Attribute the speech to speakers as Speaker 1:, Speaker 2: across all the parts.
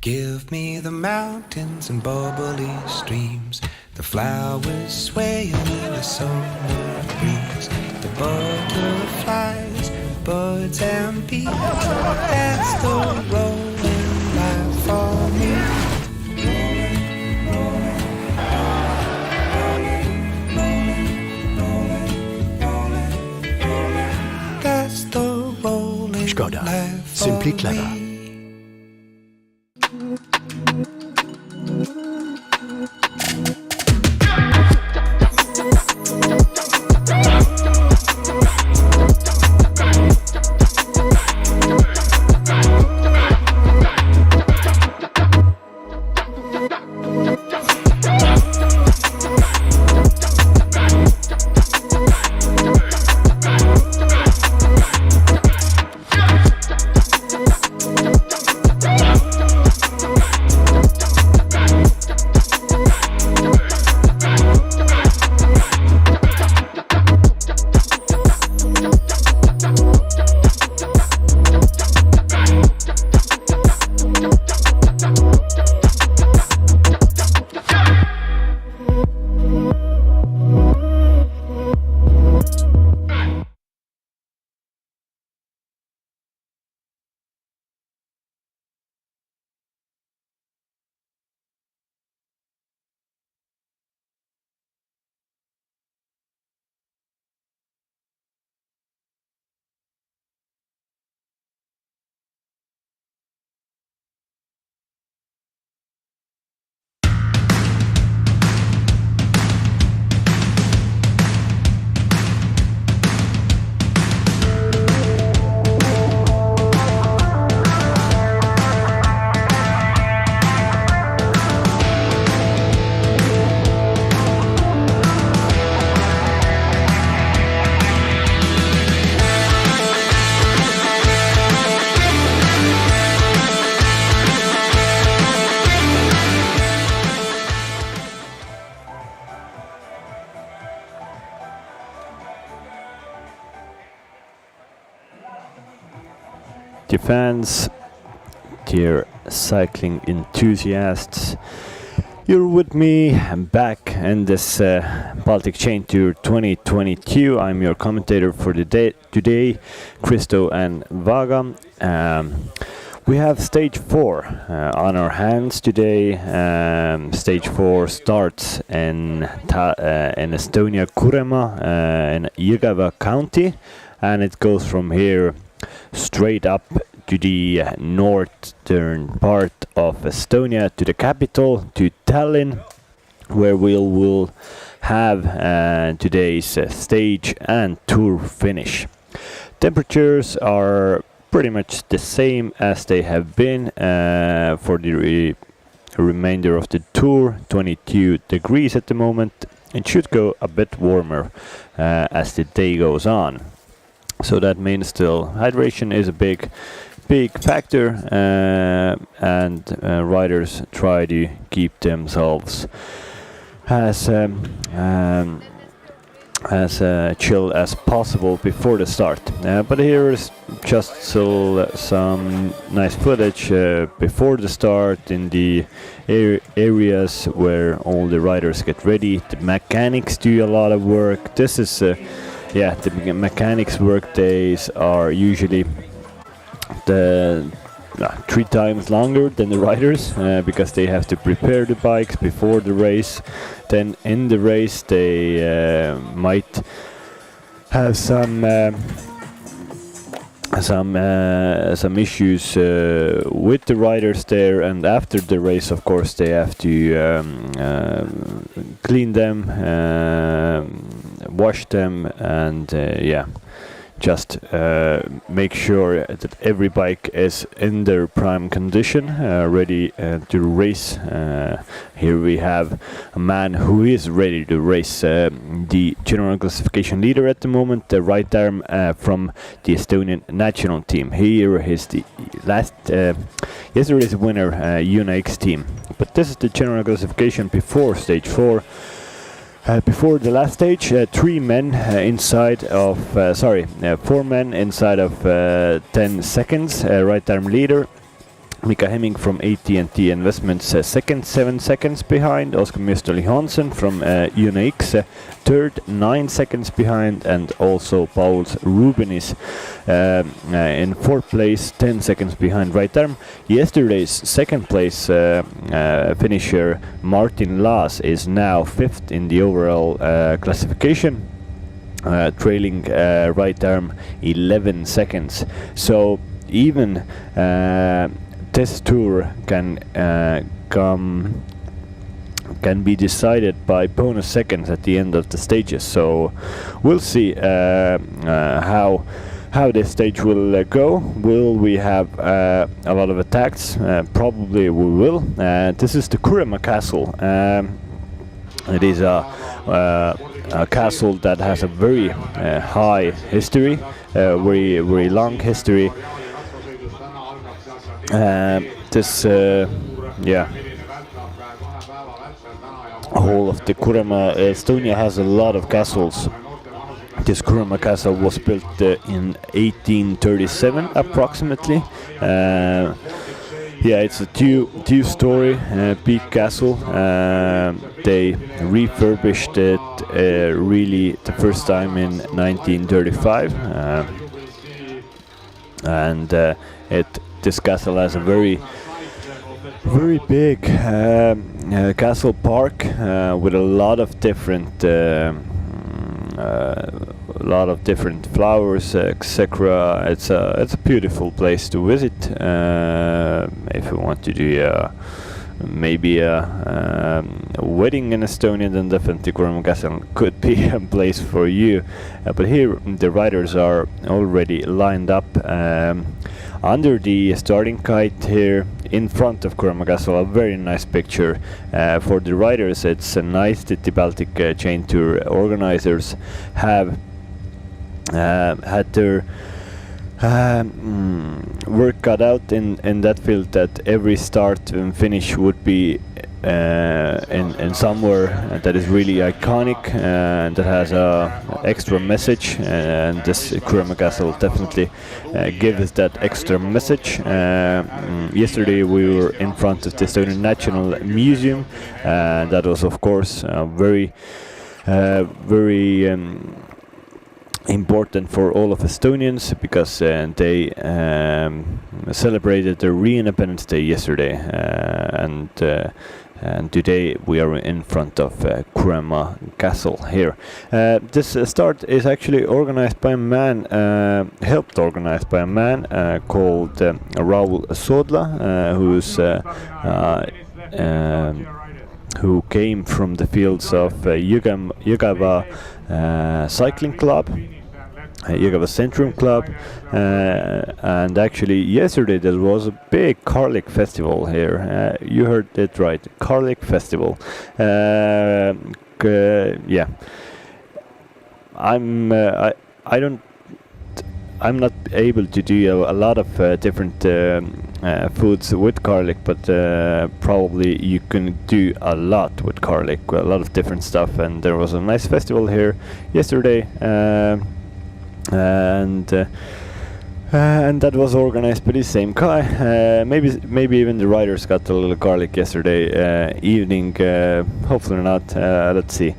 Speaker 1: Give me the mountains and bubbly streams, the flowers swaying in the summer breeze, the butterflies, birds and bees. That's the rolling life for me. That's the rolling
Speaker 2: Skoda.
Speaker 1: life for
Speaker 2: Simply clever.
Speaker 1: me.
Speaker 3: Dear fans, dear cycling enthusiasts, you're with me back in this Baltic Chain Tour 2022. I'm your commentator for the day today, Christo and Vaga. We have stage 4 on our hands today. Stage 4 starts in Estonia, Kuremaa, in Jõgeva County, and it goes from here straight up to the northern part of Estonia, to the capital, to Tallinn, where we will have today's stage and tour finish. Temperatures are pretty much the same as they have been for the remainder of the tour, 22 degrees at the moment. It should go a bit warmer as the day goes on. So that means still hydration is a big factor, and riders try to keep themselves as chill as possible before the start. But here is just still some nice footage before the start in the areas where all the riders get ready. The mechanics do a lot of work. This is the mechanics work days are usually 3 times longer than the riders because they have to prepare the bikes before the race. Then in the race they might have some issues with the riders there, and after the race of course they have to clean them, wash them, and just make sure that every bike is in their prime condition, ready to race. Here we have a man who is ready to race, the general classification leader at the moment, the right arm from the Estonian national team. Here is the yesterday's winner, UNX team. But this is the general classification before stage 4. Before the last stage, 4 men inside of 10 seconds, right arm leader. Mika Hemming from AT&T Investments second, 7 seconds behind. Oskar Mjöstöl-Johansson from UNX third, 9 seconds behind, and also Pauls Rubenis in fourth place, 10 seconds behind right arm. Yesterday's second place finisher Martin Laas is now fifth in the overall classification, trailing right arm 11 seconds. So even this tour can be decided by bonus seconds at the end of the stages. So we'll see how this stage will go. Will we have a lot of attacks? Probably we will. This is the Kuremaa castle. It is a castle that has a very high history, very long history. Whole of the Kuremaa, Estonia has a lot of castles. This Kuremaa castle was built in 1837 approximately. It's a two-story big castle. They refurbished it really the first time in 1935, and this castle has a very big castle park with a lot of different flowers, etc. It's a beautiful place to visit if you want to do maybe a wedding in Estonia. Then definitely Kuremaa Castle could be a place for you. But here the riders are already lined up under the starting kite here in front of Kuremaa Castle. A very nice picture for the riders. It's nice that the Baltic Chain Tour organizers have had their work cut out in that field, that every start and finish would be in somewhere that is really iconic and that has a extra message, and this Kuremaa Castle definitely gives that extra message. Yesterday we were in front of the Estonian National Museum, and that was of course very important for all of Estonians, because they celebrated their re-independence day yesterday, and today we are in front of Kuremaa Castle here. This start is actually organized by a man, helped organized by a man called Raul Sodla, who came from the fields of Jõgeva Cycling Club, Jõgeva Centrum Club, and actually yesterday there was a big Karlik festival here. You heard it right, Karlik festival. I'm not able to do a lot of different foods with garlic, but probably you can do a lot with garlic, a lot of different stuff. And there was a nice festival here yesterday, and that was organized by the same guy. Maybe even the riders got a little garlic yesterday evening. Hopefully not. Let's see.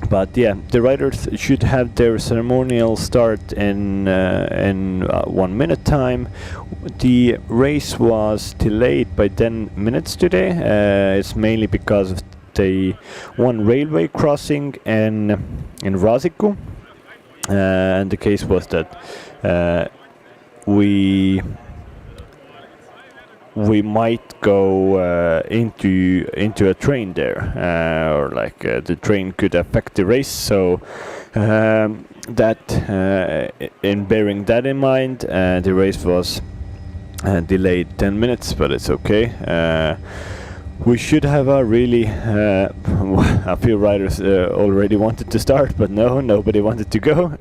Speaker 3: But yeah, the riders should have their ceremonial start in 1 minute time. The race was delayed by 10 minutes today. It's mainly because of the one railway crossing in Raasiku. And the case was that we might go into a train there, or like the train could affect the race. So that in bearing that in mind, the race was delayed 10 minutes, but it's okay. We should have a really a few riders already wanted to start, but nobody wanted to go.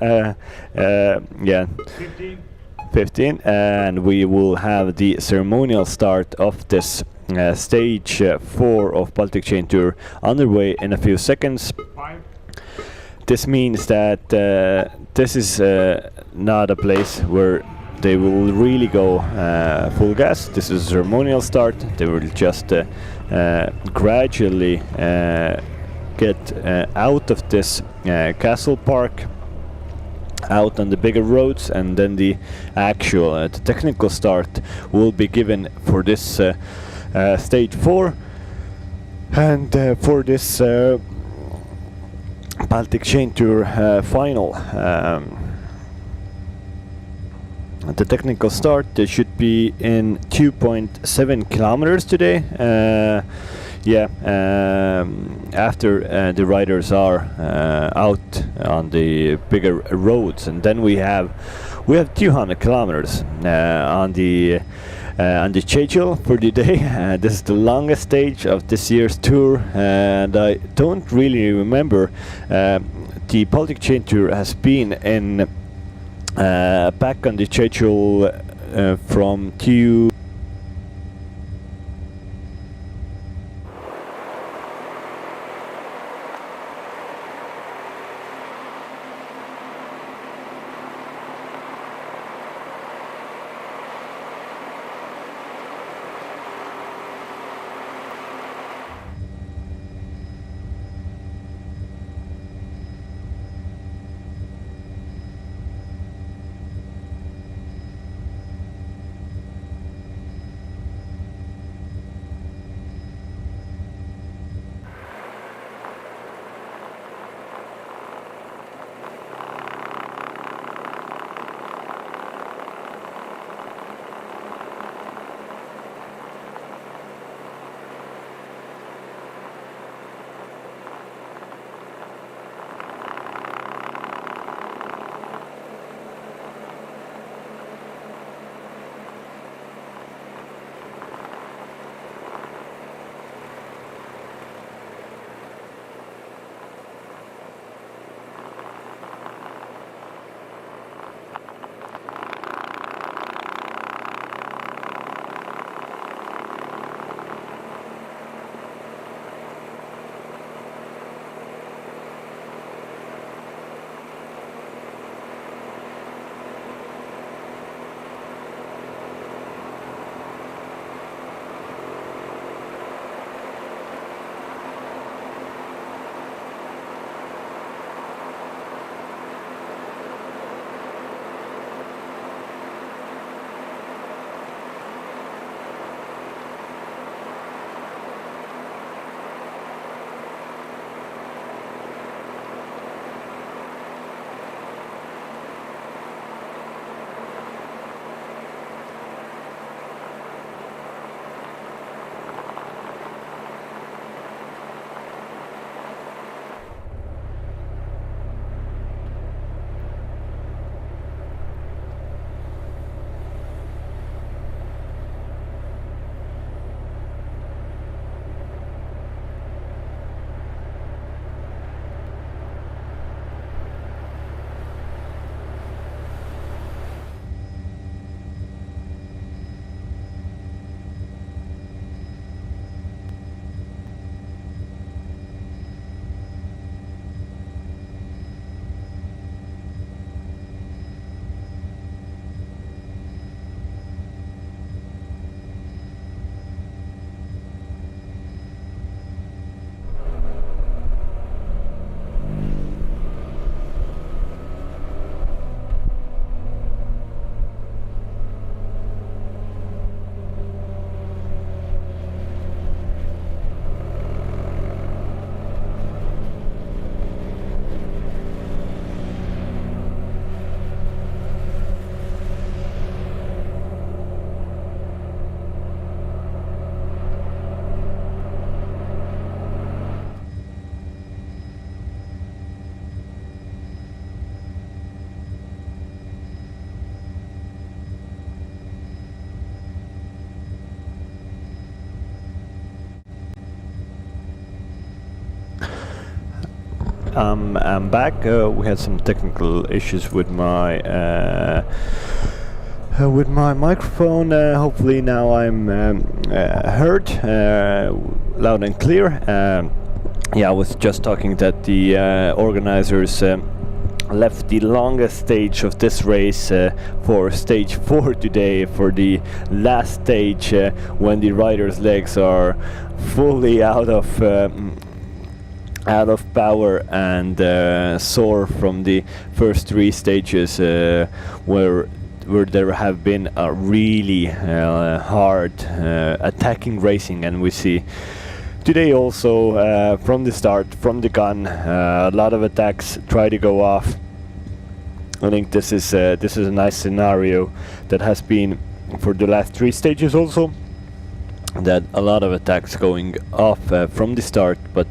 Speaker 3: 15, and we will have the ceremonial start of this stage 4 of Baltic Chain Tour underway in a few seconds. This means that this is not a place where they will really go full gas. This is a ceremonial start. They will just gradually get out of this castle park, out on the bigger roads, and then the actual the technical start will be given for this stage 4, and for this Baltic Chain Tour final. The technical start should be in 2.7 kilometers today. After the riders are out on the bigger roads, and then we have 200 kilometers on the schedule for the day. This is the longest stage of this year's tour, and I don't really remember the Baltic Chain Tour has been in back on the schedule from I'm back. We had some technical issues with my microphone. Hopefully now I'm heard loud and clear. Yeah, I was just talking that the organizers left the longest stage of this race for stage 4 today, for the last stage when the riders' legs are fully out of power and sore from the first 3 stages where there have been a really hard attacking racing, and we see today also from the start, from the gun, a lot of attacks try to go off. I think this is a nice scenario that has been for the last 3 stages also, that a lot of attacks going off from the start. But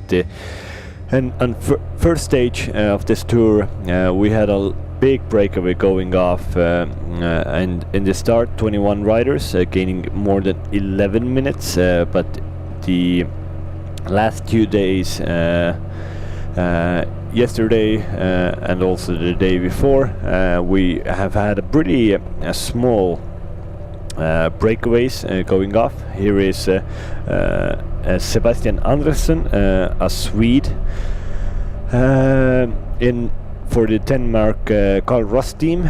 Speaker 3: on first stage of this tour we had a big breakaway going off, and in the start 21 riders gaining more than 11 minutes, but the last 2 days, yesterday and also the day before, we have had a pretty small breakaways going off. Here is Sebastian Andersson, a Swede, in for the Denmark Carl Ross team,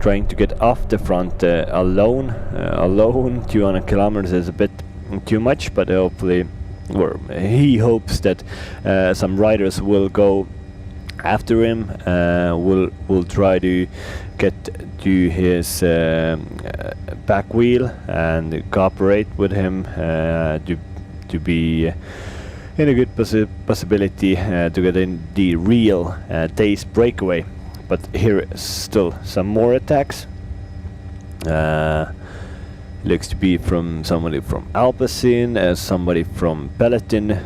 Speaker 3: trying to get off the front alone. 200 kilometers is a bit too much, but hopefully, or he hopes that some riders will go after him, will try to get to his back wheel and cooperate with him to be in a good possibility to get in the real day's breakaway. But here is still some more attacks. Looks to be from somebody from Alpecin, somebody from Peloton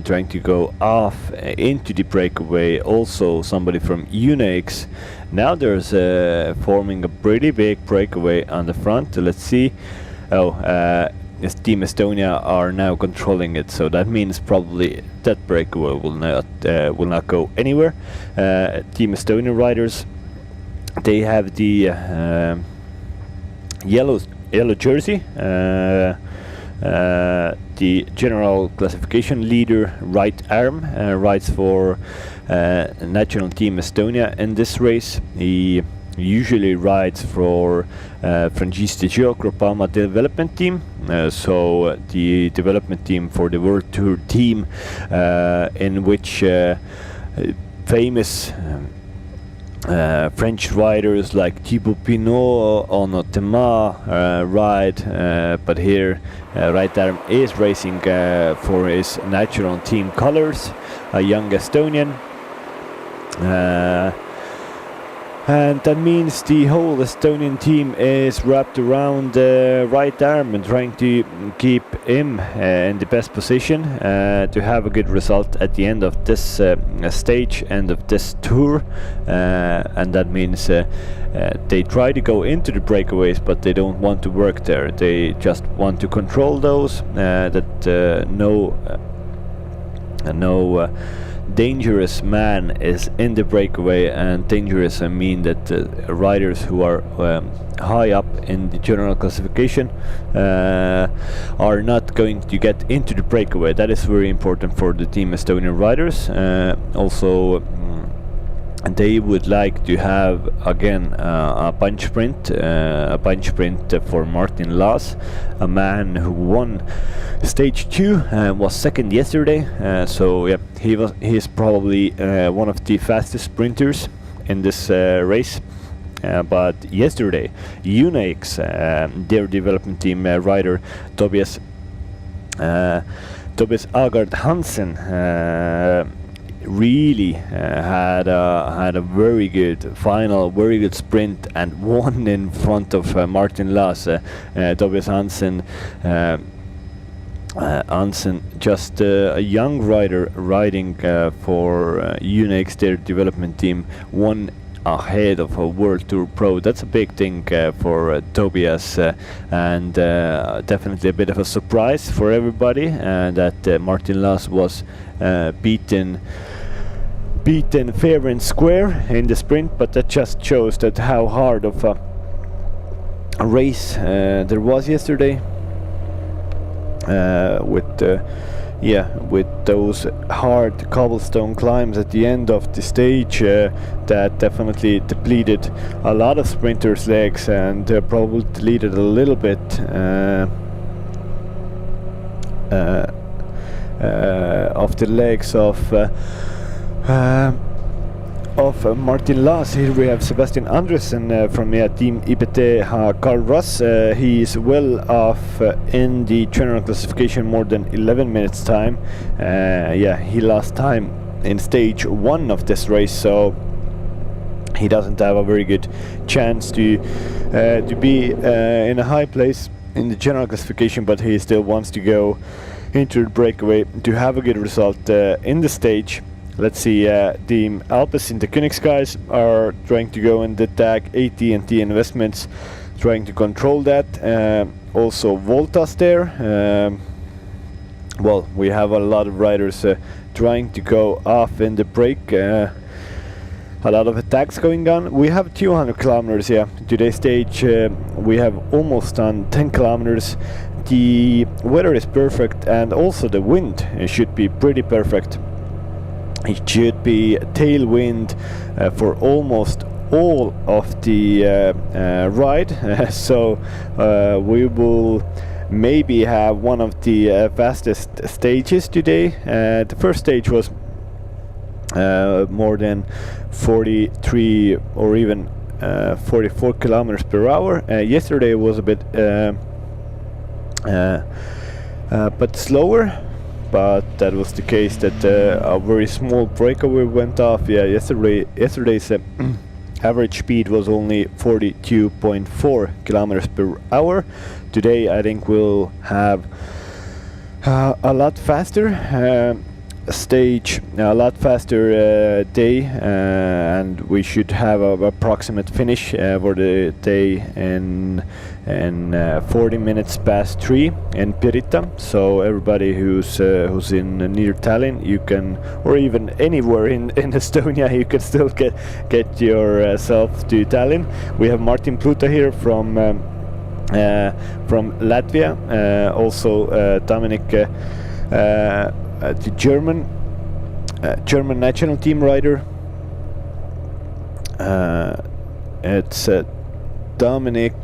Speaker 3: trying to go off into the breakaway. Also somebody from ENG. Now there's forming a pretty big breakaway on the front. Let's see. Team Estonia are now controlling it, so that means probably that breakaway will not go anywhere. Team Estonia riders, they have the yellow jersey. The general classification leader, right arm, rides for national team Estonia in this race. He usually rides for Francesco Groupama development team, so the development team for the World Tour team, in which famous French riders like Thibaut Pinot or Notema ride, but here right arm is racing for his national team colors, a young Estonian. And that means the whole Estonian team is wrapped around the right arm and trying to keep him in the best position to have a good result at the end of this stage, end of this tour. And that means they try to go into the breakaways, but they don't want to work there. They just want to control those, that no dangerous man is in the breakaway. And dangerous, I mean that riders who are high up in the general classification are not going to get into the breakaway. That is very important for the Team Estonian riders. Also, they would like to have again a bunch sprint for Martin Laas, a man who won stage 2 and was second yesterday. So yeah, he is probably one of the fastest sprinters in this race. But yesterday, ENG, their development team rider Tobias Agard Hansen, really had a very good final, very good sprint, and won in front of Martin Laas. Tobias Hansen, just a young rider riding for ENG, their development team, won ahead of a World Tour Pro. That's a big thing for Tobias, and definitely a bit of a surprise for everybody that Martin Laas was beaten fair and square in the sprint. But that just shows that how hard of a race there was yesterday, with yeah, with those hard cobblestone climbs at the end of the stage, that definitely depleted a lot of sprinters' legs, and probably deleted a little bit of the legs of Martin Laas. Here we have Sebastian Andresen from Team IBT Carl Ross. He is well off in the general classification, more than 11 minutes time. Yeah, he lost time in stage 1 of this race, so he doesn't have a very good chance to be in a high place in the general classification, but he still wants to go into the breakaway to have a good result in the stage. Let's see, Team Alpes in the Koenigs guys are trying to go in the tag AT&T Investments, trying to control that. Also Voltas there. Well, we have a lot of riders trying to go off in the break. A lot of attacks going on. We have 200 kilometers, yeah. Today's stage we have almost done 10 kilometers. The weather is perfect, and also the wind should be pretty perfect. It should be tailwind for almost all of the ride, so we will maybe have one of the fastest stages today. The first stage was more than 43 or even 44 kilometers per hour. Yesterday was a bit but slower. But that was the case that a very small breakaway went off. Yeah, yesterday's average speed was only 42.4 kilometers per hour. Today I think we'll have a lot faster stage, a lot faster day, and we should have an approximate finish for the day in 40 minutes past 3 in Pirita. So everybody who's in near Tallinn, you can, or even anywhere in Estonia, you can still get yourself to Tallinn. We have Martin Pluta here from Latvia, also Dominic, the German national team rider. It's Dominic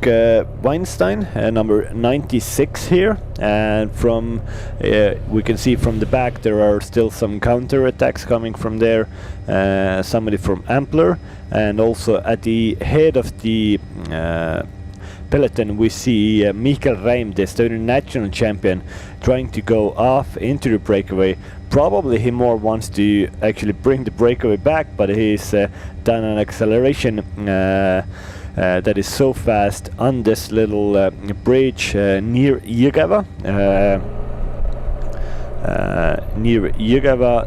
Speaker 3: Weinstein, number 96 here, and from we can see from the back there are still some counter attacks coming from there. Somebody from Ampler, and also at the head of the peloton we see Mikael Reim, the Estonian national champion, trying to go off into the breakaway. Probably he more wants to actually bring the breakaway back, but he's done an acceleration that is so fast on this little bridge near Jõgeva,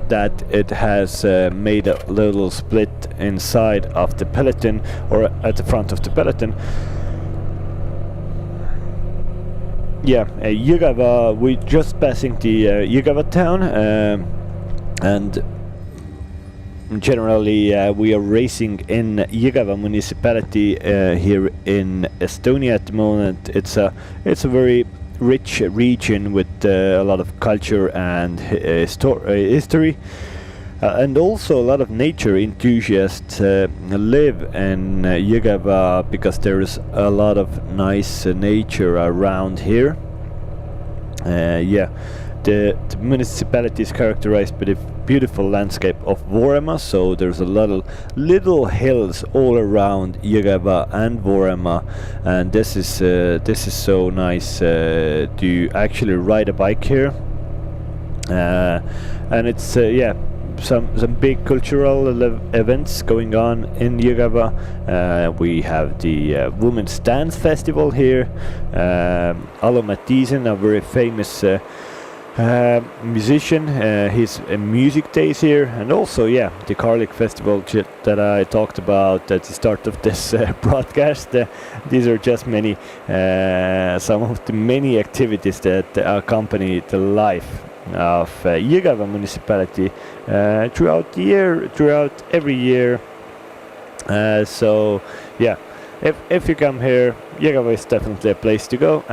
Speaker 3: that it has made a little split inside of the peloton, or at the front of the peloton. Yeah, Jõgeva, we're just passing the Jõgeva town, and generally we are racing in Jõgeva municipality here in Estonia at the moment. It's a very rich region with a lot of culture and history. And also a lot of nature enthusiasts live in Jõgeva, because there's a lot of nice nature around here. Yeah, the municipality is characterized by the beautiful landscape of Voorema, so there's a lot of little hills all around Jõgeva and Voorema, and this is so nice to actually ride a bike here. And it's yeah, some big cultural events going on in Jõgeva. We have the Women's Dance Festival here. Alo Matthiesen, a very famous musician, his music days here, and also yeah, the Garlic Festival that I talked about at the start of this broadcast. These are just some of the many activities that accompany the life of Jõgeva municipality throughout the year, throughout every year. So yeah, if you come here, Jõgeva is definitely a place to go.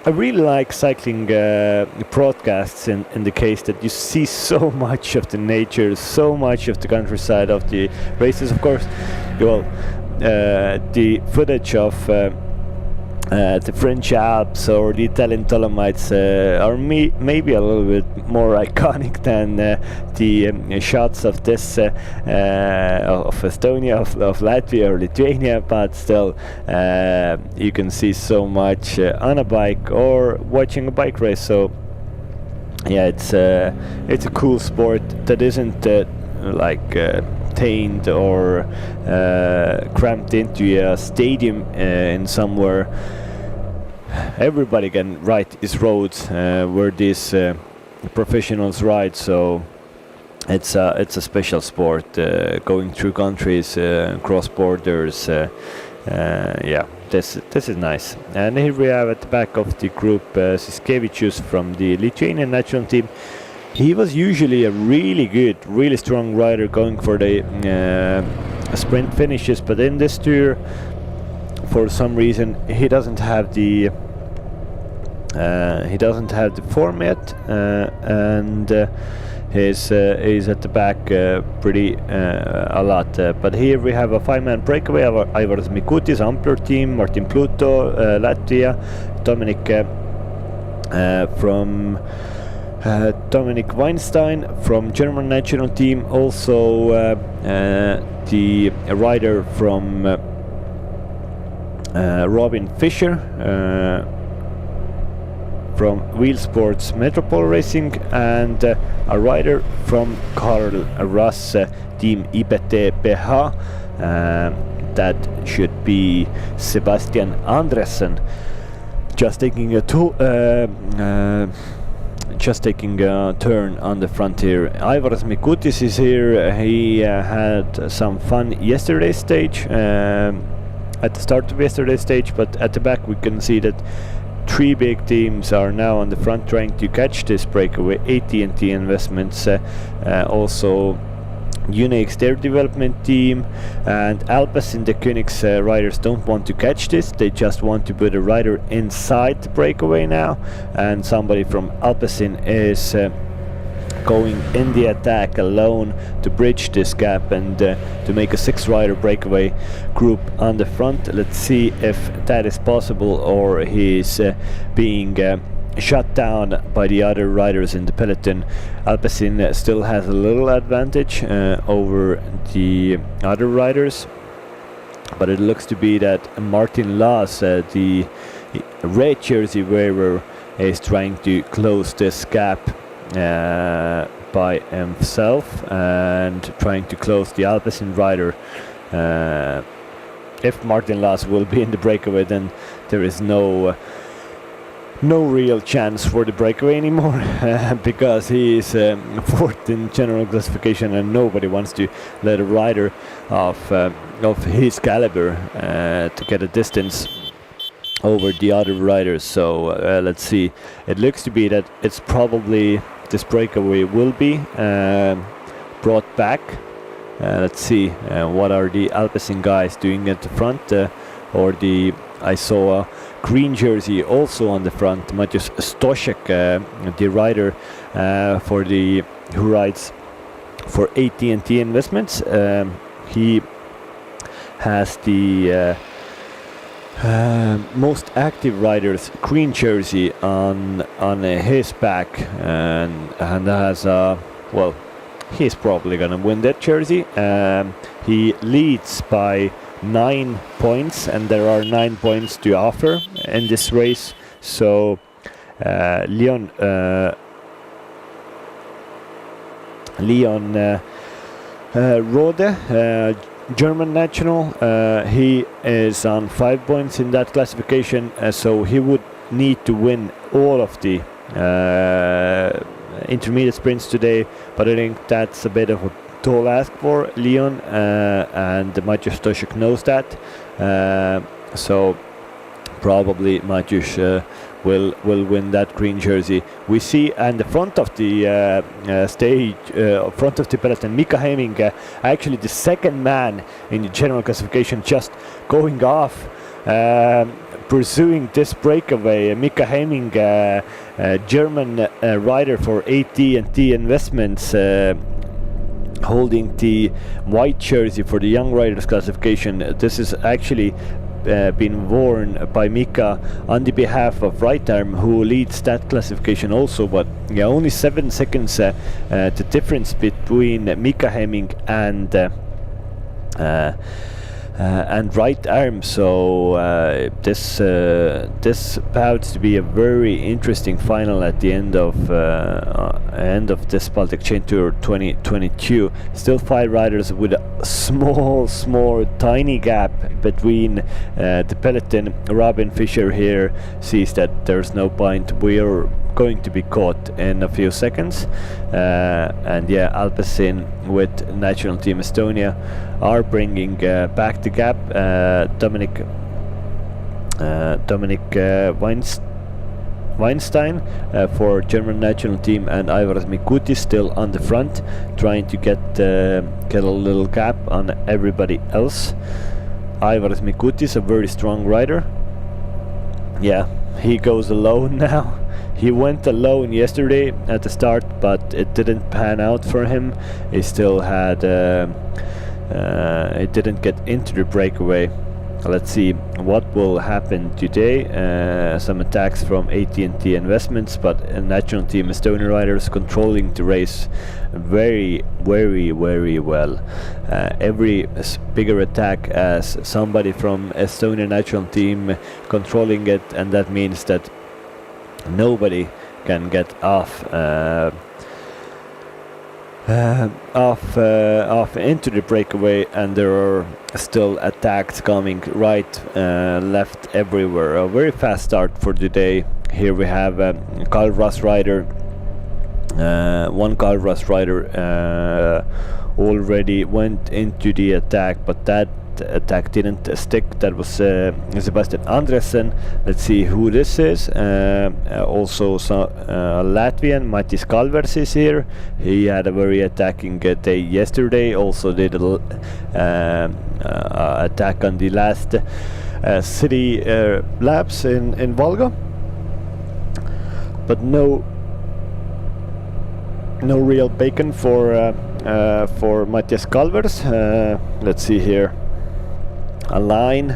Speaker 3: I really like cycling broadcasts in the case that you see so much of the nature, so much of the countryside of the races. Of course, well, the footage of the French Alps or the Italian Dolomites are maybe a little bit more iconic than the shots of this of Estonia, of Latvia or Lithuania, but still you can see so much on a bike or watching a bike race. So yeah, it's a cool sport that isn't tamed or cramped into a stadium in somewhere. Everybody can ride these roads where these professionals ride, so it's a special sport going through countries, cross borders. Yeah, this is nice. And here we have at the back of the group Siskevicius from the Lithuanian national team. He was usually a really good, really strong rider going for the sprint finishes, but in this tour, for some reason, he doesn't have the form yet, and he's at the back pretty a lot. But here we have a 5-man breakaway. Aivaras Mikutis, Ampler team, Martin Pluto, Latvia, Dominic Weinstein from German national team, also the rider from Robin Fischer from Wheel Sports Metropole Racing, and a rider from Carl Russ team IBT PH, that should be Sebastian Andresen, just taking a turn on the front here. Aivaras Mikutis is here. He had some fun yesterday's stage, at the start of yesterday's stage, but at the back we can see that 3 big teams are now on the front trying to catch this breakaway. AT&T Investments, also Unix, their development team, and Alpecin, the Koenigs riders don't want to catch this. They just want to put a rider inside the breakaway now, and somebody from Alpecin is going in the attack alone to bridge this gap and to make a 6-rider breakaway group on the front. Let's see if that is possible, or he's being shut down by the other riders in the peloton. Alpecin still has a little advantage over the other riders, but it looks to be that Martin Laas, the red jersey wearer, is trying to close this gap by himself and trying to close the Alpecin rider. If Martin Laas will be in the breakaway, then there is no real chance for the breakaway anymore, because he is 4th in general classification, and nobody wants to let a rider of his caliber to get a distance over the other riders. So let's see. It looks to be that it's probably this breakaway will be brought back. Let's see what are the Alpecin guys doing at the front, I saw a green jersey also on the front, Maciej Stoszek, the rider who rides for AT&T Investments. He has the most active riders green jersey on his back, and has well, he's probably gonna win that jersey. He leads by 9 points, and there are 9 points to offer in this race. So Leon Rode, German national, he is on 5 points in that classification, so he would need to win all of the intermediate sprints today, but I think that's a bit of a tall ask for Leon, and Maciej Stoszek knows that, so probably Maciej will win that green jersey. We see on the front of the stage, front of the peloton, Mika Hemming, actually the second man in the general classification, just going off pursuing this breakaway. Mika Hemming, German rider for AT&T Investments, holding the white jersey for the young riders classification. This is actually been worn by Mika on the behalf of Right Arm, who leads that classification also, but yeah, only 7 seconds the difference between Mika Hemming and Right Arm. So this bounds to be a very interesting final at the end of this Baltic Chain Tour 2022. Still 5 riders with a small tiny gap between the peloton. Robin Fisher here sees that there's no point, we're going to be caught in a few seconds, and yeah, Alpecin with National Team Estonia are bringing back the gap. Dominic Weinstein for German national team, and Aivaras Mikutis still on the front, trying to get a little gap on everybody else. Aivaras Mikutis, a very strong rider. Yeah, he goes alone now. He went alone yesterday at the start, but it didn't pan out for him. He still had it didn't get into the breakaway. Let's see what will happen today. Some attacks from AT&T Investments, but National Team Estonia riders controlling the race very well. Every bigger attack as somebody from Estonia National Team controlling it, and that means that nobody can get off into the breakaway, and there are still attacks coming right, left, everywhere. A very fast start for today. Here we have Carl Ross rider, one Carl Ross rider already went into the attack, but that attack didn't stick. That was Sebastian Andresen. Let's see who this is. Also Latvian Matis Kalvers is here. He had a very attacking day yesterday, also did a attack on the last city laps in Valga, but no real bacon for Matthias Kalvers. Let's see here. A line,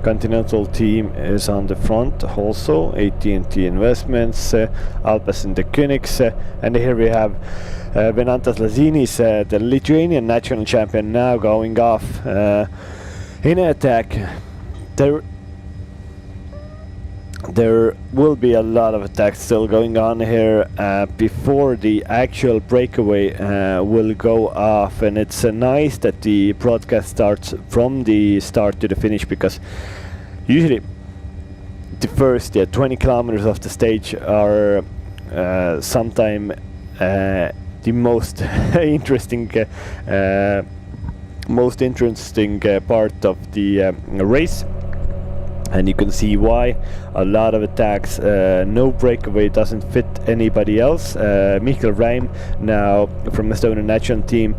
Speaker 3: Continental team is on the front also, AT&T Investments, Alpecin de Koenigs, and here we have Venantas Lazinis, the Lithuanian national champion, now going off in attack. There will be a lot of attacks still going on here before the actual breakaway will go off, and it's nice that the broadcast starts from the start to the finish, because usually the first 20 kilometers of the stage are sometime the most interesting part of the race. And you can see why. A lot of attacks, no breakaway doesn't fit anybody else. Michael Reim now from Estonian national team,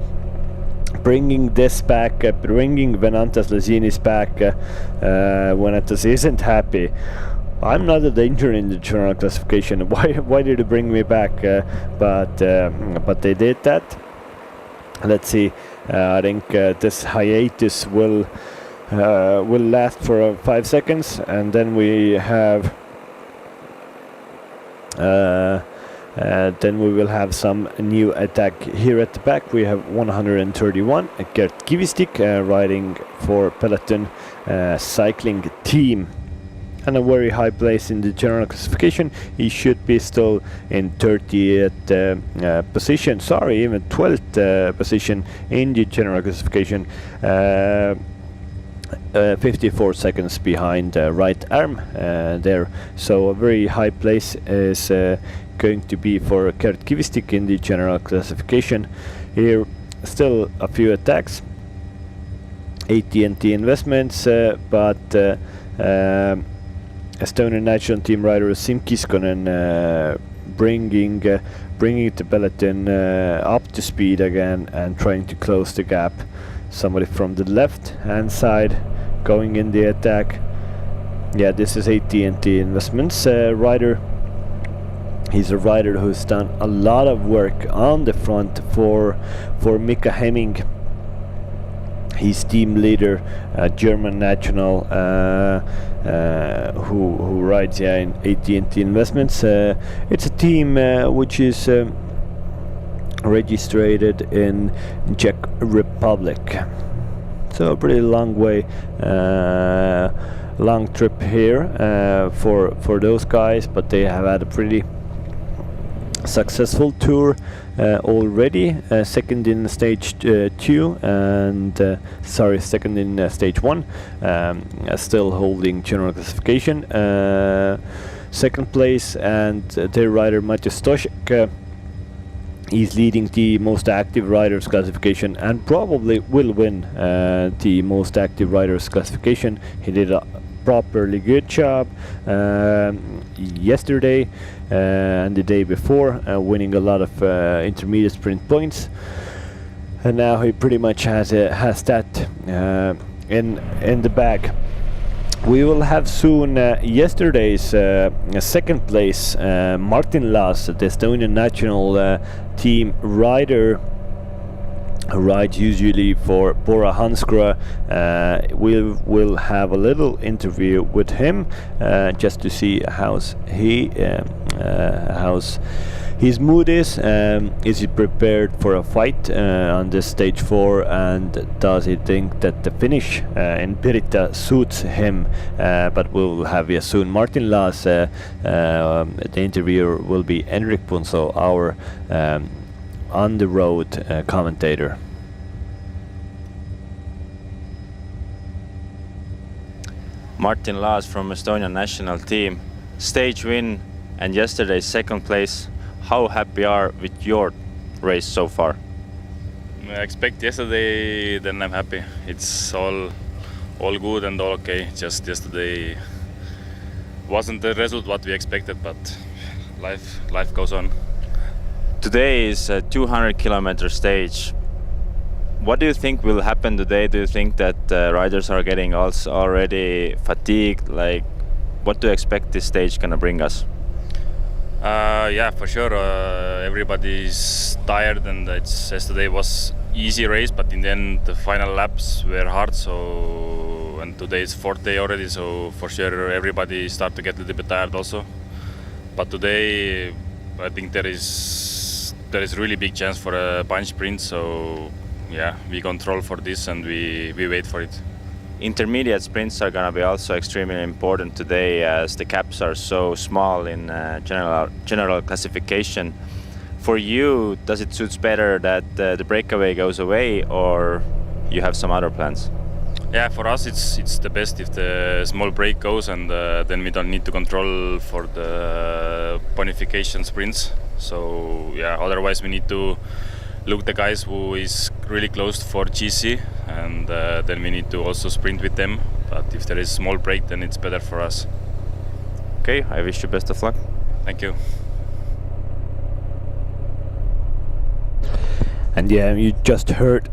Speaker 3: bringing this back, bringing Venantas Lazinis back. Venantas isn't happy. I'm not a danger in the general classification. Why did you bring me back? But they did that. Let's see. I think this hiatus will last for 5 seconds, and then we have then we will have some new attack. Here at the back we have 131 Gert Kivistik riding for Peloton cycling team, and a very high place in the general classification. He should be still in 30th position, sorry, even 12th position in the general classification. 54 seconds behind Right Arm there, so a very high place is going to be for Gert Kivistik in the general classification. Here still a few attacks, AT&T Investments, but Estonian national team rider Siim Kiskonen bringing the peloton up to speed again and trying to close the gap. Somebody from the left hand side going in the attack. Yeah, this is AT&T Investments rider. He's a rider who's done a lot of work on the front for Mika Hemming. He's team leader, German national, who rides in AT&T Investments. It's a team which is registered in Czech Republic. So a pretty long way, long trip here for those guys, but they have had a pretty successful tour already. Second in stage 2 and second in stage 1, still holding general classification. Second place, and their rider Matthias Stoschek, he's leading the most active riders classification and probably will win the most active riders classification. He did a properly good job yesterday and the day before, winning a lot of intermediate sprint points, and now he pretty much has that in the bag. We will have soon yesterday's second place, Martin Laas, the Estonian national team rider, who rides usually for Bora Hansgrohe. We'll have a little interview with him just to see how's his mood is. Is he prepared for a fight on this stage 4, and does he think that the finish in Pirita suits him? But we'll have soon. Martin Laas, the interviewer will be Henrik Punso, our on the road commentator.
Speaker 2: Martin Laas from Estonian national team, stage win and yesterday's second place. How happy are with your race so far?
Speaker 4: I expect yesterday, then I'm happy. It's all good and all okay. Just yesterday wasn't the result what we expected, but life goes on.
Speaker 2: Today is a 200-kilometer stage. What do you think will happen today? Do you think that riders are getting also already fatigued? Like, what do you expect this stage gonna bring us?
Speaker 4: Yeah, for sure. Everybody's tired, and yesterday was easy race, but in the end the final laps were hard. So, and today is 4th day already, so for sure everybody start to get a little bit tired also. But today, I think there is really big chance for a bunch sprint. So yeah, we control for this and we wait for it.
Speaker 2: Intermediate sprints are going to be also extremely important today, as the caps are so small in general classification. For you, does it suit better that the breakaway goes away, or you have some other plans?
Speaker 4: Yeah, for us it's the best if the small break goes, and then we don't need to control for the bonification sprints. So yeah, otherwise we need to look the guys who is really close for GC, and then we need to also sprint with them. But if there is small break, then it's better for us.
Speaker 2: Okay, I wish you best of luck.
Speaker 4: Thank you.
Speaker 3: And yeah, you just heard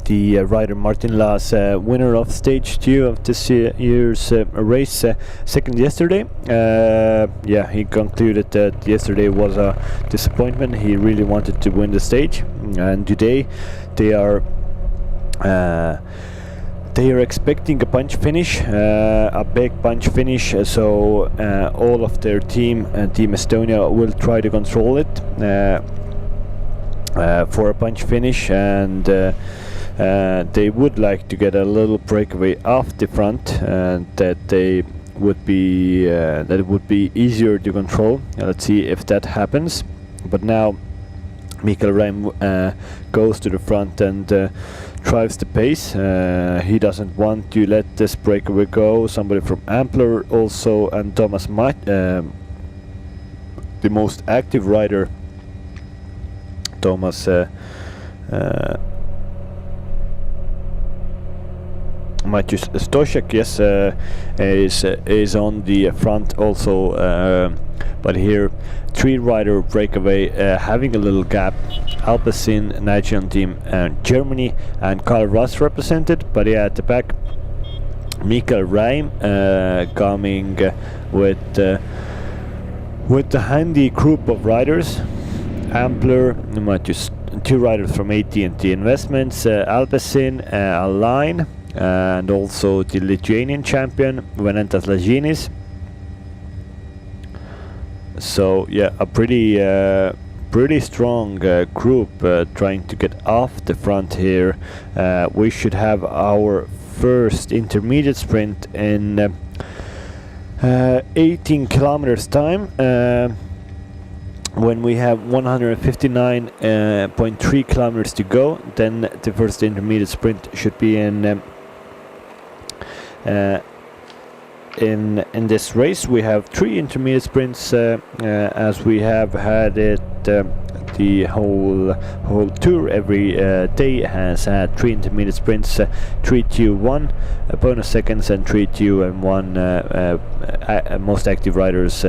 Speaker 3: the rider Martin Laas, winner of stage 2 of this year's race, second yesterday. Yeah, he concluded that yesterday was a disappointment. He really wanted to win the stage, and today they are expecting a bunch finish, a big bunch finish. So all of their team, Team Estonia, will try to control it for a bunch finish, and they would like to get a little breakaway off the front, and that it would be easier to control. Let's see if that happens. But now Mikael Reim goes to the front and drives the pace. He doesn't want to let this breakaway go. Somebody from Ampler also, and Thomas the most active rider, Thomas Matthias Stoschek, yes, is on the front also, but here 3-rider breakaway, having a little gap. Alpecin national team Germany and Karl Ross represented, but yeah, at the back Mikael Reim coming with the handy group of riders. Ampler, two riders from AT&T Investments, Alpecin, Align, and also the Lithuanian champion Venantas Lažinis. So yeah, a pretty strong group trying to get off the front here. We should have our first intermediate sprint in 18 kilometers time, when we have 159.3 kilometers to go. Then the first intermediate sprint should be in this race. We have 3 intermediate sprints, as we have had it the whole tour. Every day has had 3 intermediate sprints, 3, 2, 1 bonus seconds, and 3, 2, and 1 most active riders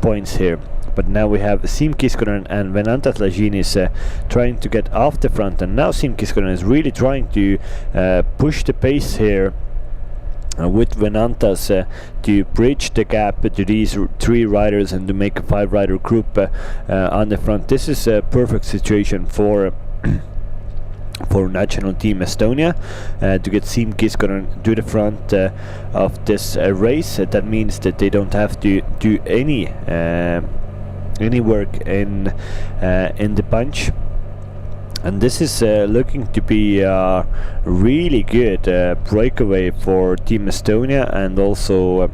Speaker 3: points here. But now we have Siim Kiskonen and Venantas Lažinis trying to get off the front, and now Siim Kiskonen is really trying to push the pace here with Venantas to bridge the gap to these 3 riders and to make a 5-rider group on the front. This is a perfect situation for for national team Estonia to get Siim Kiskonen to the front of this race. That means that they don't have to do any work in the bunch. And this is looking to be a really good breakaway for Team Estonia, and also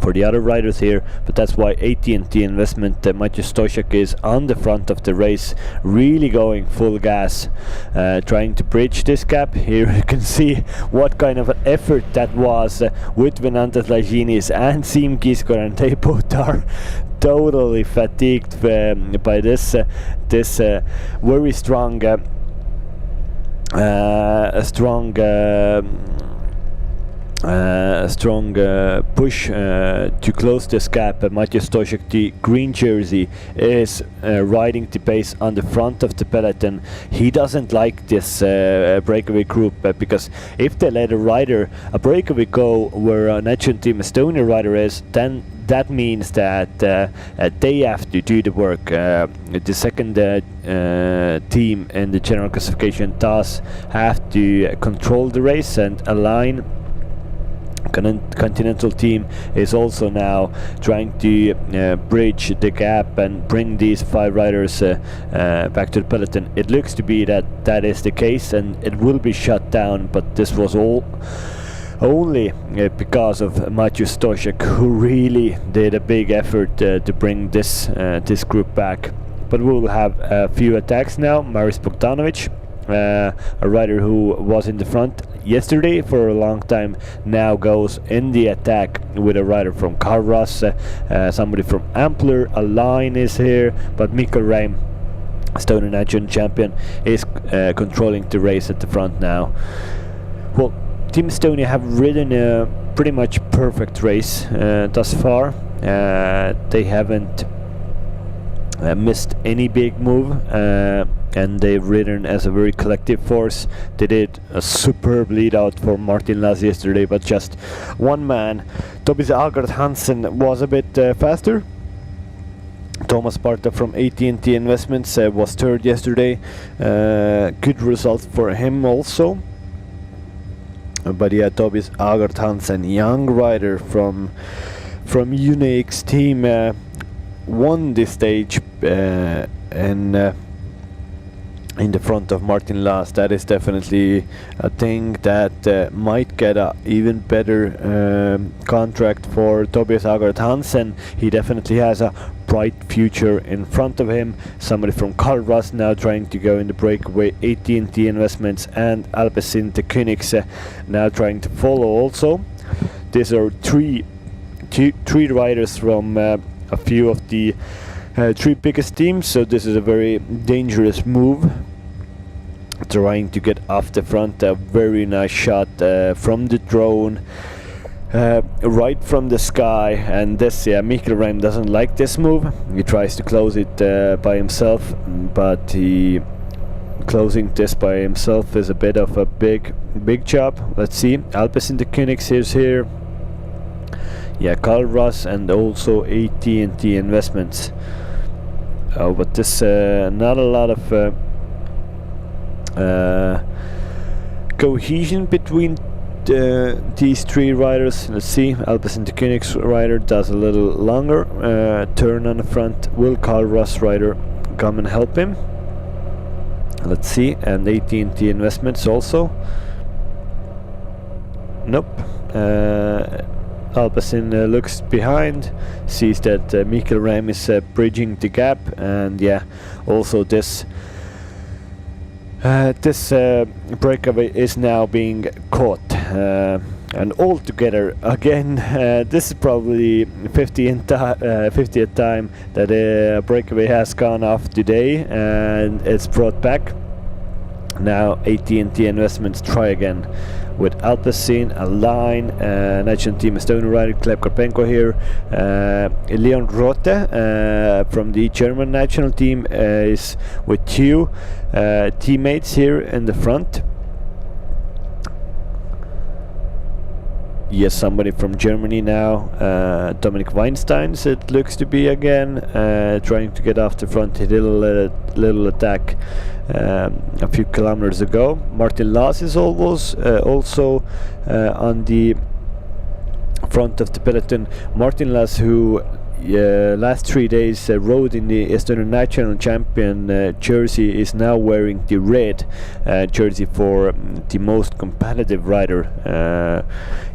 Speaker 3: for the other riders here. But that's why AT&T Investment Matej Stošek is on the front of the race, really going full gas, trying to bridge this gap. Here you can see what kind of an effort that was with Venantas Lažinis and Siim Kiskonen. They both are totally fatigued by this very strong push to close this gap. Matej Stošek, the green jersey, is riding the pace on the front of the peloton. He doesn't like this breakaway group, because if they let a breakaway go where a national team Estonia rider is, then that means that they have to do the work. The second team in the general classification does have to control the race, and Align Continental team is also now trying to bridge the gap and bring these 5 riders back to the peloton. It looks to be that is the case, and it will be shut down, but this was only because of Matej Stošek, who really did a big effort to bring this group back. But we will have a few attacks now. Maris Bogdanovic, a rider who was in the front yesterday for a long time, now goes in the attack with a rider from Carros, somebody from Ampler. Align is here, but Mikael Reim, Estonian national champion, is controlling the race at the front now. Well, Team Estonia have ridden a pretty much perfect race thus far. They haven't missed any big move, and they've ridden as a very collective force. They did a superb lead out for Martin Lass yesterday, but just one man, Tobias Agard Hansen, was a bit faster. Thomas Barta from AT&T Investments was third yesterday. Good result for him also. But yeah, Tobias Agard Hansen, young rider from Unix team, won this stage in the front of Martin Lass. That is definitely a thing that might get a even better contract for Tobias Agard Hansen. He definitely has a bright future in front of him. Somebody from Carros now trying to go in the breakaway. AT&T Investments and Alpecin the Königs now trying to follow also. These are three riders from a few of the 3 biggest teams, so this is a very dangerous move, trying to get off the front. A very nice shot from the drone, right from the sky. And this, Mikael Reim doesn't like this move. He tries to close it by himself, but closing this by himself is a bit of a big big job. Let's see. Alpes in the Königs is here. Yeah, Carl Ross and also AT&T Investments. But this not a lot of cohesion between these three riders. Let's see. Alpes in the Königs rider does a little longer turn on the front. Will Carl Ross rider come and help him? Let's see. And AT&T Investments also. Nope. Alpecin looks behind, sees that Mikkel Ram is bridging the gap, and yeah, also this breakaway is now being caught. And all together again, this is probably 50th time that a breakaway has gone off today, and it's brought back. Now AT&T Investments try again with Alpecin, a line, national team Estonian rider Gleb Karpenko here. Leon Rote from the German national team is with two teammates here in the front. Yes, somebody from Germany now. Dominic Weinsteins, it looks to be again, trying to get off the front. He did a little attack a few kilometers ago. Martin Laas is almost also on the front of the peloton. Martin Laas, who last 3 days rode in the Estonian national champion jersey, is now wearing the red jersey for the most competitive rider.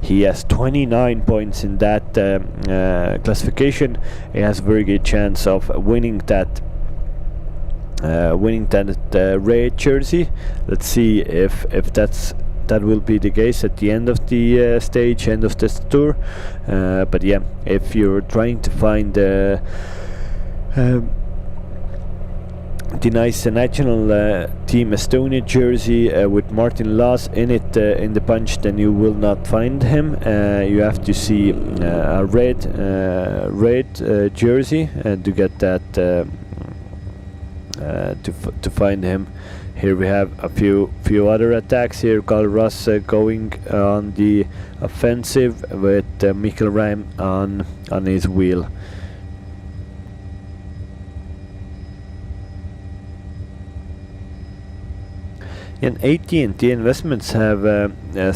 Speaker 3: He has 29 points in that classification. He has a very good chance of winning that red jersey. Let's see if that will be the case at the end of the stage, end of this tour. But yeah, if you're trying to find the nice national team Estonia jersey with Martin Laas in it in the bunch, then you will not find him. You have to see a red jersey to get that to find him. Here we have a few other attacks here. Carl Ross going on the offensive with Mikkel Ram on his wheel. And AT&T Investments have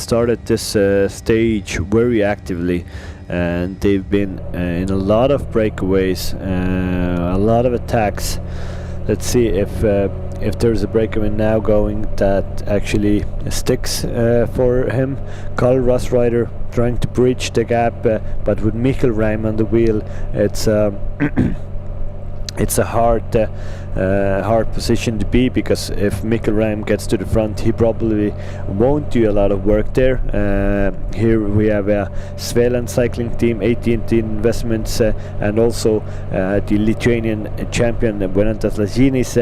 Speaker 3: started this stage very actively, and they've been in a lot of breakaways, a lot of attacks. Let's see if there's a breakaway now going that actually sticks for him. Carl Ross rider trying to bridge the gap, but with Mikkel Ram on the wheel, it's it's a hard position to be, because if Mikkel Ram gets to the front, he probably won't do a lot of work there. Here we have a Svealand cycling team, AT&T Investments, and also the Lithuanian champion Venantas Lažinis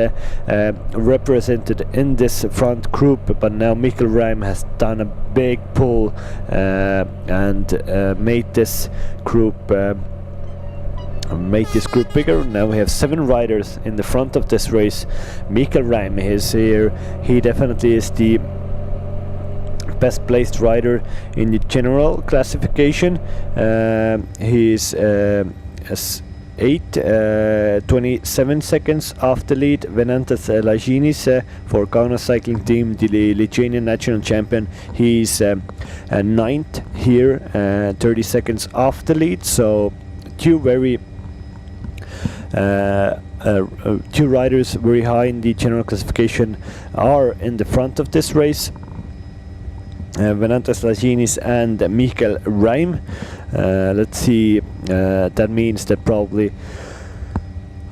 Speaker 3: represented in this front group. But now Mikkel Ram has done a big pull and made this group bigger. Now we have 7 riders in the front of this race. Mikkel Ram is here. He definitely is the best placed rider in the general classification. He's 27 seconds off the lead. Venantas Lažinis for Kaunas cycling team, the Lithuanian national champion. He's 9th here, 30 seconds off the lead. So two riders very high in the general classification are in the front of this race. Venantas Lažinis and Mikkel Ram. Let's see, that means that probably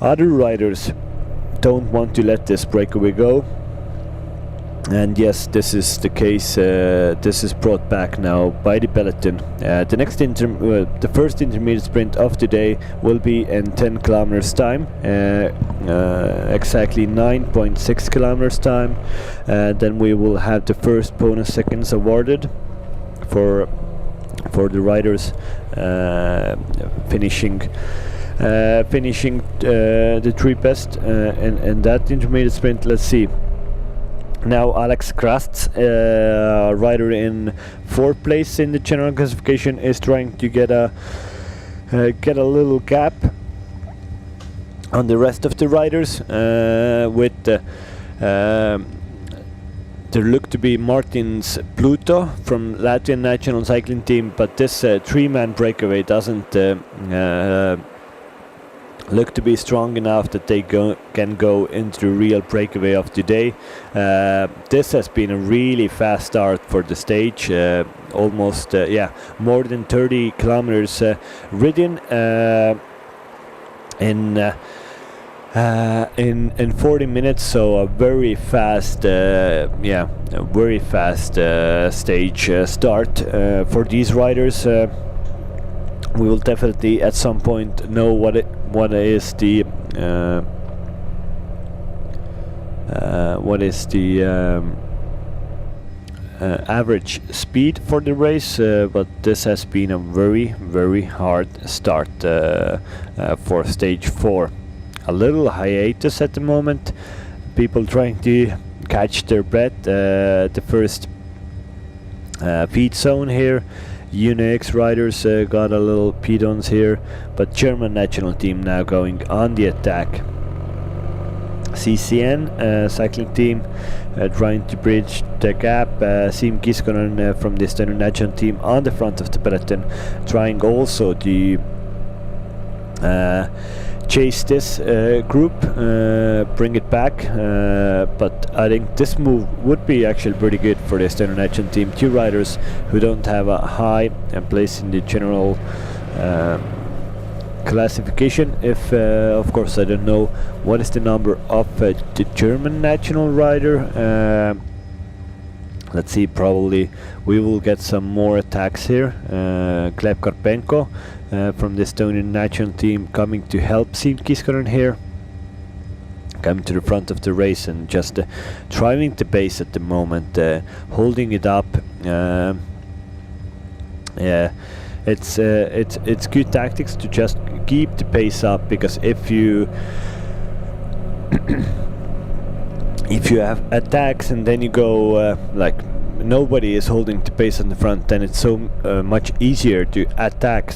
Speaker 3: other riders don't want to let this breakaway go. And yes, this is the case. This is brought back now by the peloton. The first intermediate sprint of today will be in 10 kilometers time, exactly 9.6 kilometers time. Then we will have the first bonus seconds awarded for the riders finishing the 3 best in that intermediate sprint. Let's see. Now Alex Krasts, rider in 4th place in the general classification, is trying to get a little gap on the rest of the riders. There looked to be Martins Pluto from Latvian national cycling team, but this 3-man breakaway doesn't look to be strong enough that they can go into the real breakaway of today. This has been a really fast start for the stage, almost more than 30 kilometers ridden in 40 minutes, so a very fast stage start for these riders. We will definitely at some point know what is the average speed for the race, but this has been a very hard start for stage 4. A little hiatus at the moment, people trying to catch their breath. The first feed zone here, UNX riders got a little pedons here, but German national team now going on the attack. CCN cycling team trying to bridge the gap. Siim Kiskonen from the Estonian national team on the front of the peloton, trying also to chase this group, bring it back, but I think this move would be actually pretty good for the Estonian national team. 2 riders who don't have a high place in the general classification. If of course I don't know what is the number of the German national rider. Let's see, probably we will get some more attacks here. Gleb Karpenko from the Estonian national team coming to help Siim Kiskonen here, coming to the front of the race and just driving the pace at the moment, holding it up. It's good tactics to just keep the pace up, because if you if you have attacks and then you go like nobody is holding the pace on the front, then it's so much easier to attack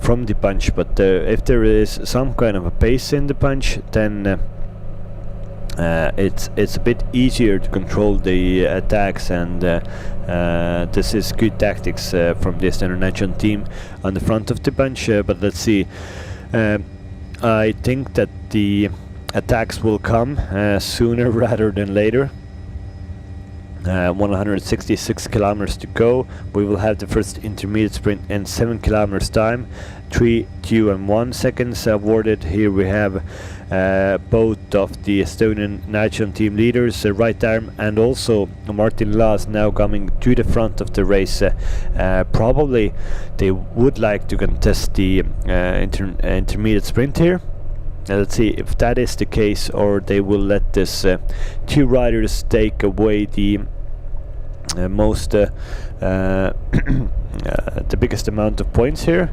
Speaker 3: from the punch. But if there is some kind of a pace in the punch, then it's a bit easier to control the attacks, and this is good tactics from the Estonian national team on the front of the punch. But let's see, I think that the attacks will come sooner rather than later. 166 kilometers to go. We will have the first intermediate sprint in 7 kilometers time. 3, 2 and 1 seconds awarded. Here we have both of the Estonian national team leaders, right arm and also Martin Laas, now coming to the front of the race. Probably they would like to contest the intermediate sprint here. Let's see if that is the case, or they will let this 2 riders take away the the biggest amount of points here.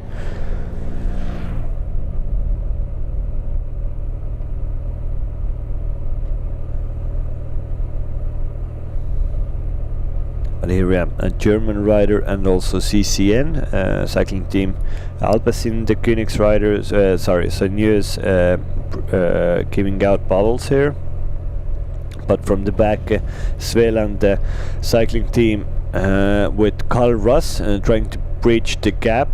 Speaker 3: But here we have a German rider and also CCN cycling team. Alpecin, the Koenigs riders, News giving out bottles here. But from the back, Svealand cycling team with Carl Russ trying to bridge the gap.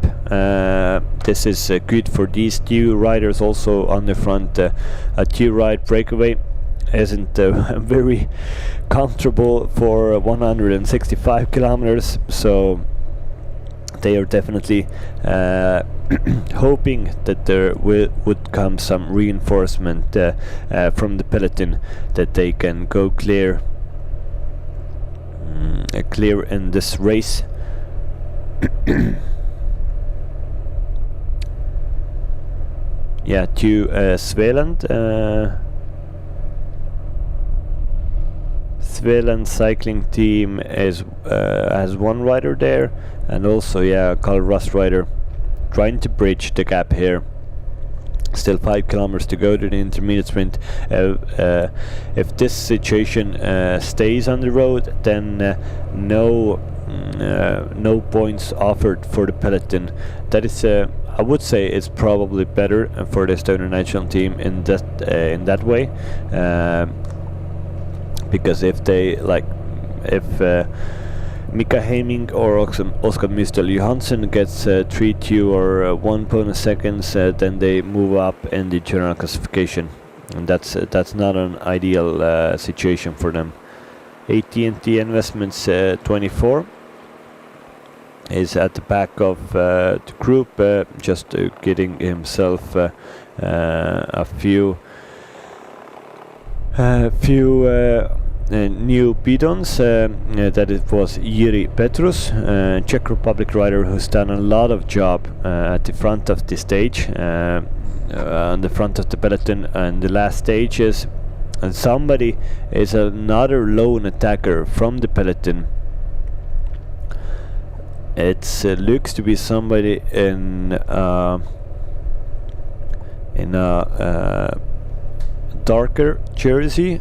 Speaker 3: This is good for these 2 riders. Also on the front, a 2-ride breakaway isn't very comfortable for 165 kilometers, so they are definitely hoping that there would come some reinforcement from the peloton, that they can go clear in this race. Yeah, to Svealand. Svealand cycling team is has 1 rider there, and also Carl Russ rider trying to bridge the gap here. Still 5 kilometers to go to the intermediate sprint. If this situation stays on the road, then no points offered for the peloton. That is, I would say, it's probably better for the Estonian national team in that way, because if they Mika Heiming or Oskar Mistel Johansson gets 3-2 or 1 bonus seconds, then they move up in the general classification, and that's not an ideal situation for them. AT&T Investments 24 is at the back of the group, just getting himself a few new bidons. That it was Jiri Petrus, Czech Republic rider, who's done a lot of job at the front of the stage, on the front of the peloton, and the last stages. And somebody is another lone attacker from the peloton. It looks to be somebody in a darker jersey.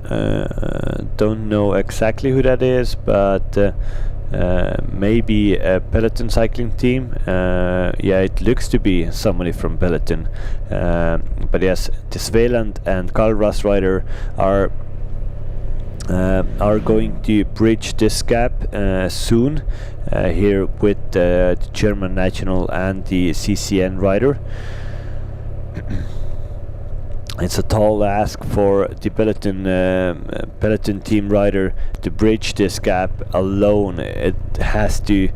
Speaker 3: Don't know exactly who that is, but maybe a Peloton cycling team. Yeah, it looks to be somebody from Peloton. But yes, the Svealand and Karl Russ rider are going to bridge this gap soon, here with the German national and the CCN rider. It's a tall ask for the Peloton team rider to bridge this gap alone. It has to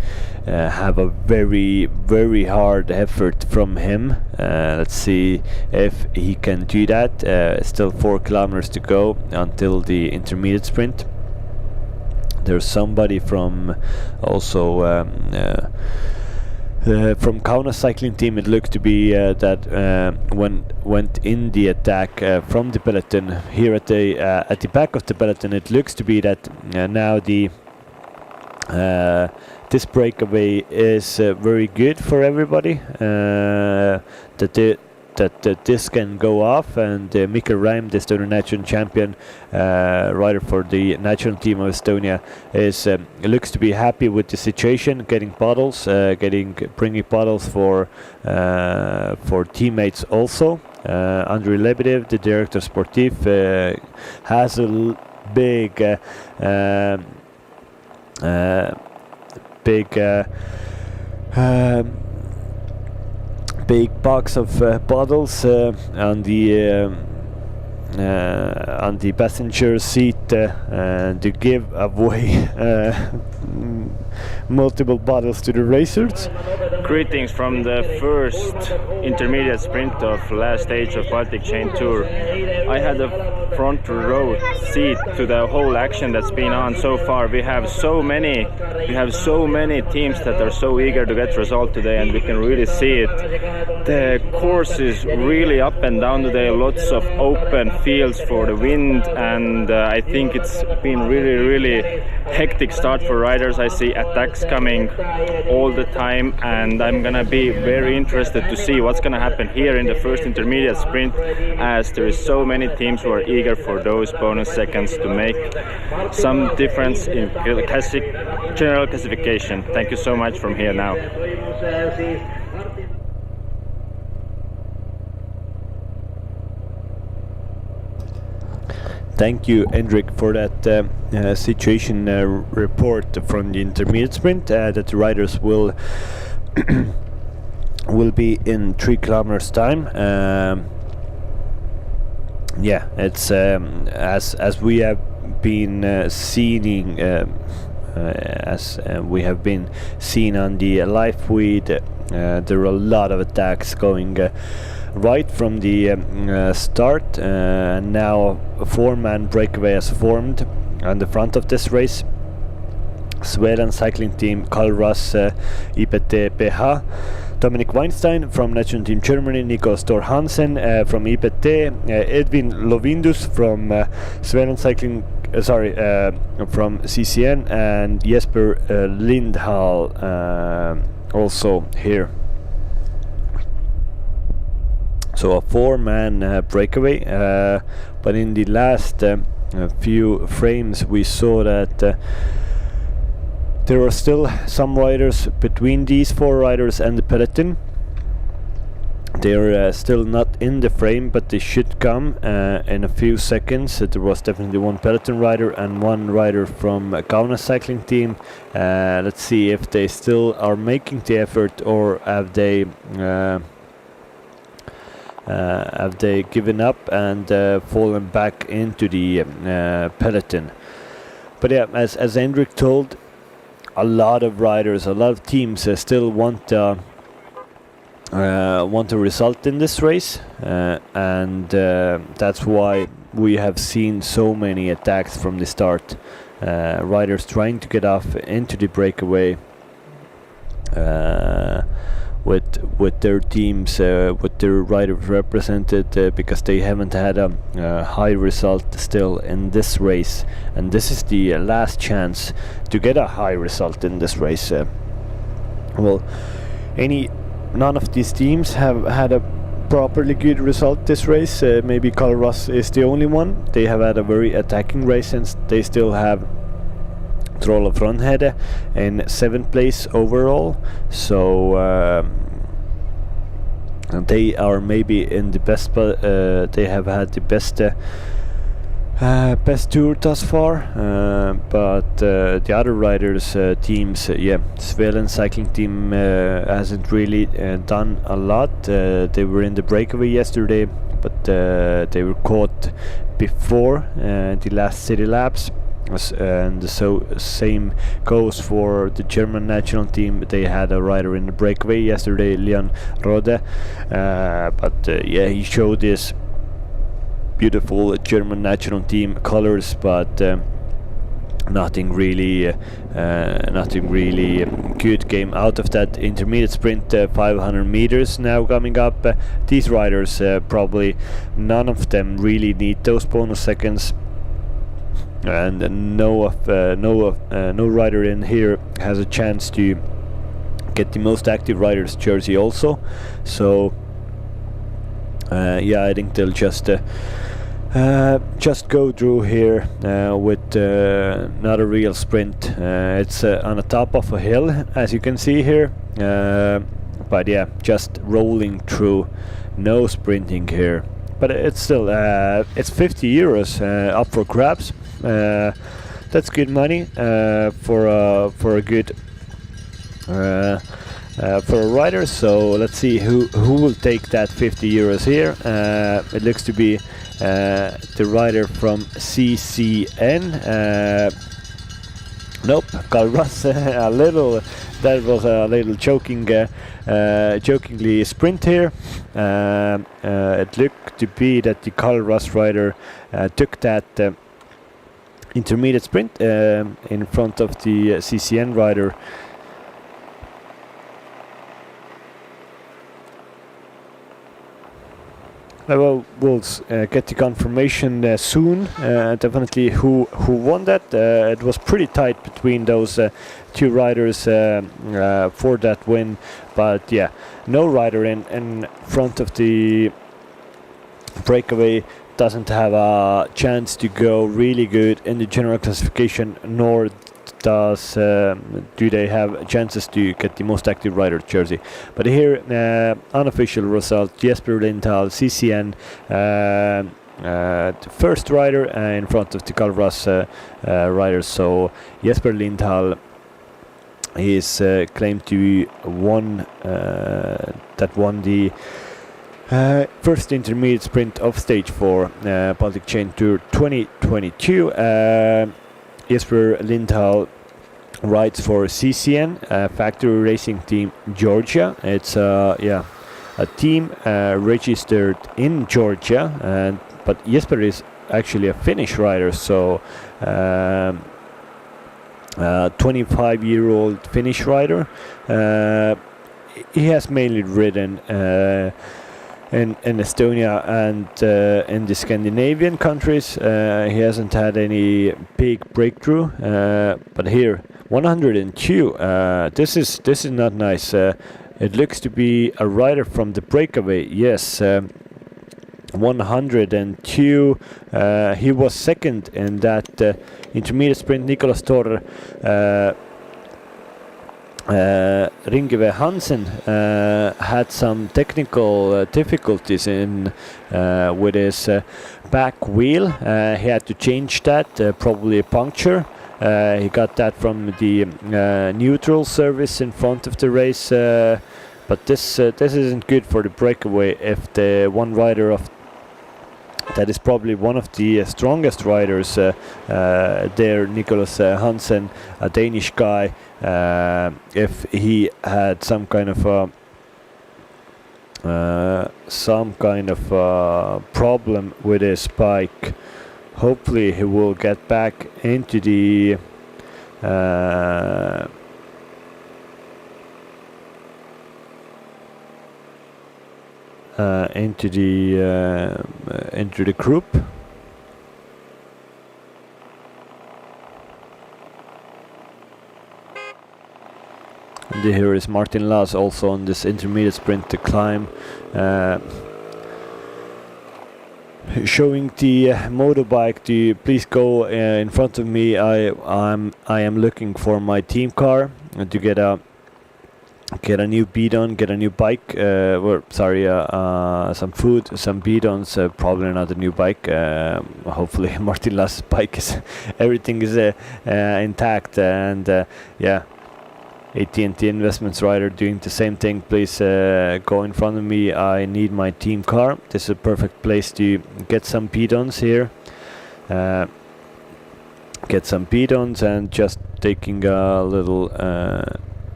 Speaker 3: have a very, very hard effort from him. Let's see if he can do that. Still 4 kilometers to go until the intermediate sprint. There's somebody from also from Kaunas cycling team. It looked to be that went in the attack from the peloton. Here at the back of the peloton, it looks to be that now the this breakaway is very good for everybody. That this can go off, and Mikkel Räim, the Estonian national champion rider for the national team of Estonia, looks to be happy with the situation, getting bottles, bringing bottles for teammates also. Andrei Lebedev, the director sportif, has a big box of bottles on the passenger seat to give away multiple bottles to the racers.
Speaker 2: Greetings from the first intermediate sprint of last stage of Baltic Chain Tour. I had a front row seat to the whole action that's been on so far. We have so many teams that are so eager to get result today, and we can really see it. The course is really up and down today, lots of open fields for the wind, and I think it's been really hectic start for riders. I see attacks coming all the time, and I'm gonna be very interested to see what's gonna happen here in the first intermediate sprint, as there is so many teams who are eager for those bonus seconds to make some difference in general classification. Thank you so much from here now.
Speaker 3: Thank you, Hendrik, for that situation report from the intermediate sprint. That the riders will be in 3 kilometers time. Yeah, it's as we have been seeing, we have been seeing on the live feed. There are a lot of attacks going right from the start. Now a 4-man breakaway has formed on the front of this race. Sweden cycling team, Karl Russ, IPT PH, Dominik Weinstein from National Team Germany, Nico Storr Hansen from IPT, Edwin Lovindus from Sweden cycling, from CCN, and Jesper Lindhall also here. So a 4-man breakaway, but in the last few frames we saw that there are still some riders between these 4 riders and the peloton. They're still not in the frame, but they should come in a few seconds. There was definitely one peloton rider and one rider from Kaunas cycling team. Let's see if they still are making the effort, or have they given up and fallen back into the peloton. But yeah, as Hendrik told, a lot of riders, a lot of teams still want a result in this race, and that's why we have seen so many attacks from the start. Riders trying to get off into the breakaway with their teams, with their riders represented, because they haven't had a high result still in this race, and this is the last chance to get a high result in this race. None of these teams have had a properly good result this race. Maybe Calras is the only one. They have had a very attacking race, since they still have Troll of Ronhede in 7th place overall. So they are maybe in the best. They have had the best tour thus far, but the other riders' teams, Svelen cycling team hasn't really done a lot. They were in the breakaway yesterday, but they were caught before the last city laps. And so same goes for the German national team. They had a rider in the breakaway yesterday, Leon Rode, but he showed this beautiful German national team colors, but nothing really good came out of that intermediate sprint. 500 meters now coming up. These riders, probably none of them really need those bonus seconds, and no rider in here has a chance to get the most active riders jersey also. So I think they'll just go through here with not a real sprint. It's on the top of a hill, as you can see here, but just rolling through, no sprinting here. But it's still it's 50 euros up for grabs. That's good money for a good for a rider. So let's see who will take that 50 euros here. It looks to be the rider from CCN. Nope, Calras. That was a little jokingly sprint here. It looked to be that the Calras rider took that intermediate sprint in front of the CCN rider. We'll get the confirmation soon. Definitely who won that. It was pretty tight between those two riders for that win, but no rider in front of the breakaway doesn't have a chance to go really good in the general classification, nor do they have chances to get the most active rider jersey. But here, unofficial result: Jesper Lindhall, CCN, the first rider in front of the Calras riders. So Jesper Lindhall is claimed to be won the first intermediate sprint of Stage 4 Baltic Chain Tour 2022. Jesper Lindhall rides for CCN, Factory Racing Team Georgia. It's a team registered in Georgia, but Jesper is actually a Finnish rider, so 25-year-old Finnish rider. He has mainly ridden in Estonia and in the Scandinavian countries. He hasn't had any big breakthrough, but here 102. This is not nice. It looks to be a rider from the breakaway. Yes, 102. He was second in that intermediate sprint. Nicolas Torre, Ringve Hansen had some technical difficulties in with his back wheel. He had to change that, probably a puncture. He got that from the neutral service in front of the race, but this isn't good for the breakaway if the one rider of that is probably one of the strongest riders there, Nicolas Hansen, a Danish guy, if he had some kind of problem with his bike. Hopefully he will get back into the into the group. And here is Martin Laas also on this intermediate sprint to climb, showing the motorbike to please go in front of me. I am looking for my team car to get a new bidon, get a new bike, some food, some bidons, probably not a new bike. Hopefully Martin Laas' bike is everything is intact, and yeah, AT&T Investments rider doing the same thing. Please go in front of me. I need my team car. This is a perfect place to get some bidons here. Get some bidons and just taking a little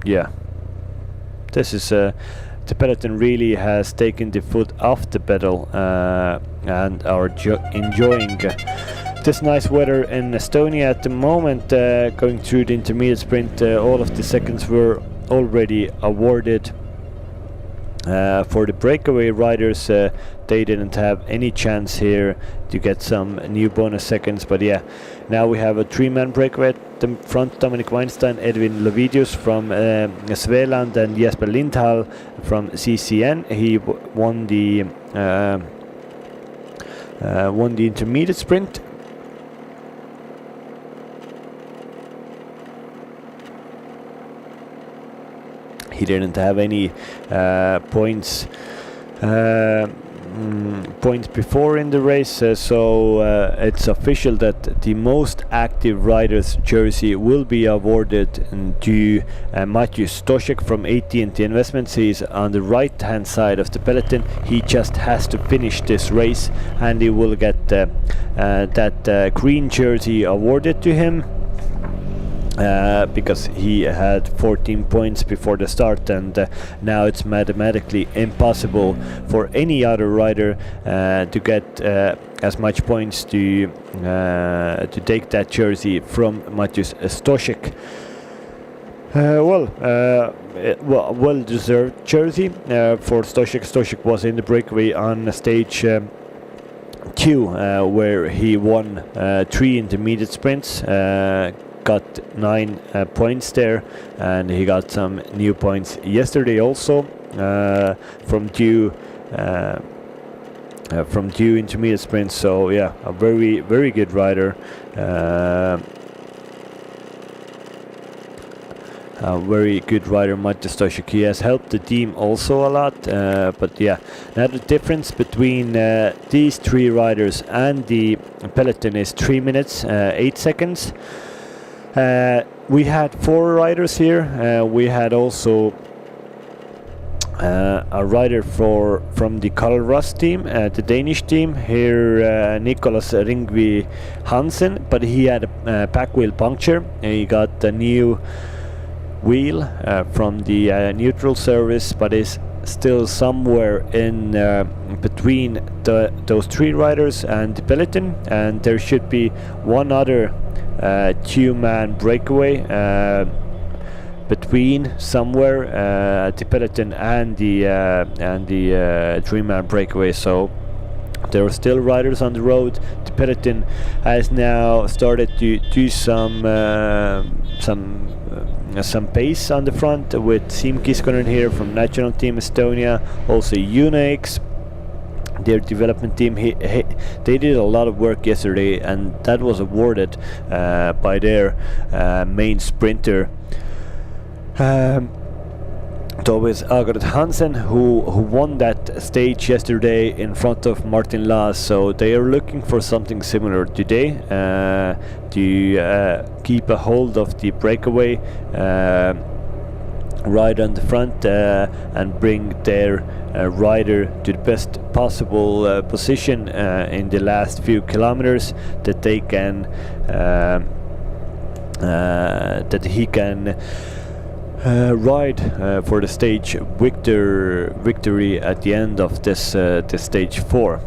Speaker 3: yeah. This is the peloton really has taken the foot off the pedal and are enjoying this nice weather in Estonia at the moment. Going through the intermediate sprint, all of the seconds were already awarded. For the breakaway riders, they didn't have any chance here to get some new bonus seconds, but yeah, now we have a three-man breakaway at the front. Dominic Weinstein, Edwin Lovidius from Svealand, and Jesper Lindhall from CCN. He won the intermediate sprint. He didn't have any points before in the race, so it's official that the most active rider's jersey will be awarded to Matthew Stoshek from AT&T Investments. He's on the right hand side of the peloton. He just has to finish this race and he will get that green jersey awarded to him. Because he had 14 points before the start, and now it's mathematically impossible for any other rider to get as much points to take that jersey from Maciej Stoshek. Well-deserved jersey for Stoshek. Stoshek was in the breakaway on stage 2, where he won 3 intermediate sprints. Got 9 points there, and he got some new points yesterday also from due intermediate sprints. So yeah, a very good rider, Maciej Stoshek. He has helped the team also a lot, but yeah, now the difference between these 3 riders and the peloton is 3 minutes 8 seconds. We had 4 riders here. We had also a rider from the Carl Russ team, the Danish team. Here, Nicolas Ringve Hansen, but he had a back wheel puncture. He got a new wheel from the neutral service, but is still somewhere in between those 3 riders and the peloton, and there should be one other 2-man breakaway between somewhere the peloton and the 3-man breakaway. So there are still riders on the road. The peloton has now started to do some pace on the front with Siim Kiskonen here from National Team Estonia, also Unix, their development team. They did a lot of work yesterday, and that was awarded by their main sprinter, Tobias Agard Hansen, who won that stage yesterday in front of Martin Laas. So they are looking for something similar today to keep a hold of the breakaway right on the front and bring their rider to the best possible position in the last few kilometers, that they can that he can ride for the stage victory at the end of this stage 4.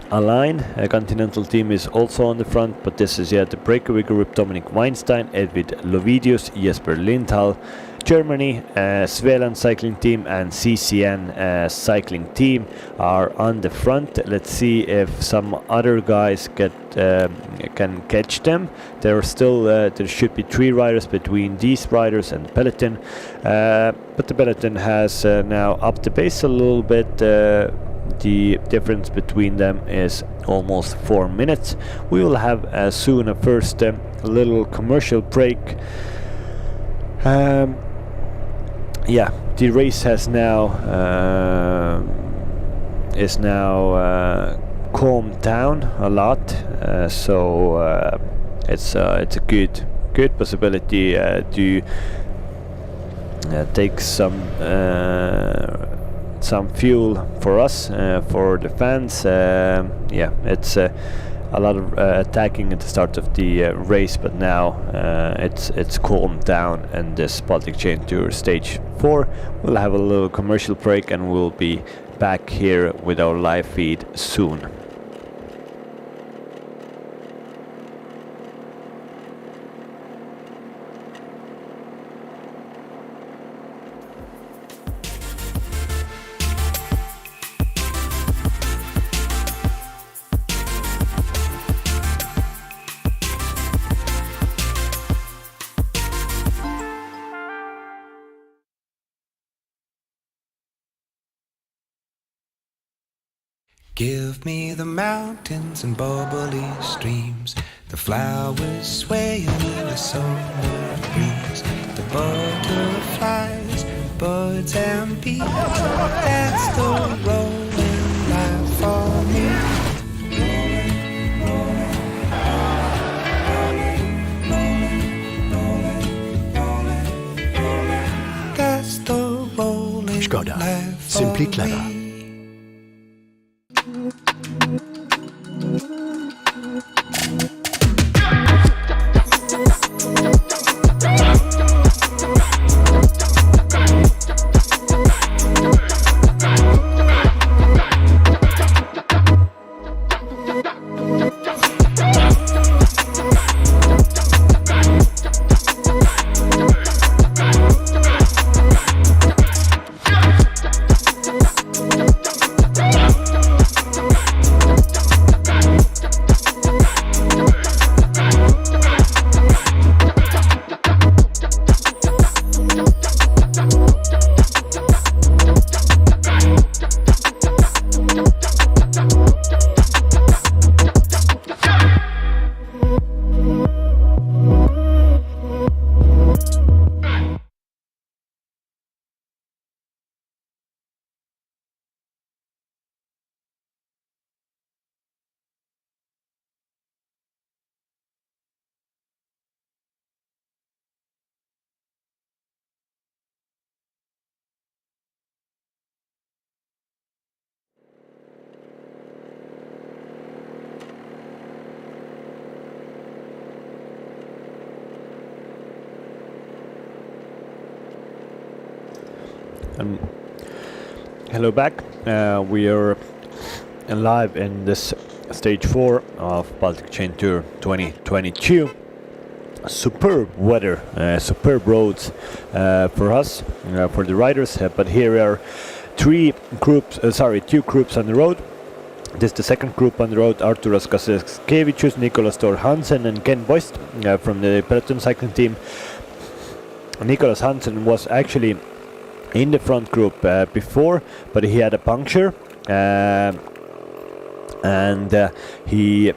Speaker 3: Align, a continental team, is also on the front, but this is the breakaway group. Dominic Weinstein, Edwin Lovidius, Jesper Lindhall, Germany, Svealand cycling team and CCN cycling team are on the front. Let's see if some other guys can catch them. There are still there should be 3 riders between these riders and peloton, but the peloton has now upped the pace a little bit. The difference between them is almost 4 minutes. We will have soon a first little commercial break. The race has now calmed down a lot, so it's a good possibility to take some fuel for us, for the fans. It's a lot of attacking at the start of the race, but now it's calmed down, and this Baltic Chain Tour stage 4 will have a little commercial break, and we'll be back here with our live feed soon.
Speaker 1: Give me the mountains and bubbly streams, the flowers swaying in the summer breeze, the butterflies, birds and bees. That's the rolling life for me. That's the rolling
Speaker 5: Skoda.
Speaker 1: life for
Speaker 5: Simply clever.
Speaker 1: me.
Speaker 3: Hello back. We are live in this stage 4 of Baltic Chain Tour 2022. Superb weather, superb roads for us, for the riders, but here are two groups on the road. This is the second group on the road: Arturas Kaskevicius, Nicolas Thor Hansen and Ken Boist from the peloton cycling team. Nicolas Hansen was actually in the front group before, but he had a puncture and he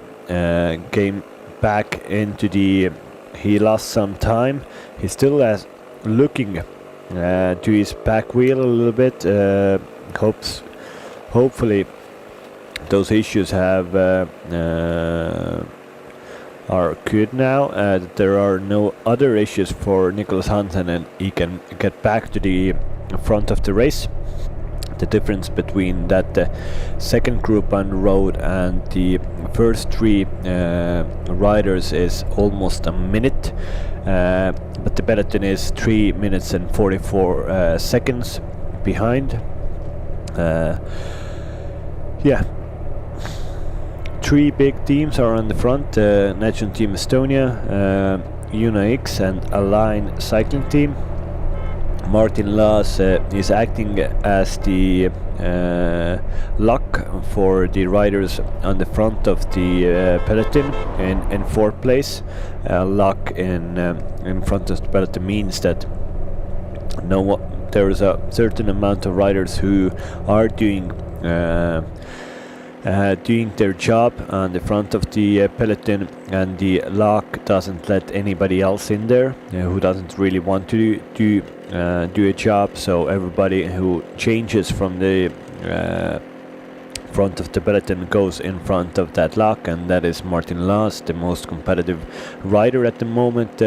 Speaker 3: came back into the. He lost some time. He still has looking to his back wheel a little bit. Hopefully those issues have are good now. There are no other issues for Nicholas Hansen, and he can get back to the front of the race. The difference between that second group on the road and the first three riders is almost a minute, but the peloton is 3 minutes and 44 seconds behind. Yeah, three big teams are on the front: National Team Estonia, UNAX, and Align Cycling Team. Martin Laas is acting as the lock for the riders on the front of the peloton in fourth place. Lock in front of the peloton means that there is a certain amount of riders who are doing their job on the front of the peloton, and the lock doesn't let anybody else in there who doesn't really want to do a job. So everybody who changes from the front of the peloton goes in front of that lock, and that is Martin Laas, the most competitive rider at the moment,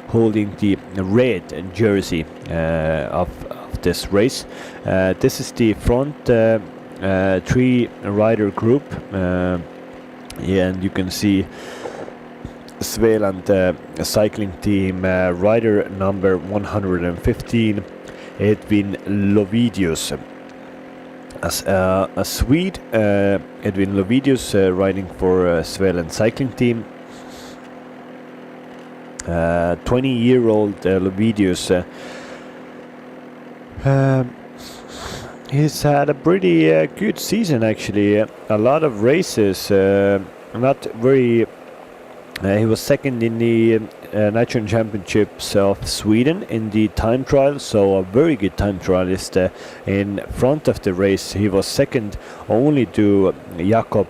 Speaker 3: holding the red jersey of this race. This is the front three rider group, and you can see Svealand cycling team rider number 115, Edwin Lovidius. As a Swede, Edwin Lovidius riding for Svealand cycling team. 20-year-old Lovidius. He's had a pretty good season actually. A lot of races, not very. He was second in the National Championships of Sweden in the time trial, so a very good time trialist. In front of the race, he was second only to Jakob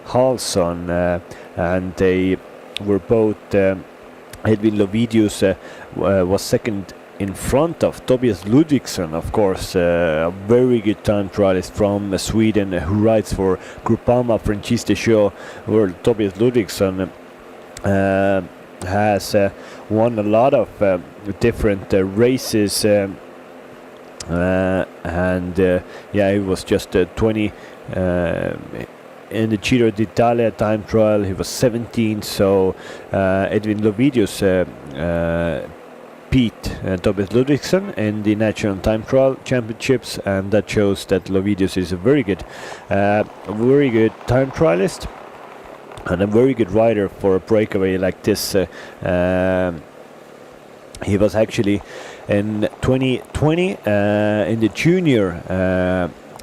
Speaker 3: Halsson, and they were both. Edwin Lovidius was second in front of Tobias Ludvigsson, of course, a very good time trialist from Sweden who rides for Groupama Franchise Show, where Tobias Ludvigsson has won a lot of different races, and yeah, he was just 20 in the Giro d'Italia time trial. He was 17, so Edwin Lovidius beat Tobias Ludvigsson in the National Time Trial Championships, and that shows that Lovidius is a very good time trialist and a very good rider for a breakaway like this. He was actually in 2020 in the junior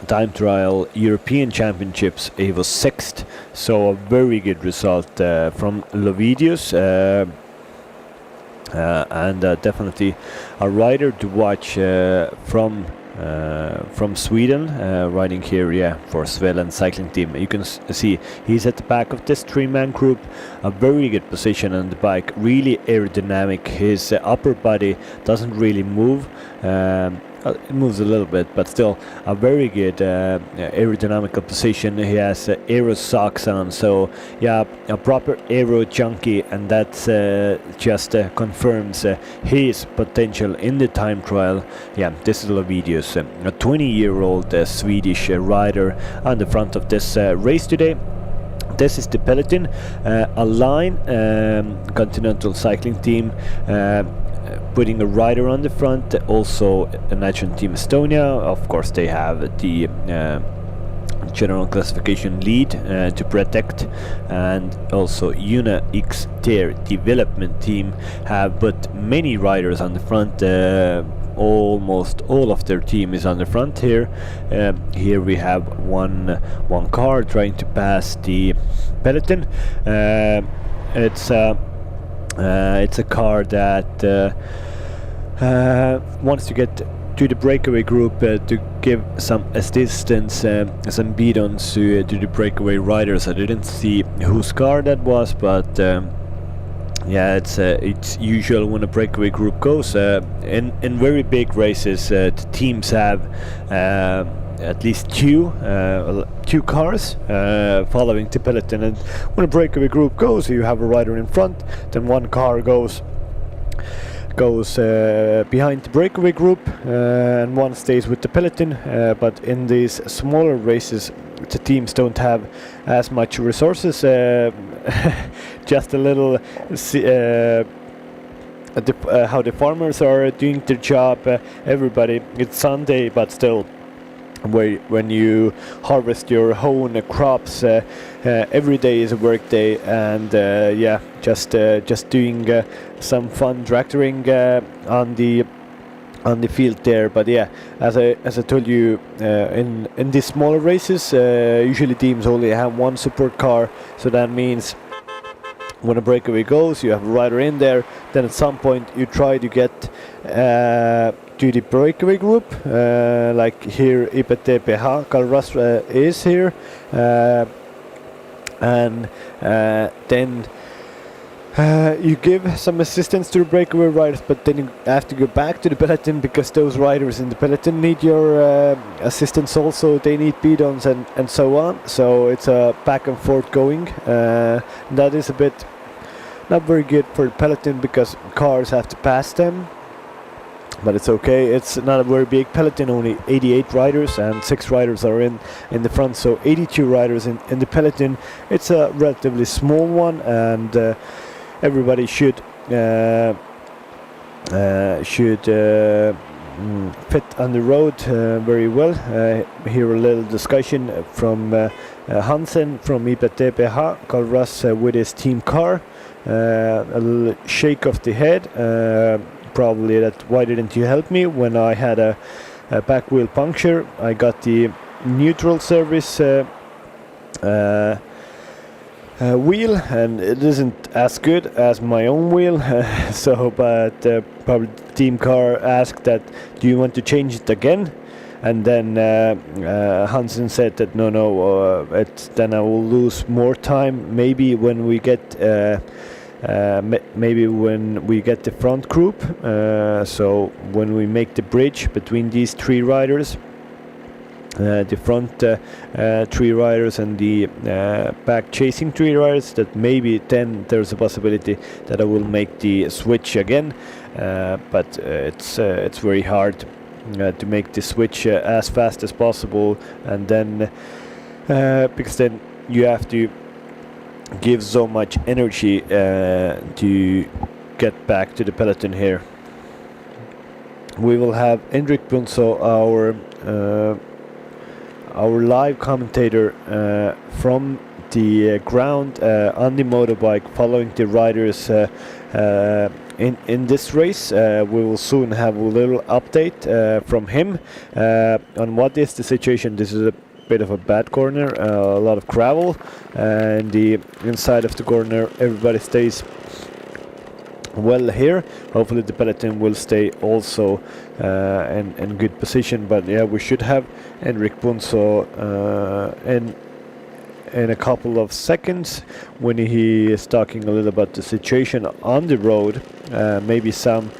Speaker 3: time trial European Championships. He was sixth, so a very good result from Lovidius. And definitely a rider to watch from Sweden, riding here, for Svealand cycling team. You can see he's at the back of this three-man group, a very good position on the bike, really aerodynamic. His upper body doesn't really move. It moves a little bit, but still a very good aerodynamical position. He has aero socks on, so yeah, a proper aero junkie, and that just confirms his potential in the time trial. Yeah, this is Lovidius, a 20-year-old Swedish rider on the front of this race today. This is the peloton, Align Continental Cycling Team, putting a rider on the front. Also a National Team Estonia, of course they have the general classification lead to protect, and also UNAX, their development team, have put many riders on the front. Almost all of their team is on the front here. Here we have one car trying to pass the peloton. It's a car that wants to get to the breakaway group to give some assistance, some beat-ons to the breakaway riders. I didn't see whose car that was, but yeah, it's usual when a breakaway group goes. In very big races, the teams have at least two cars following the peloton, and when a breakaway group goes, you have a rider in front, then one car goes behind the breakaway group, and one stays with the peloton. But in these smaller races, the teams don't have as much resources. Just a little how the farmers are doing their job. Everybody, it's Sunday, but still, when you harvest your own crops, every day is a work day, and yeah, just doing some fun tractoring on the field there. But yeah, as I told you, in these smaller races, usually teams only have one support car, so that means when a breakaway goes, you have a rider in there, then at some point you try to get to the breakaway group, like here IPTPH, Karras is here, and then you give some assistance to the breakaway riders, but then you have to go back to the peloton because those riders in the peloton need your assistance also. They need beat-ons and so on. So it's a back and forth going. That is a bit not very good for the peloton because cars have to pass them. But it's okay. It's not a very big peloton, only 88 riders, and 6 riders are in the front, so 82 riders in the peloton. It's a relatively small one, and everybody should fit on the road very well. Here a little discussion from Hansen from IPTPH, Karras with his team car. A little shake of the head. Probably that, why didn't you help me when I had a back wheel puncture? I got the neutral service wheel, and it isn't as good as my own wheel. But probably the team car asked that, do you want to change it again? And then Hansen said that no, then I will lose more time. Maybe when we get the front group, so when we make the bridge between these 3 riders, the front 3 riders and the back chasing 3 riders, that maybe then there's a possibility that I will make the switch again, but it's very hard to make the switch as fast as possible, and then because then you have to give so much energy to get back to the peloton here. We will have Henrik Bunso, our live commentator from the ground on the motorbike, following the riders in this race. We will soon have a little update from him on what is the situation. This is a bit of a bad corner, a lot of gravel, and the inside of the corner everybody stays well here. Hopefully the peloton will stay also in good position, but yeah, we should have Henrik Bunso in a couple of seconds when he is talking a little about the situation on the road, maybe some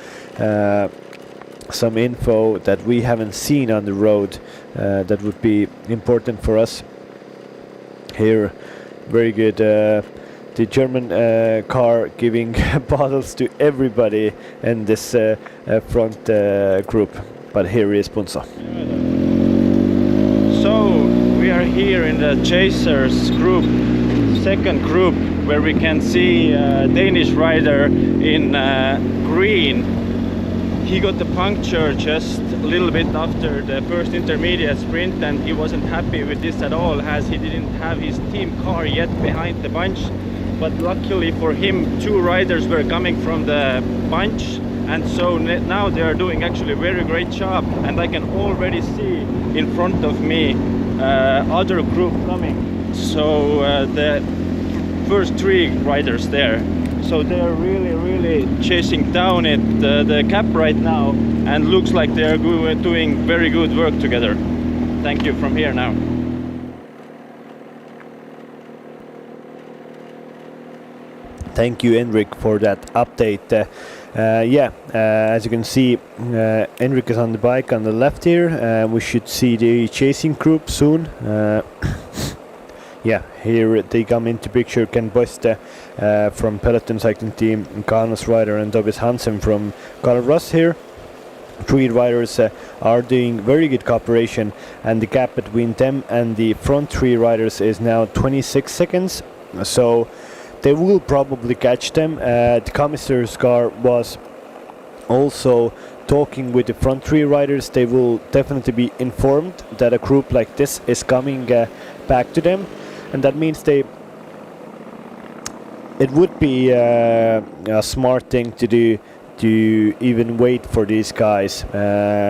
Speaker 3: info that we haven't seen on the road that would be important for us here. Very good. The German car giving bottles to everybody in this front group. But here is Bunso. So we are here in the Chasers group, second group, where we can see a Danish rider in green. He got the puncture just a little bit after the first intermediate sprint, and he wasn't happy with this at all, as he didn't have his team car yet behind the bunch. But luckily for him, 2 riders were coming from the bunch, and so now they are doing actually a very great job, and I can already see in front of me other group coming. So the first 3 riders there So they are really chasing down the cap right now, and looks like they are doing very good work together. Thank you from here now. Thank you, Henrik, for that update. As you can see, Henrik is on the bike on the left here. We should see the chasing group soon. Here they come into picture. Ken Boste from Peloton cycling team, Kaunas rider, and Tobias Hansen from Karl Ross here. Three riders are doing very good cooperation, and the gap between them and the front three riders is now 26 seconds. So they will probably catch them. The commissar's car was also talking with the front three riders. They will definitely be informed that a group like this is coming back to them, and that means it would be a smart thing to do to even wait for these guys,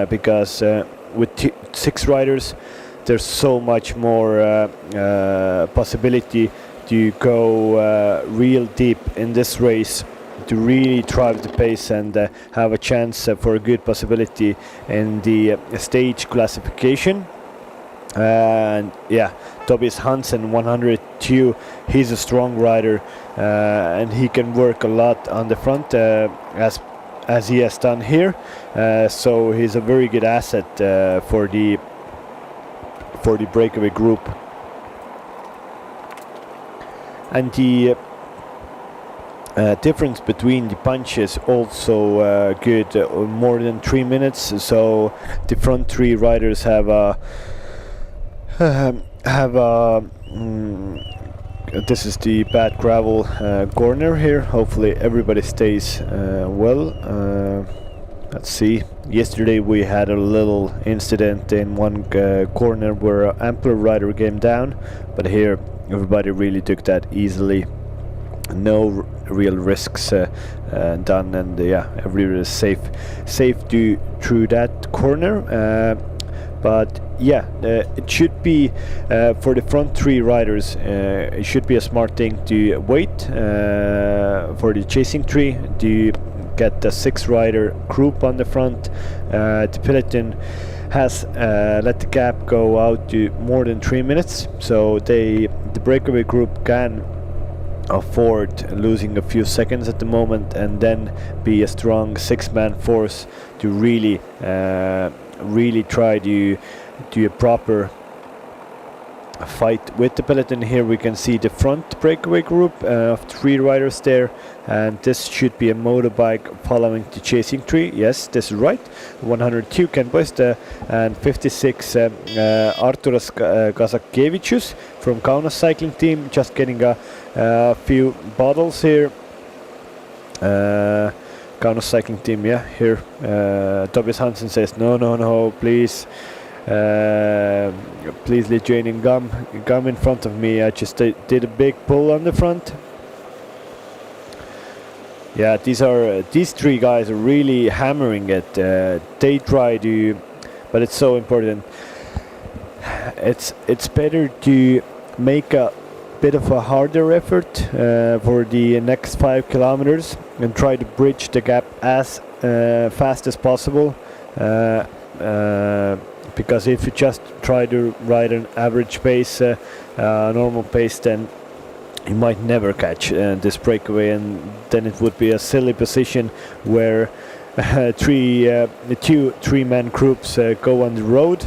Speaker 3: because with 6 riders there's so much more possibility to go real deep in this race, to really drive the pace and have a chance for a good possibility in the stage classification. And Tobias Hansen 102, he's a strong rider, and he can work a lot on the front, as he has done here. So he's a very good asset for the breakaway group. And the difference between the punches also good, more than 3 minutes. So the front three riders have a this is the bad gravel corner here. Hopefully everybody stays well. Let's see. Yesterday we had a little incident in one corner where an Ampler rider came down, but here everybody really took that easily. No real risks done, and everybody is safe through that corner. But it should be for the front three riders. It should be a smart thing to wait for the chasing tree to get the 6-rider group on the front. The peloton has let the gap go out to more than 3 minutes, so the breakaway group can afford losing a few seconds at the moment, and then be a strong 6-man force to really try to do a proper fight with the peloton. Here we can see the front breakaway group of 3 riders there, and this should be a motorbike following the chasing tree. Yes, this is right. 102 Ken Boiste and 56 Arturas Kazakevicius from Kaunas cycling team, just getting a few bottles here. Kaunas cycling team, here. Tobias Hansen says, no, please. Please Lithuanian gum in front of me. I just did a big pull on the front. These 3 guys are really hammering it. They try to, but it's so important. It's better to make a bit of a harder effort for the next 5 kilometers and try to bridge the gap as fast as possible. Because if you just try to ride an average pace, normal pace, then you might never catch this breakaway, and then it would be a silly position where 2 3-man groups go on the road,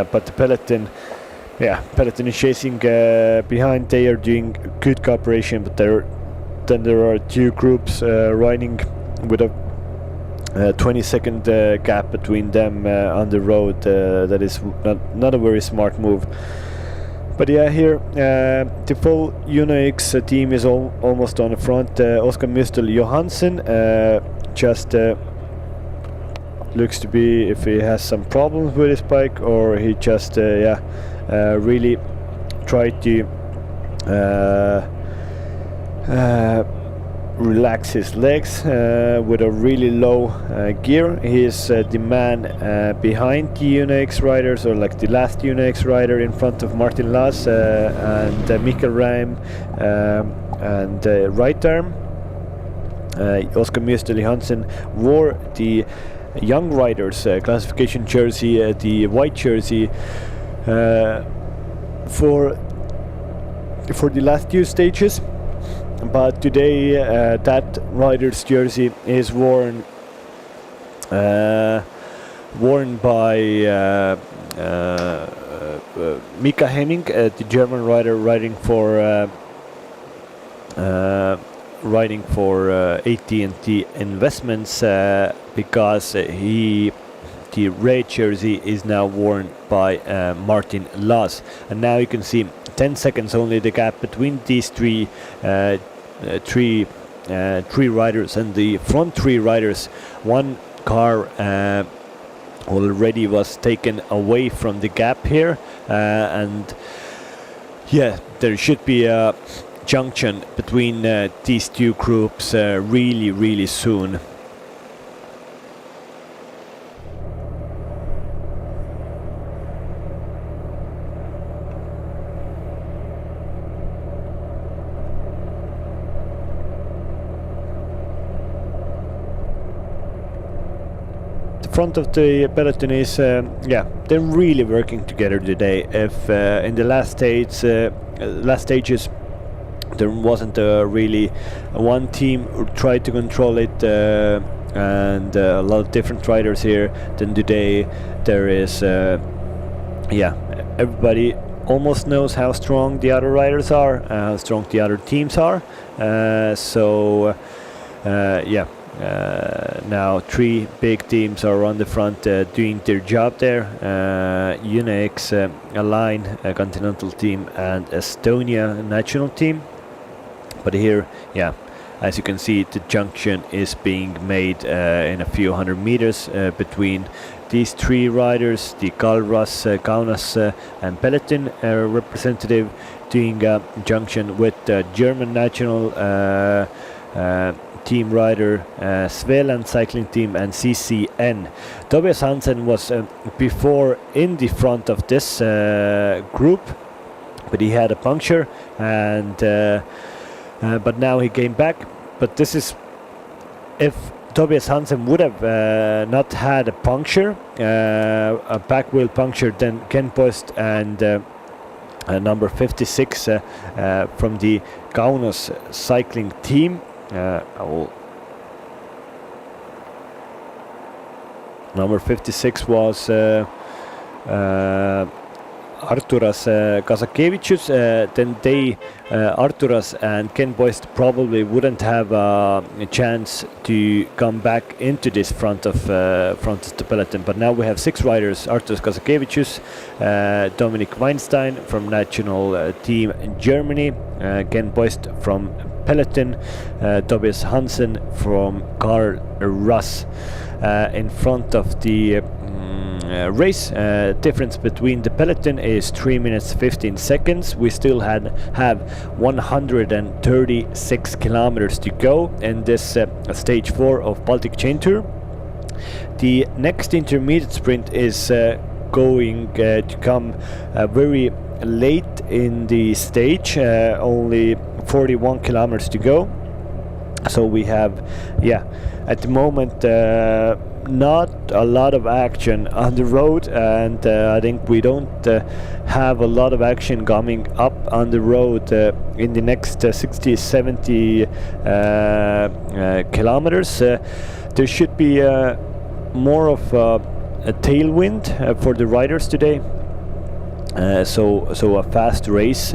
Speaker 3: but the peloton is chasing behind. They are doing good cooperation, but there are 2 groups riding with a 20-second gap between them on the road. That is not a very smart move. But here the full UNOX team is almost on the front. Oscar Müstel Johansson just looks to be if he has some problems with his bike, or he just really tried to relax his legs with a really low gear. He is the man behind the UNOX riders, or like the last UNOX rider in front of Martin Laas and Mikael Räim and right arm. Oscar Mjösteli Hansen wore the young riders classification jersey, the white jersey, for the last two stages, but today that rider's jersey is worn by Mika Henning, the German rider riding for AT&T Investments, because the red jersey is now worn by Martin Laas. And now you can see 10 seconds only the gap between these three riders, and the front three riders. One car already was taken away from the gap here, and yeah, there should be a junction between these two groups really soon. Front of the peloton is they're really working together today. If in the last stages there wasn't really one team who tried to control it, and a lot of different riders here, then today there is everybody almost knows how strong the other riders are, how strong the other teams are, now three big teams are on the front doing their job there. UNX, Align, a continental team, and Estonia national team. But here, as you can see, the junction is being made in a few hundred meters between these three riders, the Kalras, Kaunas and Peloton representative, doing a junction with the German national team rider, Svealand cycling team, and CCN. Tobias Hansen was before in the front of this group, but he had a puncture, and but now he came back. But this is, if Tobias Hansen would have not had a puncture, a back wheel puncture, then Ken Post and number 56 from the Kaunas cycling team, number 56 was Arturas Kazakevičius, then Arturas and Ken Boist probably wouldn't have a chance to come back into this front of the peloton. But now we have six riders: Arturas Kazakevičius, Dominik Weinstein from national team in Germany, Ken Boist from peloton, Tobias Hansen from Karl Russ. In front of the race, difference between the peloton is 3 minutes 15 seconds. We still have 136 kilometers to go in this stage 4 of Baltic Chain Tour. The next intermediate sprint is going to come very late in the stage, only 41 kilometers to go. So we have, at the moment, not a lot of action on the road, and I think we don't have a lot of action coming up on the road in the next 60-70 kilometers. There should be more of a tailwind for the riders today. So a fast race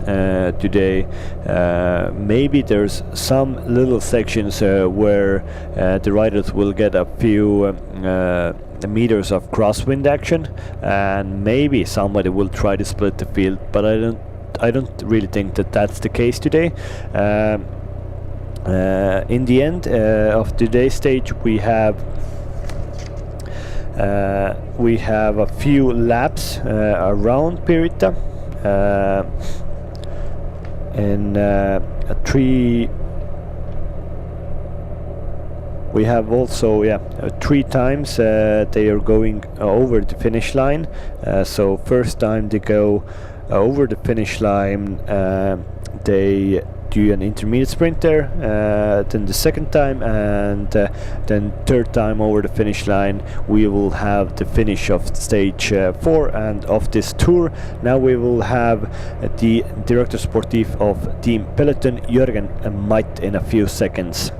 Speaker 3: today. Maybe there's some little sections where the riders will get a few meters of crosswind action, and maybe somebody will try to split the field. But I don't really think that that's the case today. In the end of today's stage, we have a few laps around Pirita, and we have also 3 times they are going over the finish line. So first time they go over the finish line, they do an intermediate sprint there, then the second time, and then third time over the finish line we will have the finish of stage 4 and of this tour. Now we will have the director sportif of Team Peloton, Jürgen Matt, in a few seconds.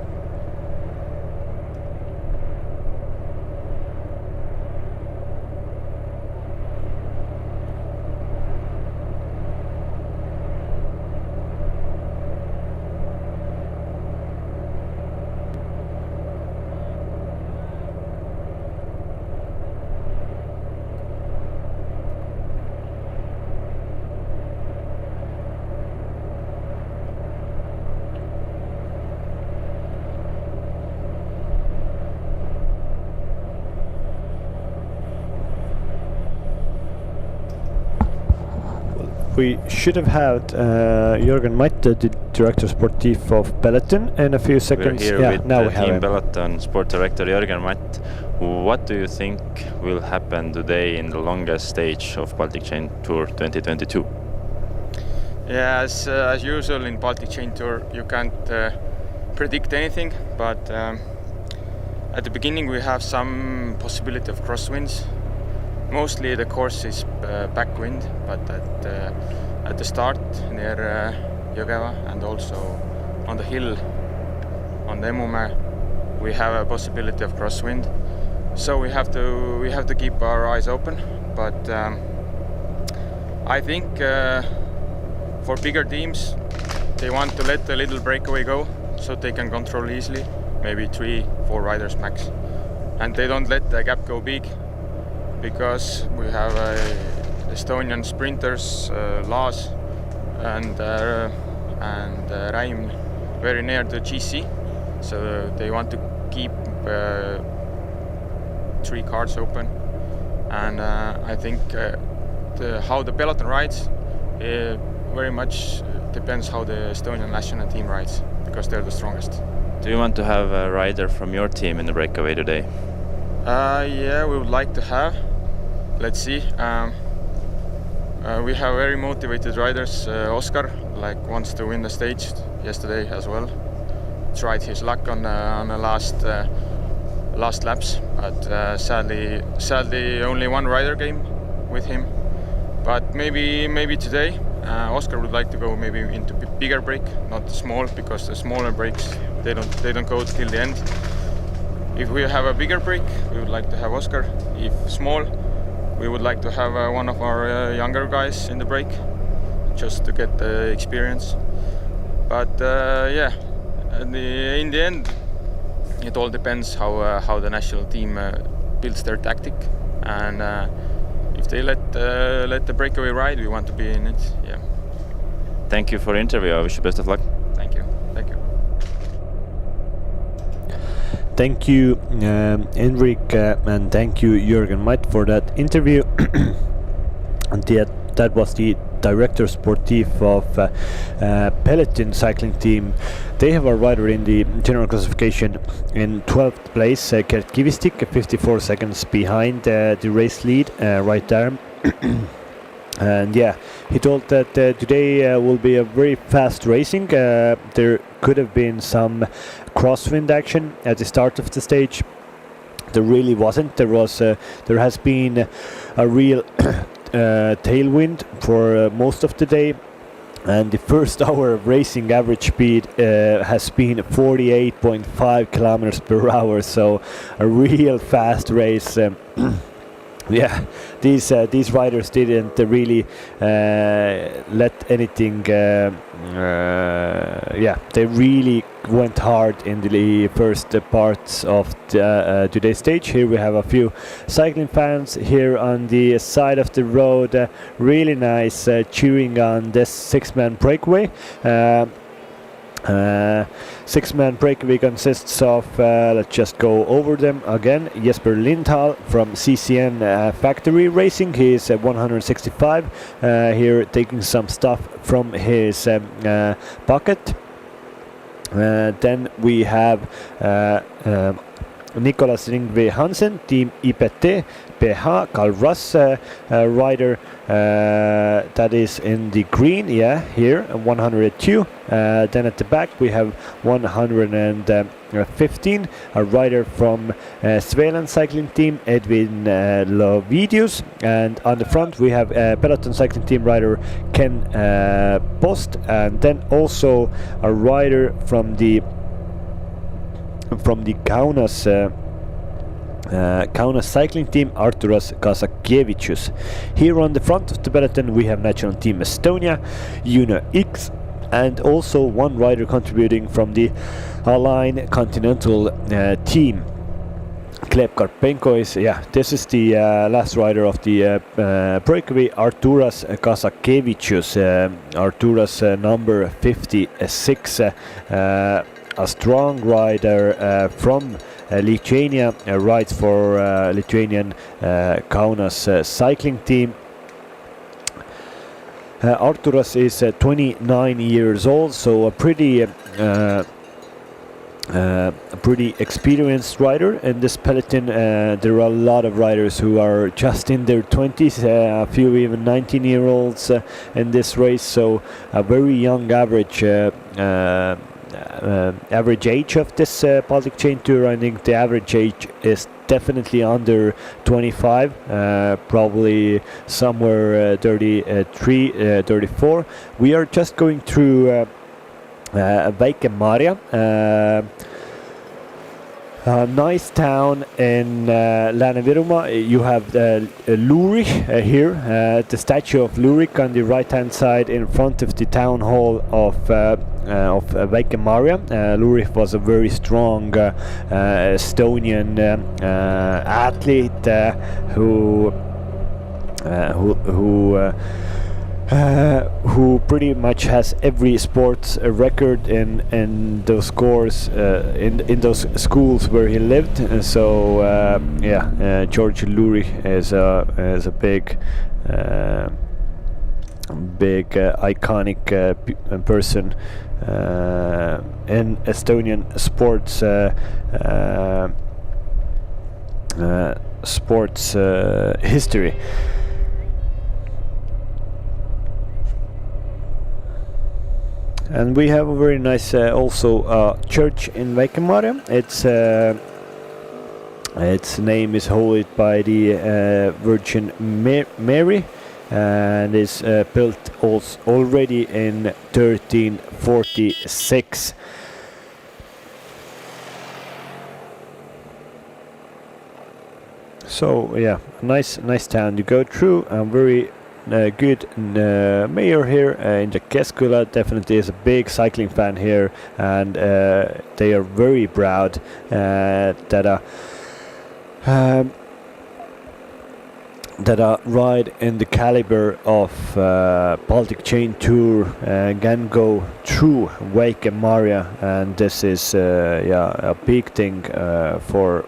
Speaker 3: We should have had Jürgen Matt, the director sportif of Peloton, in a few seconds.
Speaker 2: We're here with
Speaker 3: now we
Speaker 2: Team
Speaker 3: have him.
Speaker 2: Peloton sport director Jürgen Matt. What do you think will happen today in the longest stage of Baltic Chain Tour 2022?
Speaker 5: Yeah, as usual in Baltic Chain Tour, you can't predict anything, but at the beginning we have some possibility of crosswinds. Mostly the course is backwind, but at the start near Jõgeva and also on the hill on the Emumäe we have a possibility of crosswind. So we have to keep our eyes open. But I think for bigger teams they want to let the little breakaway go so they can control easily, maybe 3-4 riders max, and they don't let the gap go big. Because we have Estonian sprinters, Laas and Raim, very near the GC, so they want to keep 3 cars open. And I think how the peloton rides very much depends how the Estonian national team rides, because they're the strongest.
Speaker 2: Do you want to have a rider from your team in the breakaway today?
Speaker 5: Yeah, we would like to have. Let's see. We have very motivated riders. Oscar wants to win the stage yesterday as well. Tried his luck on the last laps, but sadly only one rider came with him. But maybe today Oscar would like to go maybe into bigger break, not small, because the smaller breaks they don't go till the end. If we have a bigger break, we would like to have Oscar. If small, we would like to have one of our younger guys in the break, just to get the experience. But yeah, in the end, it all depends how the national team builds their tactic, and if they let the breakaway ride, we want to be in it. Yeah.
Speaker 2: Thank you for the interview. I wish you best of luck.
Speaker 5: Thank you. Thank you.
Speaker 3: Thank you, Henrik, and thank you, Jürgen Matt, for that interview. And that was the director sportif of Peloton cycling team. They have a rider in the general classification in 12th place, Gert Kivistik, 54 seconds behind the race lead right there. And yeah, he told that today will be a very fast racing. There could have been some crosswind action at the start of the stage. There really wasn't. There has been a real tailwind for most of the day, and the first hour of racing average speed has been 48.5 kilometers per hour. So a real fast race. Yeah, these riders didn't really let anything. Yeah, they really went hard in the first parts of today's stage. Here we have a few cycling fans here on the side of the road. Really nice, cheering on this 6-man breakaway. 6-man breakaway consists of, let's just go over them again. Jesper Lindhall from CCN Factory Racing. He is 165 here, taking some stuff from his pocket. Then we have Nicolas Ringve Hansen, Team IPT, PH, Carl Russ rider that is in the green, here, 102. Then at the back we have 115, a rider from Svealand cycling team, Edwin Lovidius, and on the front we have Peloton cycling team rider Ken Post, and then also a rider from the Kaunas cycling team, Arturas Kasakiewicz. Here on the front of the peloton we have national team Estonia, Juno X, and also one rider contributing from the Align Continental team. Gleb Karpenko is, this is the last rider of the breakaway, Arturas Kasakiewicz, Arturas number 56, a strong rider from Lithuania, rides for Lithuanian Kaunas cycling team. Arturas is 29 years old, so a pretty experienced rider in this peloton. There are a lot of riders who are just in their 20s, a few even 19-year-olds in this race, so a very young average age of this Baltic Chain Tour. I think the average age is definitely under 25, probably somewhere 33, 34. We are just going through Väike-Maarja, a nice town in Lääne-Virumaa. You have Luuri here, the statue of Luurik on the right hand side in front of the town hall of Väike-Maarja. Luurik was a very strong Estonian athlete who pretty much has every sports record in those scores in those schools where he lived. And so George Luuri is a big iconic person in Estonian sports history. And we have a very nice also church in Väike-Maarja. Its name is hallowed by the Virgin Mary, and is built already in 1346. So nice town to go through. Very good mayor here in the Kesküla. Definitely is a big cycling fan here, and they are very proud that a ride in the caliber of Baltic Chain Tour can go through Väike-Maarja, and this is a big thing for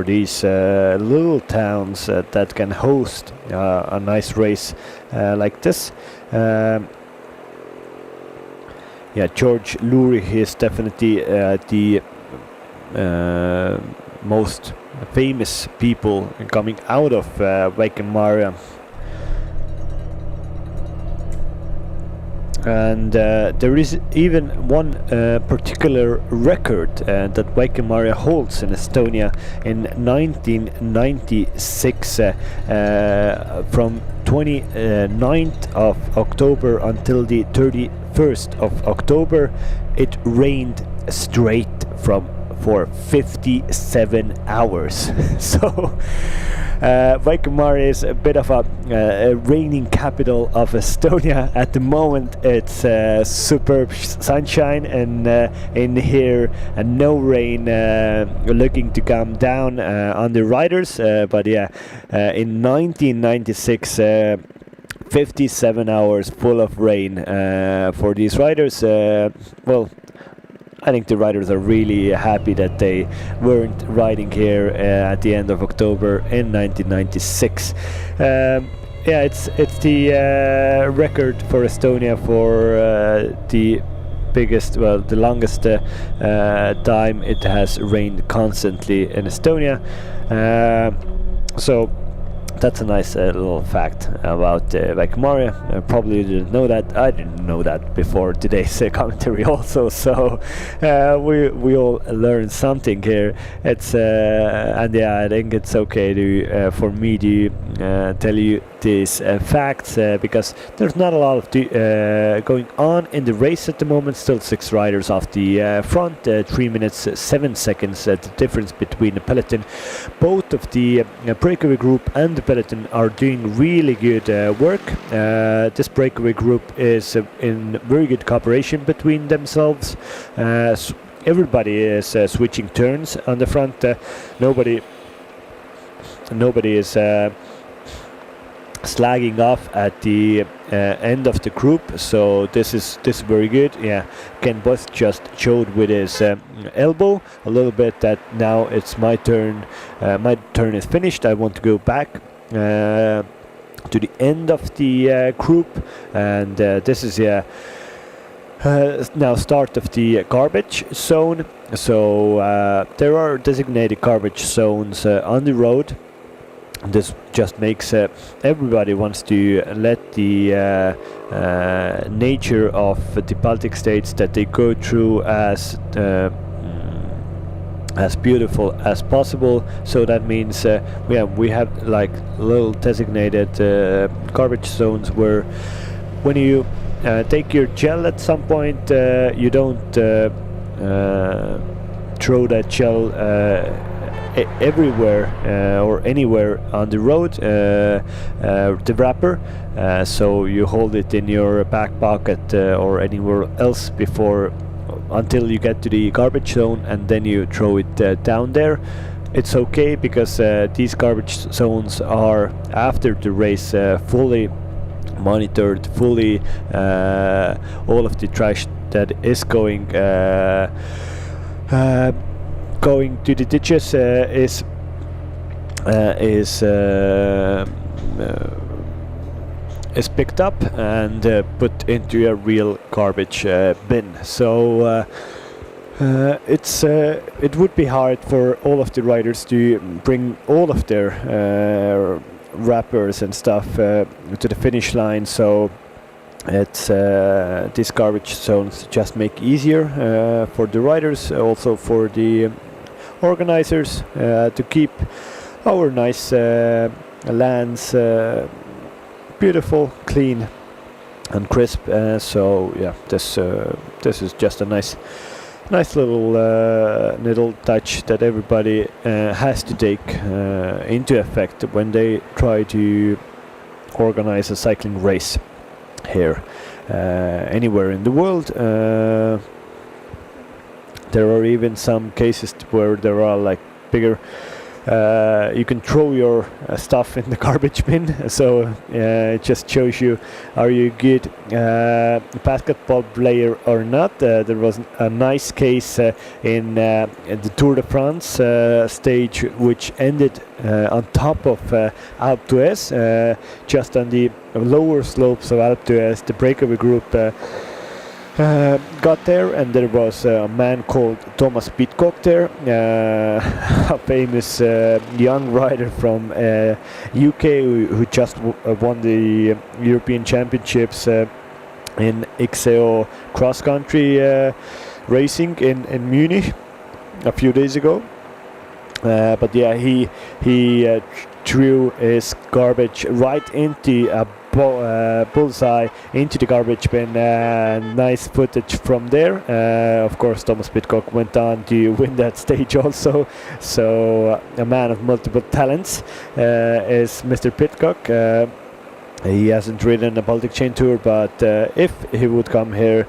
Speaker 3: these little towns that can host a nice race like this. George Luuri is definitely the most famous people coming out of Väike-Maarja. And there is even one particular record that Väike-Maarja holds in Estonia in 1996, from 29th of October until the 31st of October. It rained straight for 57 hours. So Väike-Maarja is a bit of a raining capital of Estonia at the moment. It's superb sunshine and in here, and no rain looking to come down on the riders, but in 1996 57 hours full of rain for these riders. I think the riders are really happy that they weren't riding here at the end of October in 1996. It's the record for Estonia for the the longest time it has rained constantly in Estonia. So that's a nice little fact about Väike-Maarja. Probably you didn't know that. I didn't know that before today's commentary also. So we all learned something here. It's and yeah, I think it's okay to for me to tell you these facts because there's not a lot of going on in the race at the moment. Still 6 riders off the front. 3 minutes 7 seconds. The difference between the peloton. Both of the Breakaway group and the peloton are doing really good work. This Breakaway group is in very good cooperation between themselves. Everybody is switching turns on the front. Nobody is slagging off at the end of the group, so this is very good. Yeah, Ken Both just showed with his elbow a little bit that now it's my turn. My turn is finished. I want to go back to the end of the group, and this is now start of the garbage zone. So there are designated garbage zones on the road. This just makes everybody wants to let the nature of the Baltic states that they go through as beautiful as possible. So that means we have like little designated garbage zones where when you take your gel at some point, you don't throw that gel everywhere or anywhere on the road, the wrapper, so you hold it in your back pocket or anywhere else until you get to the garbage zone, and then you throw it down there. It's okay because these garbage zones are after the race fully monitored, fully all of the trash that is going to the ditches is picked up and put into a real garbage bin. So it would be hard for all of the riders to bring all of their wrappers and stuff to the finish line. So it's these garbage zones just make easier for the riders, also for the organizers to keep our nice lands beautiful, clean and crisp. So yeah, this is just a nice little touch that everybody has to take into effect when they try to organize a cycling race here anywhere in the world. There are even some cases where there are like bigger you can throw your stuff in the garbage bin, so it just shows you are you a good basketball player or not. There was a nice case in the Tour de France stage, which ended on top of Alpe d'Huez, just on the lower slopes of Alpe d'Huez. The Breakaway group got there, and there was a man called Thomas Pidcock there, a famous young rider from UK who just won the European Championships in XCO cross country racing in Munich a few days ago. But yeah, he threw his garbage right into a bullseye into the garbage bin. Nice footage from there. Of course, Thomas Pidcock went on to win that stage also. So a man of multiple talents is Mr. Pidcock. He hasn't ridden the Baltic Chain Tour, but if he would come here,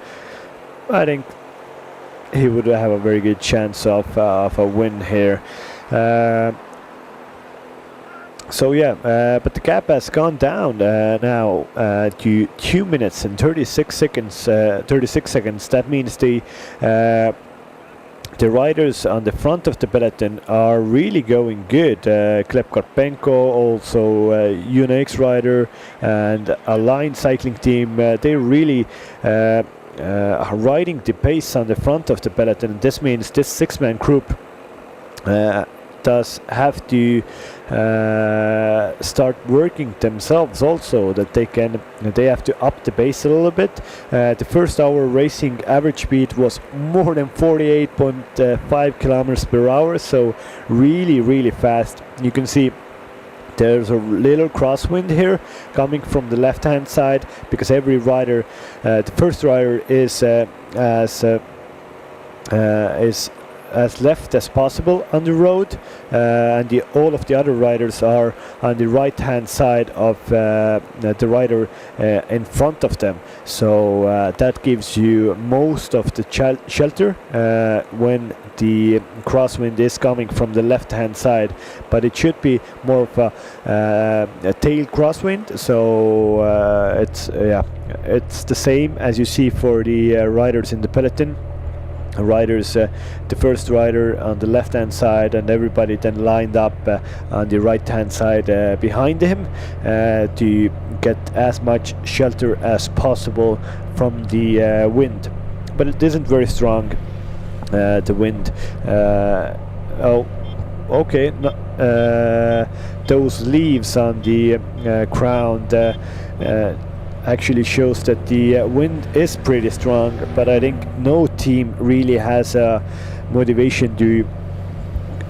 Speaker 3: I think he would have a very good chance of a win here. So yeah, but the gap has gone down now to 2 minutes and 36 seconds. That means the riders on the front of the peloton are really going good. Gleb Karpenko, also UNX rider, and a line cycling team. They're really riding the pace on the front of the peloton. This means this 6-man group does have to start working themselves also, that they have to up the pace a little bit. The first hour racing average speed was more than 48.5 kilometers per hour, so really fast. You can see there's a little crosswind here coming from the left hand side, because every rider, the first rider is as left as possible on the road, and all of the other riders are on the right hand side of the rider in front of them. So that gives you most of the shelter when the crosswind is coming from the left hand side, but it should be more of a tail crosswind. So it's the same as you see for the riders in the peloton. Riders, the first rider on the left hand side, and everybody then lined up on the right hand side behind him to get as much shelter as possible from the wind. But it isn't very strong, the wind. Okay, those leaves on the ground actually shows that the wind is pretty strong, but I think no team really has a motivation to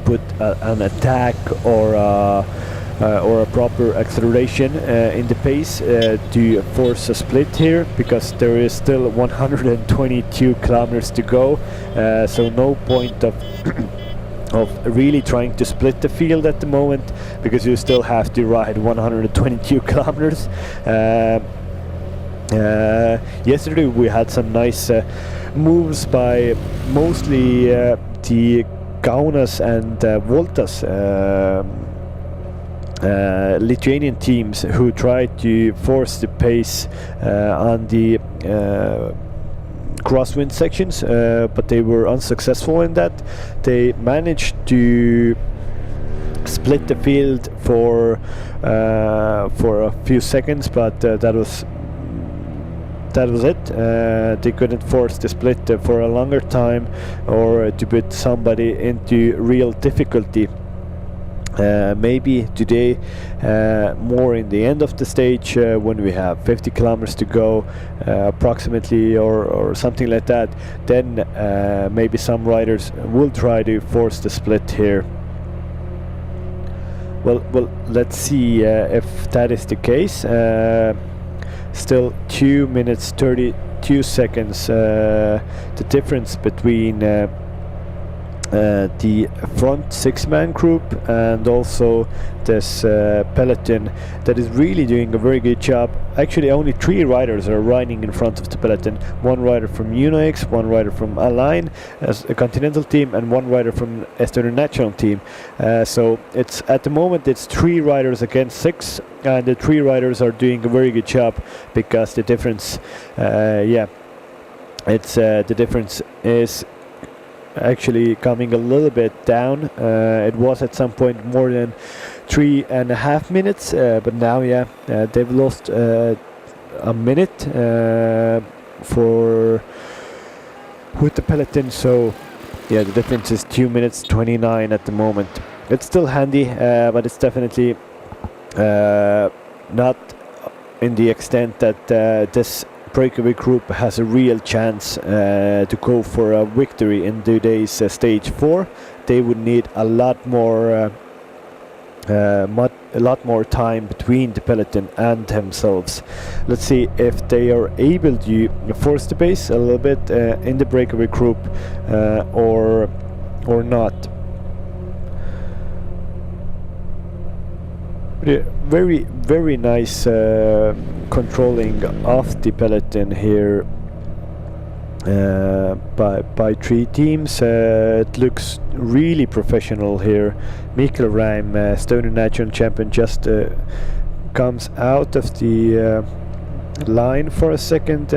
Speaker 3: put an attack or a proper acceleration in the pace to force a split here, because there is still 122 kilometers to go, so no point of really trying to split the field at the moment, because you still have to ride 122 kilometers. Yesterday we had some nice moves by mostly the Kaunas and Voltas Lithuanian teams, who tried to force the pace on the crosswind sections, but they were unsuccessful in that. They managed to split the field for a few seconds, but that was it. They couldn't force the split for a longer time, or to put somebody into real difficulty. Maybe today, more in the end of the stage, when we have 50 kilometers to go approximately, or something like that, then maybe some riders will try to force the split here. Well, let's see if that is the case. Still 2 minutes 32 seconds the difference between the front 6-man group and also this peloton that is really doing a very good job. Actually, only 3 riders are riding in front of the peloton. 1 rider from UNOX, 1 rider from Align as a continental team, and 1 rider from Estonian national team. So it's at the moment it's 3 riders against 6, and the 3 riders are doing a very good job, because the difference the difference is actually coming a little bit down. It was at some point more than 3.5 minutes, but now they've lost a minute with the peloton, so the difference is 2 minutes 29 at the moment. It's still handy, but it's definitely not in the extent that this Breakaway group has a real chance to go for a victory in today's stage 4. They would need a lot more time between the peloton and themselves. Let's see if they are able to force the pace a little bit in the Breakaway group or not. Very nice controlling of the peloton here by 3 teams. It looks really professional here. Mikkel Räim, Estonian national champion, just comes out of the line for a second,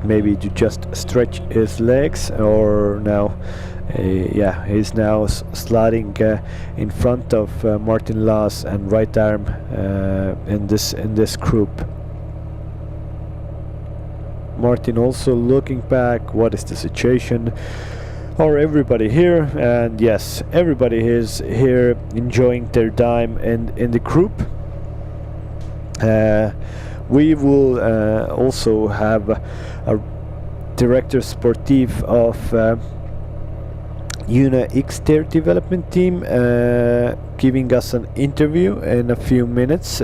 Speaker 3: maybe to just stretch his legs, or now he's now sliding in front of Martin Laas and right arm in this group. Martin also looking back, what is the situation? Are everybody here? And yes, everybody is here enjoying their time in the group. We will also have a director sportif of Una Xter development team giving us an interview in a few minutes.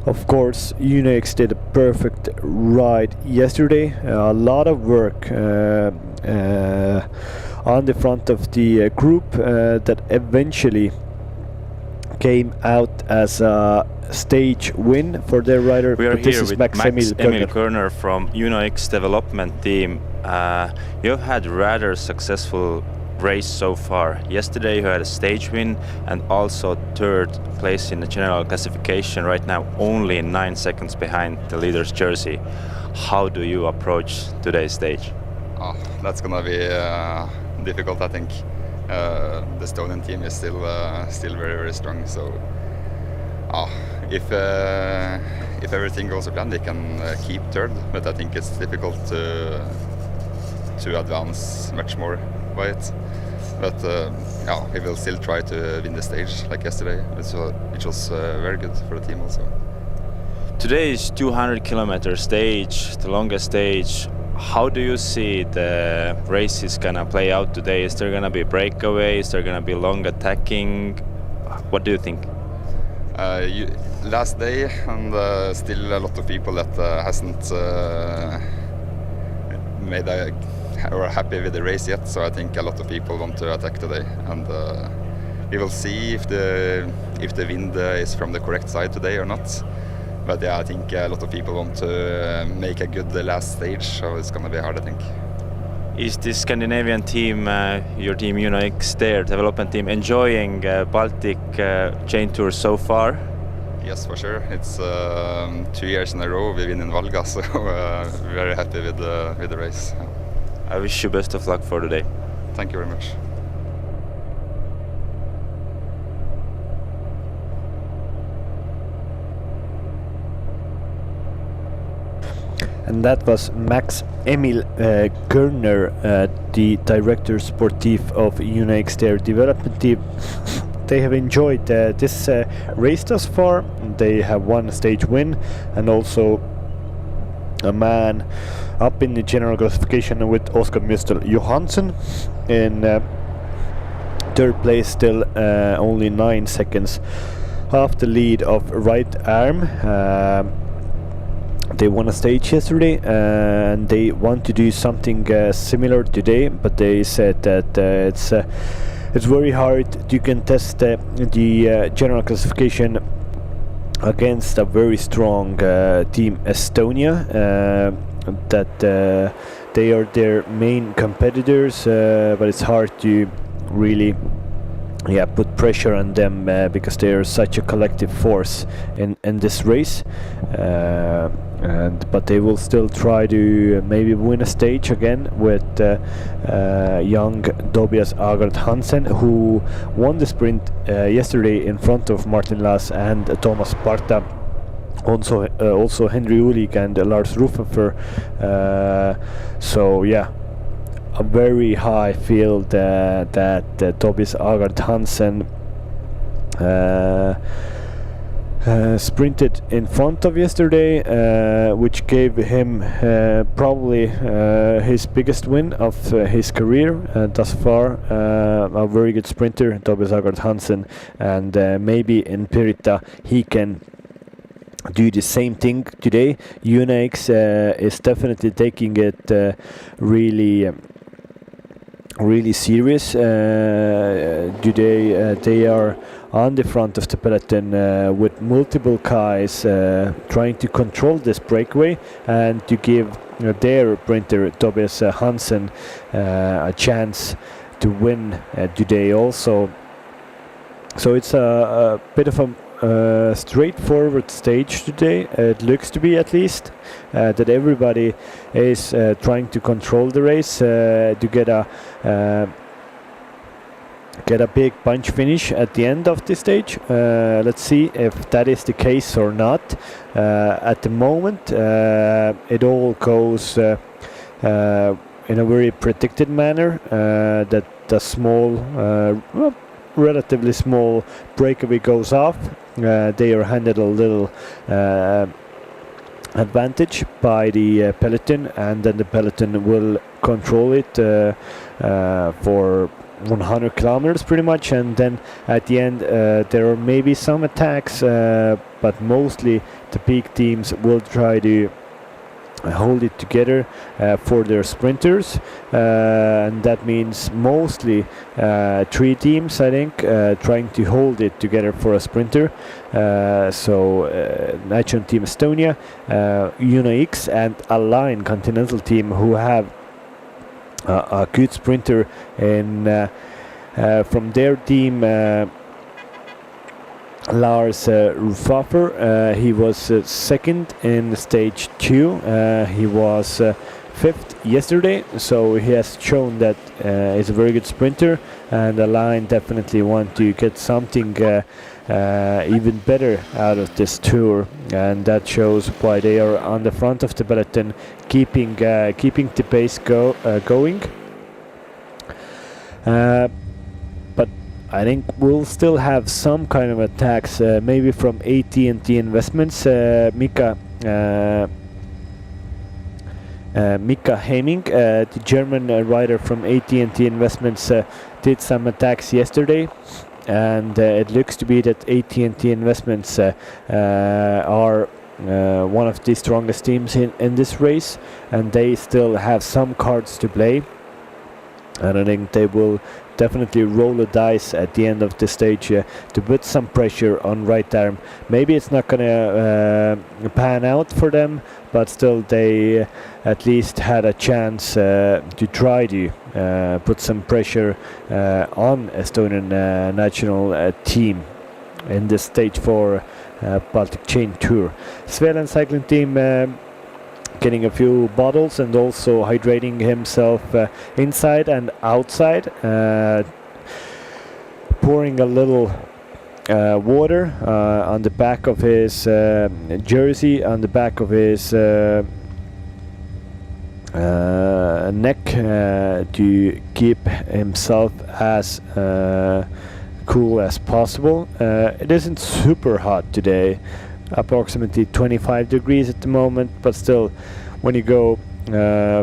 Speaker 3: Of course, UNX did a perfect ride yesterday. A lot of work on the front of the group that eventually came out as a stage win for their rider.
Speaker 2: We are
Speaker 3: But this
Speaker 2: here
Speaker 3: is
Speaker 2: with
Speaker 3: Max Emil Körner.
Speaker 2: Körner from UNOX development team. You've had rather successful race so far. Yesterday you had a stage win and also third place in the general classification, right now only 9 seconds behind the leader's jersey. How do you approach today's stage?
Speaker 6: Oh, that's gonna be difficult, I think. The Estonian team is still very, very strong. So, if everything goes to plan, they can keep third. But I think it's difficult to advance much more by it. But we will still try to win the stage like yesterday, which was very good for the team also.
Speaker 2: Today's 200-kilometer stage, the longest stage. How do you see the race is gonna play out today? Is there gonna be breakaway? Is there gonna be long attacking? What do you think?
Speaker 6: Last day, and still a lot of people that hasn't made or happy with the race yet. So I think a lot of people want to attack today, and we will see if the wind is from the correct side today or not. But yeah, I think a lot of people want to make a good last stage, so it's gonna be hard, I think.
Speaker 2: Is this Scandinavian team, your team UNOX, their development team, enjoying Baltic chain tour so far?
Speaker 6: Yes, for sure. It's 2 years in a row we win in Valga, so very happy with the race.
Speaker 2: I wish you best of luck for today.
Speaker 6: Thank you very much.
Speaker 3: And that was Max Emil Körner, the director sportif of UNX, their development team. They have enjoyed this race thus far. They have won a stage win and also a man up in the general classification with Oskar Müstel Johansson in third place, still only 9 seconds off the lead of Right Arm. They won a stage yesterday and they want to do something similar today, but they said that it's very hard to contest the general classification against a very strong team Estonia, that they are their main competitors, but it's hard to really put pressure on them because they are such a collective force in this race, but they will still try to maybe win a stage again with young Tobias Agard Hansen, who won the sprint yesterday in front of Martin Laas and Thomas Parta. Also Henry Ulig and Lars Ruffenfer. So yeah, a very high field that Tobias Agard Hansen sprinted in front of yesterday, which gave him probably his biggest win of his career thus far. A very good sprinter, Tobias Agard Hansen, and maybe in Pirita he can do the same thing today. UNX is definitely taking it really serious. Today they are on the front of the peloton with multiple guys trying to control this breakaway and to give their sprinter Tobias Hansen a chance to win today also. So it's a bit of a straightforward stage today. It looks to be, at least, that everybody is trying to control the race to get a get a big bunch finish at the end of the stage. Let's see if that is the case or not. At the moment, it all goes in a very predicted manner. That the small, relatively small breakaway goes off. They are handed a little advantage by the peloton, and then the peloton will control it for 100 kilometers pretty much, and then at the end there are maybe some attacks, but mostly the big teams will try to hold it together for their sprinters, and that means mostly 3 teams, I think, trying to hold it together for a sprinter. So National Team Estonia, ENG and Align Continental Team, who have a good sprinter in from their team, Lars Rufaffer. He was second in stage 2. He was 5th yesterday, so he has shown that he's a very good sprinter, and the line definitely want to get something even better out of this tour, and that shows why they are on the front of the peloton, keeping the pace going. But I think we'll still have some kind of attacks, maybe from AT&T Investments. Mika Hemming, the German rider from AT&T Investments, did some attacks yesterday, and it looks to be that AT&T Investments are one of the strongest teams in this race, and they still have some cards to play, and I think they will definitely roll the dice at the end of the stage to put some pressure on right arm. Maybe it's not gonna pan out for them, but still they at least had a chance to try to put some pressure on Estonian national team in this stage 4 Baltic Chain Tour. Svealand cycling team getting a few bottles and also hydrating himself inside and outside, pouring a little water on the back of his jersey, on the back of his neck, to keep himself as cool as possible. It isn't super hot today, approximately 25 degrees at the moment, but still, when you go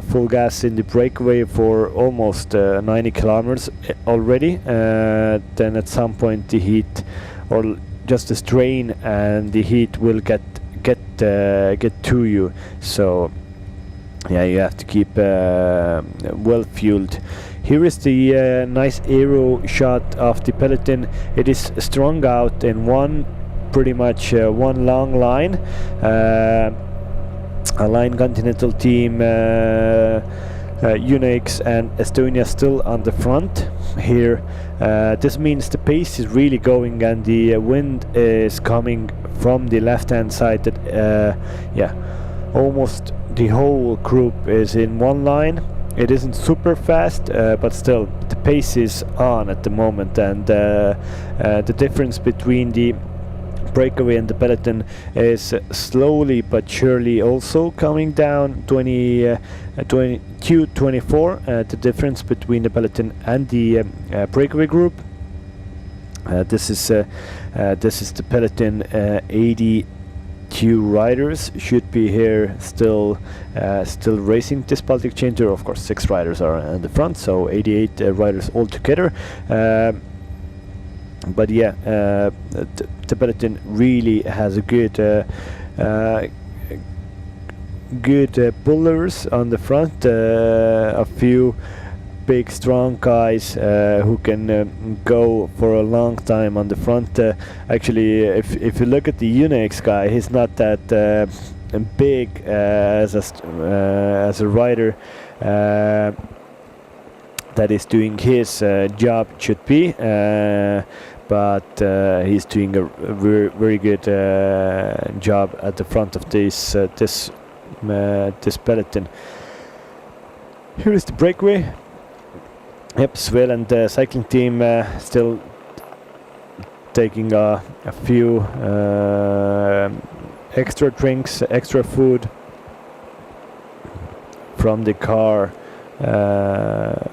Speaker 3: full gas in the breakaway for almost 90 kilometers already, then at some point the heat, or just the strain and the heat, will get to you. So yeah, you have to keep well fueled. Here is the nice aero shot of the peloton. It is strung out in pretty much one long line. Align Continental Team, ENG and Estonia still on the front here. This means the pace is really going, and the wind is coming from the left hand side. That almost the whole group is in one line. It isn't super fast, but still the pace is on at the moment, and the difference between the breakaway and the peloton is slowly but surely also coming down. 22-24, the difference between the peloton and the breakaway group. This is the peloton. 82 riders should be here still racing this Baltic Chain Tour. Of course, 6 riders are in the front, so 88 riders altogether. But yeah, the peloton really has a good pullers on the front, a few big strong guys who can go for a long time on the front. Actually, if you look at the ENG guy, he's not that big as a rider that is doing his job should be, but he's doing a very good job at the front of this peloton. Here is the breakaway. Yep, Svel and the cycling team still taking a few extra drinks, extra food from the car. That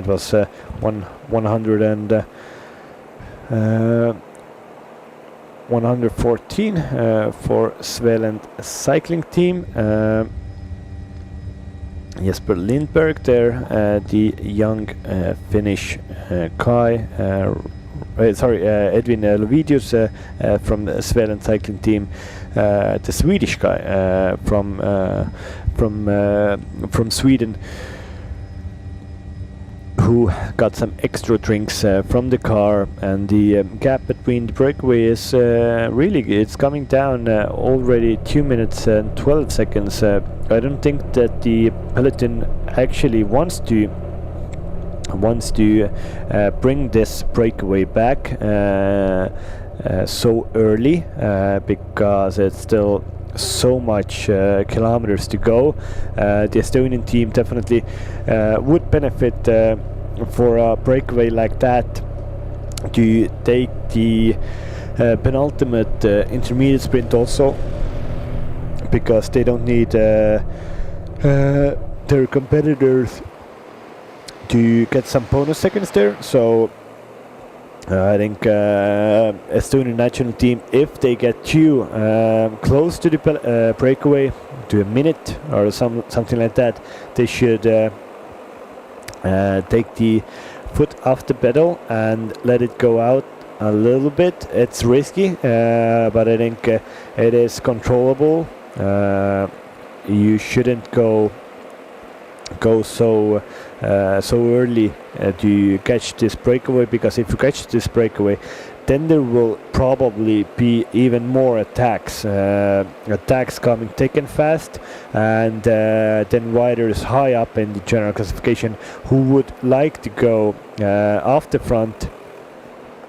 Speaker 3: was 114 for Svel and cycling team. Jesper Lindberg there, the young Finnish guy. Edwin Lovidius from the Svel and cycling team. The Swedish guy from Sweden, who got some extra drinks from the car, and the gap between the breakaway is it's coming down already 2 minutes and 12 seconds. I don't think that the peloton actually wants to bring this breakaway back so early, because it's still so much kilometers to go. The Estonian team definitely would benefit for a breakaway like that to take the penultimate intermediate sprint also, because they don't need their competitors to get some bonus seconds there. So I think Estonian national team, if they get too close to the breakaway, to a minute or something like that, they should take the foot off the pedal and let it go out a little bit. It's risky, but I think it is controllable. You shouldn't go so early to catch this breakaway, because if you catch this breakaway, then there will probably be even more attacks coming thick and fast, and then riders high up in the general classification who would like to go off the front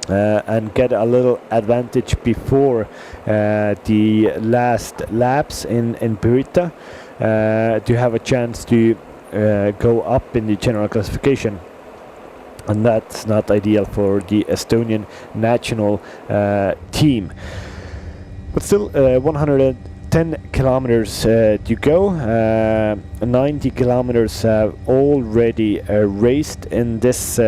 Speaker 3: and get a little advantage before the last laps in Pirita, to have a chance to go up in the general classification. And that's not ideal for the Estonian national team. But still, 110 kilometers to go. 90 kilometers have already raced in this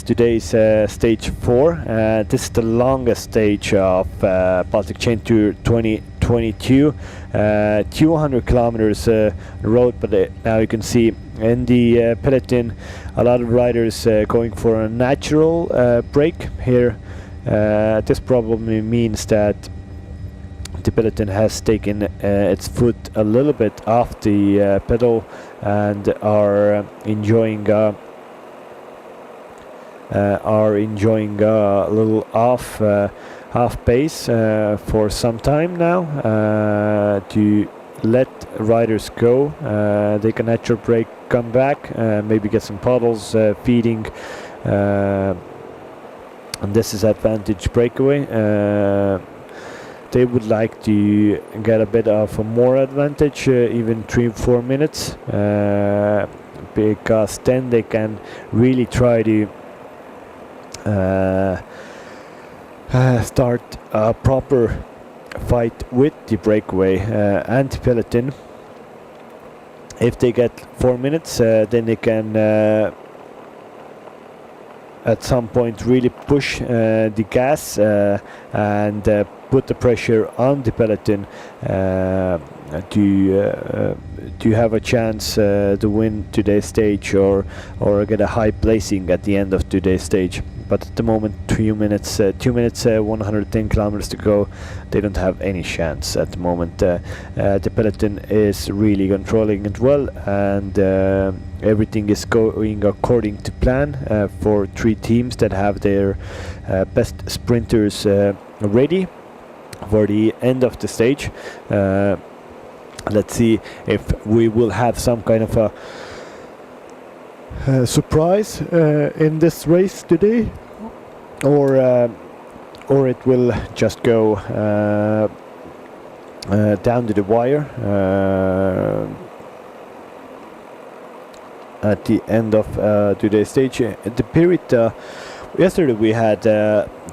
Speaker 3: today's stage 4. This is the longest stage of Baltic Chain Tour 2022. 200 kilometers road, but now you can see in the peloton a lot of riders going for a natural break here. This probably means that the peloton has taken its foot a little bit off the pedal and are enjoying a little off pace for some time now, to let riders go, take a natural break, come back, maybe get some puddles, feeding, and this is advantage breakaway. They would like to get a bit of a more advantage, even 3-4 minutes, because then they can really try to start a proper fight with the breakaway and the peloton. If they get 4 minutes, then they can at some point really push the gas and put the pressure on the peloton to have a chance to win today's stage or get a high placing at the end of today's stage. But at the moment, 2 minutes, 110 kilometers to go. They don't have any chance at the moment. The peloton is really controlling it well, and everything is going according to plan for 3 teams that have their best sprinters ready for the end of the stage. Let's see if we will have some kind of a surprise in this race today, or it will just go down to the wire. at the end of today's stage. The period yesterday we had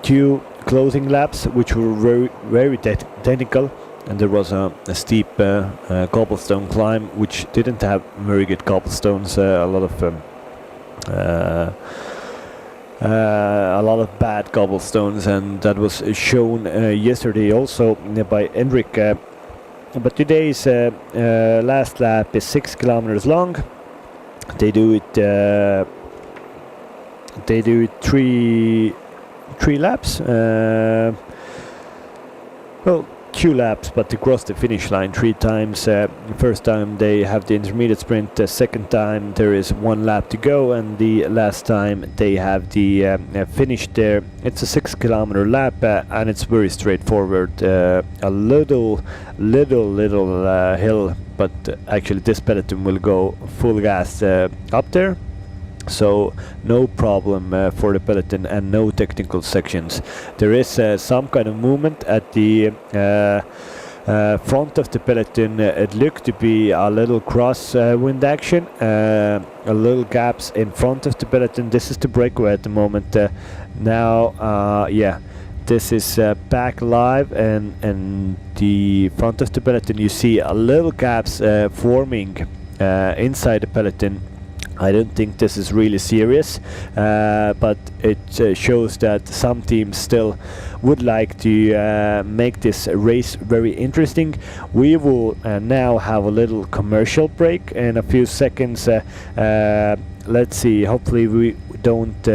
Speaker 3: 2 closing laps which were very technical, and there was a steep cobblestone climb which didn't have very good cobblestones. A lot of bad cobblestones, and that was shown yesterday also by Henrik. But today's last lap is 6 kilometers long. They do it 3 laps. Well, 2 laps, but to cross the finish line 3 times. First time they have the intermediate sprint, the second time there is 1 lap to go, and the last time they have the finish there. It's a 6 kilometer lap, and it's very straightforward. A little hill, but actually this peloton will go full gas up there. So no problem for the peloton, and no technical sections. There is some kind of movement at the front of the peloton. It looked to be a little crosswind action, a little gaps in front of the peloton. This is the breakaway at the moment. Yeah, this is back live, and the front of the peloton, you see a little gaps forming inside the peloton. I don't think this is really serious, but it shows that some teams still would like to make this race very interesting. We will now have a little commercial break in a few seconds. Let's see, hopefully we don't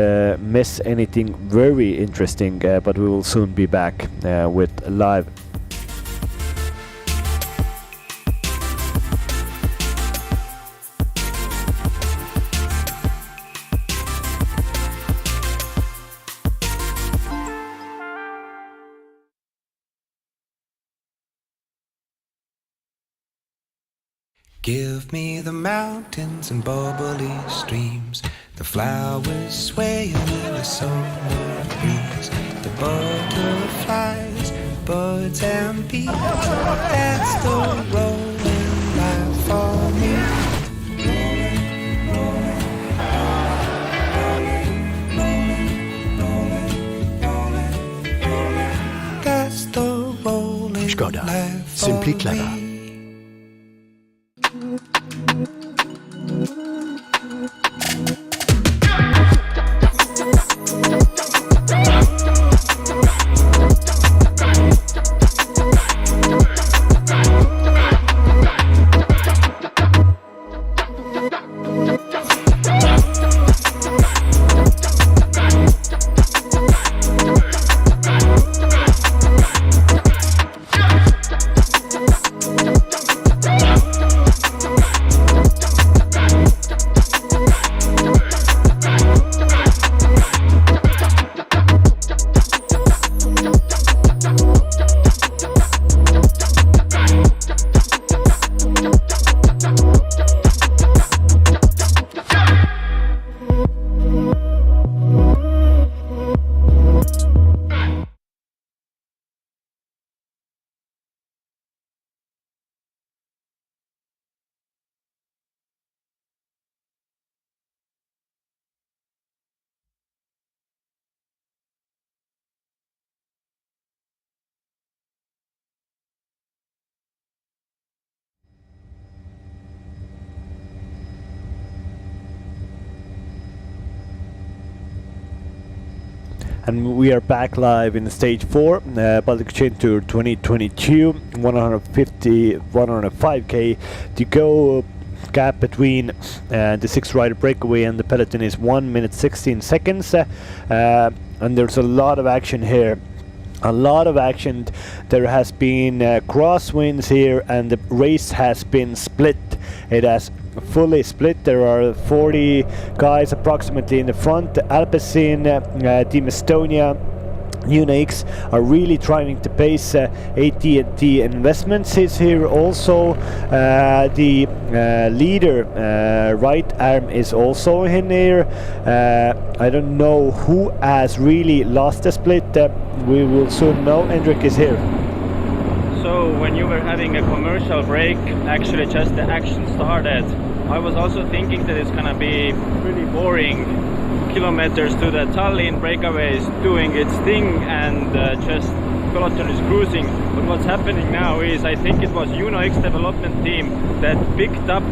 Speaker 3: miss anything very interesting, but we will soon be back with live.
Speaker 1: Give me the mountains and bubbly streams, the flowers swaying in the summer breeze, the butterflies, birds and bees. That's the rolling life for me. That's the rolling
Speaker 7: Skoda.
Speaker 1: life for
Speaker 7: Simply clever.
Speaker 1: me.
Speaker 3: And we are back live in stage 4, Baltic Chain Tour 2022, 105k to go. Gap between the 6-rider Breakaway and the peloton is 1 minute 16 seconds, and there's a lot of action here. A lot of action. There has been crosswinds here, and the race has been split. It has fully split. There are 40 guys approximately in the front. Alpecin, Team Estonia, Unix are really trying to pace. AT&T Investments is here also. The leader, right arm, is also in here. I don't know who has really lost the split. We will soon know. Hendrik is here.
Speaker 8: So when you were having a commercial break, actually just the action started
Speaker 7: I was also thinking that it's gonna be pretty boring kilometers to the Tallinn. Breakaway is doing its thing and just peloton is cruising. But what's happening now is I think it was Uno X development team that picked up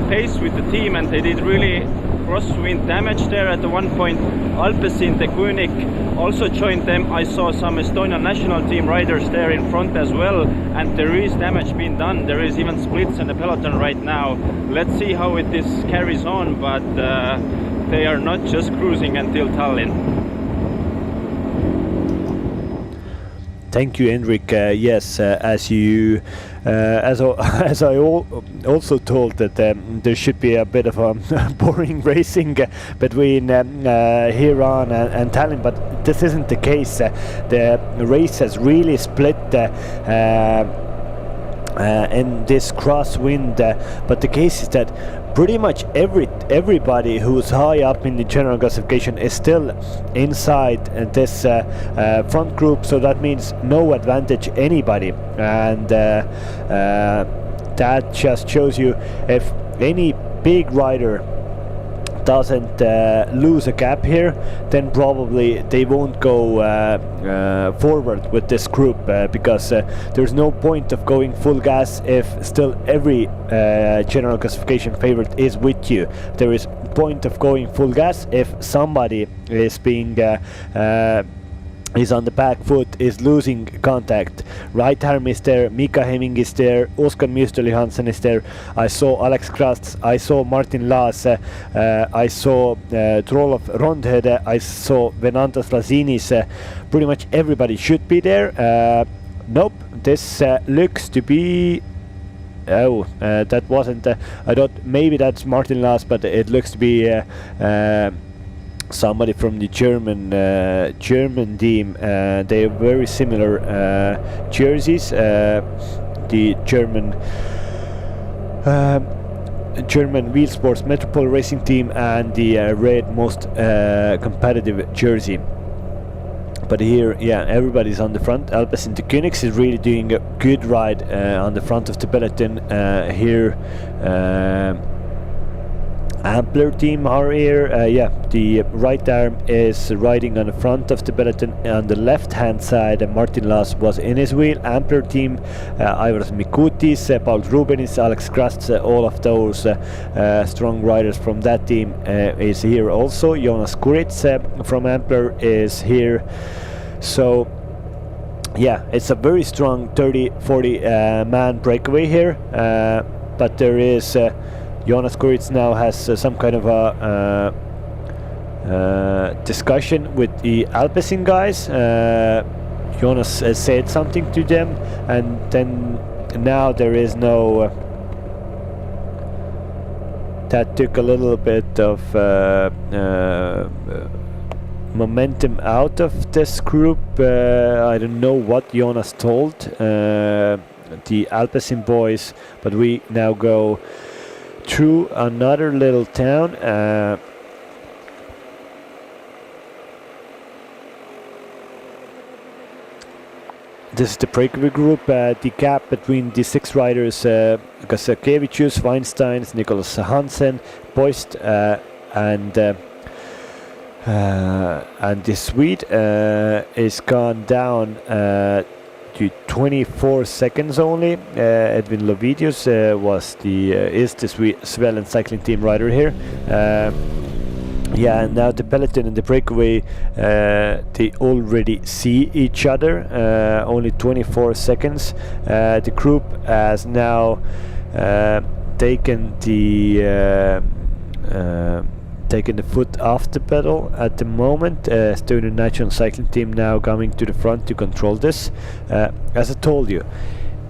Speaker 7: pace with the team, and they did really crosswind damage there at the one point. Alpecin, the König also joined them. I saw some Estonian national team riders there in front as well, and there is damage being done. There is even splits in the peloton right now. Let's see how this carries on, but they are not just cruising until Tallinn.
Speaker 3: Thank you, Henrik. Yes, as you, as I also told that there should be a bit of a boring racing between here on and Tallinn, but this isn't the case. The race has really split in this crosswind, but the case is that pretty much everybody who's high up in the general classification is still inside this front group, so that means no advantage anybody, and that just shows you if any big rider doesn't lose a gap here, then probably they won't go forward with this group, because there's no point of going full gas if still every general classification favorite is with you. There is point of going full gas if somebody is being is on the back foot, is losing contact. Right arm is there, Mika Hemming is there, Oskar Mjusteli Hansen is there, I saw Alex Krast, I saw Martin Laas, I saw Trollof Rondhede, I saw Venantas Lazinis, pretty much everybody should be there. Nope, this looks to be... Oh, that wasn't... I thought maybe that's Martin Laas, but it looks to be somebody from the German team. They have very similar jerseys. The German Wheel Sports Metropole Racing Team and the red most competitive jersey. But here, yeah, everybody's on the front. Alpecin the Königs is really doing a good ride on the front of the peloton. Here Ampler team are here. Yeah, the right arm is riding on the front of the peloton. On the left hand side, Martin Laas was in his wheel. Ampler team, Aivaras Mikutis, Paul Rubenis, Alex Krast, all of those strong riders from that team is here also. Jonas Kuritz from Ampler is here. So yeah, it's a very strong 30-40 man breakaway here, but there is Jonas Kuritz now has some kind of a discussion with the Alpecin guys. Jonas said something to them, and then now there is no... that took a little bit of momentum out of this group. I don't know what Jonas told the Alpecin boys, but we now go through another little town. This is the breakaway group. The gap between the 6 riders, Kasakevicius, Weinstein, Nicholas Hansen, Boist, and the Swede is gone down to 24 seconds only. Edwin Lovidius is the Svellen cycling team rider here. Yeah, and now the peloton and the breakaway, they already see each other. Only 24 seconds. The group has now taken the foot off the pedal at the moment. Estonian national cycling team now coming to the front to control this. As I told you,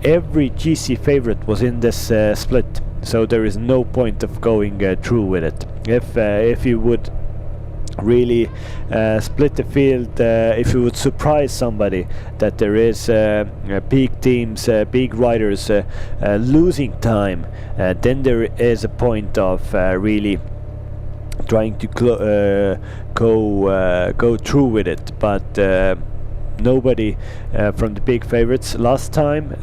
Speaker 3: every GC favorite was in this split, so there is no point of going through with it. If you would really split the field, if you would surprise somebody that there is big teams, big riders losing time, then there is a point of really trying to go through with it. But nobody from the big favorites last time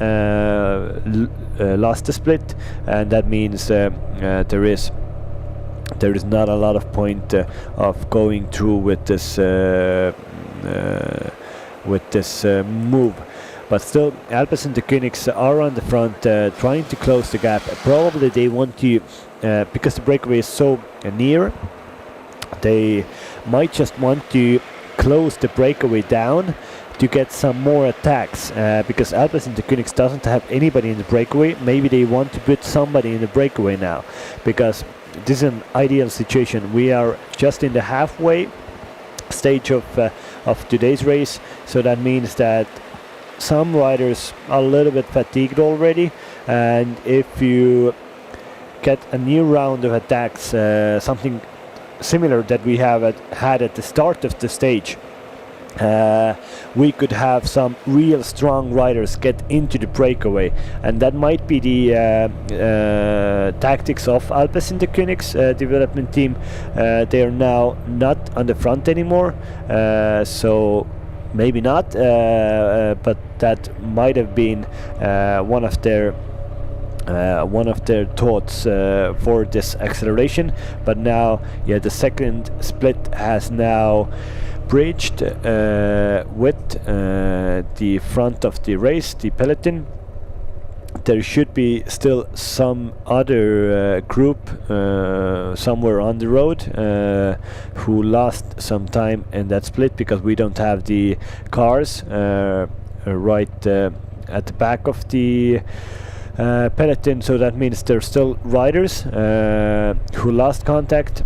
Speaker 3: lost the split, and that means there is not a lot of point of going through with this move. But still, Alpes and the Königs are on the front, trying to close the gap. Probably they want to, because the breakaway is so near, they might just want to close the breakaway down to get some more attacks, because Alpes and the Königs doesn't have anybody in the breakaway. Maybe they want to put somebody in the breakaway now, because this is an ideal situation. We are just in the halfway stage of today's race, so that means that some riders are a little bit fatigued already, and if you get a new round of attacks, something similar that we have had at the start of the stage, we could have some real strong riders get into the breakaway, and that might be the tactics of Alpes in the Königs development team. They are now not on the front anymore, so maybe not, but that might have been one of their thoughts for this acceleration. But now, yeah, the second split has now bridged with the front of the race, the peloton. There should be still some other group somewhere on the road who lost some time in that split, because we don't have the cars right at the back of the peloton, so that means there's still riders who lost contact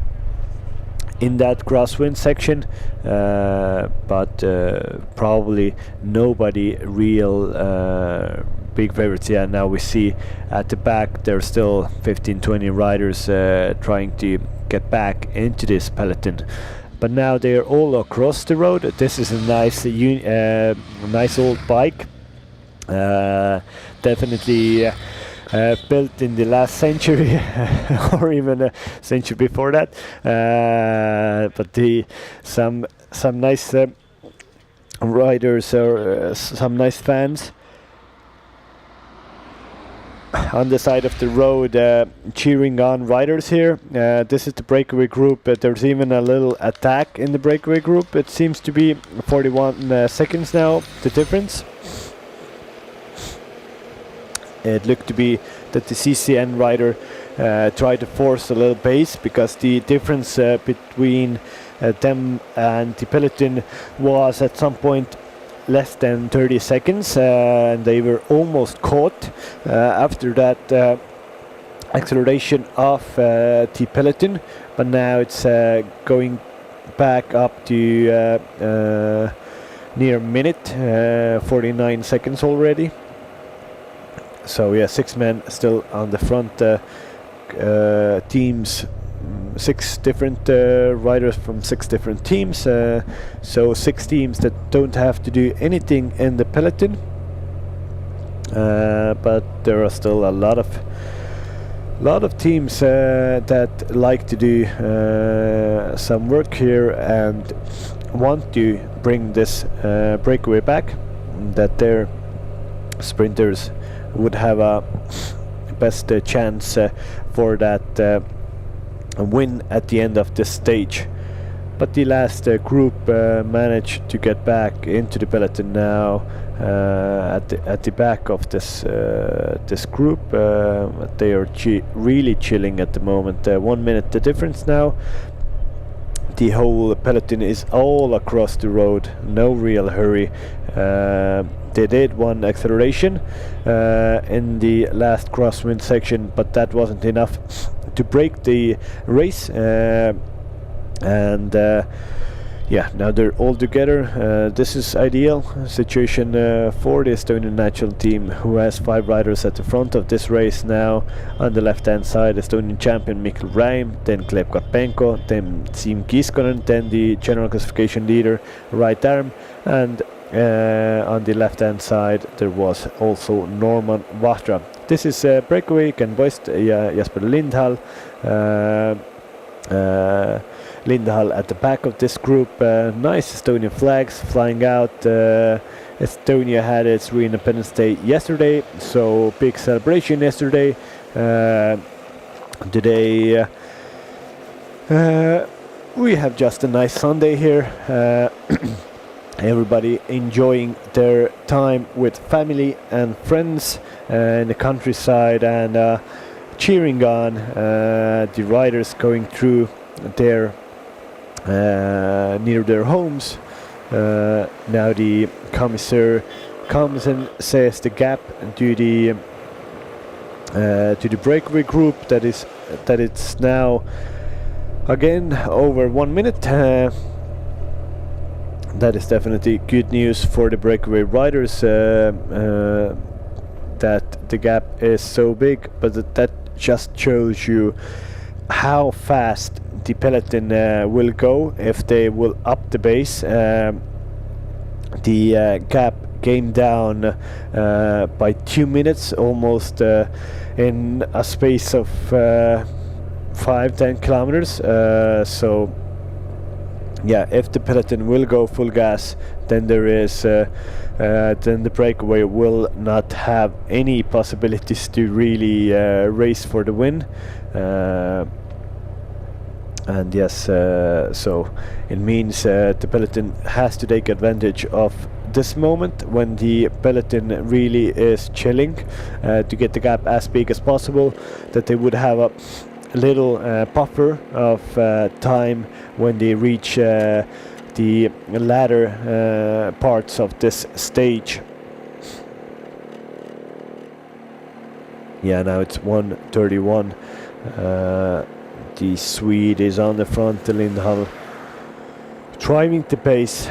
Speaker 3: in that crosswind section, but probably nobody real big favorites. Yeah, now we see at the back there's still 15-20 riders trying to get back into this peloton, but now they are all across the road. This is a nice nice old bike, definitely built in the last century or even a century before that, but some nice riders or some nice fans on the side of the road cheering on riders here. This is the breakaway group. There's even a little attack in the breakaway group. It seems to be 41 seconds now, the difference. It looked to be that the CCN rider tried to force a little pace, because the difference between them and the peloton was at some point less than 30 seconds, and they were almost caught after that acceleration of the peloton. But now it's going back up to near a minute, 49 seconds already. So yeah, 6 men still on the front, teams, 6 different riders from 6 different teams, so 6 teams that don't have to do anything in the peloton, but there are still a lot of teams that like to do some work here and want to bring this breakaway back, that their sprinters would have a best chance for that win at the end of this stage. But the last group managed to get back into the peloton now at the back of this group. They are really chilling at the moment. 1 minute the difference now. The whole peloton is all across the road, no real hurry. They did one acceleration in the last crosswind section, but that wasn't enough to break the race. And yeah, now they're all together. This is ideal situation for the Estonian national team, who has 5 riders at the front of this race now. On the left hand side, Estonian champion Mikkel Räim, then Gleb Karpenko, then Siim Kiskonen, then the general classification leader right arm, and on the left hand side there was also Norman Vahtra. This is Breakaway, Ken Boist, Jasper Lindhall, Lindahall at the back of this group. Nice Estonian flags flying out. Estonia had its re-independence day yesterday, so big celebration yesterday. Today we have just a nice Sunday here. Everybody enjoying their time with family and friends in the countryside, and cheering on the riders going through their near their homes. Now the commissar comes and says the gap to the breakaway group that it's now again over 1 minute. That is definitely good news for the breakaway riders, that the gap is so big, but that just shows you how fast the peloton will go if they will up the pace. The gap came down by 2 minutes almost in a space of 5-10 kilometers. So yeah, if the peloton will go full gas, then there is then the breakaway will not have any possibilities to really race for the win. And yes, so it means the peloton has to take advantage of this moment when the peloton really is chilling, to get the gap as big as possible, that they would have a little buffer of time when they reach the latter parts of this stage. Yeah, now it's 1:31. The Swede is on the front, the Lindahall driving the pace.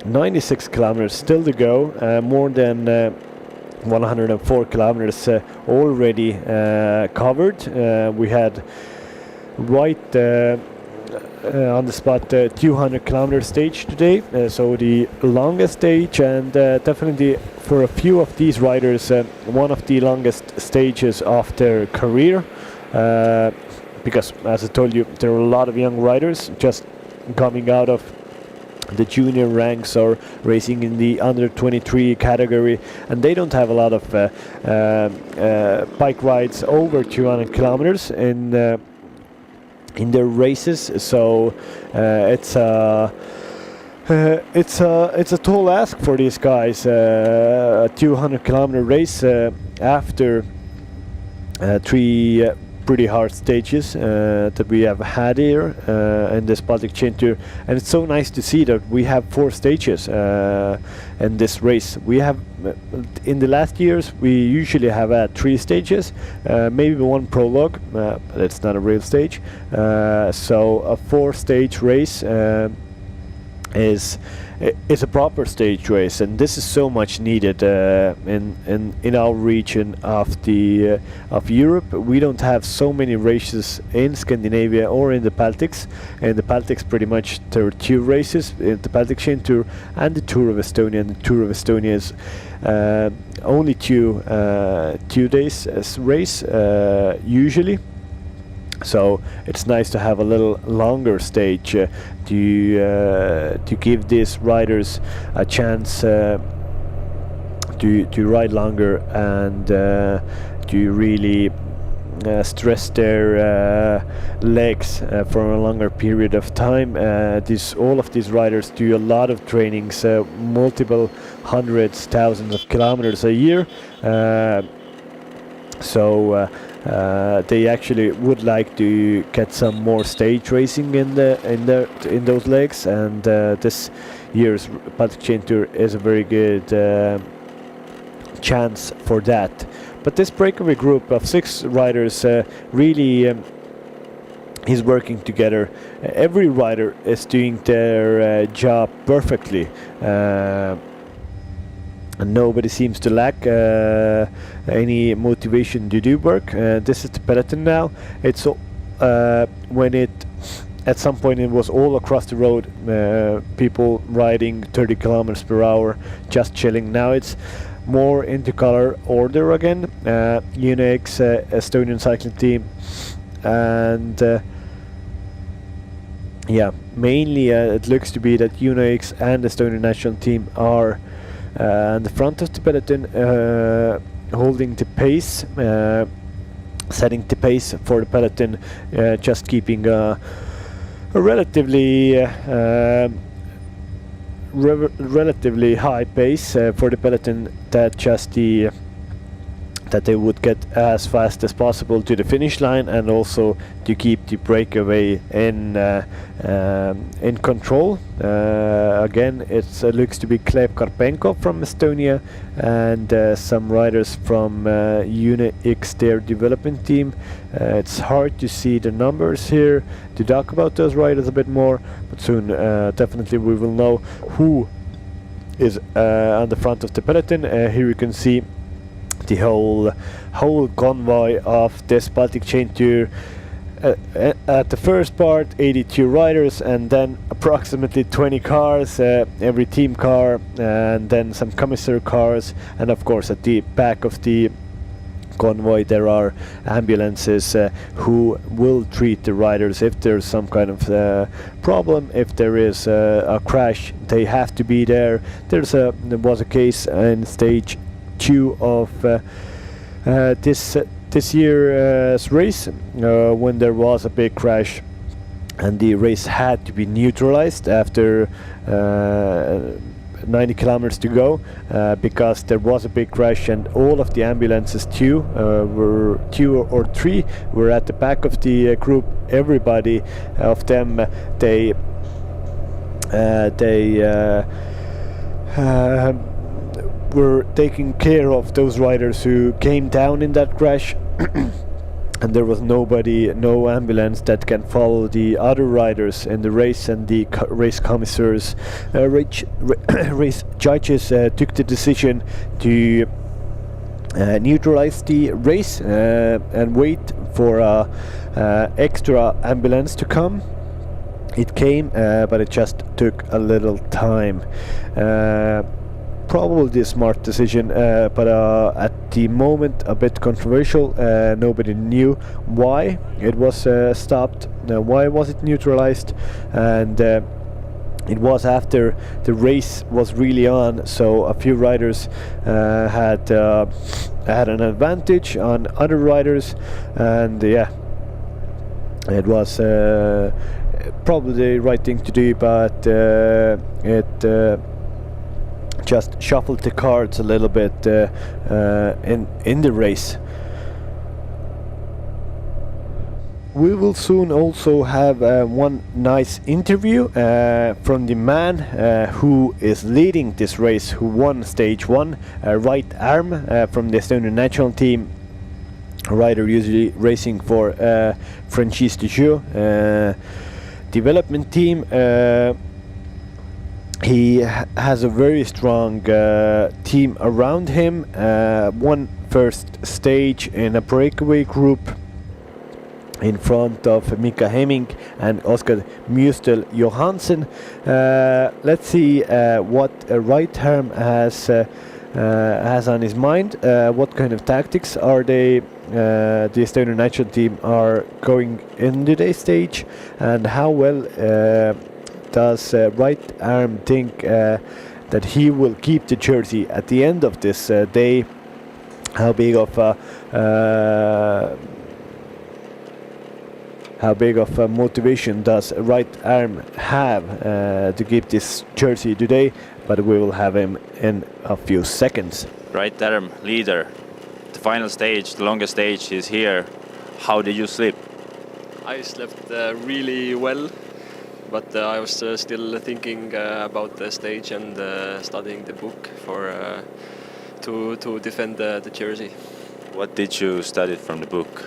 Speaker 3: 96 kilometers still to go, more than 104 kilometers already covered. We had right on the spot 200 kilometer stage today, so the longest stage, and definitely for a few of these riders one of the longest stages of their career, because as I told you, there are a lot of young riders just coming out of the junior ranks or racing in the under 23 category, and they don't have a lot of bike rides over 200 kilometers in their races. So it's a tall ask for these guys. A 200 kilometer race after 3 pretty hard stages that we have had here in this Baltic Chain Tour, and it's so nice to see that we have 4 stages in this race. We have in the last years we usually have had 3 stages, maybe 1 prologue, but it's not a real stage. So a 4-stage race is a proper stage race, and this is so much needed in our region of Europe. We don't have so many races in Scandinavia or in the Baltics. In the Baltics, pretty much there are 2 races: the Baltic Chain Tour and the Tour of Estonia. And the Tour of Estonia is only 2 days race usually. So it's nice to have a little longer stage to give these riders a chance to ride longer and to really stress their legs for a longer period of time. All of these riders do a lot of trainings, multiple hundreds, thousands of kilometers a year. So they actually would like to get some more stage racing in those legs, and this year's Baltic Chain Tour is a very good chance for that. But this breakaway group of 6 riders really is working together. Every rider is doing their job perfectly. And nobody seems to lack any motivation to do work. This is the peloton now. It's when it at some point it was all across the road, people riding 30 kilometers per hour, just chilling. Now it's more into color order again. UNX Estonian cycling team and yeah, mainly it looks to be that UNOX and the Estonian national team are in the front of the peloton, holding the pace, setting the pace for the peloton, just keeping a relatively relatively high pace for the peloton, that they would get as fast as possible to the finish line, and also to keep the breakaway in control. Again, it looks to be Klev Karpenko from Estonia and some riders from UNOX, their development team. It's hard to see the numbers here to talk about those riders a bit more, but soon definitely we will know who is on the front of the peloton. Here you can see the whole convoy of this Baltic Chain Tour. At the first part, 82 riders, and then approximately 20 cars, every team car, and then some commissary cars, and of course at the back of the convoy there are ambulances who will treat the riders if there's some kind of problem. If there is a crash, they have to be there. There was a case in stage 2 of this year's race when there was a big crash and the race had to be neutralized after 90 kilometers to go because there was a big crash, and all of the ambulances, two or three were at the back of the group. Everybody of them, they were taking care of those riders who came down in that crash. And there was no ambulance that can follow the other riders in the race, and the race commissars, race judges took the decision to neutralize the race and wait for extra ambulance to come. It came, but it just took a little time. Probably a smart decision, but at the moment a bit controversial. Nobody knew why it was stopped, why was it neutralized, and it was after the race was really on, so a few riders had an advantage on other riders, and yeah, it was probably the right thing to do, but it just shuffled the cards a little bit in the race. We will soon also have one nice interview from the man who is leading this race, who won stage 1, right arm from the Estonian national team, a rider usually racing for Franchise de Jeu development team. He has a very strong team around him. Won first stage in a breakaway group in front of Mika Hemming and Oskar Mjøstel Johansen. Let's see what right arm has on his mind. What kind of tactics are the Estonian national team are going in today's stage, and how well does right arm think that he will keep the jersey at the end of this day? How big of a motivation does right arm have to keep this jersey today? But we will have him in a few seconds.
Speaker 2: Right arm leader, the final stage, the longest stage is here. How did you sleep?
Speaker 8: I slept really well. But I was still thinking about the stage and studying the book for to defend the jersey.
Speaker 2: What did you study from the book?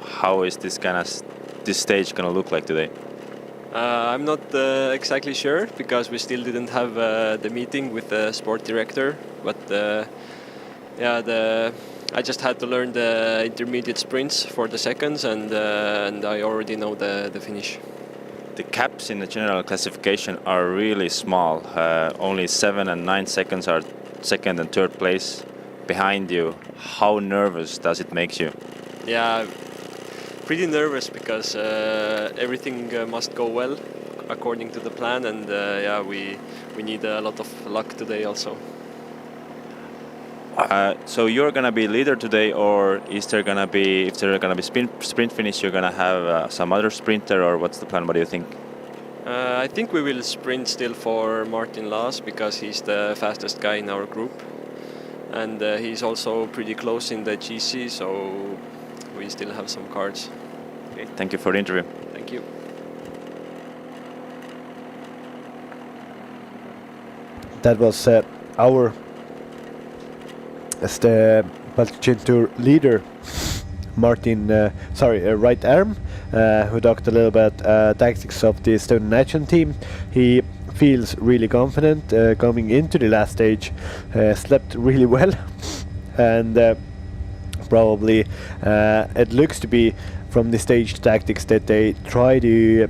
Speaker 2: How is this stage gonna look like today?
Speaker 8: I'm not exactly sure because we still didn't have the meeting with the sport director. But I just had to learn the intermediate sprints for the seconds, and I already know the finish.
Speaker 2: The caps in the general classification are really small. Only 7 and 9 seconds are second and third place behind you. How nervous does it make you?
Speaker 8: Yeah, pretty nervous because everything must go well according to the plan, and yeah, we need a lot of luck today also.
Speaker 2: So you're gonna be leader today, or is there gonna be, if there's gonna be sprint finish, you're gonna have some other sprinter, or what's the plan? What do you think?
Speaker 8: I think we will sprint still for Martin Laas because he's the fastest guy in our group, and he's also pretty close in the GC, so we still have some cards.
Speaker 2: Okay, thank you for the interview.
Speaker 8: Thank you.
Speaker 3: That was our as the Baltic Chain Tour leader, Martin, right arm, who talked a little about tactics of the Estonian national team. He feels really confident coming into the last stage, slept really well, and probably it looks to be from the stage tactics that they try to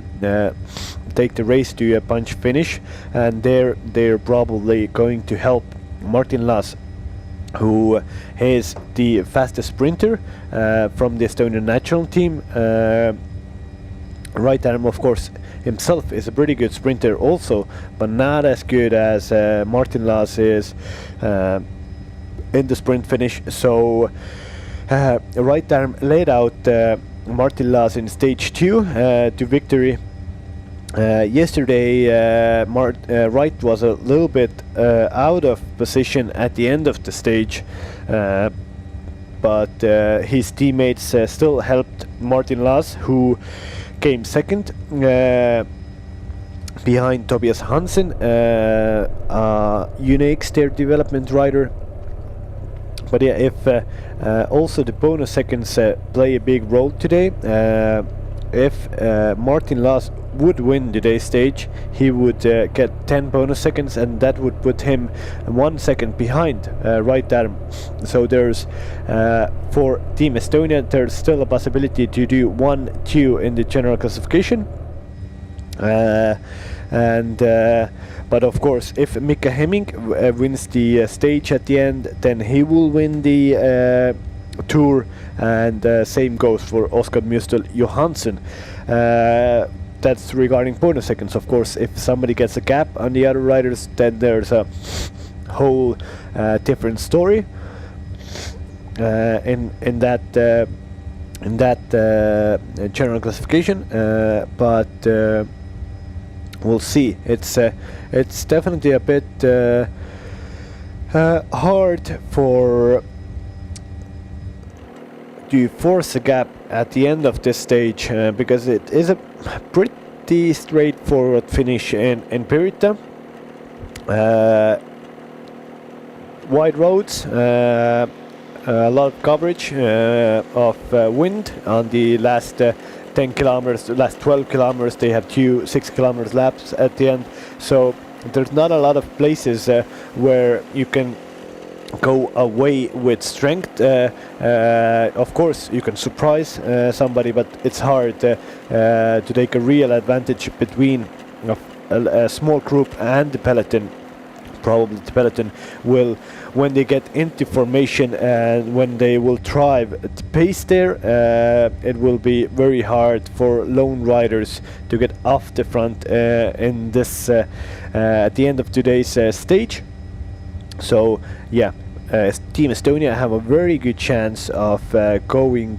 Speaker 3: take the race to a punch finish, and they're probably going to help Martin Laas, who is the fastest sprinter from the Estonian national team. Right arm, of course, himself is a pretty good sprinter also, but not as good as Martin Laas is in the sprint finish. So right arm laid out Martin Laas in stage 2 to victory. Yesterday Wright was a little bit out of position at the end of the stage, but his teammates still helped Martin Laas, who came second behind Tobias Hansen, unique stair development rider. But yeah, if also the bonus seconds play a big role today, if Martin Laas would win today's stage, he would get 10 bonus seconds, and that would put him 1 second behind right arm. So there's for Team Estonia, there's still a possibility to do 1-2 in the general classification. But of course, if Mika Hemming wins the stage at the end, then he will win the tour, and same goes for Oskar Mjøstel Johansson. That's regarding bonus seconds. Of course, if somebody gets a gap on the other riders, then there's a whole different story in that general classification. But we'll see. It's definitely a bit hard to force a gap at the end of this stage, because it is a pretty straightforward finish in Pirita. Wide roads, a lot of coverage of wind on the last 10 kilometers, the last 12 kilometers. They have 2 6-kilometer laps at the end, so there's not a lot of places where you can go away with strength. Of course, you can surprise somebody, but it's hard to take a real advantage between a small group and the peloton. Probably the peloton will, when they get into formation and when they will drive the pace there, it will be very hard for lone riders to get off the front in this at the end of today's stage. So yeah, Team Estonia have a very good chance of going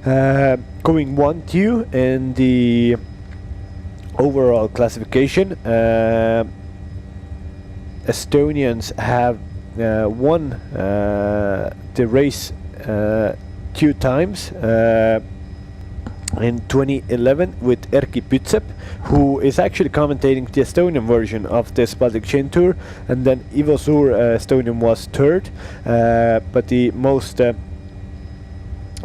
Speaker 3: 1-2 in the overall classification. Estonians have won the race 2 times. In 2011 with Erkki Pütsep, who is actually commentating the Estonian version of this Baltic Chain Tour, and then Ivo Suur, Estonian, was third, but the most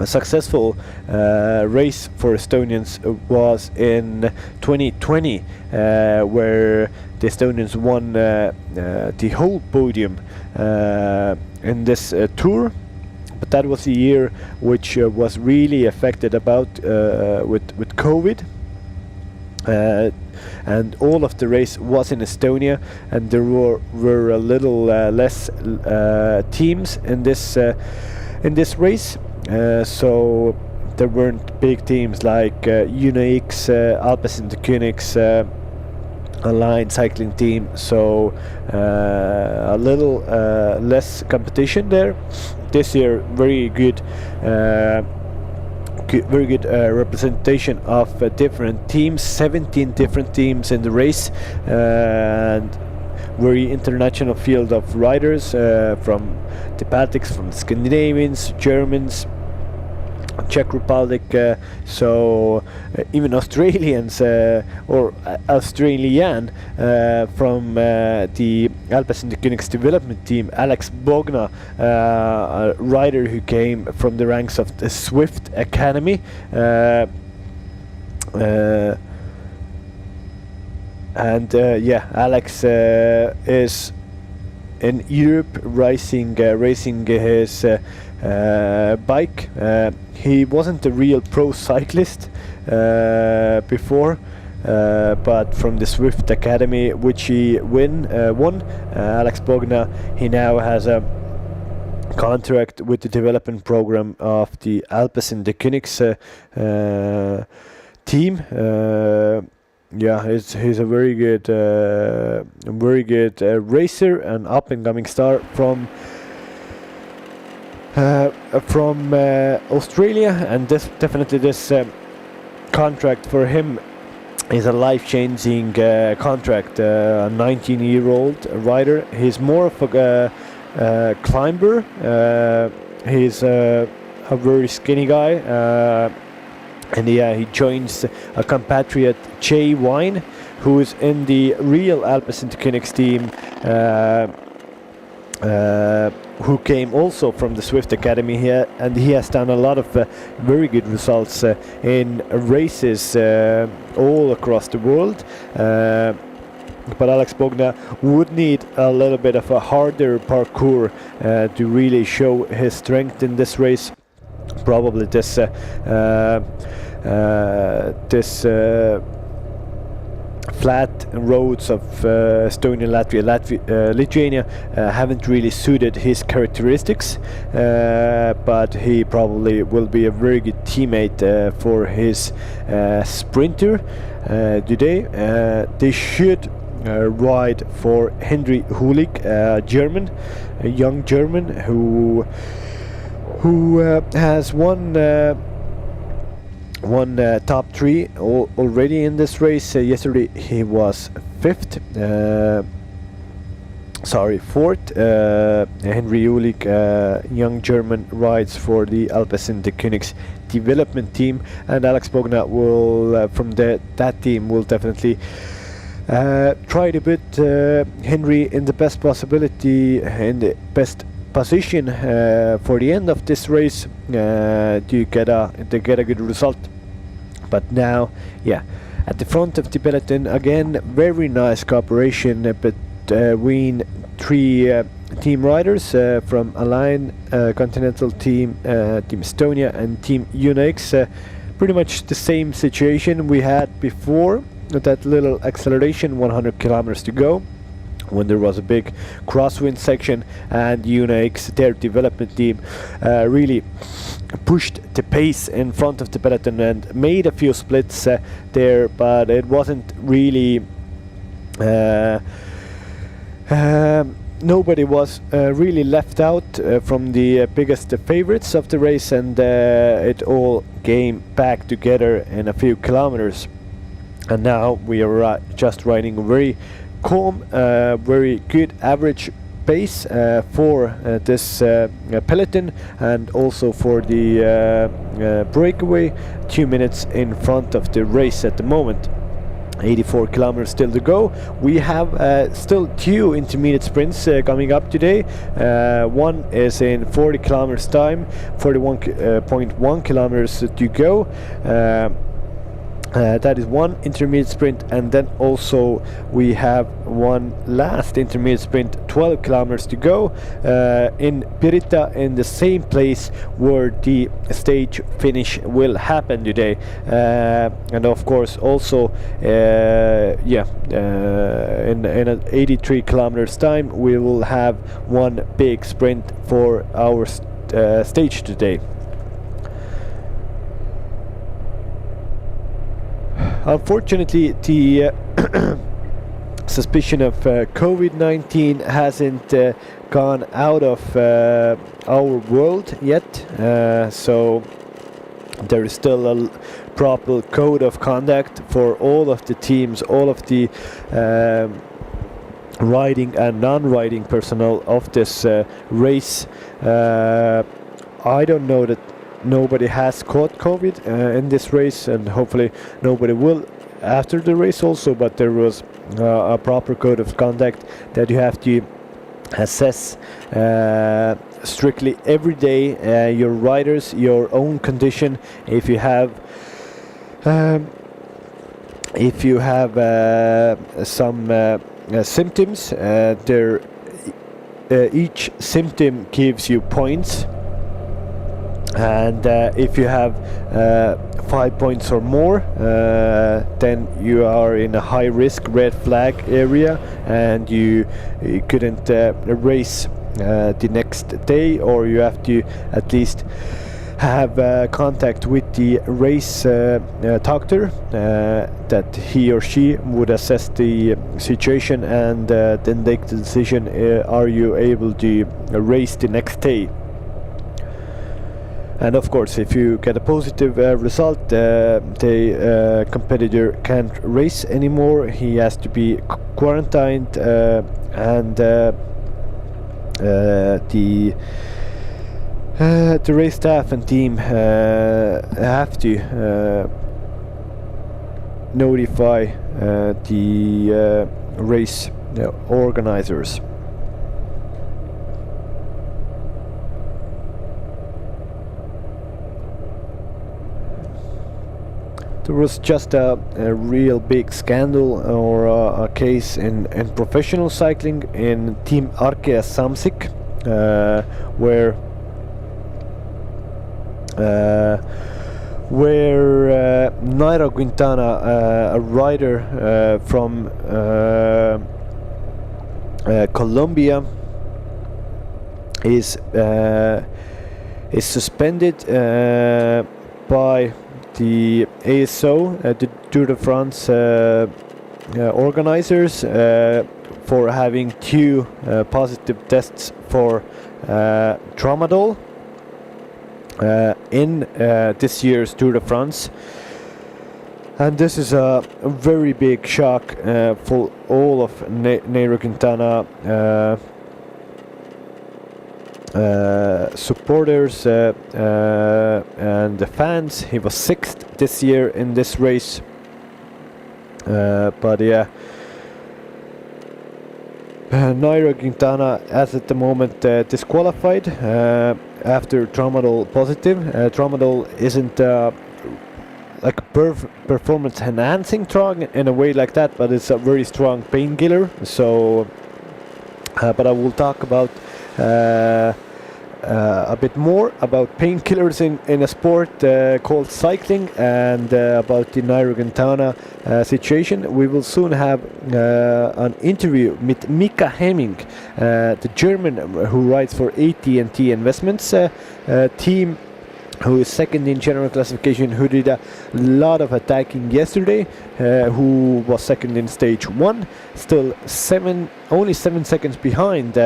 Speaker 3: successful race for Estonians was in 2020, where the Estonians won the whole podium in this tour. But that was a year which was really affected about with COVID, and all of the race was in Estonia, and there were a little less teams in this race. So there weren't big teams like UNIX, Alpecin Königs, Align cycling team, so a little less competition there. This year, very good representation of different teams, 17 different teams in the race, and very international field of riders from the Baltics, from the Scandinavians, Germans, Czech Republic, so even Australians or Australian from the Alpecin Königs development team. Alex Bogna, a rider who came from the ranks of the Swift Academy. Alex is in Europe racing his bike. He wasn't a real pro cyclist before, but from the Swift Academy, which he won, Alex Bogna, he now has a contract with the development program of the Alpecin Königs team. He's a very good racer, an up and coming star from Australia, and this contract for him is a life-changing contract. A 19-year-old rider. He's more of a climber. He's a very skinny guy, and he joins a compatriot, Jay Wine, who is in the real Alpecin Königs team. Who came also from the Swift Academy here, and he has done a lot of very good results in races all across the world. But Alex Bogna would need a little bit of a harder parkour to really show his strength in this race. Probably this flat roads of Estonia, Latvia, Lithuania haven't really suited his characteristics, but he probably will be a very good teammate for his sprinter today. They should ride for Henry Hulig, a young German who has won top 3 already in this race. Yesterday he was fourth. Henry Ulik, young German, rides for the Alpecin Königs development team, and Alex Bogna will from that team will definitely try to put Henry in the best possibility, in the best position for the end of this race to get a good result. But now, at the front of the peloton again, very nice cooperation between 3 team riders from Align, Continental Team, Team Estonia, and Team UNIX. Pretty much the same situation we had before, that little acceleration, 100 kilometers to go, when there was a big crosswind section, and UNIX, their development team, really pushed the pace in front of the peloton and made a few splits there, but it wasn't really nobody was really left out from the biggest favorites of the race, and it all came back together in a few kilometers. And now we are just riding a very calm, very good average pace for this peloton, and also for the breakaway, 2 minutes in front of the race at the moment. 84 kilometers still to go. We have still 2 intermediate sprints coming up today. One is in 40 kilometers time, 41.1 kilometers to go. That is one intermediate sprint, and then also we have one last intermediate sprint, 12 kilometers to go in Pirita, in the same place where the stage finish will happen today. And of course also in an 83 kilometers time we will have one big sprint for our stage today. Unfortunately, the suspicion of COVID-19 hasn't gone out of our world yet, so there is still a proper code of conduct for all of the teams, all of the riding and non-riding personnel of this race. I don't know that nobody has caught COVID in this race, and hopefully nobody will after the race also, but there was a proper code of conduct that you have to assess strictly every day your riders, your own condition. If you have some symptoms, there each symptom gives you points, and if you have 5 points or more, then you are in a high risk red flag area, and you couldn't race the next day, or you have to at least have contact with the race doctor, that he or she would assess the situation and then make the decision, are you able to race the next day. And of course, if you get a positive result, the competitor can't race anymore. He has to be quarantined, and the race staff and team have to notify the race organizers. There was just a real big scandal or a case in professional cycling in Team Arkea Samsic, where Nairo Quintana, a rider from Colombia, is suspended by the ASO, the Tour de France organizers, for having 2 positive tests for tramadol in this year's Tour de France. And this is a very big shock for all of Nairo Quintana supporters and the fans. He was 6th this year in this race, but yeah, Nairo Quintana as at the moment disqualified after tramadol positive. Tramadol isn't like a performance enhancing drug in a way like that, but it's a very strong painkiller. So but I will talk about a bit more about painkillers in a sport called cycling, and about the Nairo Quintana situation. We will soon have an interview with Mika Hemming, the German who rides for AT&T Investments team, who is 2nd in general classification, who did a lot of attacking yesterday, who was 2nd in stage 1, still only 7 seconds behind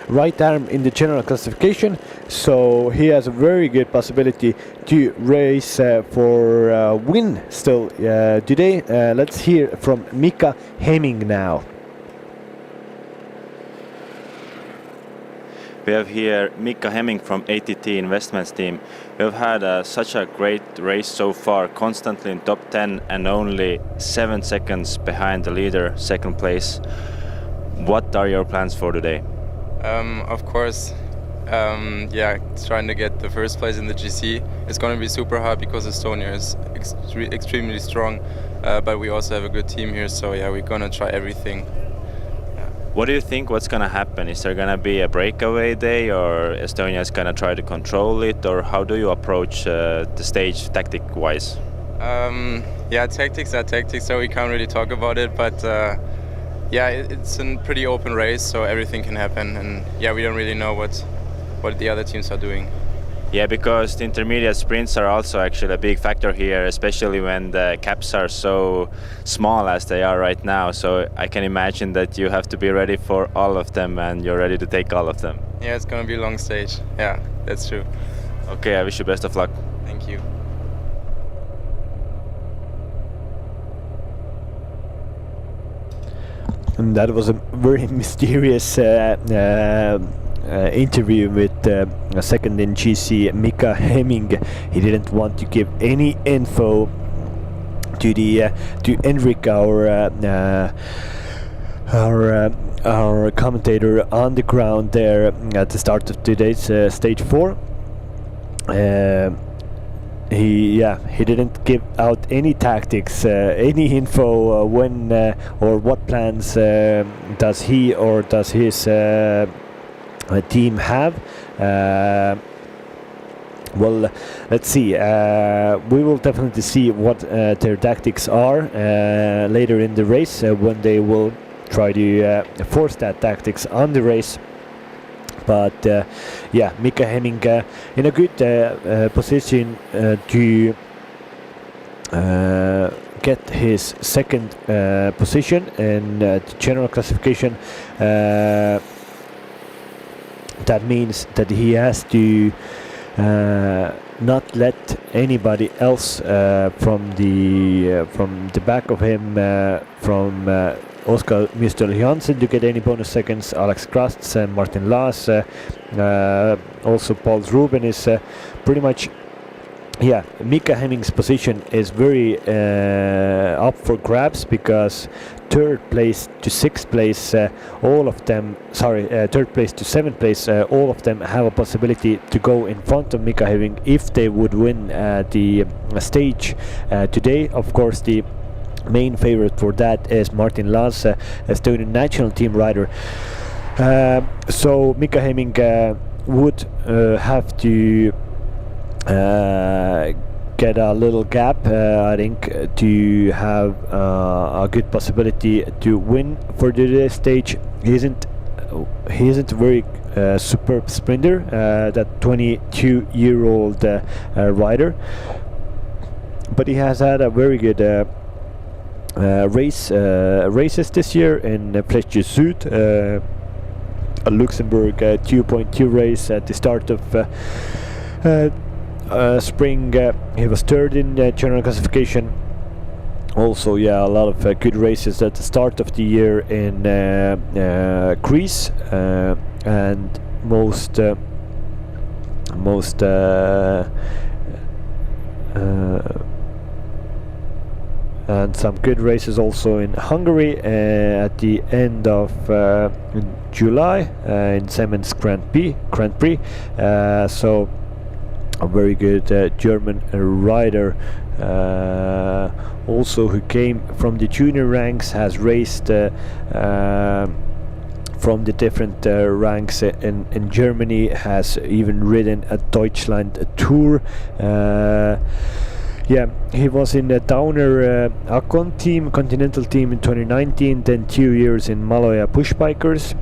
Speaker 3: right arm in the general classification, so he has a very good possibility to race for a win still today. Let's hear from Mika Hemming now.
Speaker 2: We have here Mika Hemming from ATT Investments team. We have had such a great race so far, constantly in top 10 and only 7 seconds behind the leader, 2nd place. What are your plans for today?
Speaker 9: Of course, trying to get the 1st place in the GC. It's going to be super hard because Estonia is extremely strong, but we also have a good team here, so yeah, we're going to try everything.
Speaker 2: What do you think what's going to happen? Is there going to be a breakaway day, or Estonia is going to try to control it, or how do you approach the stage tactic-wise?
Speaker 9: Tactics are tactics, so we can't really talk about it, but it's a pretty open race, so everything can happen, and we don't really know what the other teams are doing.
Speaker 2: Yeah, because the intermediate sprints are also actually a big factor here, especially when the caps are so small as they are right now. So I can imagine that you have to be ready for all of them, and you're ready to take all of them.
Speaker 9: Yeah, it's gonna be a long stage. Yeah, that's true.
Speaker 2: Okay, I wish you best of luck.
Speaker 9: Thank you.
Speaker 3: And that was a very mysterious interview with second in GC Mika Hemming. He didn't want to give any info to Enric, our commentator on the ground there at the start of today's stage 4. He didn't give out any tactics, any info when or what plans does he or does his team have. Well, let's see. We will definitely see what their tactics are later in the race when they will try to force that tactics on the race. But Mika Hemming in a good position to get his second position in the general classification. That means that he has to not let anybody else from the back of him, from Oskar Mr. Johansson to get any bonus seconds, Alex Krasts and Martin Laas, also Paul Ruben is pretty much. Yeah, Mika Hemming's position is very up for grabs, because third place to sixth place, third place to seventh place, all of them have a possibility to go in front of Mika Hemming if they would win the stage today. Of course, the main favorite for that is Martin Laas, Estonian national team rider. So Mika Hemming would have to get a little gap, I think, to have a good possibility to win for today's stage. He isn't a very superb sprinter, that 22-year-old rider, but he has had a very good races this year in Fletcher Sud, a Luxembourg 2.2 race at the start of spring. He was third in general classification. Also, a lot of good races at the start of the year in Greece, and most and some good races also in Hungary at the end of July in Siemens Grand Prix. So a very good German rider, also who came from the junior ranks, has raced from the different ranks in Germany, has even ridden a Deutschland Tour. He was in the Downer Akon team, Continental team in 2019, then 2 years in Maloja Pushbikers,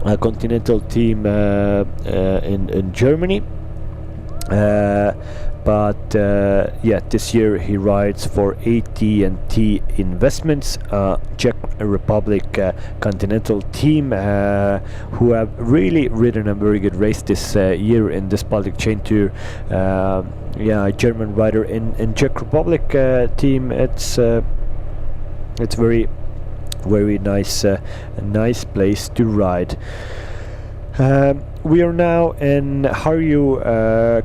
Speaker 3: a Continental team in Germany. But this year he rides for AT&T Investments, Czech Republic Continental team, who have really ridden a very good race this year in this Baltic Chain Tour. A German rider in Czech Republic team. It's very, very nice place to ride. We are now in Harju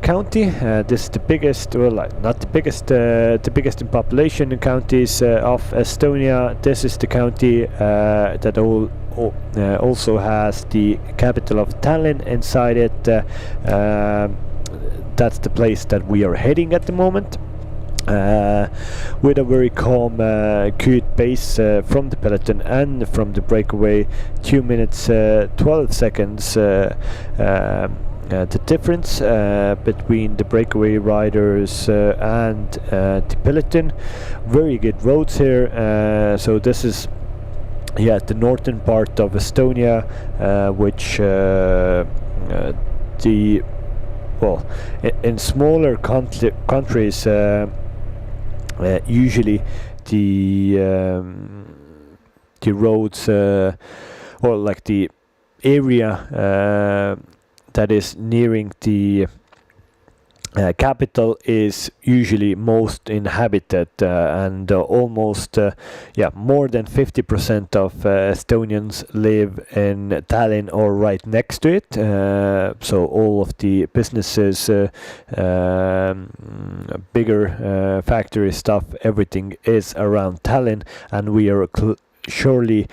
Speaker 3: County. This is the biggest, not the biggest, the biggest in population counties of Estonia. This is the county that also has the capital of Tallinn inside it. That's the place that we are heading at the moment. With a very calm, good pace from the peloton and from the breakaway. 2 minutes 12 seconds the difference between the breakaway riders and the peloton. Very good roads here, so this is the northern part of Estonia, which the well, in smaller countries, usually the roads or like the area that is nearing the capital is usually most inhabited, and almost more than 50% of Estonians live in Tallinn or right next to it. So all of the businesses, bigger factory stuff, everything is around Tallinn, and we are surely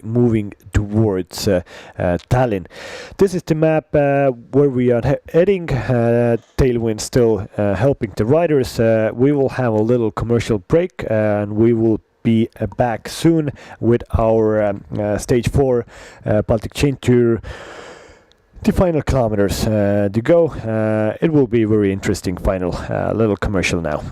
Speaker 3: moving towards Tallinn. This is the map where we are heading. Tailwind still helping the riders. We will have a little commercial break, and we will be back soon with our stage 4 Baltic Chain Tour. The final kilometers to go. It will be very interesting final little commercial now.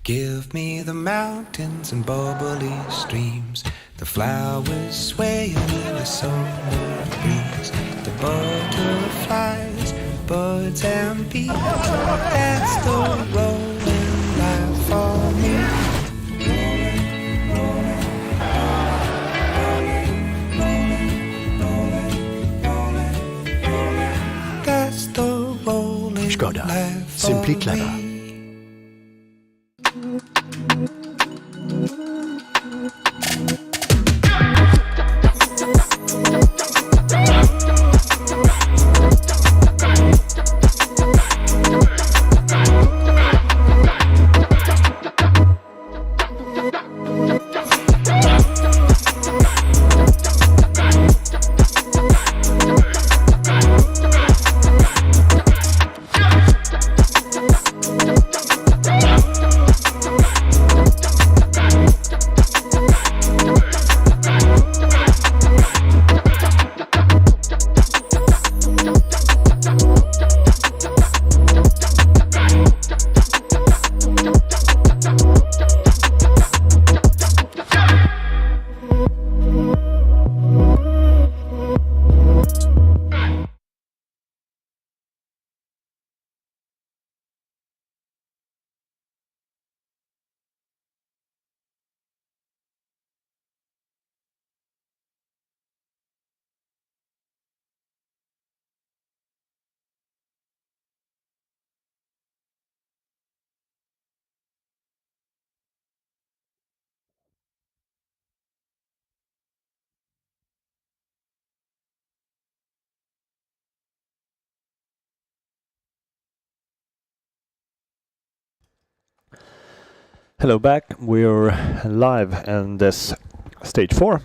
Speaker 1: Give me the mountains and bubbly streams, the flowers swaying in the summer breeze, the butterflies, birds and bees. That's the rolling life for me. That's the rolling
Speaker 10: Skoda.
Speaker 1: life for
Speaker 10: Simply clever.
Speaker 1: me.
Speaker 3: Hello back, we're live in this stage 4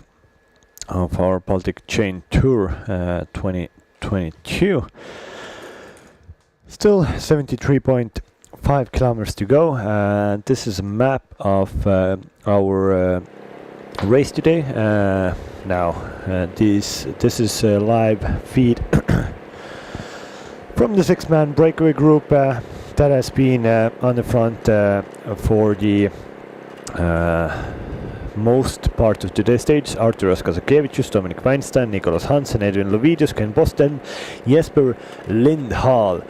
Speaker 3: of our Baltic Chain Tour 2022. Still 73.5 kilometers to go. This is a map of our race today. This is a live feed from the 6-man Breakaway group that has been on the front for the most part of today's stage. Arturas Kazakevicius, Dominic Weinstein, Nicolas Hansen, Edwin Lovidius, Ken Boston, Jesper Lindhall.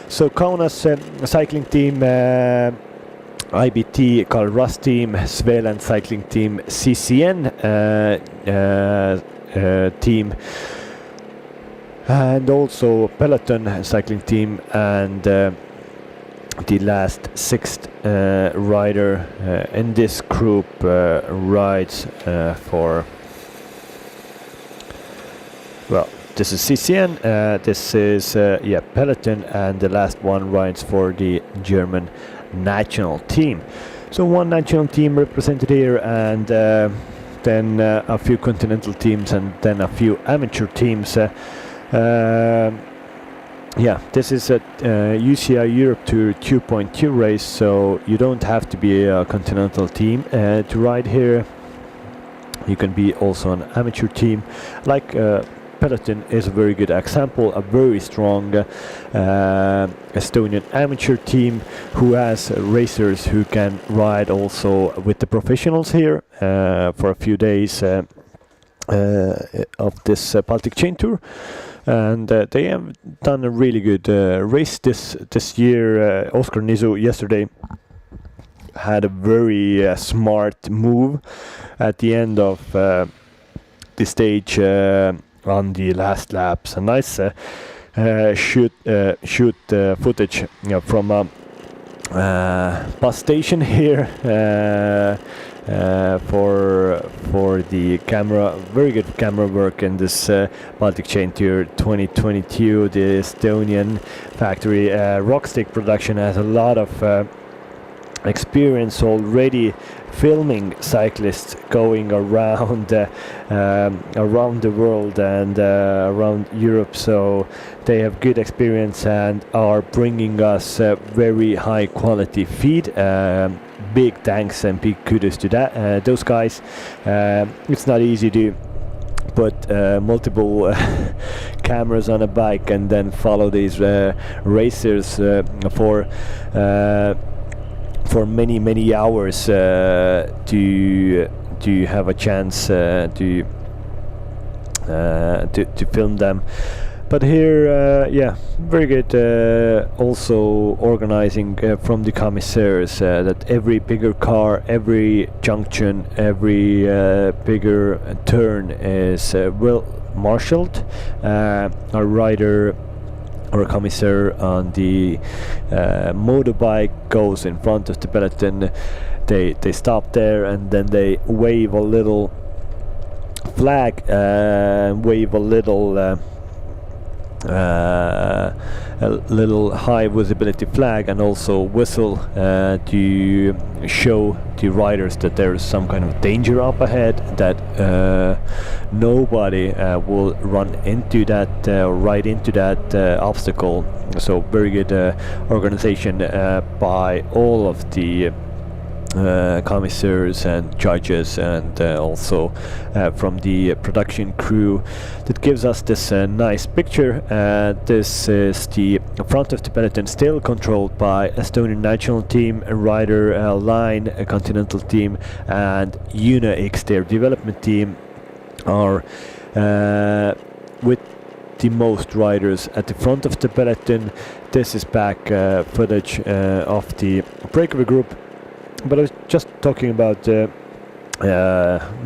Speaker 3: So Kaunas cycling team, IBT Carl Russ team, Svealand cycling team, CCN team, and also Peloton cycling team, and the last 6th rider in this group rides for, well, this is CCN, this is Peloton, and the last one rides for the German national team. So one national team represented here, and then a few continental teams, and then a few amateur teams. yeah, this is a UCI Europe Tour 2.2 race, so you don't have to be a continental team to ride here. You can be also an amateur team. Like Peloton is a very good example, a very strong Estonian amateur team who has racers who can ride also with the professionals here for a few days of this Baltic Chain Tour. And they have done a really good race this year. Oskar Nisu yesterday had a very smart move at the end of the stage on the last laps. A nice shoot footage from a bus station here for the camera. Very good camera work in this Baltic Chain Tour 2022. The Estonian factory Rockstick Production has a lot of experience already filming cyclists going around around the world and around Europe, so they have good experience and are bringing us very high quality feed. Big thanks and big kudos to those guys. It's not easy to put multiple cameras on a bike and then follow these racers for many hours to have a chance to film them. But here, yeah, very good. Also organizing from the commissaires that every bigger car, every junction, every bigger turn is well marshaled. Our rider or a commissaire on the motorbike goes in front of the peloton. They stop there and then they wave a little flag, wave a little high visibility flag, and also whistle to show the riders that there is some kind of danger up ahead, that nobody will run into that right into that obstacle. So very good organization by all of the commissaires and judges, and also from the production crew, that gives us this nice picture. This is the front of the peloton, still controlled by Estonian national team, rider line, a continental team, and UNA-X, their development team, are with the most riders at the front of the peloton. This is back footage of the Breakaway group. But I was just talking about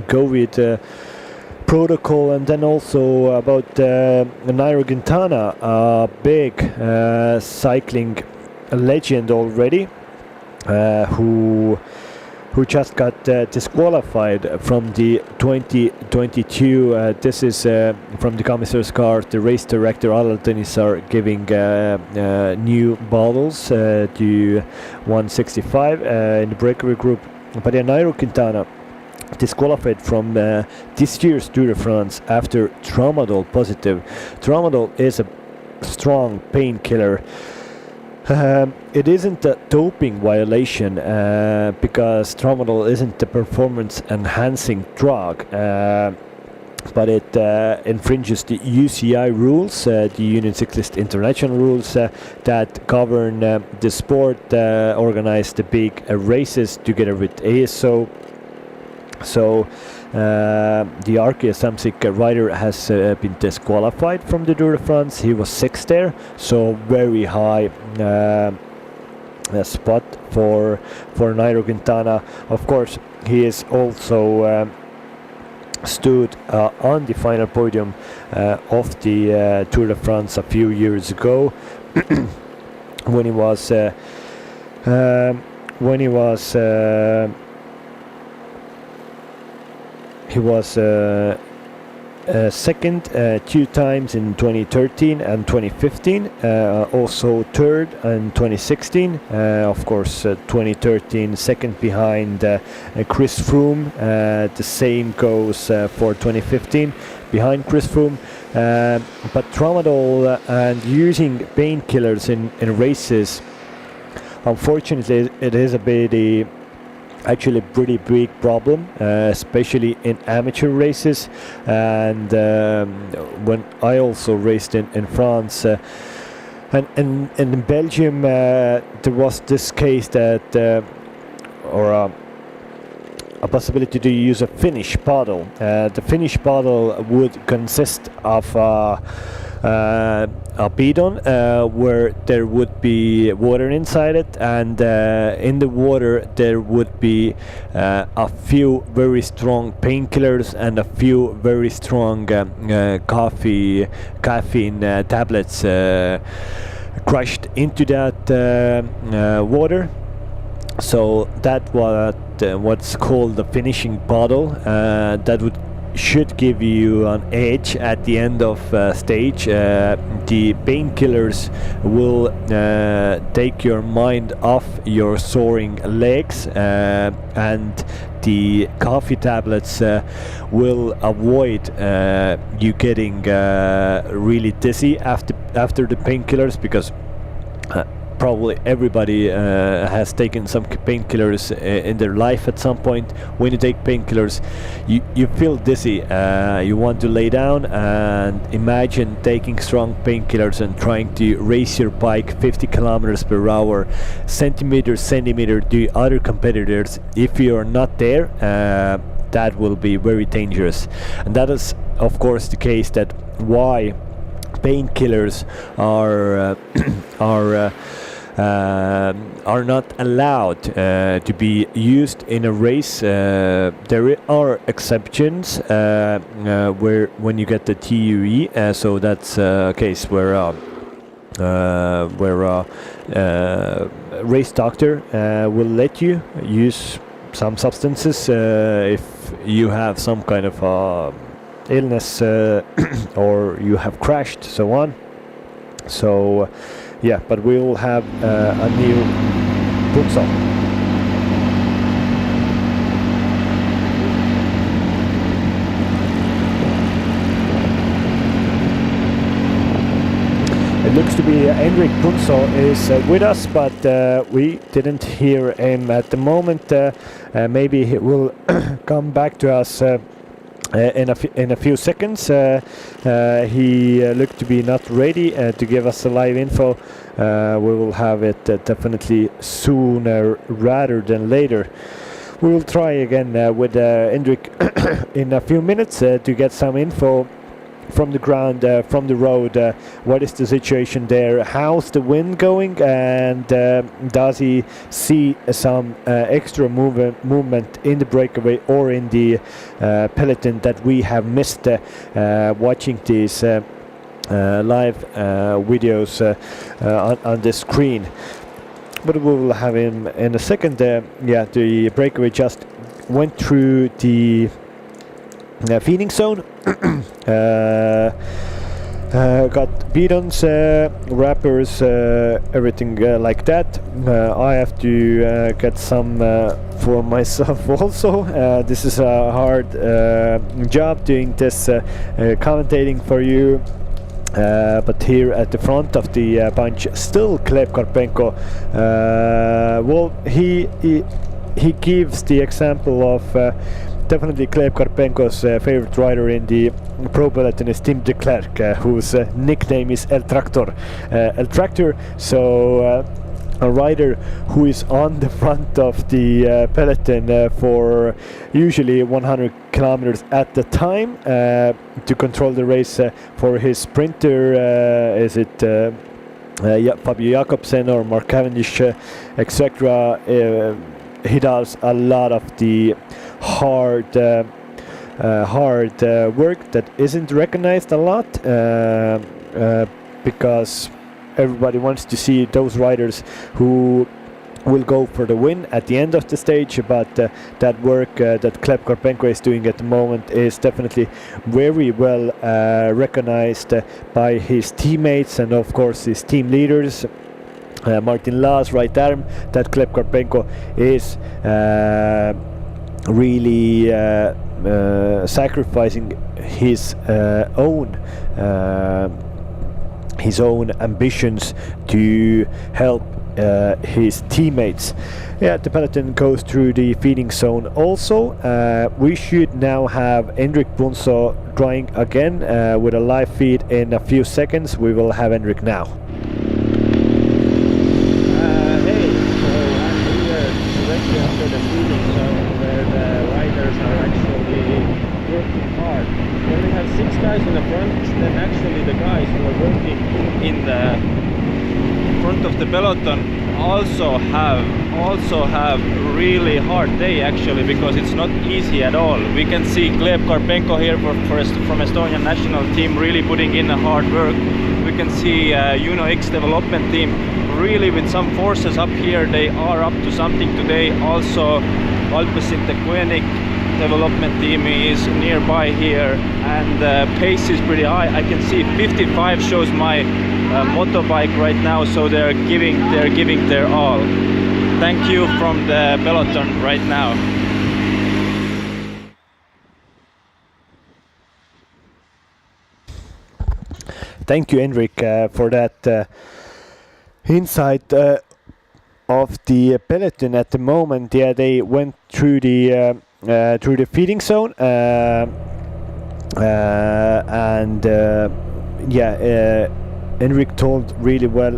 Speaker 3: COVID protocol, and then also about Nairo Quintana, a big cycling legend already, who just got disqualified from the 2022. This is from the commissar's car. The race director Alar Tõnis are giving new bottles to 165 in the Breakaway group. But Nairo Quintana disqualified from this year's Tour de France after tramadol positive. Tramadol is a strong painkiller. It isn't a doping violation because tramadol isn't a performance enhancing drug, but it infringes the UCI rules, the Union Cyclist International rules that govern the sport, organize the big races together with ASO. So the Arkea Samsic rider has been disqualified from the Tour de France. He was sixth there, so very high spot for Nairo Quintana. Of course, he is also stood on the final podium of the Tour de France a few years ago when he was second two times in 2013 and 2015, also third in 2016. Of course, 2013 second behind Chris Froome. The same goes for 2015 behind Chris Froome. But tramadol and using painkillers in races, unfortunately, it is actually a pretty big problem, especially in amateur races. And when I also raced in France, and in Belgium, there was this case that, or a possibility to use a Finnish bottle. The Finnish bottle would consist of a bidon where there would be water inside it, and in the water there would be a few very strong painkillers and a few very strong caffeine tablets crushed into that water. So that what's called the finishing bottle, that should give you an edge at the end of stage. The painkillers will take your mind off your soaring legs, and the coffee tablets will avoid you getting really dizzy after the painkillers, because probably everybody has taken some painkillers in their life at some point. When you take painkillers, you feel dizzy, you want to lay down, and imagine taking strong painkillers and trying to race your bike 50 kilometers per hour, centimeter to other competitors. If you are not there, that will be very dangerous. And that is of course the case that why painkillers are not allowed to be used in a race. There are exceptions where when you get the TUE, so that's a case where race doctor will let you use some substances if you have some kind of illness or you have crashed, so on. So yeah, but we will have a new Punso. It looks to be Henrik Punso is with us, but we didn't hear him at the moment. Maybe he will come back to us in a few seconds. He looked to be not ready to give us the live info. We will have it definitely sooner rather than later. We will try again with Hendrik in a few minutes to get some info from the ground, from the road. What is the situation there? How's the wind going? And does he see some extra movement in the breakaway or in the peloton that we have missed watching these live videos on the screen? But we will have him in a second. Yeah, the breakaway just went through the feeding zone. Got bidons, wrappers, everything like that. I have to get some for myself also. This is a hard job doing this commentating for you. But here at the front of the bunch, still Gleb Karpenko. Well, he gives the example of definitely Gleb Karpenko's favorite rider in the pro peloton is Tim de Klerk, whose nickname is El Tractor. El Tractor, so a rider who is on the front of the peloton for usually 100 kilometers at the time to control the race for his sprinter. Is it Fabio Jakobsen or Mark Cavendish, etc. He does a lot of the hard work that isn't recognized a lot because everybody wants to see those riders who will go for the win at the end of the stage, but that work that Gleb Karpenko is doing at the moment is definitely very well recognized by his teammates and of course his team leaders. Martin Laas, right arm, that Gleb Karpenko is really sacrificing his own ambitions to help his teammates. Yeah, the peloton goes through the feeding zone also. We should now have Hendrik Bunso drying again with a live feed in a few seconds. We will have Hendrik now.
Speaker 7: Hey, so I'm here directly after the feeding zone where the riders are actually working hard. We only have 6 guys in the front, then actually the guys who are working in the front of the peloton also have really hard day actually, because it's not easy at all. We can see Gleb Karpenko here from Estonian national team really putting in a hard work. We can see Uno X development team really with some forces up here. They are up to something today. Also Alpecin Koenig development team is nearby here, and the pace is pretty high. I can see 55 shows my motorbike right now, so they're giving their all. Thank you from the peloton right now.
Speaker 3: Thank you, Hendrik, for that insight of the peloton at the moment. Yeah, they went through the feeding zone, and Hendrik told really well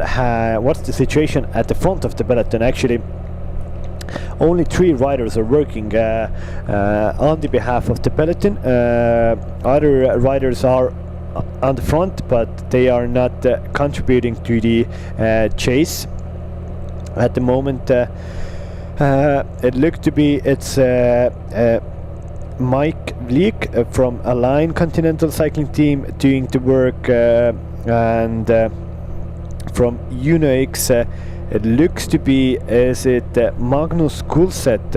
Speaker 3: what's the situation at the front of the peloton. Actually, only 3 riders are working on the behalf of the peloton. Other riders are on the front, but they are not contributing to the chase at the moment. It looks to be it's Mike Vliek from Align Continental Cycling Team doing the work, and from Uno X it looks to be Magnus Kulset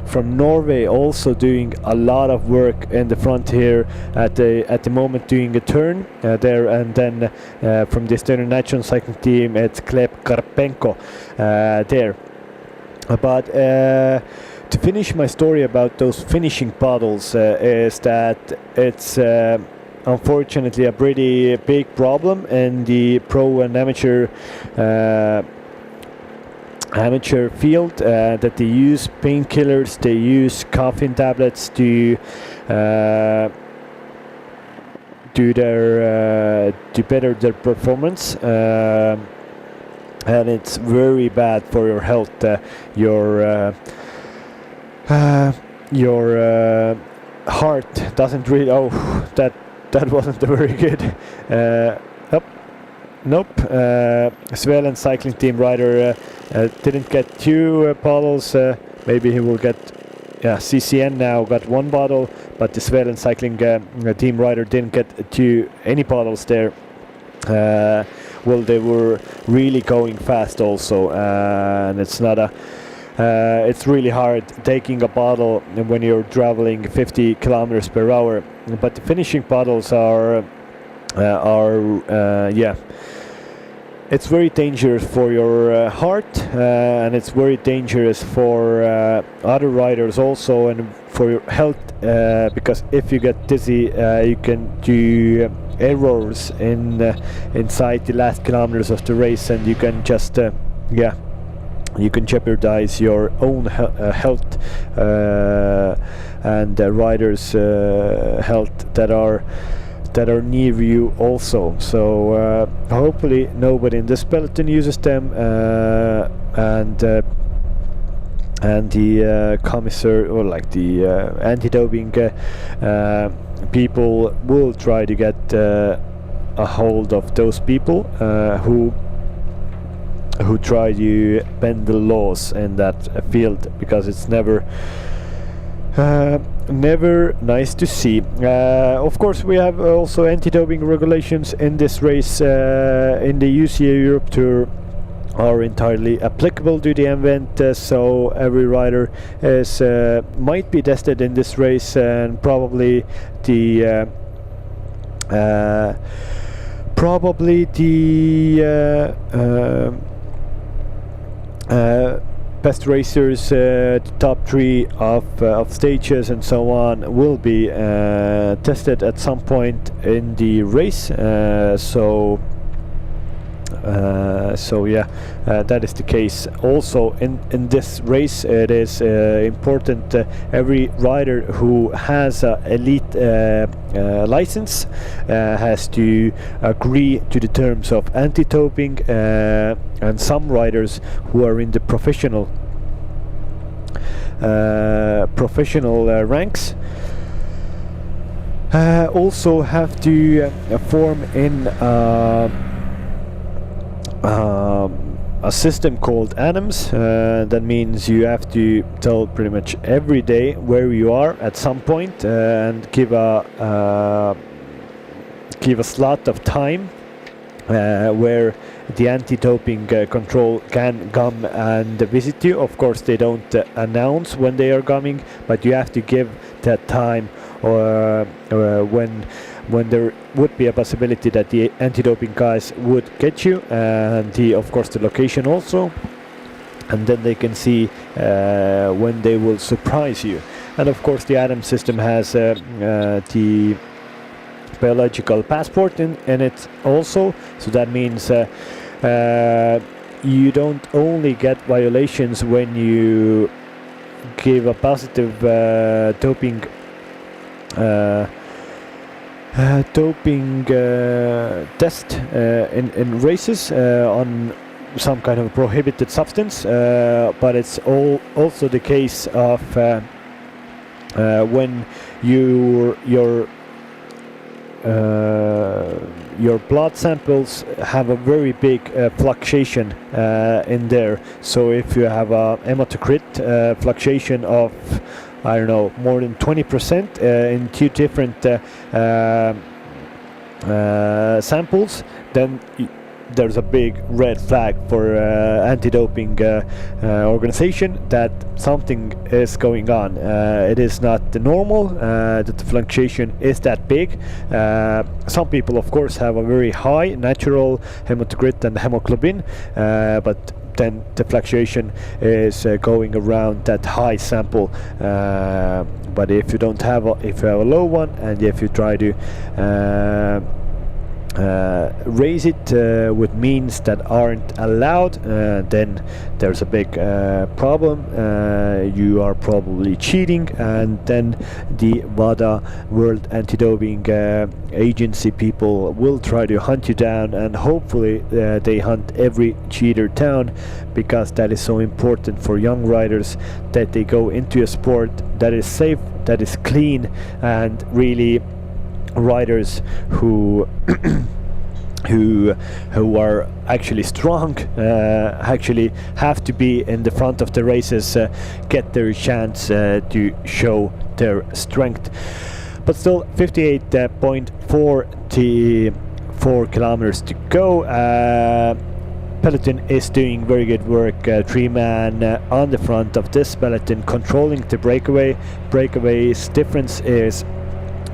Speaker 3: from Norway also doing a lot of work in the front here at the moment, doing a turn there, and then from the Estonian National Cycling Team it's Gleb Karpenko there. But to finish my story about those finishing puddles is that it's unfortunately a pretty big problem in the pro and amateur field, that they use painkillers, they use caffeine tablets to better their performance, and it's very bad for your health. Your heart doesn't really. Oh, that wasn't very good. Nope. Sweden cycling team rider didn't get 2 bottles. Maybe he will get. Yeah, CCN now got 1 bottle, but the Sweden cycling team rider didn't get any bottles there. Well, they were really going fast also, and it's not a. It's really hard taking a bottle when you're traveling 50 kilometers per hour. But the finishing bottles are it's very dangerous for your heart, and it's very dangerous for other riders also, and for your health, because if you get dizzy, you can do errors inside the last kilometers of the race, and you can just you can jeopardize your own health and riders' health that are near you also. So hopefully nobody in this peloton uses them, and the commissar, or like the anti-doping people will try to get a hold of those people who try to bend the laws in that field, because it's never nice to see. Of course, we have also anti-doping regulations in this race. In the UCI Europe Tour are entirely applicable to the event, so every rider is might be tested in this race, and probably the best racers, the top 3 of stages and so on will be tested at some point in the race. So yeah, that is the case. Also in this race, it is important every rider who has an elite license has to agree to the terms of anti-doping, and some riders who are in the professional ranks also have to form in a system called atoms. That means you have to tell pretty much every day where you are at some point, and give a slot of time where the anti-doping control can come and visit you. Of course, they don't announce when they are coming, but you have to give that time, or when there would be a possibility that the anti-doping guys would get you, and of course the location also, and then they can see when they will surprise you. And of course the ADAM system has the biological passport in it also, so that means you don't only get violations when you give a positive doping test in races on some kind of prohibited substance, but it's also the case of when your blood samples have a very big fluctuation in there. So if you have a hematocrit fluctuation of, I don't know, more than 20% in 2 different samples, then there's a big red flag for anti-doping organization that something is going on. It is not the normal that the fluctuation is that big. Some people, of course, have a very high natural hematocrit and hemoglobin, but then the fluctuation is going around that high sample. But if you don't have if you have a low one, and if you try to raise it with means that aren't allowed, then there's a big problem. You are probably cheating, and then the WADA, World Anti-Doping Agency people will try to hunt you down, and hopefully they hunt every cheater down, because that is so important for young riders, that they go into a sport that is safe, that is clean, and really riders who who are actually strong, actually have to be in the front of the races, get their chance to show their strength. But still, 58.44 kilometers to go. Peloton is doing very good work. 3-man on the front of this peloton, controlling the breakaway. Breakaway's difference is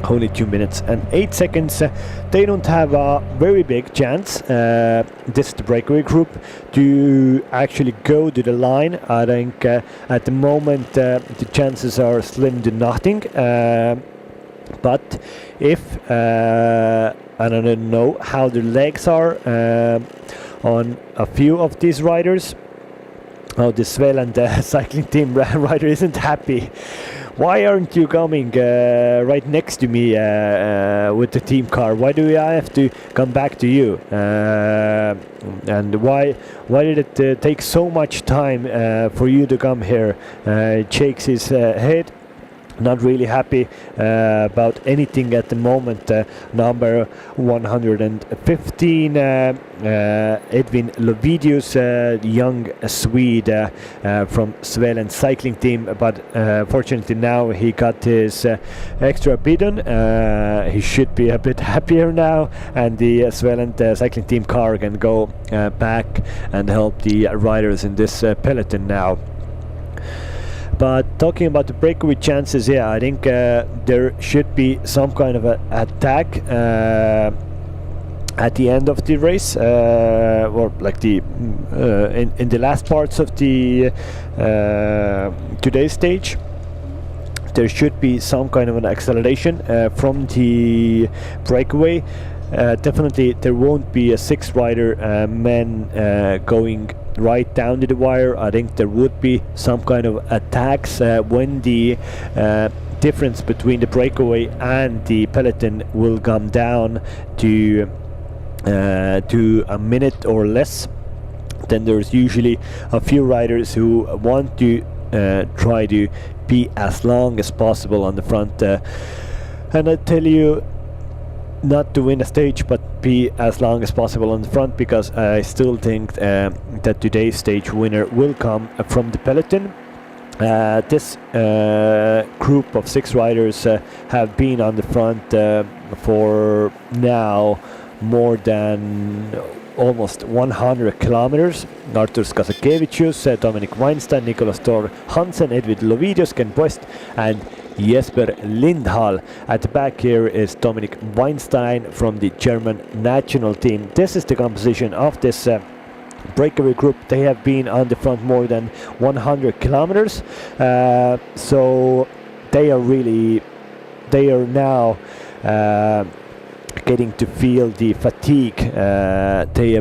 Speaker 3: only 2 minutes and 8 seconds. They don't have a very big chance, this is the breakaway group, to actually go to the line. I think at the moment the chances are slim to nothing. But if I don't know how the legs are on a few of these riders. Oh, the Svealand cycling team rider isn't happy. Why aren't you coming right next to me with the team car? Why do I have to come back to you? And why did it take so much time for you to come here? Shakes his head. Not really happy about anything at the moment. Number 115, Edvin Lovidius, young Swede from Svealand cycling team, but fortunately now he got his extra bidon. He should be a bit happier now, and the Svealand cycling team car can go back and help the riders in this peloton now. But talking about the breakaway chances, yeah, I think there should be some kind of an attack at the end of the race, or like the in the last parts of the today's stage, there should be some kind of an acceleration from the breakaway. Definitely there won't be a 6-rider man going right down to the wire. I think there would be some kind of attacks when the difference between the breakaway and the peloton will come down to a minute or less. Then there's usually a few riders who want to try to be as long as possible on the front, and I tell you, not to win a stage but be as long as possible on the front, because I still think that today's stage winner will come from the peloton. This group of 6 riders have been on the front for now more than almost 100 kilometers. Arturs Kasakevicius, Dominic Weinstein, Nicolas Thor Hansen, Edvin Lovidius, Ken Post and Jesper Lindhall. At the back here is Dominic Weinstein from the German national team. This is the composition of this breakaway group. They have been on the front more than 100 kilometers, so they are now getting to feel the fatigue. They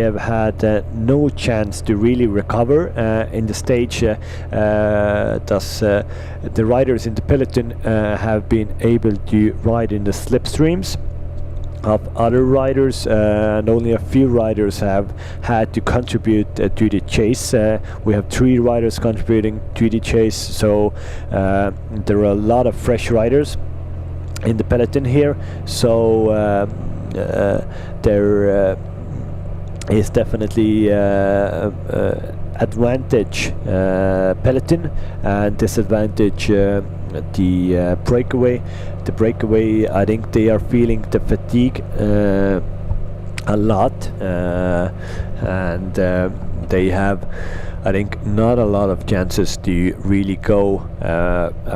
Speaker 3: have had no chance to really recover in the stage. Thus, the riders in the peloton have been able to ride in the slipstreams of other riders, and only a few riders have had to contribute to the chase. We have 3 riders contributing to the chase, so there are a lot of fresh riders in the peloton here. So there is definitely advantage peloton and disadvantage the breakaway. The breakaway, I think they are feeling the fatigue a lot, and they have, I think, not a lot of chances to really go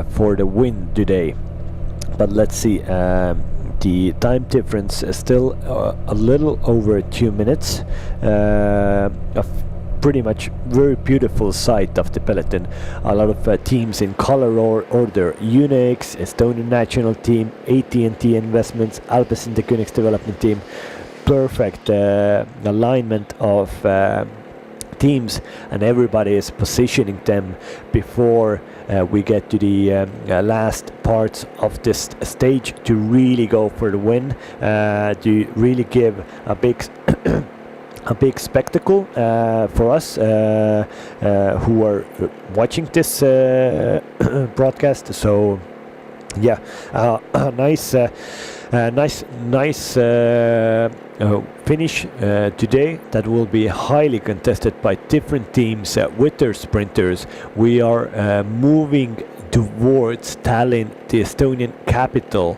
Speaker 3: for the win today. But let's see. The time difference is still a little over 2 minutes. Pretty much very beautiful sight of the peloton. A lot of teams in color order: Unix, Estonian national team, AT&T Investments, Alpecin, the Koenigs development team. Perfect alignment of teams, and everybody is positioning them before we get to the last parts of this stage to really go for the win, to really give a big a big spectacle for us who are watching this broadcast. So yeah, nice finish today that will be highly contested by different teams with their sprinters. We are moving towards Tallinn, the Estonian capital,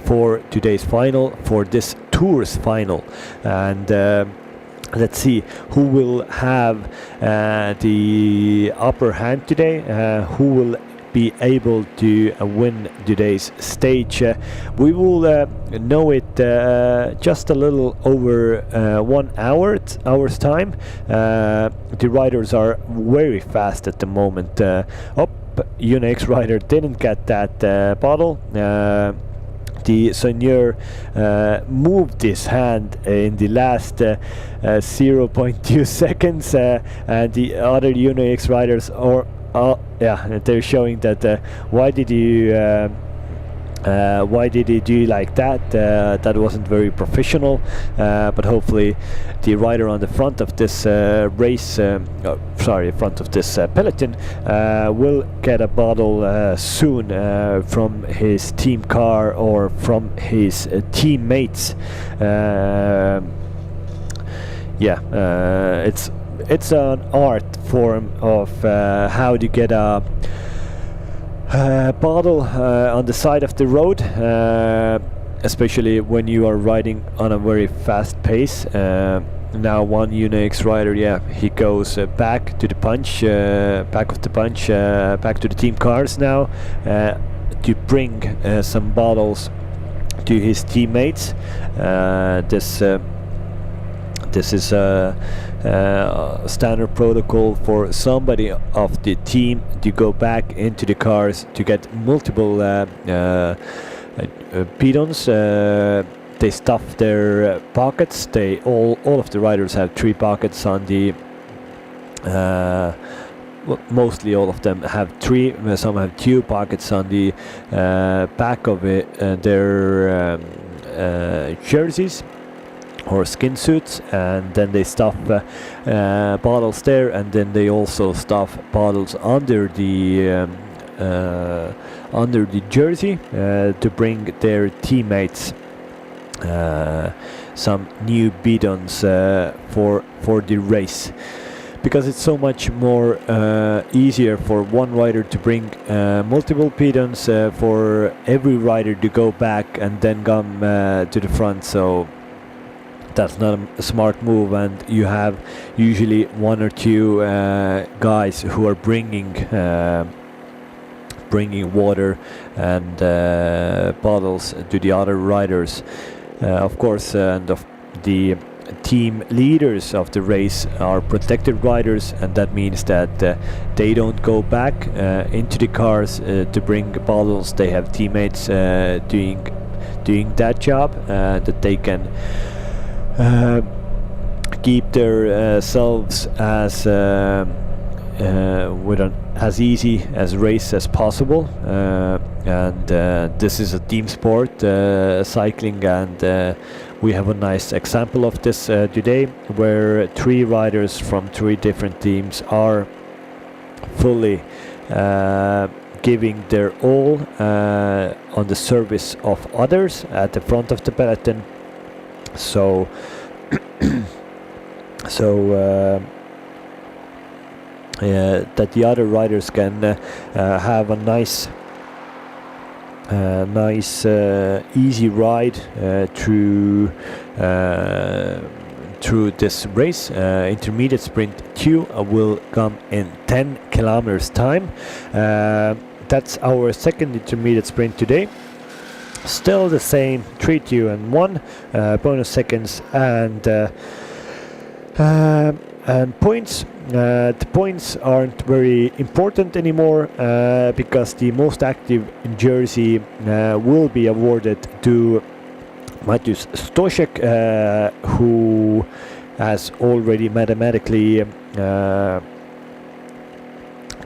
Speaker 3: for today's final, for this tour's final, and let's see who will have the upper hand today, who will be able to win today's stage. We will know it just a little over 1 hour's time. The riders are very fast at the moment. Unix rider didn't get that bottle. The Seigneur moved his hand in the last 0.2 seconds, and the other Unix riders are they're showing that why did he do like that? That wasn't very professional, but hopefully the rider on the front of this front of this peloton will get a bottle soon from his team car or from his teammates. It's an art form of how to get a bottle on the side of the road, especially when you are riding on a very fast pace. Now one Unix rider, he goes back to the punch, back to the team cars now. to bring some bottles to his teammates. This is a standard protocol for somebody of the team to go back into the cars to get multiple bidons. They stuff their pockets. All of the riders have 3 pockets on the. Mostly all of them have 3. Some have 2 pockets on the back of their jerseys or skin suits, and then they stuff bottles there, and then they also stuff bottles under the jersey to bring their teammates some new bidons for the race, because it's so much more easier for one rider to bring multiple bidons for every rider to go back and then come to the front. So that's not a smart move, and you have usually 1 or 2 guys who are bringing water and bottles to the other riders, of course, and the team leaders of the race are protected riders, and that means that they don't go back into the cars to bring bottles. They have teammates doing that job, that they can keep their selves as with as easy as race as possible, and this is a team sport, cycling, and we have a nice example of this today, where 3 riders from 3 different teams are fully giving their all on the service of others at the front of the peloton. So that the other riders can have a nice easy ride through this race. Intermediate sprint 2 will come in 10 kilometers time. That's our second intermediate sprint today. Still the same 3, 2 and 1 bonus seconds and points. The points aren't very important anymore because the most active jersey will be awarded to Mateusz Stoszek, who has already mathematically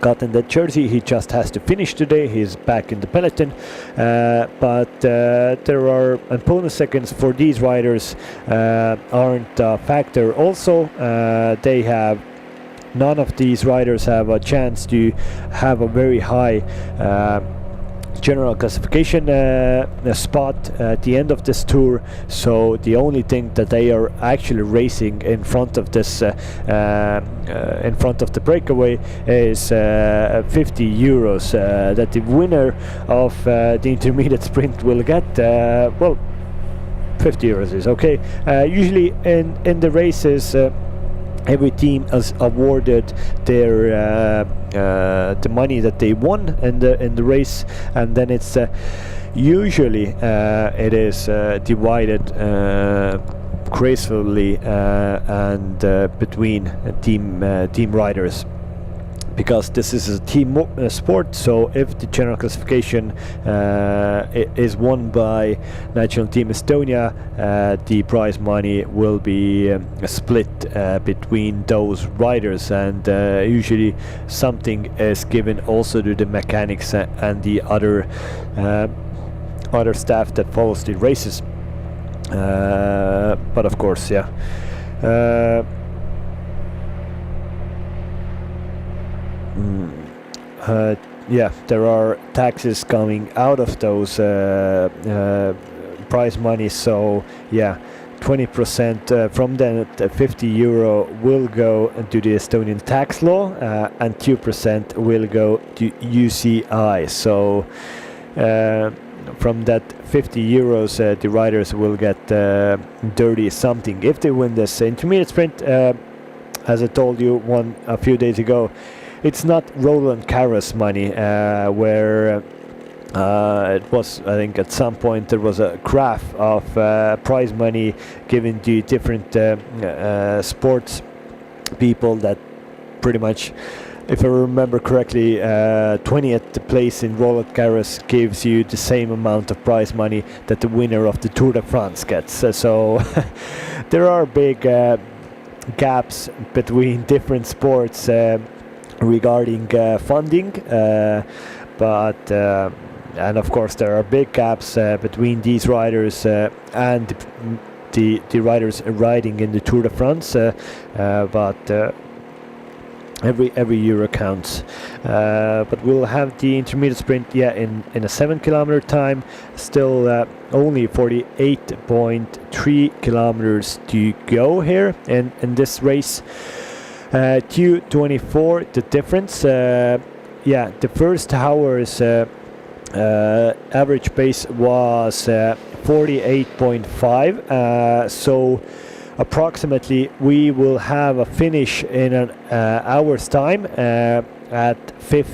Speaker 3: gotten that jersey. He just has to finish today. He's back in the peloton, but there are bonus seconds for these riders aren't a factor. Also, they have none of these riders have a chance to have a very high general classification spot at the end of this tour. So the only thing that they are actually racing in front of this in front of the breakaway is 50 euros that the winner of the intermediate sprint will get. Well, 50 euros is okay. Usually in the races, every team is awarded their the money that they won in the race, and then it's usually it is divided gracefully and between team riders, because this is a team sport. So if the general classification is won by National Team Estonia, the prize money will be split between those riders, and usually something is given also to the mechanics and the other staff that follows the races. But of course, yeah. Yeah, there are taxes coming out of those prize money. So yeah, 20% from that 50 euro will go to the Estonian tax law, and 2% will go to UCI. So from that 50 euros, the riders will get 30 something if they win this intermediate sprint. As I told you a few days ago, it's not Roland Garros money, where It was, I think, at some point there was a graph of prize money given to different sports people that pretty much, if I remember correctly, 20th place in roller garros gives you the same amount of prize money that the winner of the Tour de France gets. So there are big gaps between different sports regarding funding, but and of course there are big gaps between these riders and the riders riding in the Tour de France, but every euro counts. But we'll have the intermediate sprint in a 7 kilometer time, still only 48.3 kilometers to go here in this race. 2:24 the difference. The first hour's average pace was 48.5, so approximately we will have a finish in an hour's time at 3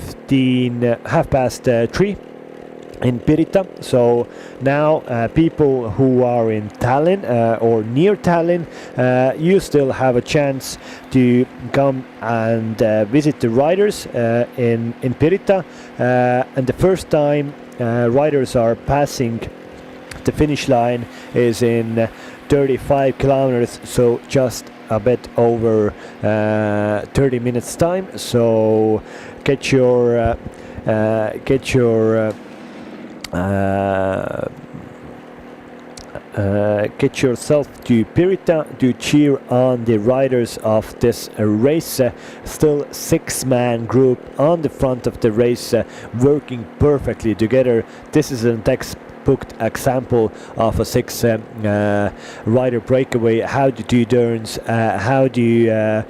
Speaker 3: in Pirita. So now people who are in Tallinn or near Tallinn, you still have a chance to come and visit the riders in Pirita, and the first time riders are passing the finish line is in 35 kilometers, so just a bit over 30 minutes time. So get yourself to Pirita to cheer on the riders of this race. Still 6-man group on the front of the race, working perfectly together. This is an textbook example of a 6-rider breakaway. How to do turns, how to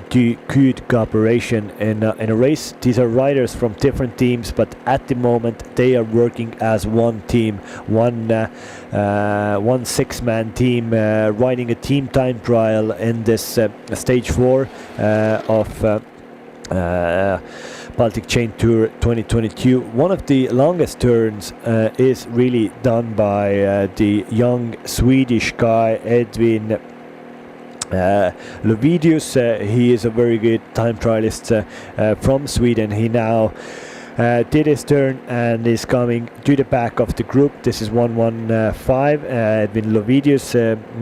Speaker 3: do good cooperation in a race. These are riders from different teams, but at the moment they are working as one team, one 6-man team, riding a team time trial in this stage 4 of Baltic Chain Tour 2022. One of the longest turns is really done by the young Swedish guy Edwin Lovidius. He is a very good time trialist from Sweden. He now did his turn and is coming to the back of the group. This is 115. Edwin Lovidius,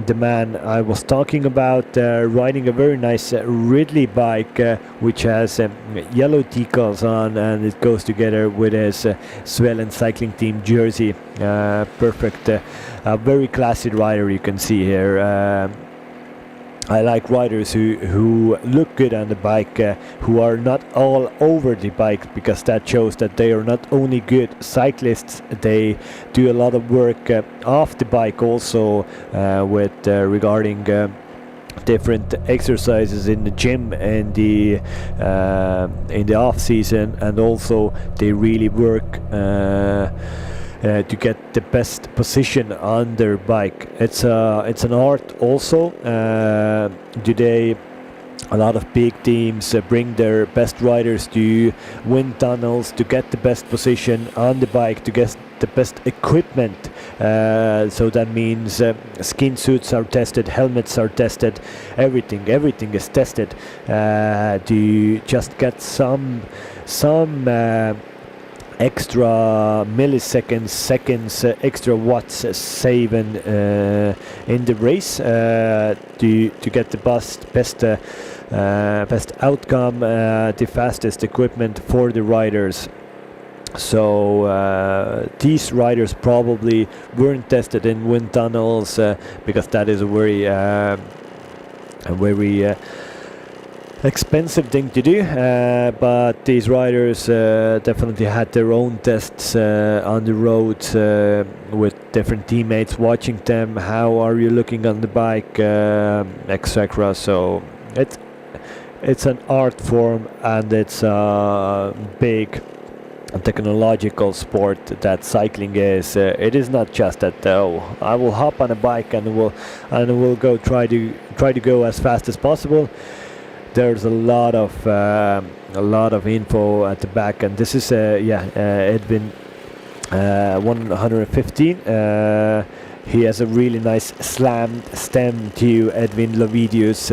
Speaker 3: the man I was talking about, riding a very nice Ridley bike which has yellow decals on, and it goes together with his Swellen cycling team jersey. Perfect, a very classy rider you can see here. I like riders who look good on the bike, who are not all over the bike, because that shows that they are not only good cyclists, they do a lot of work off the bike also, with regarding different exercises in the gym and in the off season, and also they really work to get the best position on their bike. It's an art also. Today a lot of big teams bring their best riders to wind tunnels to get the best position on the bike, to get the best equipment. So that means skin suits are tested, helmets are tested, everything is tested to just get some extra milliseconds, seconds, extra watts saving in the race to get the best outcome, the fastest equipment for the riders. So these riders probably weren't tested in wind tunnels because that is a very expensive thing to do, but these riders definitely had their own tests on the road with different teammates watching them. How are you looking on the bike, etc. So it's an art form, and it's a big technological sport that cycling is. It is not just that I will hop on a bike and will go try to go as fast as possible. there's a lot of info at the back, and this is Edwin 115. He has a really nice slammed stem to Edwin Lovidius.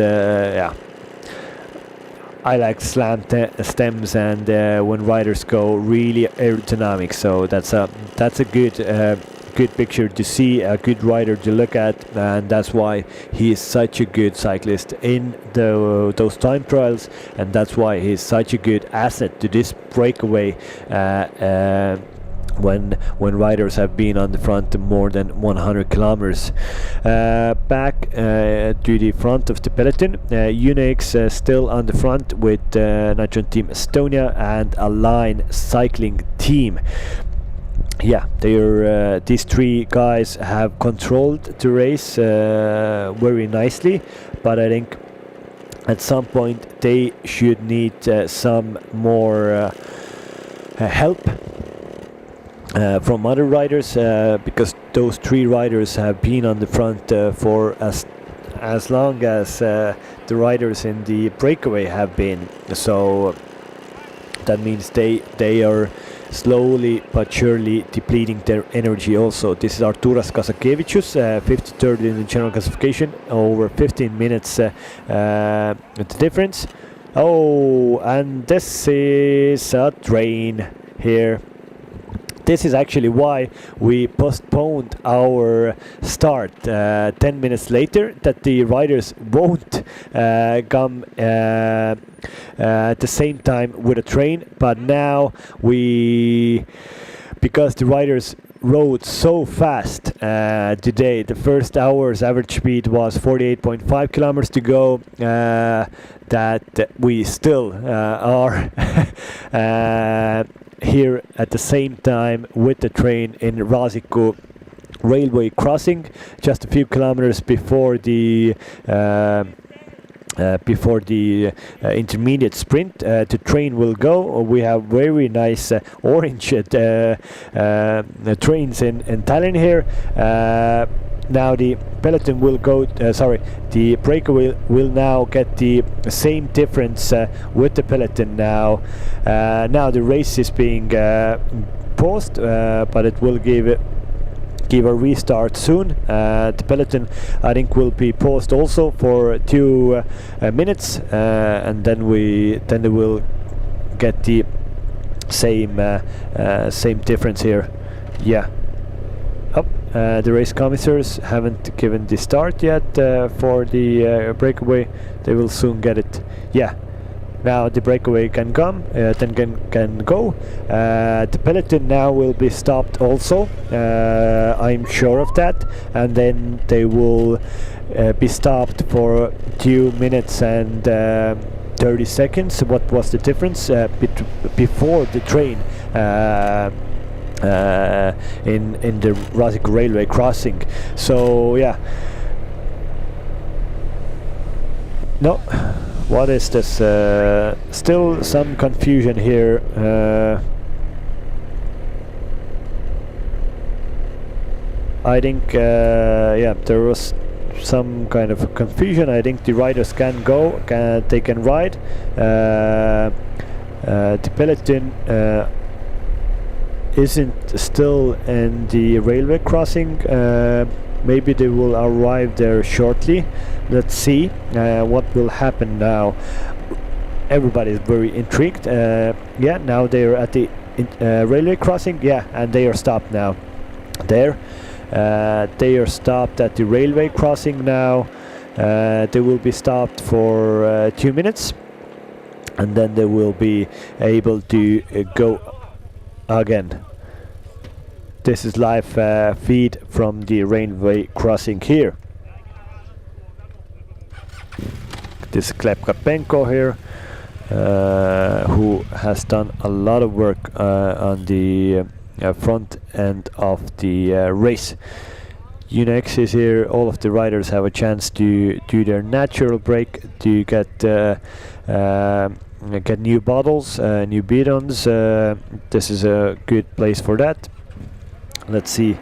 Speaker 3: I like slant stems, and when riders go really aerodynamic, so that's a good picture to see, a good rider to look at, and that's why he is such a good cyclist in those time trials, and that's why he's such a good asset to this breakaway when riders have been on the front more than 100 kilometers. Back to the front of the peloton, Unix still on the front with Nitron Team Estonia and Align Cycling Team. Yeah, these three guys have controlled the race very nicely, but I think at some point they should need some more help from other riders, because those three riders have been on the front for as long as the riders in the breakaway have been. So that means they are slowly but surely depleting their energy also. This is Arturas Kasakevicius, 53rd in the general classification, over 15 minutes the difference. Oh, and this is a train here. This is actually why we postponed our start 10 minutes later, that the riders won't come at the same time with a train. But now because the riders rode so fast today, the first hour's average speed was 48.5 kilometers to go, that we still are here at the same time with the train in Raasiku railway crossing, just a few kilometers before the intermediate sprint. The train will go. We have very nice orange trains in Tallinn here. Now the peloton will go, the breakaway will now get the same difference with the peloton now. Now the race is being paused, but it will give a restart soon. The peloton, I think, will be paused also for 2 minutes, and then they will get the same difference here. Yeah. The race commissars haven't given the start yet for the breakaway. They will soon get it. Yeah. Now the breakaway can come, then can go. The peloton now will be stopped also. I'm sure of that. And then they will be stopped for 2 minutes and 30 seconds. What was the difference before the train? In the Raasiku railway crossing. So yeah. No, what is this? Still some confusion here. I think there was some kind of confusion. I think the riders can go, they can ride. The peloton isn't still in the railway crossing. Maybe they will arrive there shortly. Let's see what will happen now. Everybody is very intrigued. Yeah, now they are at the railway crossing. Yeah, and they are stopped now. They are stopped at the railway crossing now. They will be stopped for 2 minutes, and then they will be able to go again. This is live feed from the railway crossing here. This is Gleb Karpenko here, who has done a lot of work on the front end of the race. UNX is here. All of the riders have a chance to do their natural break, to get new bottles, new bidons. This is a good place for that. Let's see.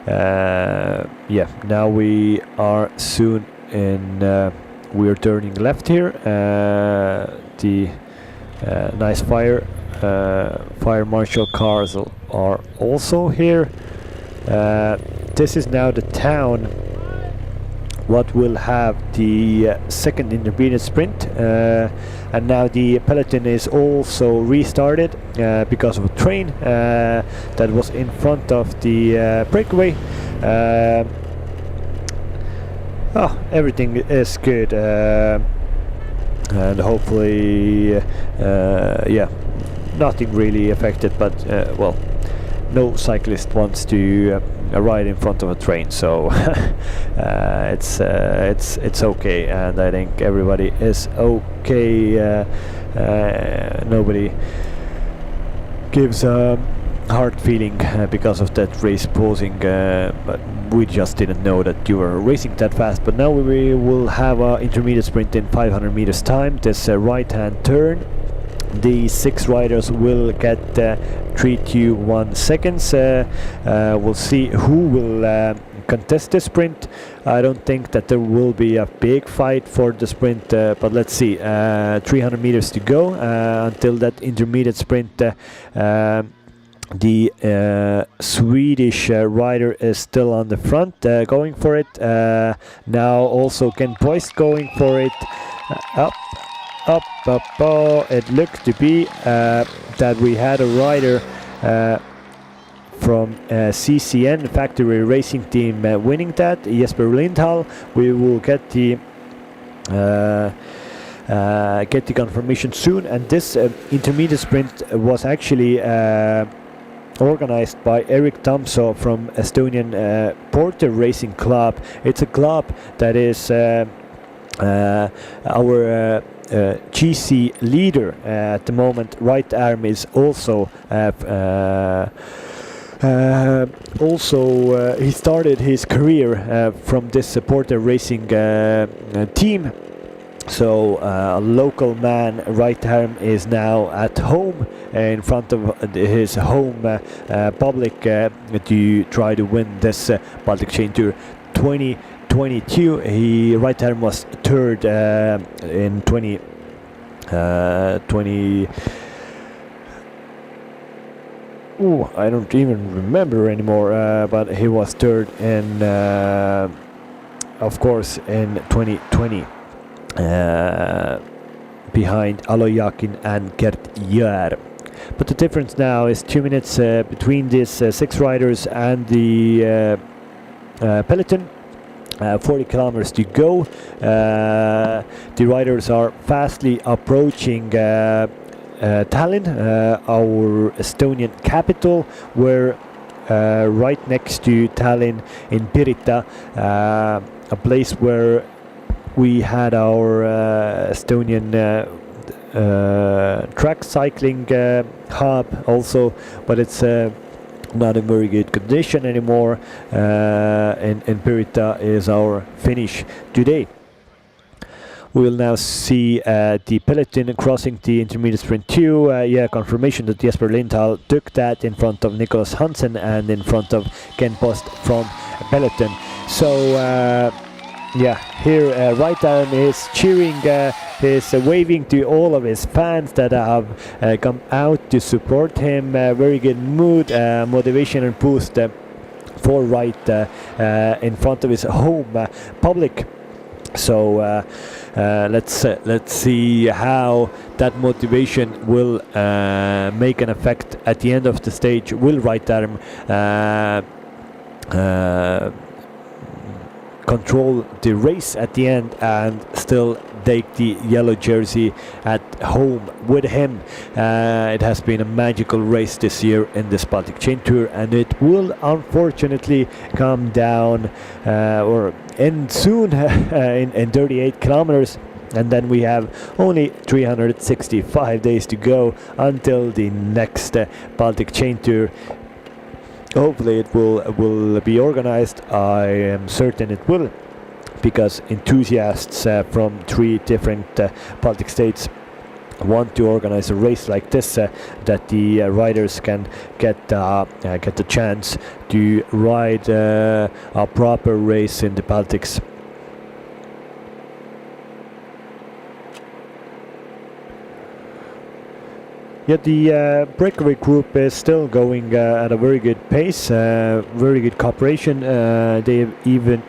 Speaker 3: Yeah, now we are soon in we're turning left here. The nice fire marshal cars are also here. This is now the town what will have the second intermediate sprint, and now the peloton is also restarted because of a train that was in front of the breakaway. Everything is good, and hopefully nothing really affected, but well, no cyclist wants to ride in front of a train, so it's okay, and I think everybody is okay. Nobody gives a hard feeling because of that race pausing, but we just didn't know that you were racing that fast. But now we will have an intermediate sprint in 500 meters time. This right hand turn, the 6 riders will get 3 to 1 seconds. We'll see who will contest the sprint. I don't think that there will be a big fight for the sprint, but let's see. 300 meters to go until that intermediate sprint. The Swedish rider is still on the front, going for it. Now also Ken Boyce going for it. Up. It looked to be that we had a rider from CCN Factory Racing Team winning that, Jesper Lindhall. We will get the confirmation soon. And this intermediate sprint was actually organized by Erik Tamso from Estonian Porter Racing Club. It's a club that is our GC leader at the moment. Right arm is also he started his career from this Porter Racing team. So a local man, right arm, is now at home in front of his home public to try to win this Baltic Chain Tour 2022. He right arm was third in 2020. I don't even remember anymore, but he was third in of course in 2020. Behind Alo Yakin and Gert Jär. But the difference now is 2 minutes between these 6 riders and the peloton. 40 kilometers to go. The riders are fastly approaching Tallinn, our Estonian capital. We're right next to Tallinn in Pirita, a place where we had our Estonian track cycling hub also, but it's not in very good condition anymore. And Pirita is our finish today. We will now see the peloton crossing the intermediate sprint 2. Confirmation that Jesper Lindhall took that in front of Nicholas Hansen and in front of Ken Post from peloton. So here right arm is cheering, is waving to all of his fans that have come out to support him. Very good mood, motivation and boost for right in front of his home public. So let's see how that motivation will make an effect at the end of the stage. Will right arm control the race at the end and still take the yellow jersey at home with him? It has been a magical race this year in this Baltic Chain Tour, and it will unfortunately come down or end soon in 38 kilometers. And then we have only 365 days to go until the next Baltic Chain Tour. Hopefully it will be organized. I am certain it will, because enthusiasts from 3 different Baltic states want to organize a race like this, that the riders can get the chance to ride a proper race in the Baltics. Yeah, the breakaway group is still going at a very good pace, very good cooperation. They've even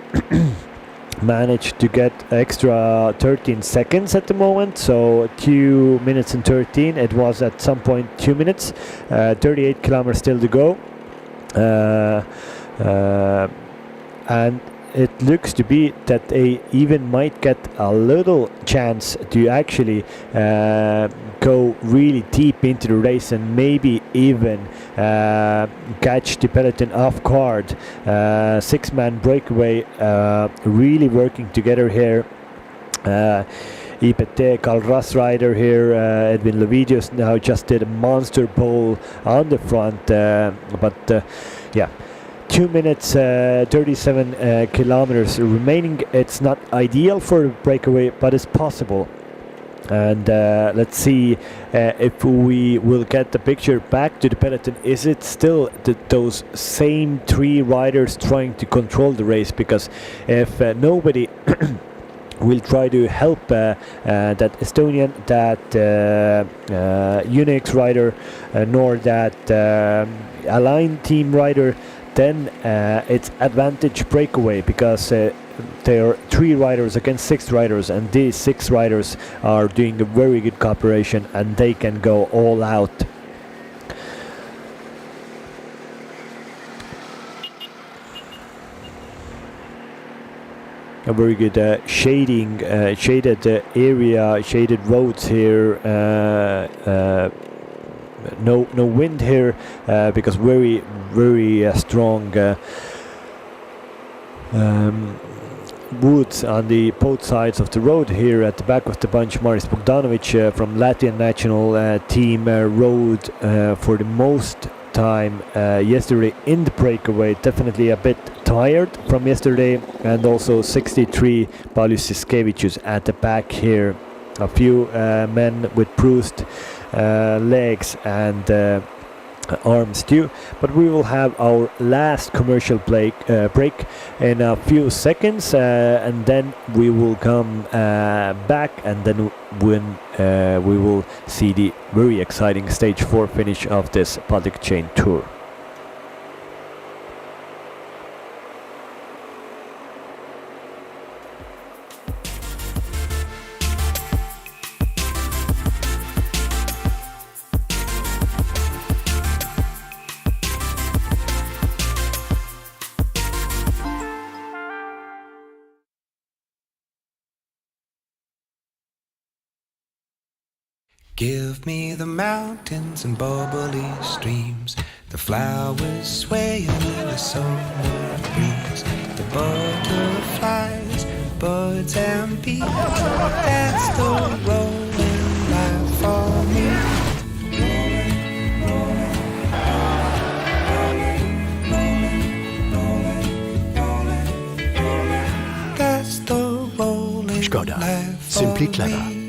Speaker 3: managed to get extra 13 seconds at the moment, so 2 minutes and 13. It was at some point 2 minutes, 38 kilometers still to go. And it looks to be that they even might get a little chance to actually go really deep into the race and maybe even catch the peloton off guard. Six-man breakaway really working together here. IPT, Carl Russ rider here, Edwin Lovidius now just did a monster pole on the front, but yeah. 2 minutes 37 kilometers remaining. It's not ideal for the breakaway, but it's possible. And let's see if we will get the picture back to the peloton. Is it still those same three riders trying to control the race? Because if nobody will try to help that Estonian, that Unix rider, nor that Align team rider, then it's advantage breakaway, because there are 3 riders against 6 riders, and these 6 riders are doing a very good cooperation and they can go all out. A very good shaded area, shaded roads here. No wind here, because very strong woods on the both sides of the road here. At the back of the bunch, Maris Bogdanovic from Latvian national team rode for the most time yesterday in the breakaway. Definitely a bit tired from yesterday, and also 63 Paulius Siskevicius at the back here. A few men with bruised legs and arms too, but we will have our last commercial break in a few seconds, and then we will come back, and then when we will see the very exciting stage 4 finish of this Baltic Chain Tour.
Speaker 1: Give me the mountains and bubbly streams, the flowers swaying in the summer breeze, the butterflies, birds and bees. That's the rolling life for me. That's the rolling
Speaker 10: Skoda.
Speaker 1: life for
Speaker 10: Simply clever.
Speaker 1: me.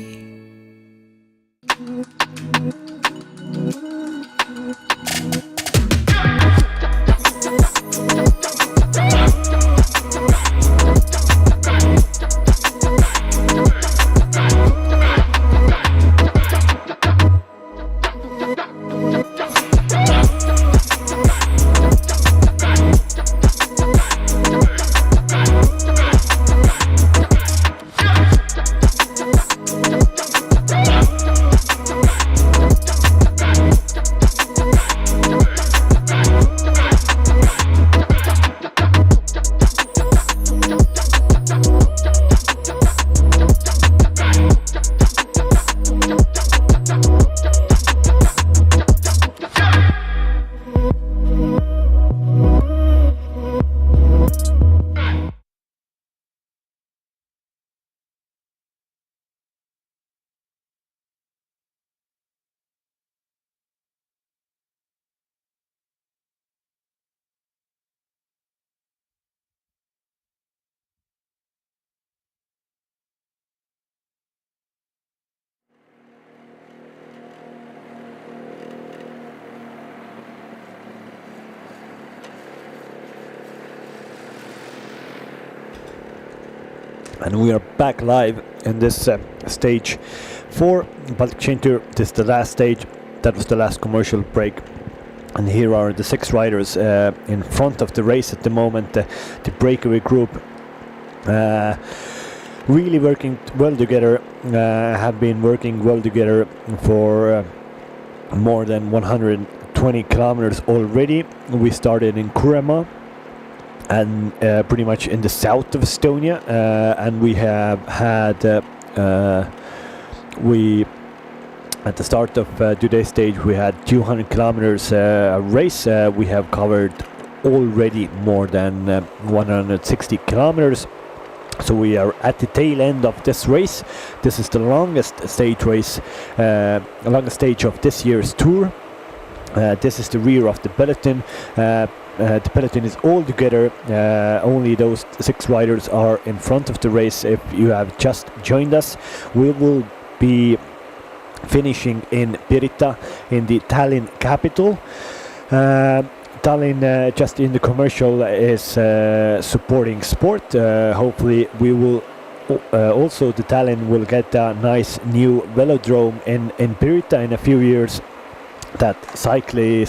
Speaker 3: And we are back live in this stage 4 Baltic Chain Tour. This is the last stage that was the last commercial break. And here are the 6 riders in front of the race at the moment. The Breakaway group really working well together, have been working well together for more than 120 kilometers already. We started in Kuremaa and pretty much in the south of Estonia, and we have had at the start of today's stage we had 200 kilometers race. We have covered already more than 160 kilometers. So we are at the tail end of this race. This is the longest stage race, longest stage of this year's tour. This is the rear of the peloton. The peloton is all together. Only those 6 riders are in front of the race. If you have just joined us, we will be finishing in Pirita, in the Tallinn capital. Tallinn, just in the commercial, is supporting sport. Hopefully we will also, the Tallinn will get a nice new velodrome in Pirita in a few years, that cycling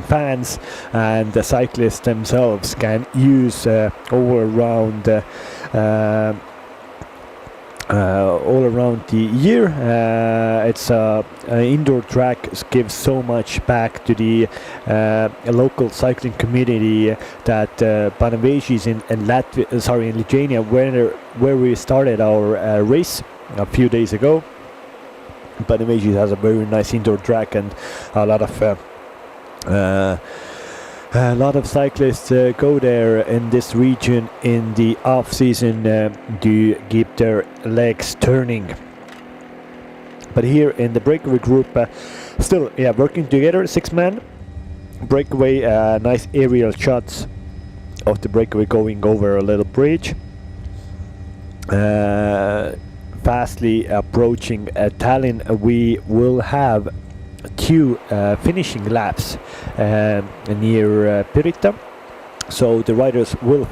Speaker 3: fans and the cyclists themselves can use all around the year. It's an indoor track, gives so much back to the local cycling community that Panevėžys in Lithuania, where we started our race a few days ago. Panevėžys has a very nice indoor track, and a lot of cyclists go there in this region in the off season to keep their legs turning. But here in the Breakaway group, still working together, 6-man Breakaway. Nice aerial shots of the Breakaway going over a little bridge. Fastly approaching Tallinn. We will have 2 finishing laps near Pirita, so the riders will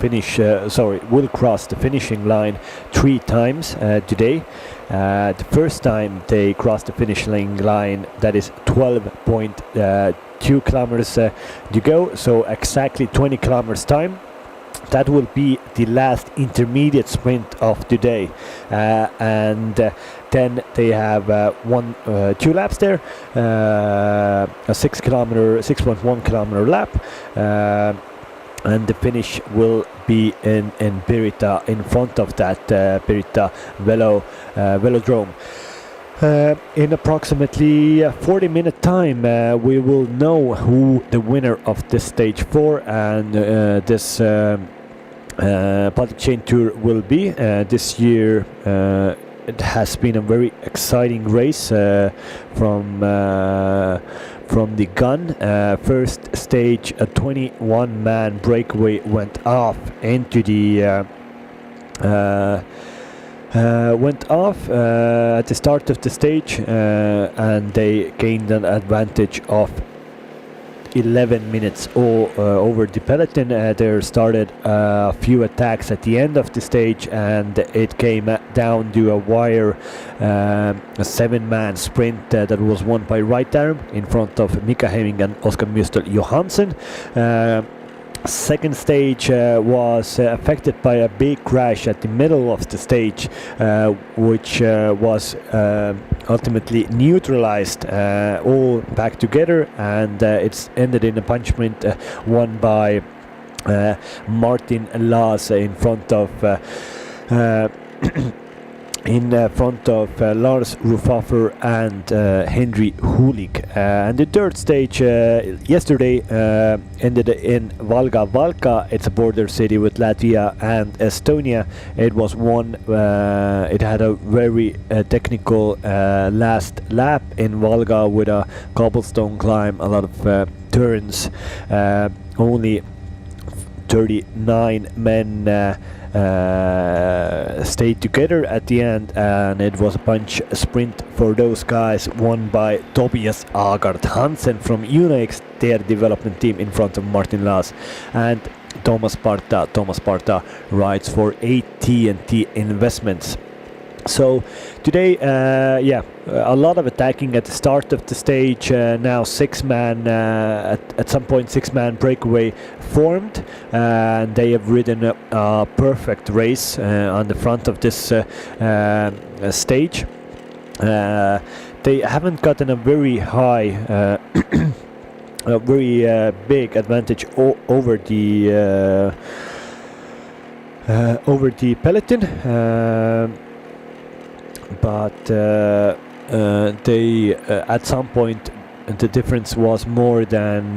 Speaker 3: will cross the finishing line 3 times today. The first time they cross the finishing line, that is 12.2 kilometers to go, so exactly 20 kilometers time. That will be the last intermediate sprint of today, and then they have 2 laps there, a 6.1 kilometer lap, and the finish will be in Pirita, in front of that Pirita velodrome. In approximately 40-minute time, we will know who the winner of this stage 4 and this Baltic Chain Tour will be. This year it has been a very exciting race from the gun. First stage, a 21-man Breakaway went off into the at the start of the stage, and they gained an advantage of 11 minutes over the peloton. There started a few attacks at the end of the stage, and it came down to a wire, a 7-man sprint that was won by Right Arm in front of Mika Hemming and Oskar Müstel Johansson. Second stage was affected by a big crash at the middle of the stage, which was ultimately neutralized, all back together, and it's ended in a punch sprint won by Martin Laas in front of Lars Rufaffer and Henry Hulik. And the third stage yesterday ended in Valga. It's a border city with Latvia and Estonia. It was won. It had a very technical last lap in Valga with a cobblestone climb, a lot of turns. Only 39 men stayed together at the end, and it was a punch sprint for those guys, won by Tobias Agard Hansen from Unax, their development team, in front of Martin Laas and Thomas Parta. Thomas Parta rides for AT&T Investments. So today, a lot of attacking at the start of the stage. Now at some point 6-man breakaway formed, and they have ridden a perfect race on the front of this stage. They haven't gotten a very high, a very big advantage over the peloton. But they at some point the difference was more than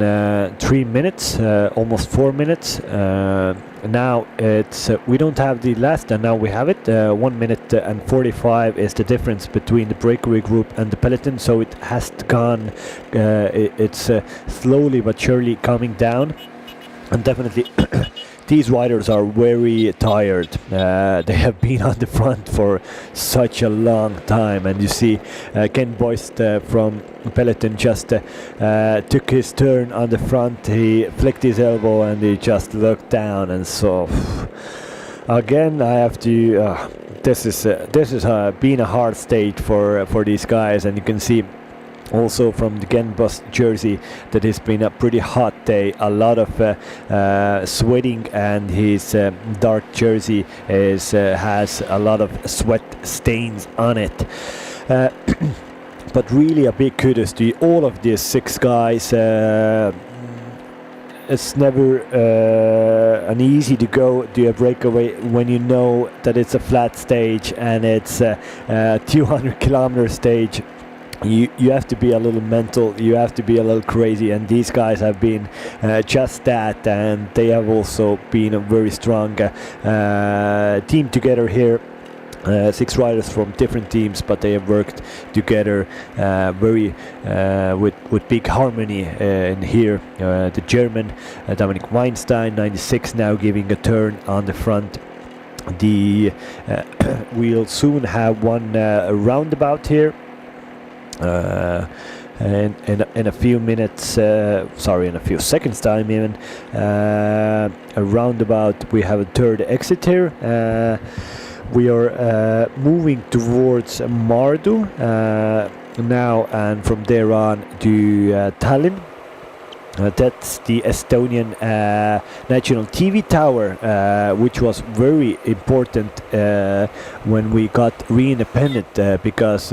Speaker 3: 3 minutes, almost 4 minutes. Now it's we don't have the last, and now we have it. 1 minute and 45 is the difference between the breakaway group and the peloton, so it has gone. It's slowly but surely coming down, and definitely. These riders are very tired. They have been on the front for such a long time, and you see Ken Boyst from peloton just took his turn on the front. He flicked his elbow and he just looked down, and so again I have to. This is been a hard stage for these guys, and you can see. Also from the Ken Boyst jersey that it's been a pretty hot day, a lot of sweating, and his dark jersey has a lot of sweat stains on it. But really a big kudos to all of these 6 guys. It's never an easy to go do a breakaway when you know that it's a flat stage and it's a 200-kilometer stage. You have to be a little mental, you have to be a little crazy, and these guys have been just that, and they have also been a very strong team together here. 6 riders from different teams, but they have worked together very with big harmony in here. The German Dominik Weinstein, 96, now giving a turn on the front. We'll soon have one roundabout here. In a few minutes, in a few seconds time even, a roundabout. We have a third exit here. We are moving towards Mardu now, and from there on to Tallinn. That's the Estonian national TV tower, which was very important when we got re-independent, because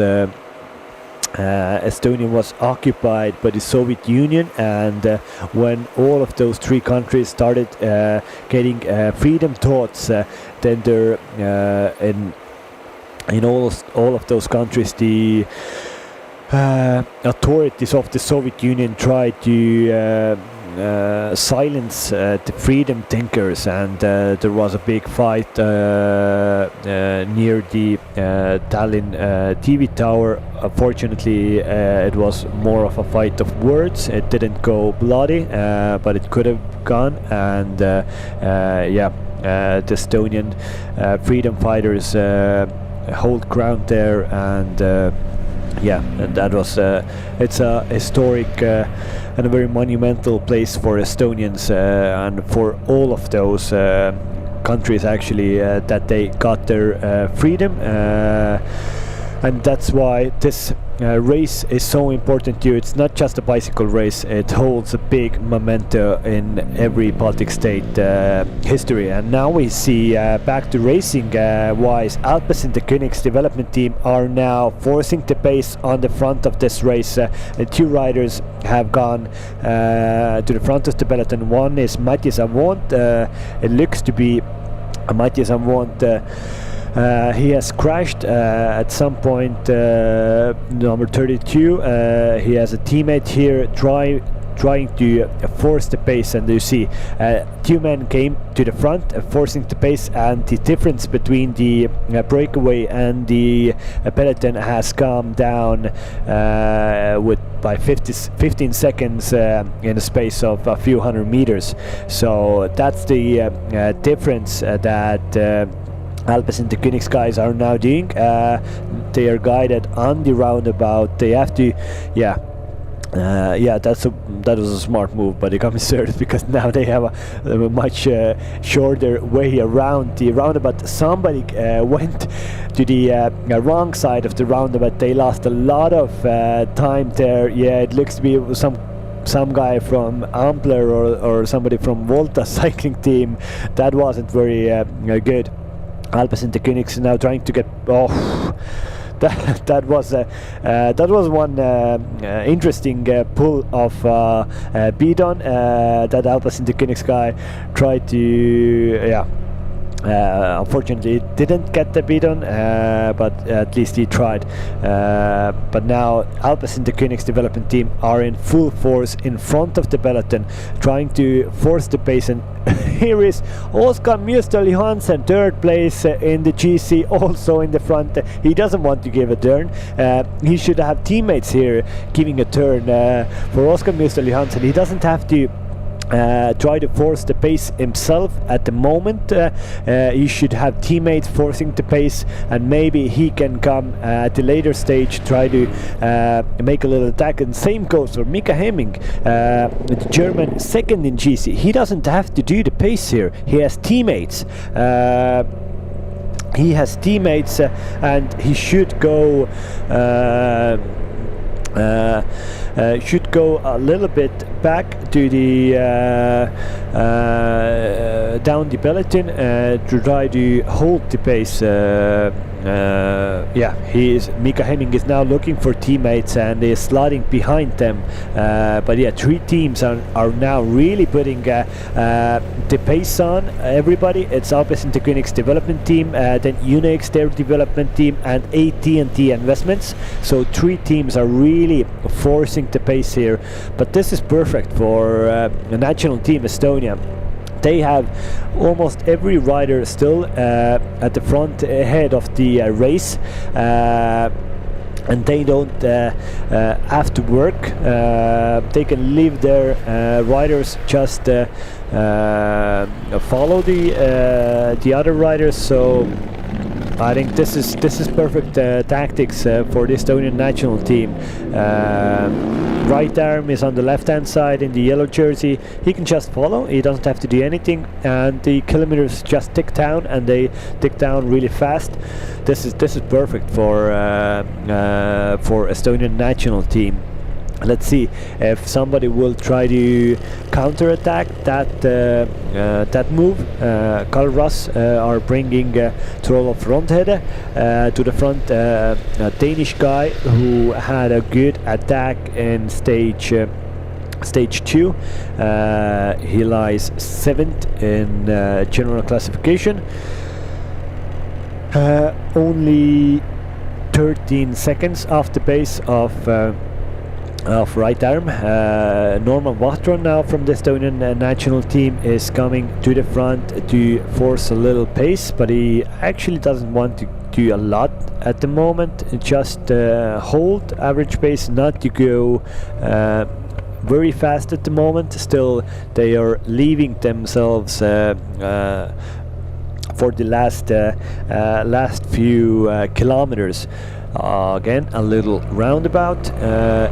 Speaker 3: Estonia was occupied by the Soviet Union, and when all of those 3 countries started getting freedom thoughts, then there in all of those countries the authorities of the Soviet Union tried to silence the freedom thinkers, and there was a big fight near the Tallinn TV tower. Unfortunately, it was more of a fight of words. It didn't go bloody, but it could have gone, and the Estonian freedom fighters hold ground there, and and that was it's a historic and a very monumental place for Estonians and for all of those countries actually that they got their freedom, and that's why this race is so important to you. It's not just a bicycle race, it holds a big memento in every Baltic state history. And now we see back to racing wise, Alpecin the Königs development team are now forcing the pace on the front of this race. 2 riders have gone to the front of the peloton. One is Mathias Avont. It looks to be Mathias Avont. He has crashed at some point, number 32. He has a teammate here trying to force the pace, and you see 2 men came to the front forcing the pace, and the difference between the breakaway and the peloton has come down by 15 seconds in a space of a few hundred meters. So that's the difference that Alpecin the Königs guys are now doing. They are guided on the roundabout. They have to Yeah, that was a smart move by the commissars, because now they have a much shorter way around the roundabout. Somebody went to the wrong side of the roundabout. They lost a lot of time there. Yeah, it looks to be some guy from Ampler or somebody from Volta cycling team. That wasn't very good. Alpecin Koenigs now trying to get off. That was one interesting pull of Bidon. That Alpecin Koenigs guy tried to, unfortunately it didn't get the Bidon, but at least he tried. But now Alpecin Koenigs development team are in full force in front of the peloton, trying to force the pace. And here is Oskar Mjöstål-Johansson, third place in the GC, also in the front. He doesn't want to give a turn. He should have teammates here giving a turn for Oskar Mjöstål-Johansson. He doesn't have to try to force the pace himself at the moment. He should have teammates forcing the pace, and maybe he can come at the later stage, try to make a little attack. And same goes for Mika Hemming, the German second in GC. He doesn't have to do the pace here. He has teammates. And he should go a little bit back to the down the peloton to try to hold the pace. Mika Hemming is now looking for teammates and is sliding behind them. But yeah, three teams are now really putting the pace on everybody. It's Alpecin Koenigs development team, then Unix their development team, and AT&T Investments. So three teams are really forcing the pace here. But this is perfect for the national team Estonia. They have almost every rider still at the front ahead of the race, and they don't have to work. They can leave their riders just follow the other riders. So I think this is perfect tactics for the Estonian national team. Right arm is on the left hand side in the yellow jersey. He can just follow. He doesn't have to do anything, and the kilometers just tick down, and they tick down really fast. This is perfect for Estonian national team. Let's see if somebody will try to counterattack that move. Carl Russ are bringing Troll of Rondhede to the front. A Danish guy who had a good attack in stage 2. He lies 7th in general classification. Only 13 seconds off the pace of right arm. Norman Wachtron now from the Estonian national team is coming to the front to force a little pace, but he actually doesn't want to do a lot at the moment. Just hold average pace, not to go very fast at the moment. Still, they are leaving themselves for the last few kilometers. Again, a little roundabout.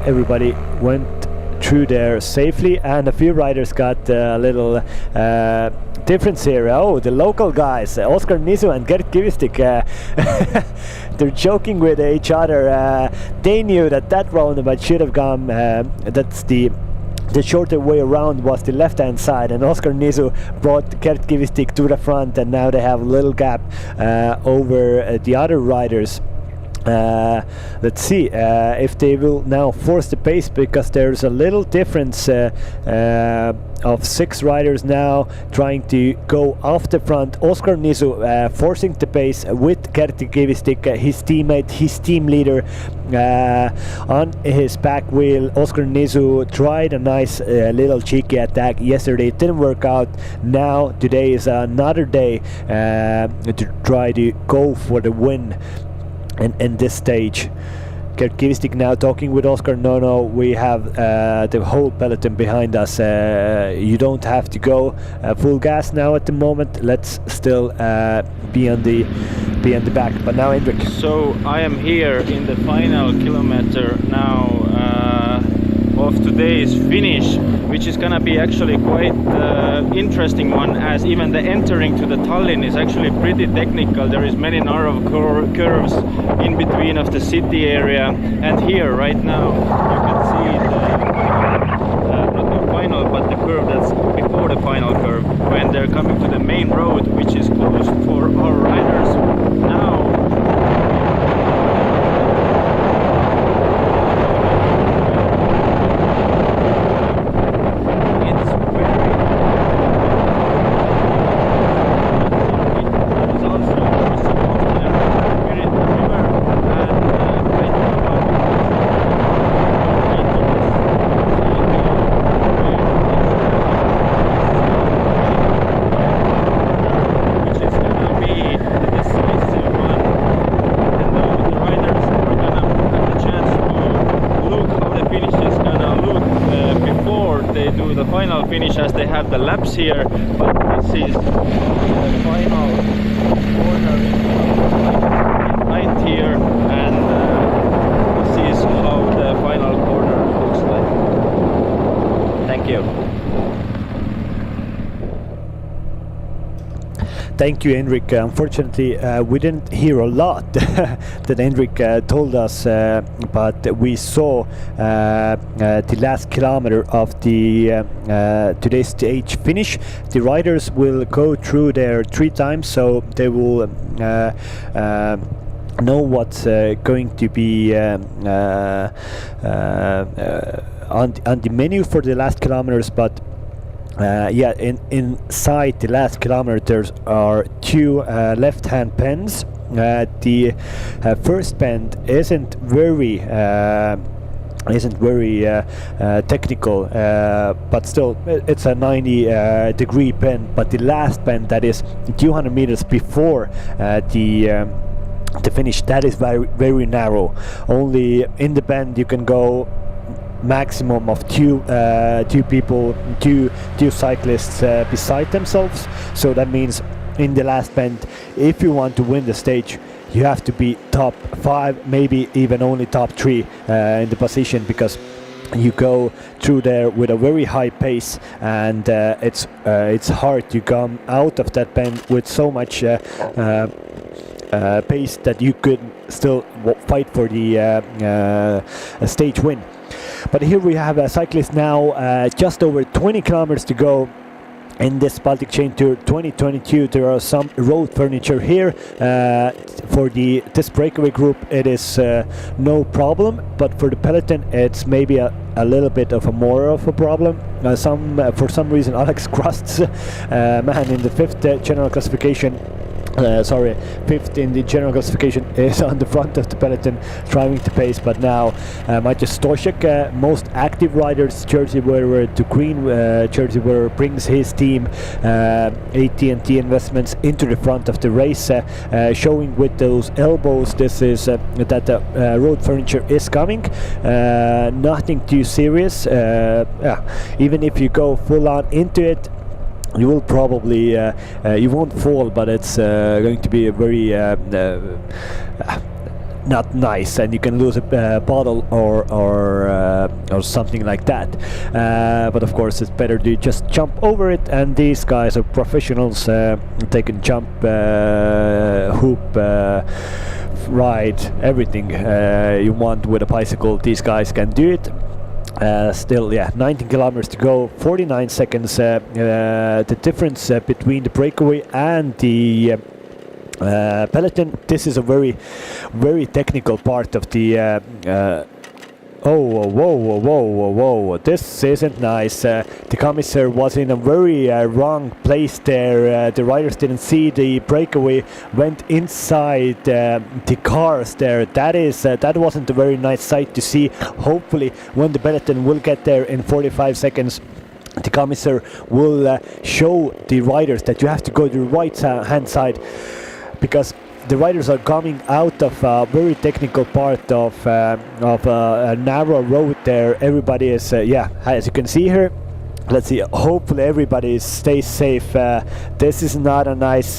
Speaker 3: Everybody went through there safely, and a few riders got a little difference here. Oh, the local guys, Oskar Nisu and Gert Kivistik, they're joking with each other. They knew that roundabout should have gone. That's the shorter way around was the left hand side, and Oskar Nisu brought Gert Kivistik to the front, and now they have a little gap over the other riders. Let's see if they will now force the pace, because there's a little difference of 6 riders now trying to go off the front. Oskar Nisu forcing the pace with Gert Kivistik, his teammate, his team leader, on his back wheel. Oskar Nisu tried a nice little cheeky attack yesterday. It didn't work out. Now today is another day to try to go for the win. In this stage, Gert Kivistik now talking with Oskar. No, we have the whole peloton behind us. You don't have to go full gas now at the moment. Let's still be on the back. But now, Hendrik.
Speaker 7: So I am here in the final kilometer now. of today's finish, which is gonna be actually quite interesting one, as even the entering to the Tallinn is actually pretty technical. There is many narrow curves in between of the city area, and here right now you can see not the final but the curve that's before the final curve, when they're coming to the main road, which is closed for our riders now. Finish as they have the laps here, but this is the final corner right here, and this is how the final corner looks like. Thank you.
Speaker 3: Thank you, Henrik. Unfortunately, we didn't hear a lot that Henrik told us, but we saw the last kilometer of the today's stage finish. The riders will go through there 3 times, so they will know what's going to be on the menu for the last kilometers, but yeah, inside the last kilometer there are 2 left-hand bends. The first bend isn't very technical, but still it's a 90 degree bend. But the last bend, that is 200 meters before the finish, that is very narrow. Only in the bend you can go maximum of two cyclists beside themselves. So that means in the last bend, if you want to win the stage, you have to be top 5, maybe even only top 3 in the position, because you go through there with a very high pace, and it's hard to come out of that bend with so much pace that you could still fight for the stage win. But here we have a cyclist now, just over 20 kilometers to go in this Baltic Chain Tour 2022. There are some road furniture here. For this breakaway group it is no problem, but for the peloton it's maybe a little bit of more of a problem. For some reason Alex Krust's man in the 5th general classification, fifth in the general classification, is on the front of the peloton driving the pace. But now Matej Stoshek, most active riders jersey wearer, the green jersey wearer, brings his team AT&T Investments into the front of the race, showing with those elbows this is that the road furniture is coming. Nothing too serious. Even if you go full on into it, you will probably you won't fall, but it's going to be a very not nice, and you can lose a bottle or something like that. But of course it's better to just jump over it, and these guys are professionals. They can jump, hoop, ride, everything you want with a bicycle. These guys can do it. Still, 19 kilometers to go, 49 seconds. The difference between the breakaway and the peloton, this is a very technical part of the whoa, this isn't nice. The commissar was in a very wrong place there. The riders didn't see the breakaway, went inside the cars there. That wasn't a very nice sight to see. Hopefully when the peloton will get there in 45 seconds, the commissar will show the riders that you have to go to the right hand side, because the riders are coming out of a very technical part of a narrow road there. Everybody is, as you can see here, let's see, hopefully everybody stays safe. This is not a nice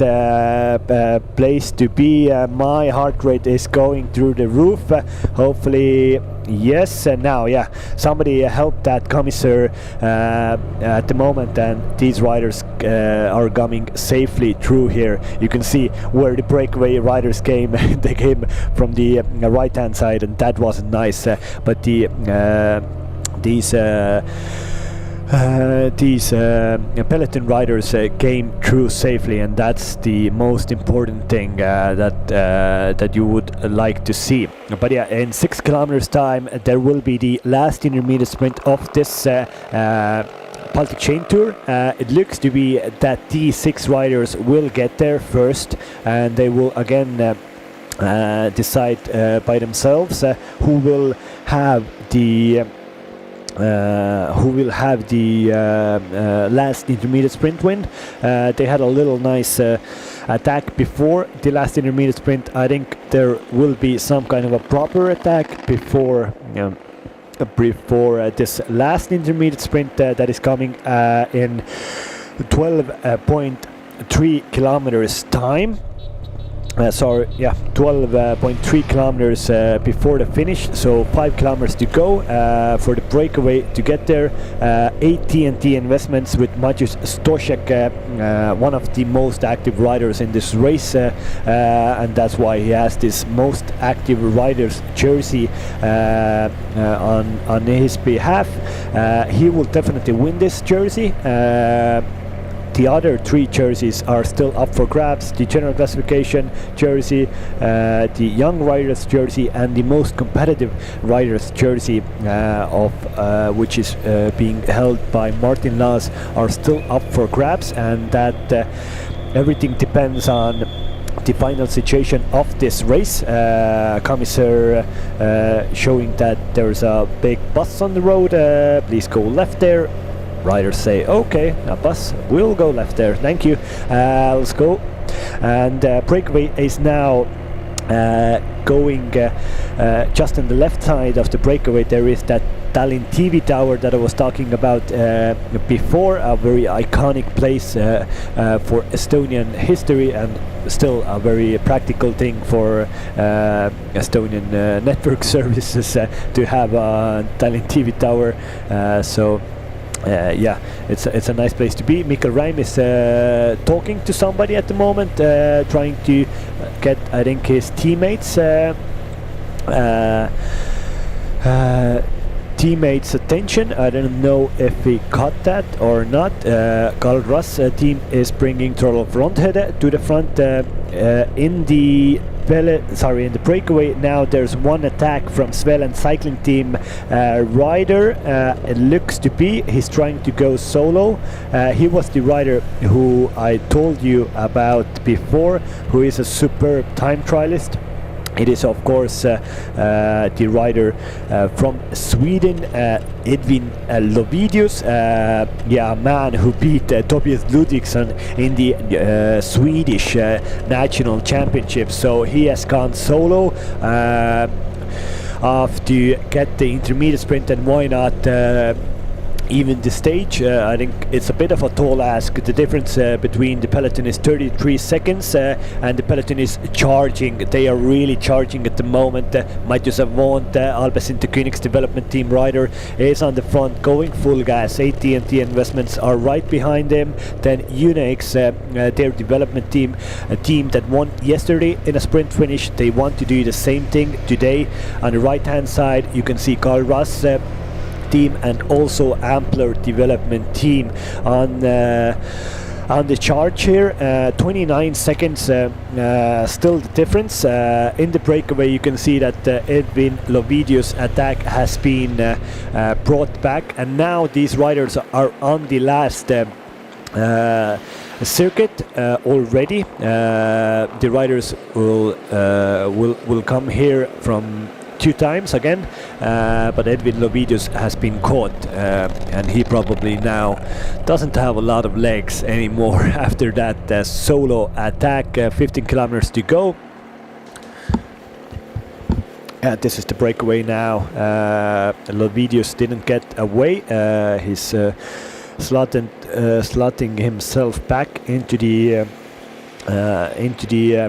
Speaker 3: place to be. My heart rate is going through the roof. Hopefully, yes. Now, yeah, somebody help that commissar at the moment, and these riders are coming safely through here. You can see where the breakaway riders came. They came from the right hand side, and that wasn't nice. But these peloton riders came through safely, and that's the most important thing that you would like to see. But yeah, in 6 kilometers time there will be the last intermediate sprint of this Baltic Chain Tour. It looks to be that these 6 riders will get there first, and they will again decide by themselves who will have the last intermediate sprint win. They had a little nice attack before the last intermediate sprint. I think there will be some kind of a proper attack before this last intermediate sprint that is coming in 12.3 kilometers time. 12.3 kilometers before the finish, so 5 kilometers to go for the breakaway to get there. AT&T Investments with Maciej Stoszek, one of the most active riders in this race, and that's why he has this most active riders jersey on his behalf. He will definitely win this jersey. The other 3 jerseys are still up for grabs: the general classification jersey, the young riders jersey, and the most competitive riders jersey, which is being held by Martin Laas, are still up for grabs, and that everything depends on the final situation of this race. Commissar showing that there's a big bus on the road. Please go left there. Riders say, okay, a bus will go left there, thank you. Let's go. And breakaway is now going just on the left side of the breakaway. There is that Tallinn TV tower that I was talking about before, a very iconic place for Estonian history, and still a very practical thing for Estonian network services to have a Tallinn TV tower. Yeah, it's a nice place to be. Mikkel Räim is talking to somebody at the moment, trying to get, I think, his teammates' attention. I don't know if he caught that or not. Karl Russ team is bringing Troll Fronthead to the front in the breakaway. Now there's one attack from Svelen cycling team rider. It looks to be he's trying to go solo. He was the rider who I told you about before, who is a superb time trialist. It is, of course, the rider from Sweden, Edvin Lovidius, a man who beat Tobias Ludvigsson in the Swedish national championship. So he has gone solo to get the intermediate sprint, and why not even the stage. I think it's a bit of a tall ask. The difference between the peloton is 33 seconds and the peloton is charging. They are really charging at the moment. Matthias Avont, Albacete Koenig's development team rider, is on the front going full gas. AT&T Investments are right behind him. Then Unix, their development team, a team that won yesterday in a sprint finish, they want to do the same thing today. On the right hand side you can see Karl Russ team and also Ampler development team on the charge here. 29 seconds still the difference. In the breakaway you can see that Edvin Lovidius attack has been brought back, and now these riders are on the last circuit already. The riders will come here from 2 times again, but Edvin Lovidius has been caught, and he probably now doesn't have a lot of legs anymore after that solo attack. 15 kilometers to go. This is the breakaway now. Lovidius didn't get away. His slotting himself back into the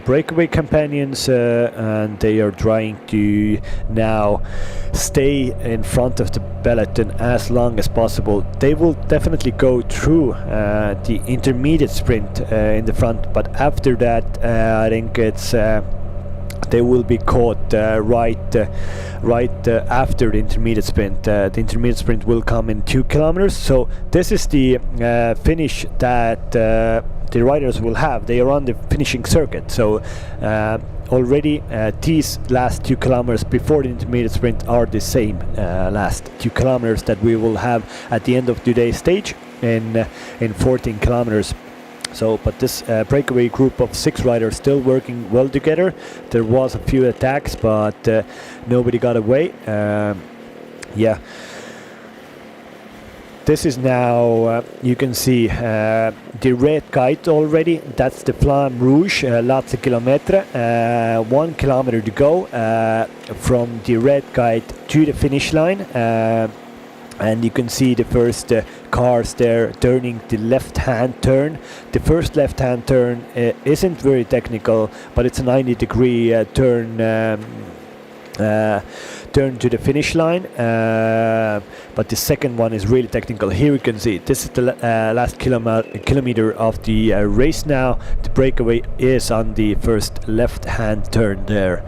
Speaker 3: breakaway companions, and they are trying to now stay in front of the peloton as long as possible. They will definitely go through the intermediate sprint in the front, but after that I think it's they will be caught right after the intermediate sprint. The intermediate sprint will come in 2 kilometers, so this is the finish that the riders will have. They are on the finishing circuit, so already these last 2 kilometers before the intermediate sprint are the same last 2 kilometers that we will have at the end of today's stage in 14 kilometers. So, but this breakaway group of 6 riders still working well together. There was a few attacks, but nobody got away. Yeah. This is now, you can see the red guide already. That's the Flamme Rouge, Lazio Kilometre. 1 kilometer to go from the red guide to the finish line. And you can see the first cars there turning the left-hand turn. The first left-hand turn isn't very technical, but it's a 90-degree turn to the finish line, but the second one is really technical. Here you can see this is the last kilometer of the race now. The breakaway is on the first left-hand turn there.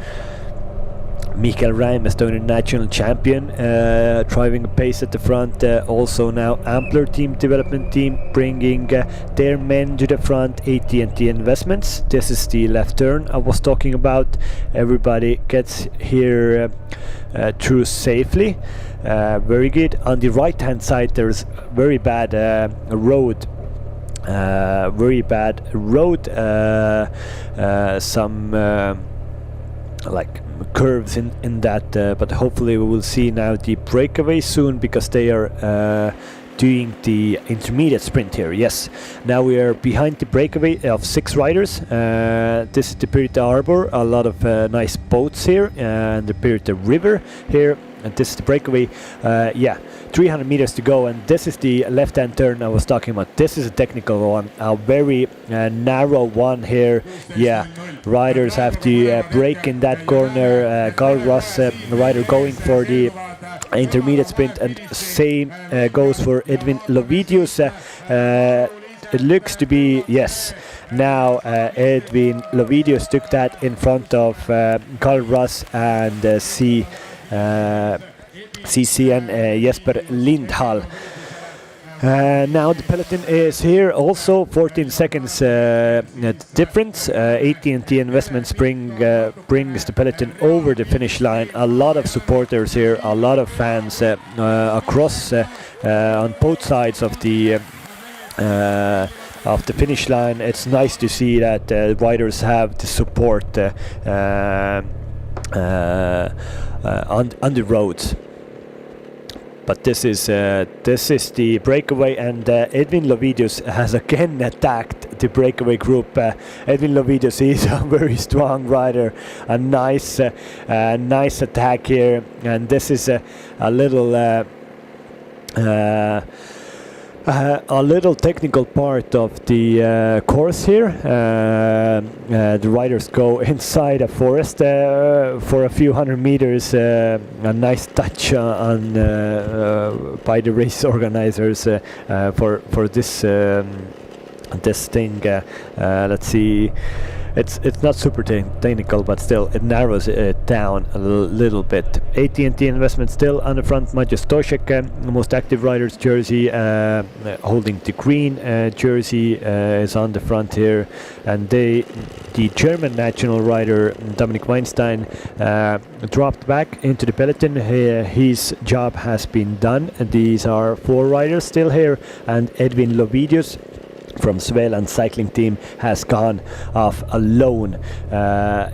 Speaker 3: Mikael Räim, Estonian national champion, driving a pace at the front. Also now Ampler team development team bringing their men to the front. AT&T Investments. This is the left turn I was talking about. Everybody gets here through safely. Very good. On the right hand side there's very bad road. Some like curves in that, but hopefully we will see now the breakaway soon, because they are doing the intermediate sprint here. Yes, now we are behind the breakaway of 6 riders. This is the Pirita Harbor, a lot of nice boats here, and the Pirita River here, and this is the breakaway. Yeah, 300 meters to go, and this is the left-hand turn I was talking about. This is a technical one, a very narrow one here. Yeah, riders have to brake in that corner. Carl Ross, rider, going for the intermediate sprint, and same goes for Edwin Lovidius. It looks to be, yes, now Edwin Lovidius took that in front of Carl Ross and CCN Jesper Lindhall. Now the peloton is here also, 14 seconds difference. AT&T Investments brings the peloton over the finish line. A lot of supporters here, a lot of fans across on both sides of the finish line. It's nice to see that riders have the support on the roads. But this is the breakaway, and Edwin Lovidius has again attacked the breakaway group. Edwin Lovidius is a very strong rider, a nice attack here, and this is a little technical part of the course here. The riders go inside a forest for a few hundred meters. A nice touch on by the race organizers for this thing. Let's see. It's not super technical, but still it narrows it down a little bit. AT&T Investment still on the front. Maciej Stoszek, most active riders jersey, holding the green jersey, is on the front here, and the German national rider Dominik Weinstein dropped back into the peloton. His job has been done. These are 4 riders still here, and Edwin Lovidius from Svealand cycling team has gone off alone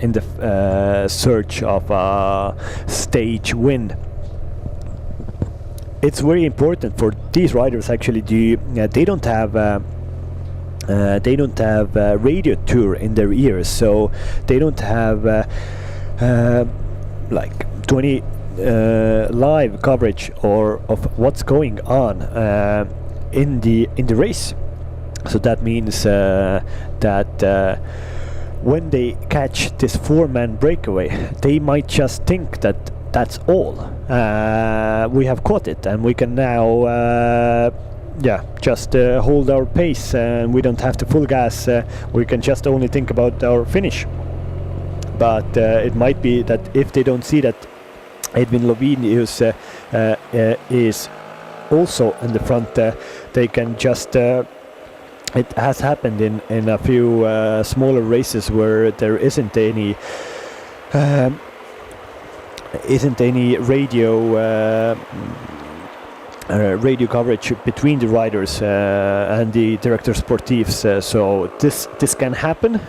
Speaker 3: in the search of a stage win. It's very important for these riders actually. They don't have radio tour in their ears, so they don't have like 20 live coverage of what's going on. in the race. So that means that when they catch this 4-man breakaway, they might just think that that's all. We have caught it, and we can now just hold our pace, and we don't have to full gas. We can just only think about our finish. But it might be that if they don't see that Edwin Lovenius is also in the front, they can just it has happened in a few smaller races where there isn't any radio coverage between the riders and the director sportifs, so this can happen.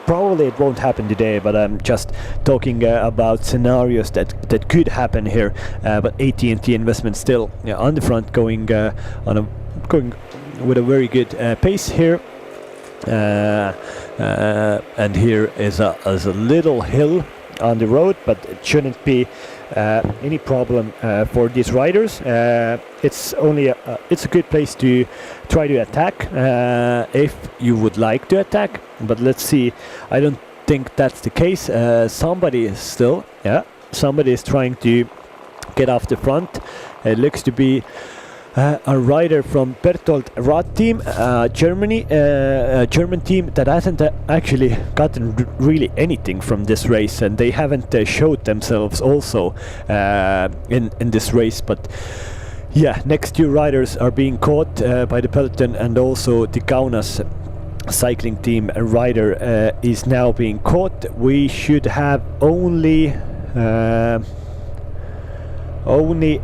Speaker 3: Probably it won't happen today, but I'm just talking about scenarios that could happen here. But AT&T Investment still on the front, going with a very good pace here, and here is a little hill on the road, but it shouldn't be any problem for these riders. It's only it's a good place to try to attack if you would like to attack, but let's see. I don't think that's the case. Somebody is trying to get off the front. It looks to be a rider from Bertolt Rath team, Germany, German team that hasn't actually gotten really anything from this race, and they haven't showed themselves also in this race. But yeah, next two riders are being caught by the peloton, and also the Kaunas cycling team rider is now being caught. We should have only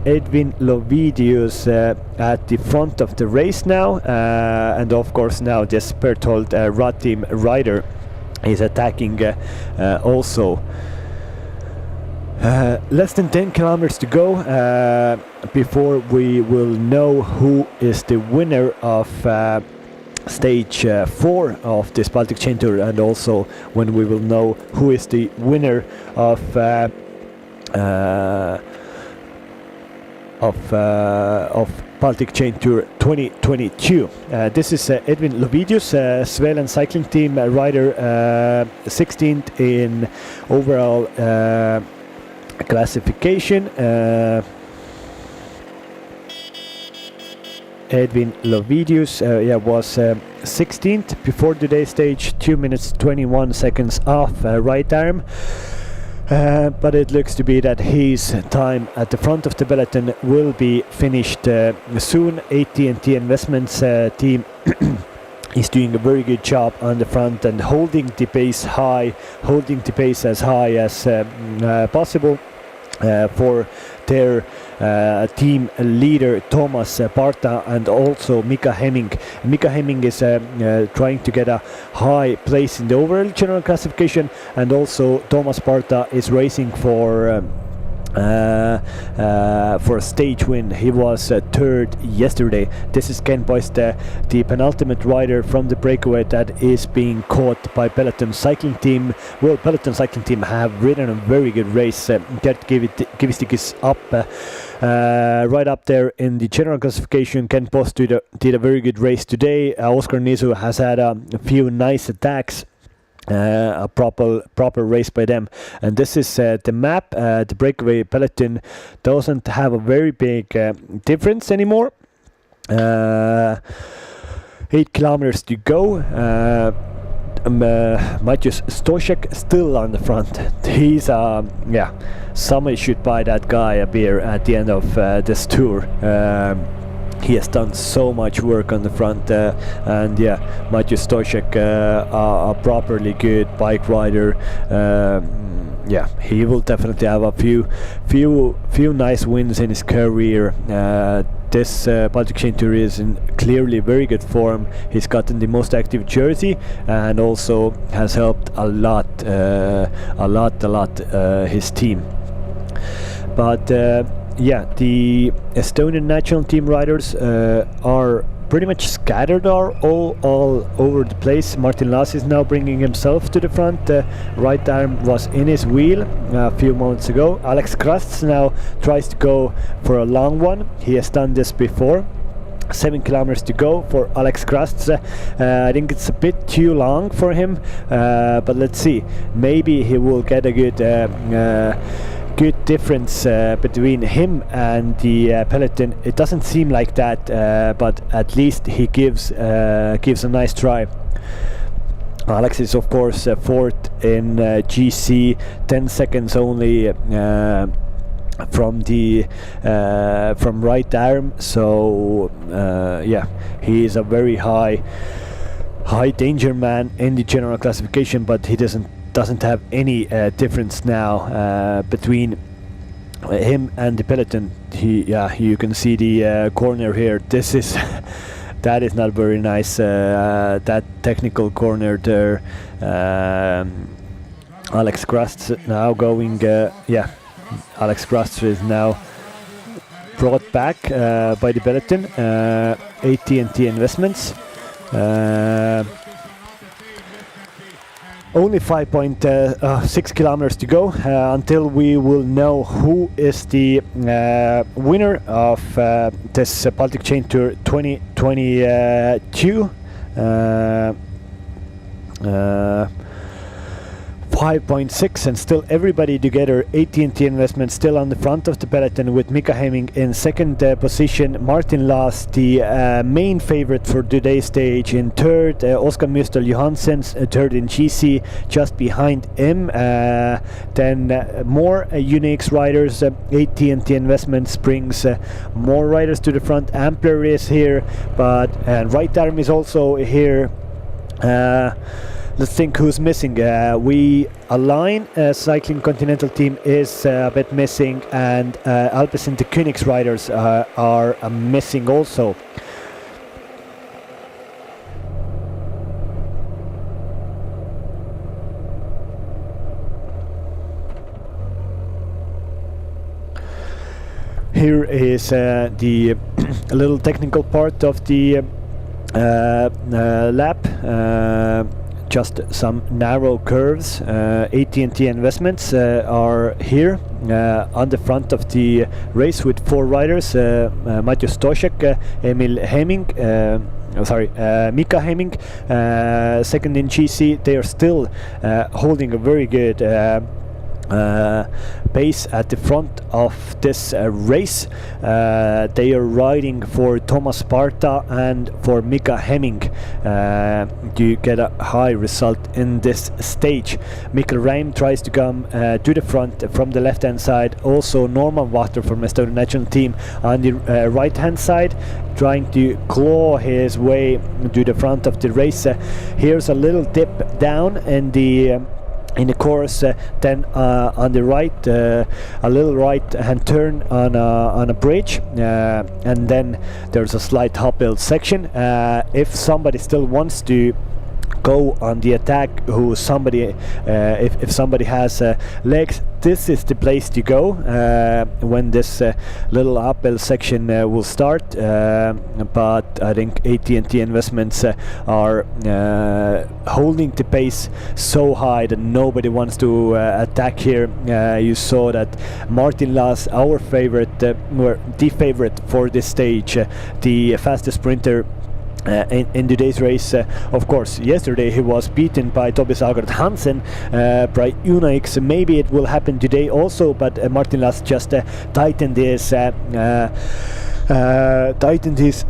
Speaker 3: Edwin Lovidius at the front of the race now, and of course now this Bertolt Rath team rider is attacking also. Less than 10 kilometers to go before we will know who is the winner of stage 4 of this Baltic Chain Tour, and also when we will know who is the winner of Baltic Chain Tour 2022. This is Edwin Lovidius, Svealand cycling team rider, 16th in overall classification. Edwin Lovidius was 16th before today's stage, 2 minutes 21 seconds off right arm. But it looks to be that his time at the front of the peloton will be finished soon. AT&T Investments team is doing a very good job on the front and holding the pace as high as possible for their team leader Thomas Parta and also Mika Hemming. Mika Hemming is trying to get a high place in the overall general classification, and also Thomas Parta is racing for a stage win. He was third yesterday. This is Ken Boyce, the penultimate rider from the breakaway that is being caught by Peloton cycling team. Well, Peloton cycling team have ridden a very good race. Gert Kivistik is up right up there in the general classification. Ken Boyce did a very good race today. Oscar Nisu has had a few nice attacks. A proper race by them, and this is the map. The breakaway peloton doesn't have a very big difference anymore. 8 kilometers to go. Maciej Stoszek still on the front. He's somebody should buy that guy a beer at the end of this tour. He has done so much work on the front, and Maciej Stoszek, a properly good bike rider. He will definitely have a few nice wins in his career. This Baltic Chain Tour is in clearly very good form. He's gotten the most active jersey and also has helped a lot his team. But the Estonian national team riders are pretty much scattered all over the place. Martin Laas is now bringing himself to the front. Right arm was in his wheel a few moments ago. Alex Krasts now tries to go for a long one. He has done this before. 7 kilometers to go for Alex Krast. I think it's a bit too long for him, but let's see. Maybe he will get a good difference between him and the peloton. It doesn't seem like that, but at least he gives a nice try. Alex is of course fourth in GC, 10 seconds only from the from right arm, so yeah, he is a very high danger man in the general classification, but he doesn't have any difference now between him and the peloton. You can see the corner here. This is that is not very nice, that technical corner there. Alex Krast now going Alex Krast is now brought back by the peloton, AT&T Investments. Only 5.6 kilometers to go until we will know who is the winner of this Baltic Chain Tour 2022. 5.6, and still everybody together. AT&T Investments still on the front of the peloton with Mika Hemming in second position. Martin Laas, the main favorite for today's stage, in third. Oskar Müstel Johansen third in GC, just behind him. Then more Unix riders. AT&T Investments brings more riders to the front. Ampler is here, but Right Arm is also here. Let's think who's missing. We Align Cycling Continental team is a bit missing, and Alpecin the Koenigs riders are missing also. Here is the little technical part of the lap. Just some narrow curves. AT&T Investments are here on the front of the race with 4 riders. Matthew Stoszek, Emil Hemming, Mika Hemming, second in GC. They are still holding a very good pace at the front of this race. They are riding for Thomas Sparta and for Mika Hemming to get a high result in this stage. Mikkel Reim tries to come to the front from the left hand side. Also Norman Wachter from Estonian national team on the right hand side, trying to claw his way to the front of the race. Here's a little dip down in the course, then on the right, a little right hand turn on a bridge, and then there's a slight uphill section. If somebody still wants to go on the attack, if somebody has legs, this is the place to go when this little uphill section will start. But I think AT&T Investments are holding the pace so high that nobody wants to attack here. You saw that Martin Laas, our favorite, were the favorite for this stage, the fastest sprinter in today's race. Of course, yesterday he was beaten by Tobias Agard Hansen by UNIX. Maybe it will happen today also, but Martin Laas just tightened his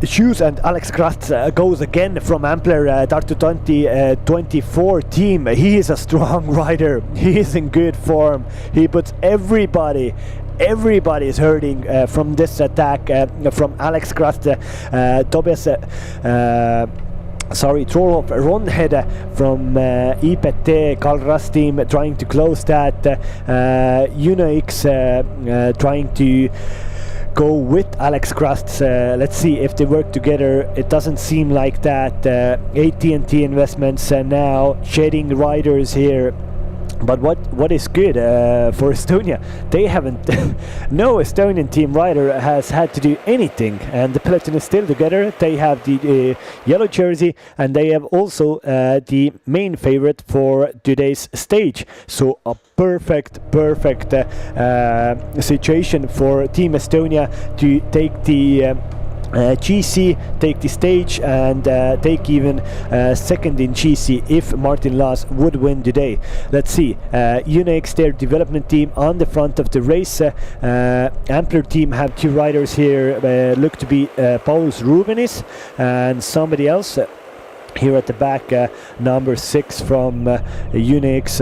Speaker 3: shoes, and Alex Krast goes again from Ampler Tartu 2024 team. He is a strong rider. He is in good form. He puts everybody is hurting from this attack from Alex Krast. Tobias Trollhoff Ronhead from IPT Karl Rast team trying to close that. UNIX trying to go with Alex Krast. Let's see if they work together. It doesn't seem like that. AT&T Investments now shedding riders here. But what is good for Estonia, they haven't no Estonian team rider has had to do anything, and the peloton is still together. They have the yellow jersey, and they have also the main favorite for today's stage. So a perfect situation for Team Estonia to take the GC take the stage and take even second in GC if Martin Laas would win today. Let's see. Unix, their development team, on the front of the race. Ampler team have 2 riders here, look to be Pauls Rubenis and somebody else. Here at the back, number 6 from Unix,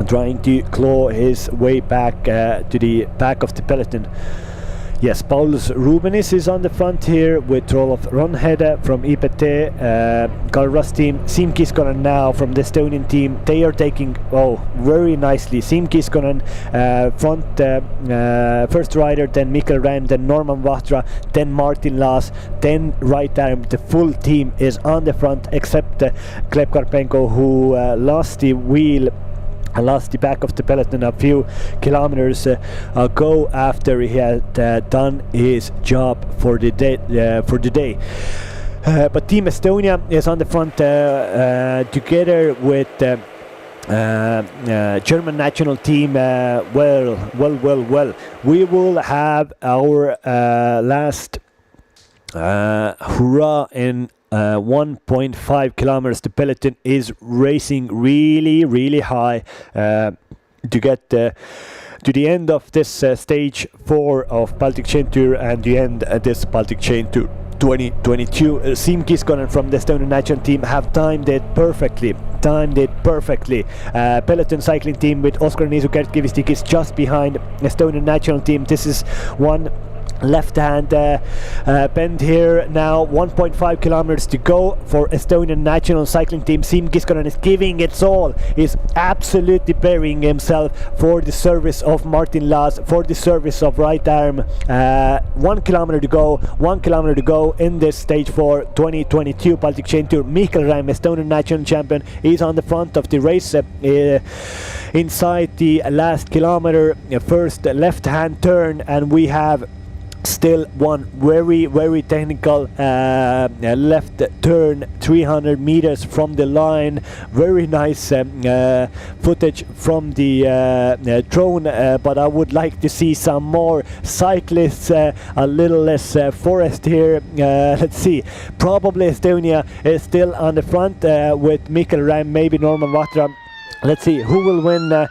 Speaker 3: trying to claw his way back to the back of the peloton. Yes, Paulus Rubenis is on the front here with Rolof Ronhede from IPT, Kalras team. Siim Kiskonen now from the Estonian team. They are taking very nicely. Siim Kiskonen front first rider, then Mikkel Räim, then Norman Vahtra, then Martin Laas, then right arm. The full team is on the front except Gleb Karpenko, who lost the wheel. Lost the back of the peloton a few kilometers ago after he had done his job for the day. But Team Estonia is on the front together with German national team. Well. We will have our last hurrah in 1.5 kilometers. The peloton is racing really high to get to the end of this stage 4 of Baltic Chain Tour and the end this Baltic Chain Tour 2022. Siim Kiskonen from the Estonian national team have timed it perfectly. Peloton cycling team with Oskar Niisu, Gert Kivistik is just behind Estonian national team. This is one left hand bend here now. 1.5 kilometers to go for Estonian national cycling team. Siim Kiskonen is giving it all, is absolutely burying himself for the service of Martin Laas, for the service of right arm. 1 kilometer to go in this stage 4 2022 Baltic Chain Tour. Mikkel Räim, Estonian national champion, is on the front of the race. Inside the last kilometer, first left hand turn, and we have still one very technical left turn 300 meters from the line. Very nice footage from the drone, but I would like to see some more cyclists, a little less forest here. Let's see, probably Estonia is still on the front with Mikkel Räim, maybe Norman Vahtra. Let's see who will win. No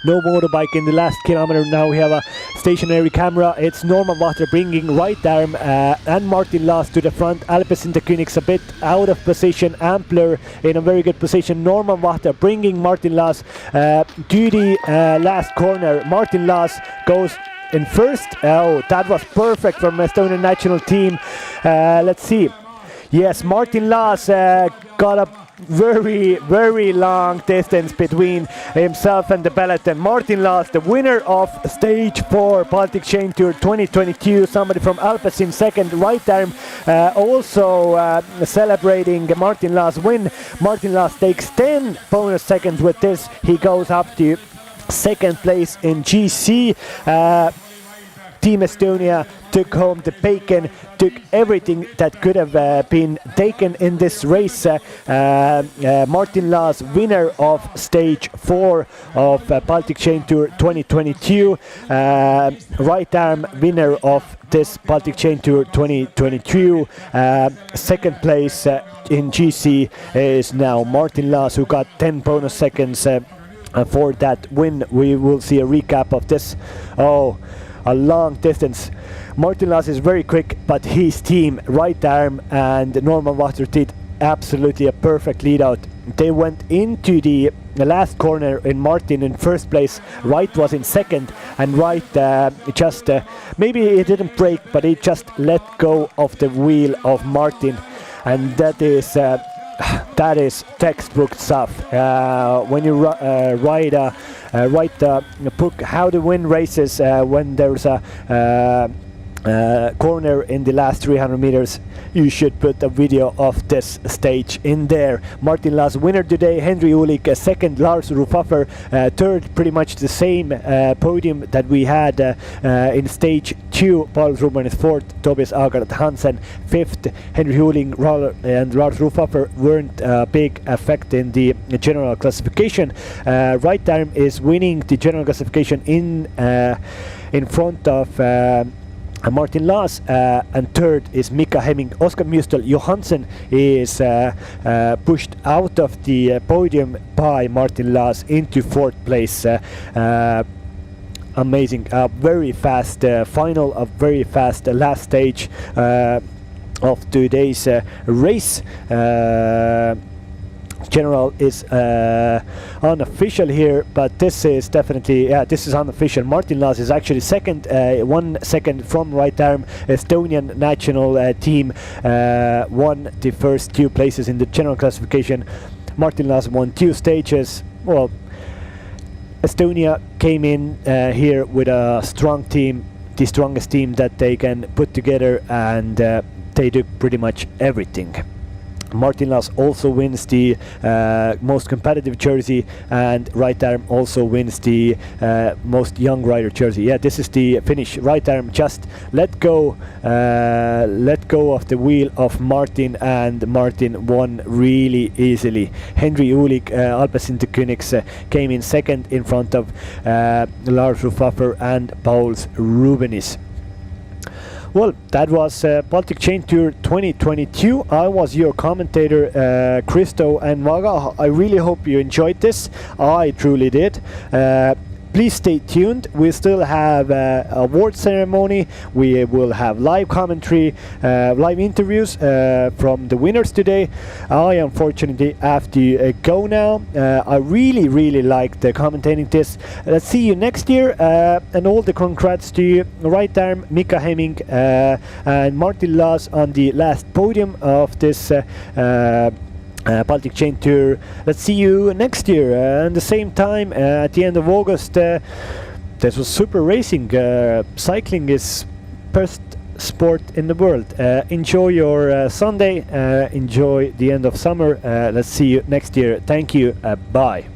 Speaker 3: motorbike in the last kilometer. Now we have a stationary camera. It's Norman Vahtra bringing right arm and Martin Laas to the front. Alpes Interkönigs a bit out of position. Ampler in a very good position. Norman Vahtra bringing Martin Laas to the last corner. Martin Laas goes in first. Oh, that was perfect from Estonian national team. Let's see. Yes, Martin Laas got a very long distance between himself and the peloton. Martin Laas, the winner of stage 4 Baltic Chain Tour 2022. Somebody from Alpes in second. Right arm also celebrating Martin Laas win. Martin Laas takes 10 bonus seconds with this. He goes up to second place in GC. Team Estonia took home the bacon, took everything that could have been taken in this race. Martin Laas, winner of stage 4 of Baltic Chain Tour 2022. Right arm, winner of this Baltic Chain Tour 2022. Second place in GC is now Martin Laas, who got 10 bonus seconds for that win. We will see a recap of this. A long distance. Martin Laas is very quick, but his team, right arm and Norman Vahtra, did absolutely a perfect lead out. They went into the last corner in Martin in first place. Right was in second, and Right just maybe he didn't brake, but he just let go of the wheel of Martin, and that is textbook stuff. When you write a book how to win races, when there's a corner in the last 300 meters, you should put a video of this stage in there. Martin Laas winner today, Henry Ulik second, Lars Rufaffer third, pretty much the same podium that we had in stage 2. Paul Ruben is fourth, Tobias Agard Hansen fifth. Henry Uling and Lars Rufaffer weren't a big effect in the general classification. Right arm is winning the general classification in front of Martin Laas, and third is Mika Hemming. Oscar Mustel Johansson is pushed out of the podium by Martin Laas into fourth place. Amazing, very fast final, a very fast last stage of today's race. General is unofficial here, but this is definitely, this is unofficial. Martin Laas is actually second, 1 second from right arm. Estonian national team won the first 2 places in the general classification. Martin Laas won 2 stages. Well, Estonia came in here with a strong team, the strongest team that they can put together, and they do pretty much everything. Martin Laas also wins the most competitive jersey, and right arm also wins the most young rider jersey. Yeah, this is the finish. Right arm just let go of the wheel of Martin, and Martin won really easily. Henry Ulik, Alpecin came in second in front of Lars Rufaffer and Pauls Rubenis. Well, that was Baltic Chain Tour 2022. I was your commentator, Christo and Maga. I really hope you enjoyed this. I truly did. Please stay tuned. We still have award ceremony. We will have live commentary, live interviews from the winners today. I unfortunately have to go now. I really like the commentating this. Let's see you next year, and all the congrats to you. Right arm Mika Hemming and Martin Laas on the last podium of this Baltic Chain Tour. Let's see you next year and the same time at the end of August. This was super racing. Cycling is best sport in the world. Enjoy your Sunday. Enjoy the end of summer. Let's see you next year. Thank you. Bye.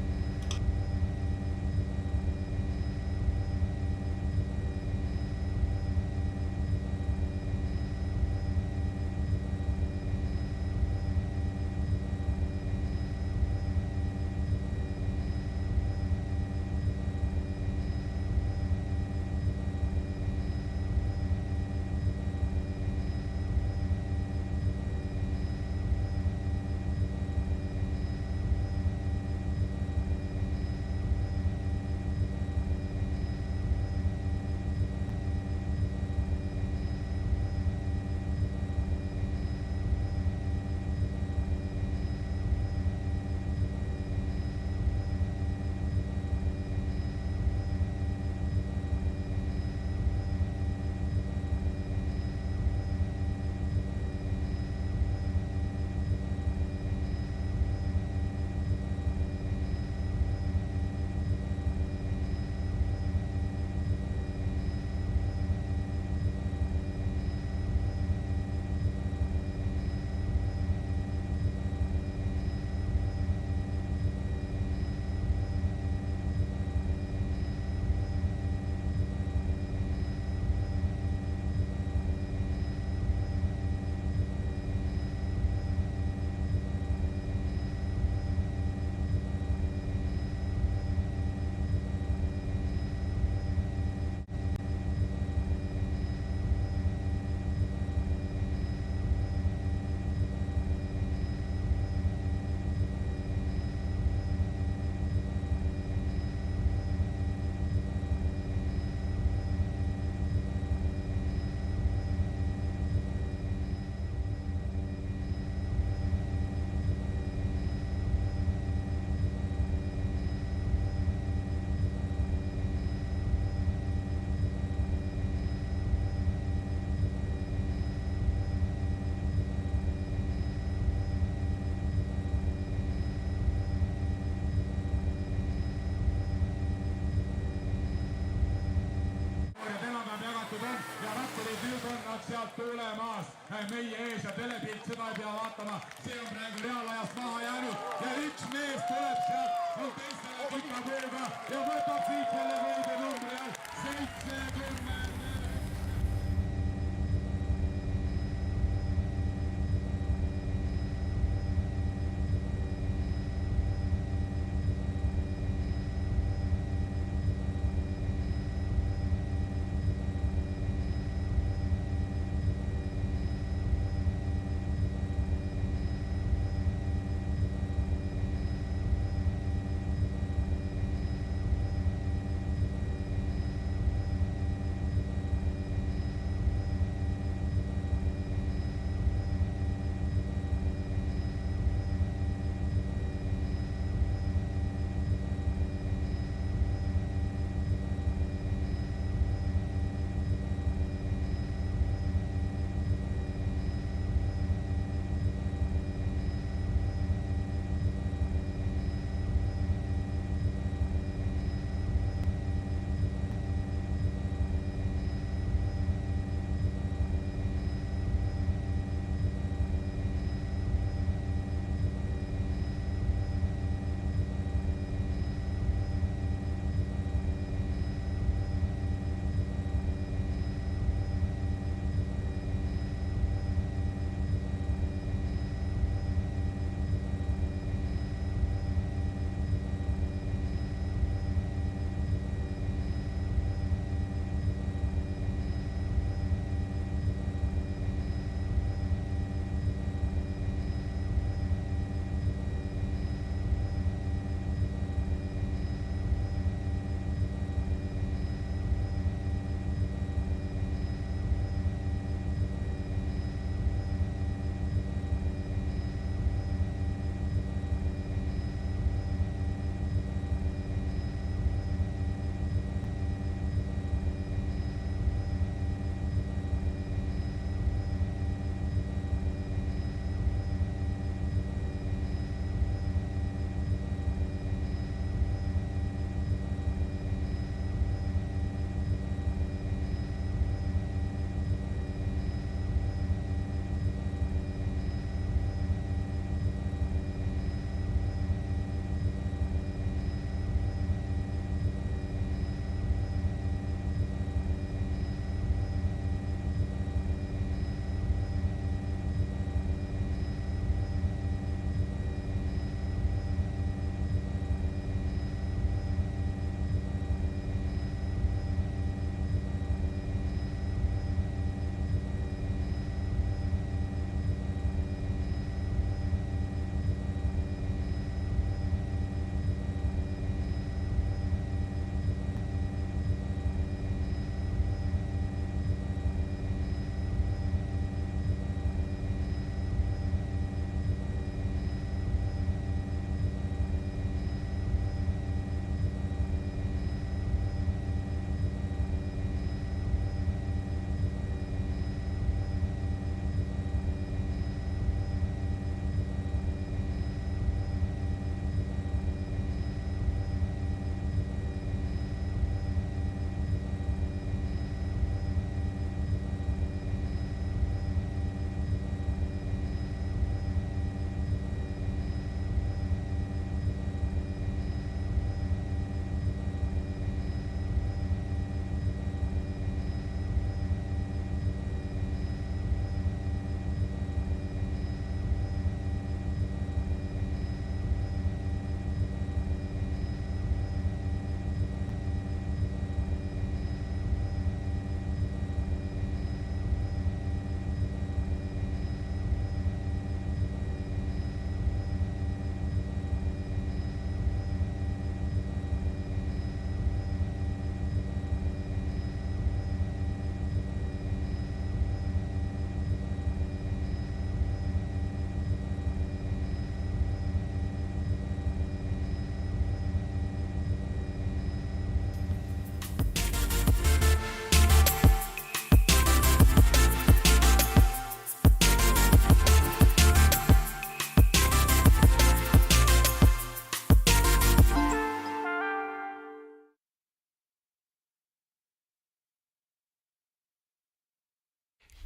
Speaker 10: sealt tulemas meie ees ja telepilt seda ei pea vaatama, see on praegu reaalajast maha jäänud ja üks mees tuleb sealt teistele pika puuga ja võtab siit selle võidunumbri all 70.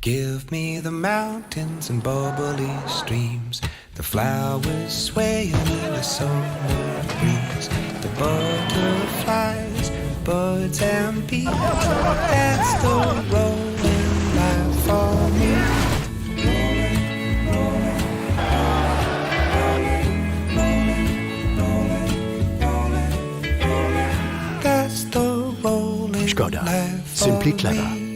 Speaker 1: Give me the mountains and bubbly streams, the flowers swaying in a summer breeze, the butterflies, birds and bees. That's the rolling life for me. That's the rolling
Speaker 11: Skoda.
Speaker 1: life for
Speaker 11: Simply clever.
Speaker 1: me.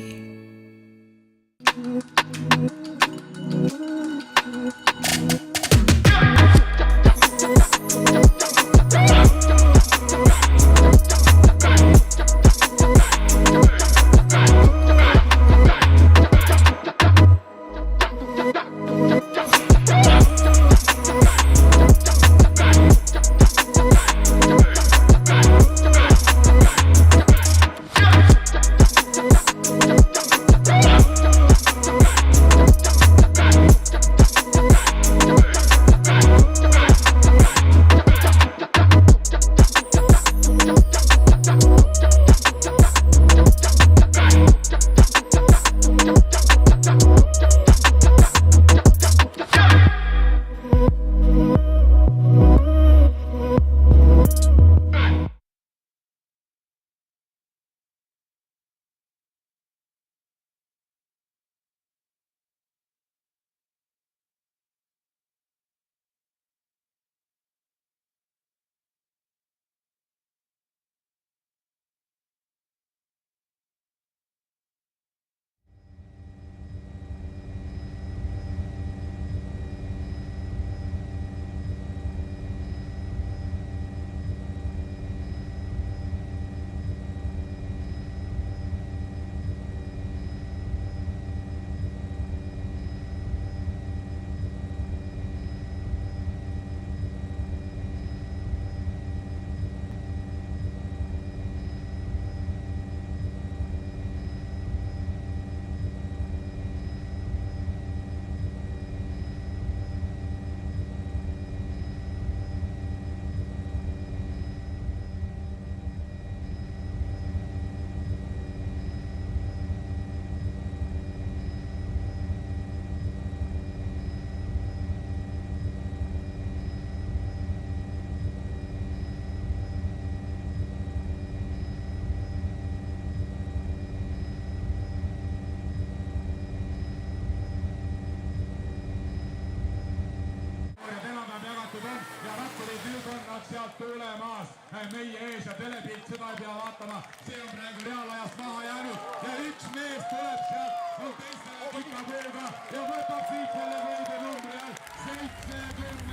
Speaker 10: meie ees ja telepilt seda ei pea vaatama, see on praegu reaalajast maha jäänud ja üks mees tuleb sealt, on teistele pika puuga ja võtab siit selle võidunumbri all 70.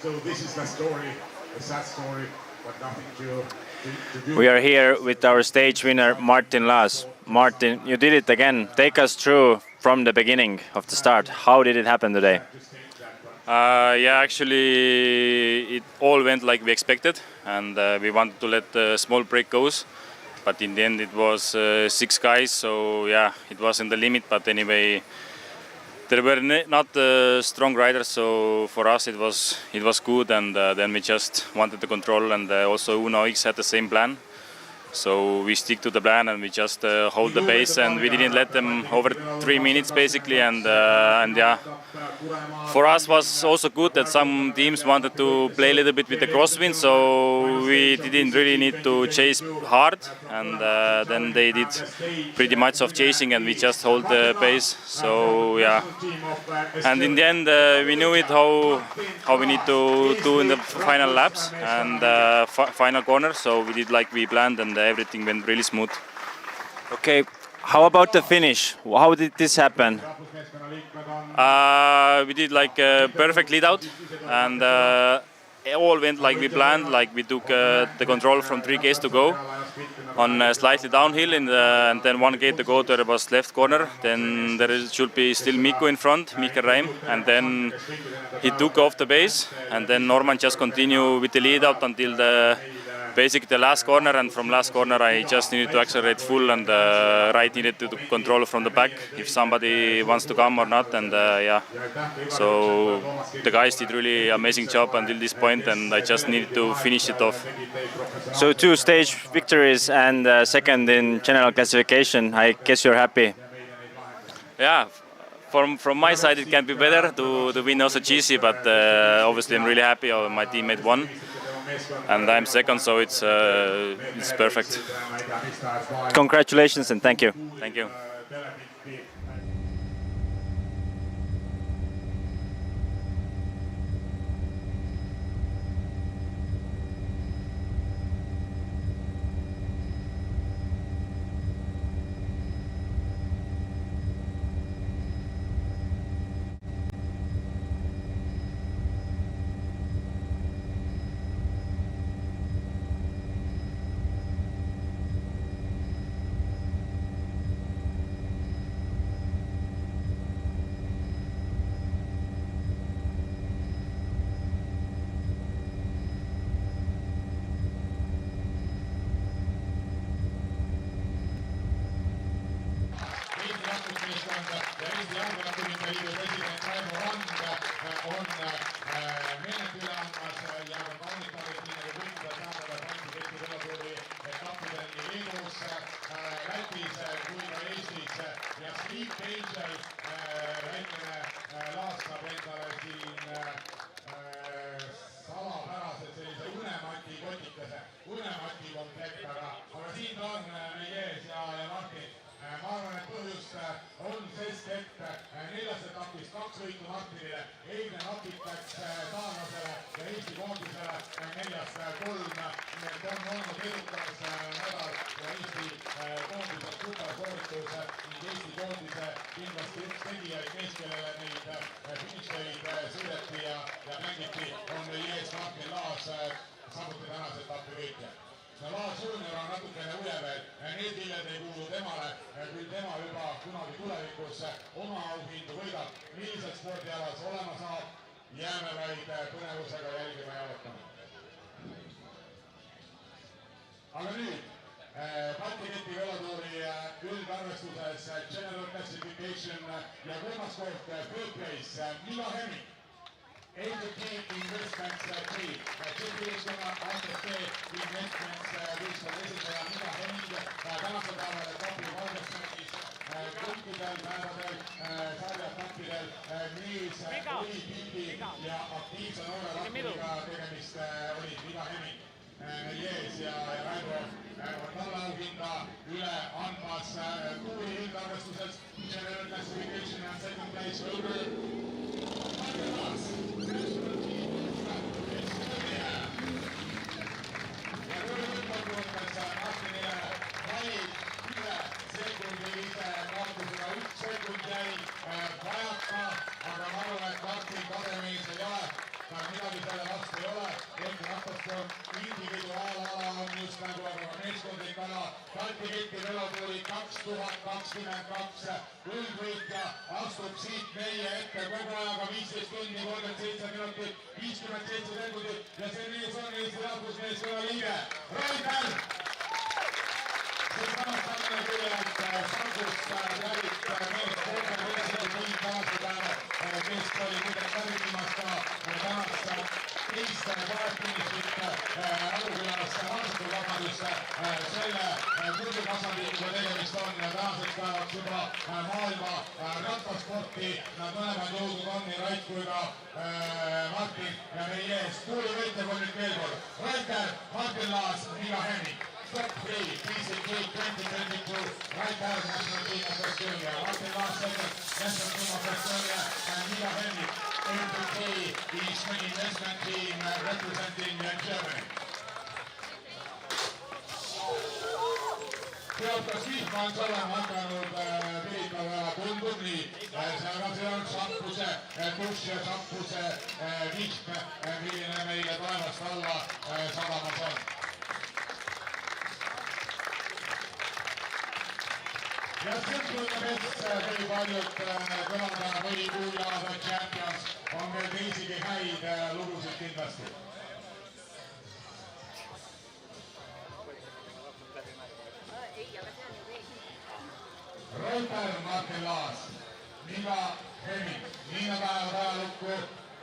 Speaker 10: So this is the story, a sad story, but nothing to do.
Speaker 2: We are here with our stage winner, Martin Laas. Martin, you did it again. Take us through from the beginning of the start. How did it happen today?
Speaker 4: Yeah, actually it all went like we expected, and we wanted to let the small break goes, but in the end it was 6 guys, so yeah, it wasn't the limit, but anyway there were not strong riders, so for us it was good, and then we just wanted to control, and also Uno X had the same plan. So we stick to the plan and we just hold the pace, and we didn't let them over 3 minutes basically, and yeah, for us was also good that some teams wanted to play a little bit with the crosswind, so we didn't really need to chase hard, and then they did pretty much of chasing and we just hold the pace. So yeah, and in the end we knew it how we need to do in the final laps and final corner, so we did like we planned, and everything went really smooth.
Speaker 2: Okay, how about the finish? How did this happen?
Speaker 4: We did like a perfect lead out, and all went like we planned. Like we took the control from 3 Ks to go on slightly downhill, and then 1 K to go to the left corner. Then should be still Mikko in front, Mikael Raim, and then he took off the base, and then Norman just continued with the lead out until basically the last corner, and from last corner I just needed to accelerate full, and right needed to control from the back if somebody wants to come or not, and yeah, so the guys did really amazing job until this point, and I just needed to finish it off.
Speaker 2: So 2 stage victories and second in general classification. I guess you're happy.
Speaker 4: Yeah, from my side it can be better to win also GC, but obviously I'm really happy my teammate won. And I'm second, so it's perfect.
Speaker 2: Congratulations and thank you.
Speaker 4: Thank you.
Speaker 10: Aga nüüd Baltic velotuuri üldarvestuses General Classification ja 3. koht third place Milo Hemming. ENG Investments team. Tšehhi-Eestimaa ATP Investments võistkonna esindaja Milo Hemming. Tänasel päeval etapi valgestamist kõikidel päevadel sarjaetappidel mees oli pildi ja aktiivse noore rahvaliga tegemist oli Milo Hemming. Jees ja Raivo talle auhinda üle andmas tuuri üldarvestuses General Classification and second place over Baltic. Ja kui lõppkokkuvõttes Martinile valid üle sekundilise kaotusega 1 sekund jäi vajaka, aga ma arvan, et Martin tasemees ei ole. Midagi selle vastu ei ole, ehkki rahvasport individuaalala on just nagu aga meeskondlik ala. Baltic velotuuri 2022 üldvõitja astub siit meie ette kogu ajaga 15 tundi, 37 minutit, 57 sekundit ja see mees on Eesti rahvusmeeskonna liige Raidel. See samastamine küll, et Sangust pärit mees Kolme võistluse tiim tänasel päeval, kes oli muidugi läbiviimas ka tänast teist vahetfinishit Alukülas aastakuvabadust. Selle kõrgetasandiga tegemist on tänaseks päevaks juba maailma rattasporti. Nad mõlemad jõudnud on nii Rait kui ka Martin ja meie ees tuuli võitlev on nüüd veel kord Raiter, Martin Laas, Milo Hemming. Top 3, PCK 2022, Right Out National Team of Australia. Martin Laas second, National Team of Australia, and Milo Hemming, MPK Eastman Investment Team representing Germany. Teatas Vihmans olema hakanud Piritaga tundub nii. See on šampuse, duš ja šampuse vihm, milline meile päeva alla sadamas on. Ja sõprudest kõige paljud kõlada mõni kuulaada Champions on veel teisigi häid lugusid kindlasti. Reuter Martin Laas, Niga Hemming, Niina päevad ajalukku,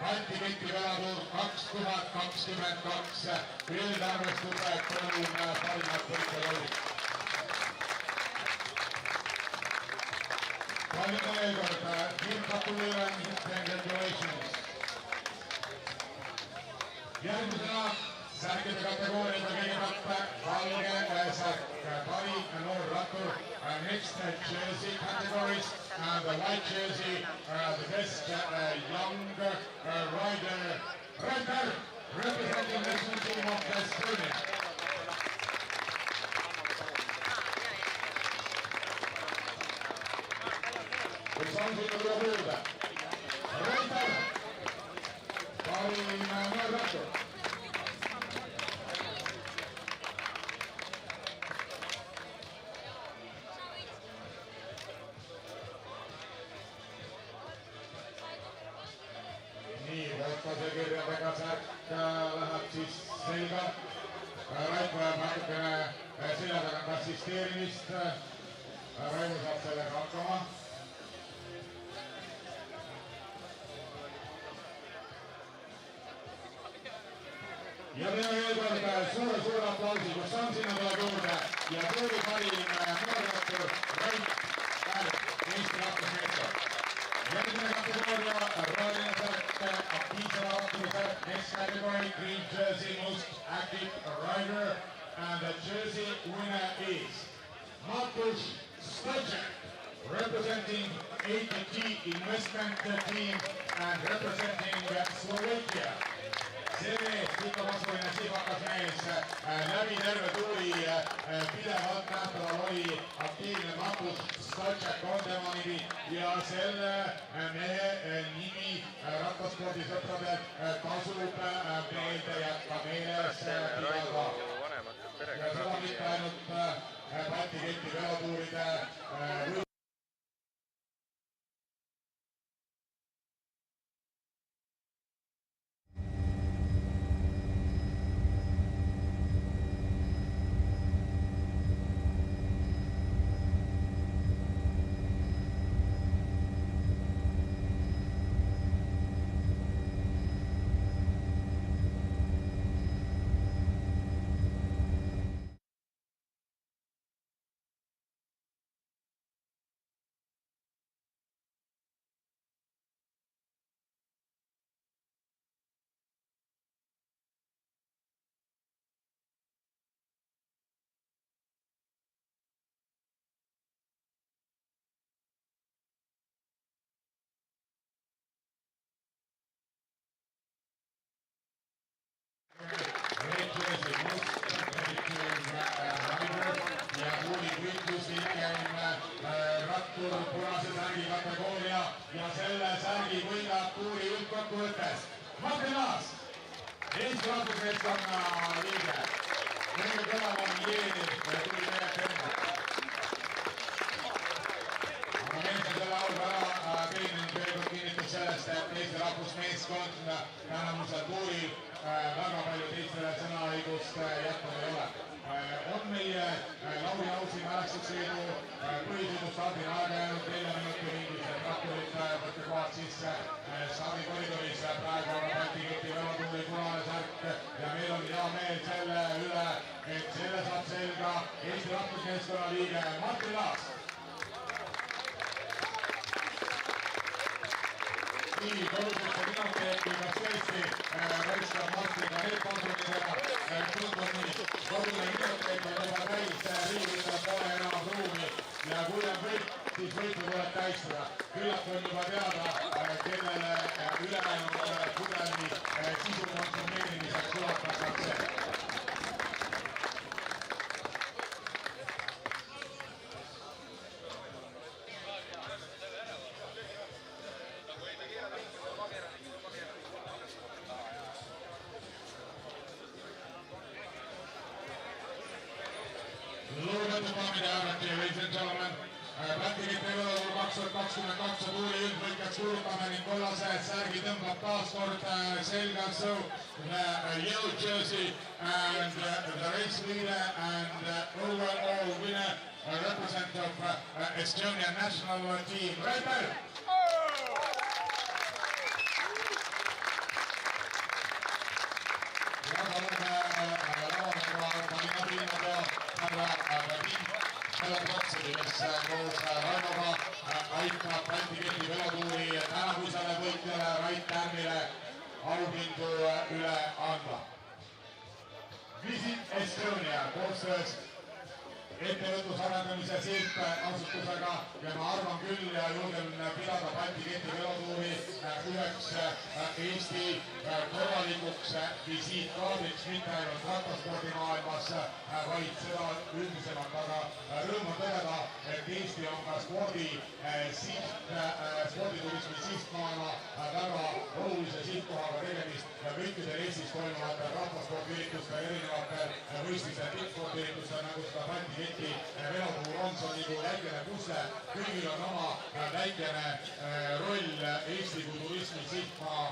Speaker 10: Balti keti pelatuur 2022, üldarvestuse 3 parimat võitjarooli. Palju veel kord, gratuleerin, congratulations. Järgmisena särkide kategooriada kõigepealt valge särk, pari noor rattur, mixed jersey categories and the white jersey, the best young rider, Reuter, representing the national team of Estonia. Kus on sinna tuleb juurde? Reuter, pari noor rattur. Nii, võttase kirjadega särk läheb siis selga. Raivo jääb natukene selja tagant assisteerimist. Raivo saab sellega hakkama. Ja teeme veel kord suure aplausi, kus on sinna tuleb juurde ja tuuli parim noorrattur Raivo Eesti rahvusmeester. Järgmine kategooria, roheline särk, aktiivse raamatumise särk, next category, green jersey, most active rider, and the jersey winner is Markus Stojek, representing ENG investment team and representing Slovakia. See siitavasuline sihakas mees läbi terve tuuli pidevalt nähtaval oli aktiivne Markus Stojek on tema nimi ja selle mehe nimi rattaspordisõpradel tasub meelde jätta meeles pidada. Ja seda mitte ainult Balti keti veotuuride ja kuulikvõitluslik rattur punase särgi kategooria ja selle särgi võidab tuuri üldkokkuvõttes Martin Laas, Eesti rahvusmeeskonna liige. Kõige kõlavam jeeni tuli tegelikult enne. Aga mees on selle auga ära kõiginud kõigepealt kinnitab sellest, et Eesti rahvusmeeskond tänamusel tuuril väga palju teistele sõnaõigust jätnud ei ole. On meie Lauri Ausi mälestusliidu põhisõidu stardin aega jäänud 4 minuti ringis, et ratturid võtte kohad sisse stardikoridoris. Praegu on Balti keti veotuuli punane särk ja meil on hea meel selle üle, et selle saab selga Eesti rahvusmeeskonna liige Martin Laas. Nii, kodusesse minuteeki, kas tõesti võistab Martina headkontrollidega tundub nii. Kodune minuteek on juba täis, riigiga pole enam ruumi ja kui on võit, siis võitu tuleb täistada. Küllap on juba teada, kellele ülejäänud pudeli sisu konsumeerimiseks ulatatakse. Baltic velotuur 2022 tuuri üldvõitjaks kuulutame ning kollase särgi tõmbab taas kord selgelt so the yellow jersey and the race leader and overall winner representative of Estonian national team. Right there! kes koos Raivoga aitab Balti keti velotuuri tänavuisele võitjale Rait Tärnile auhindu üle anda. Visit Estonia koostöös ettevõtlusarendamise sihtasutusega ja ma arvan küll ja julgen pidada Balti keti velotuuri üheks Eesti korralikuks visiitkaardiks mitte ainult rattaspordimaailmas, vaid seda üldisemalt, aga rõõm on tõdeda, et Eesti on ka sporditurismi sihtmaana väga olulise sihtkohaga tegemist kõikidel Eestis toimuvatel rattaspordiüritustel, erinevatel võistlustel, tippspordiüritustel nagu seda Balti keti velotuur on, see on nagu väikene pusle, kõigil on oma väikene roll Eesti kui turismi sihtmaa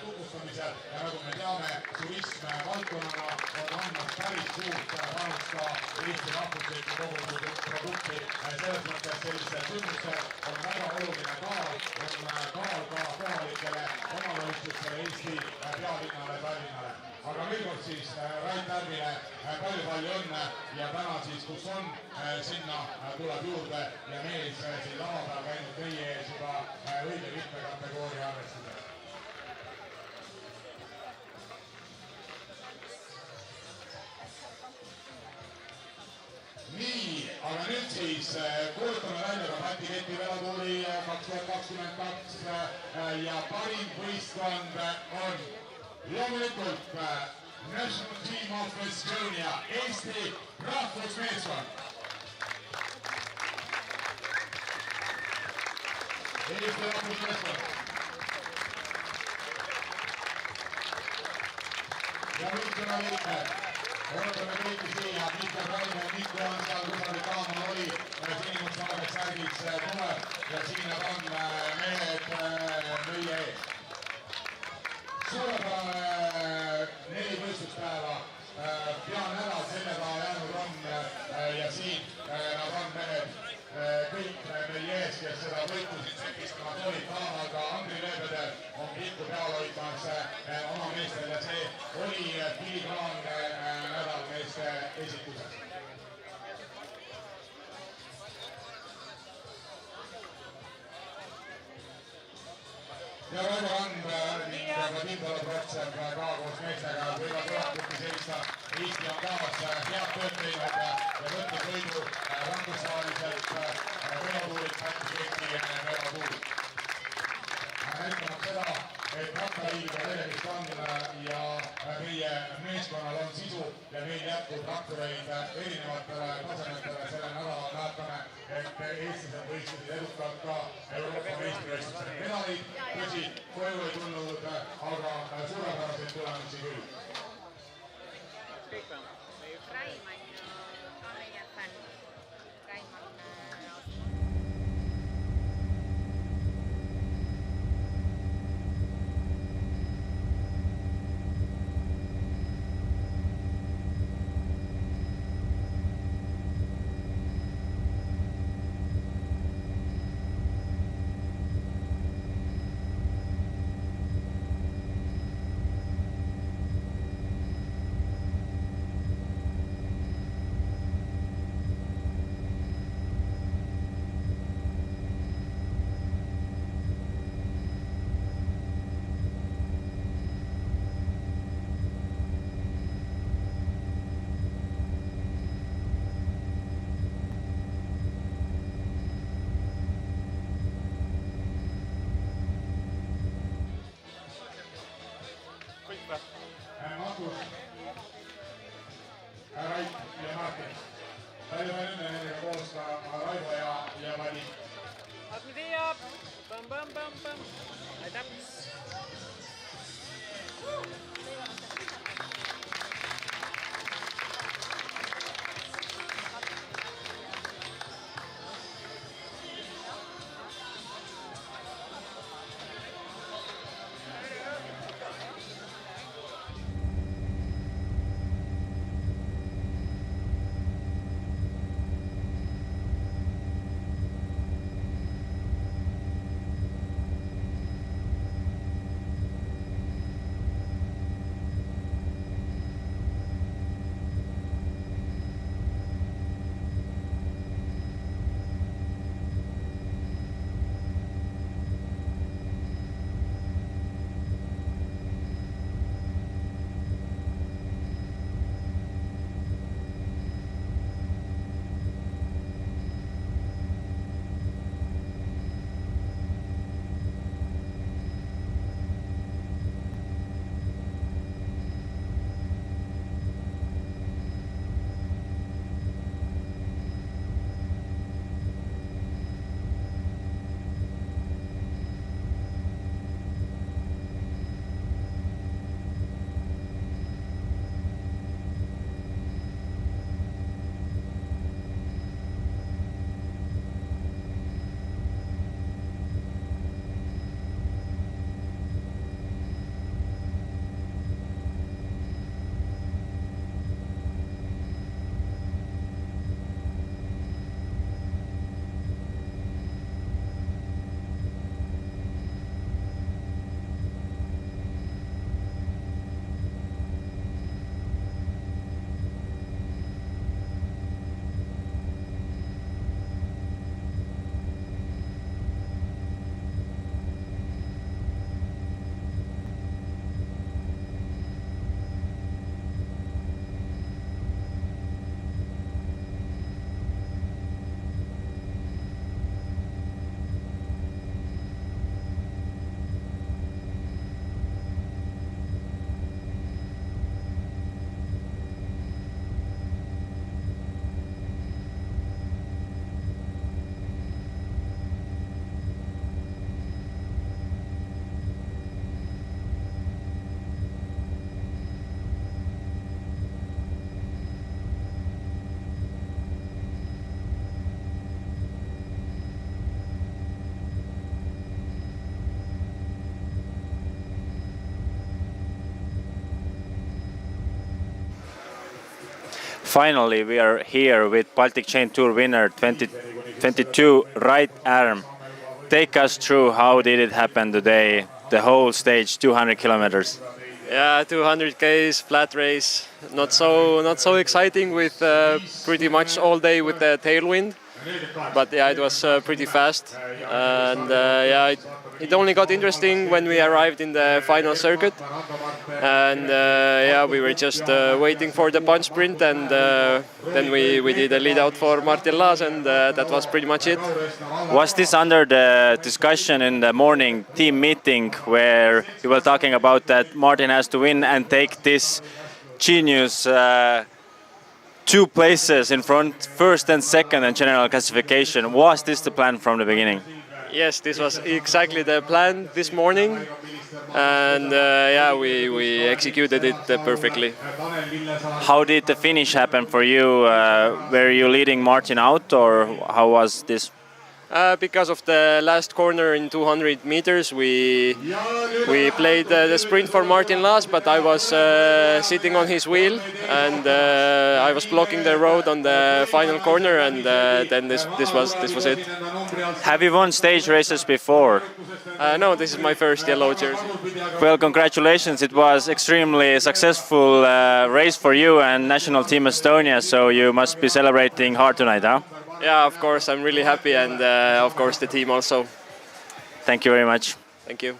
Speaker 10: tutvustamisel ja nagu me teame, turism valdkonnana on andmas päris suurt panust ka Eesti rahvuslikku koguprodukti. Selles mõttes sellisel sündmusel on väga oluline kaal, on kaal ka kohalikele omavalitsustele Eesti pealinnale Tallinnale. Aga veel kord siis Rait Tärnile palju õnne ja täna siis, kus on, sinna tuleb juurde ja mees siin lava peal käinud meie ees juba õige mitme kategooria arvestades. Nii, aga nüüd siis kuulutame välja ka Balti keti velotuuri 2022 ja parim võistkond on loomulikult National Team of Estonia, Eesti rahvusmeeskond. Eesti rahvusmeeskond. Ja võistkonna liikmed. Ootame kõiki siia, Mikkel Rainer, Mikko on seal kusagil kaamal oli, sinimustsaadeks särgiks tuleb ja siin nad on mehed meie ees. Suurepärane 4 võistluspäeva, peanädal sellega jäänud on ja siin nad on mehed kõik meie ees, kes seda võitlusid sepistama tohib taamaga. Andri Leebedel on pikku peal hoidmas oma meestel ja see oli filigraanne nädal meeste esituses. Ja Raivo Rand ning Vadim Belobrovtsev ka koos meestega võivad õhtuti seista. Eesti on taas head tööd teinud ja võtnud võidu rahvusvaheliselt velotuurilt Balti keti velotuurilt. Näitamaks seda, et rattaliigiga tegemist on ja meie meeskonnal on sisu ja meil jätkub rattureid erinevatele tasemetele. Selle nädalal näetame, et eestlased võistlesid edukalt ka Euroopa meistrivõistlustel. Medalid, tõsi, koju ei tulnud, aga suurepäraseid tulemusi küll.
Speaker 11: Raim on ka meie fänn. Raim on
Speaker 2: Finally, we are here with Baltic Chain Tour winner 2022 Right Arm. Take us through how did it happen today, the whole stage, 200 kilometers.
Speaker 8: Yeah, 200 k's flat race. Not so exciting with pretty much all day with the tailwind. But yeah, it was pretty fast, and yeah, it only got interesting when we arrived in the final circuit, and yeah, we were just waiting for the punch sprint, and then we did a lead out for Martin Laas, and that was pretty much it.
Speaker 2: Was this under the discussion in the morning team meeting where you were talking about that Martin has to win and take this genius 2 places in front, first and second in general classification? Was this the plan from the beginning?
Speaker 8: Yes, this was exactly the plan this morning, and yeah, we executed it perfectly.
Speaker 2: How did the finish happen for you? Were you leading Martin out, or how was this?
Speaker 8: Because of the last corner in 200 meters, we played the sprint for Martin Laas, but I was sitting on his wheel, and I was blocking the road on the final corner, and then this was it.
Speaker 2: Have you won stage races before?
Speaker 8: No, this is my first yellow jersey.
Speaker 2: Well, congratulations! It was extremely successful race for you and national team Estonia, so you must be celebrating hard tonight, huh?
Speaker 8: Yeah, of course, I'm really happy, and of course the team also.
Speaker 2: Thank you very much.
Speaker 8: Thank you.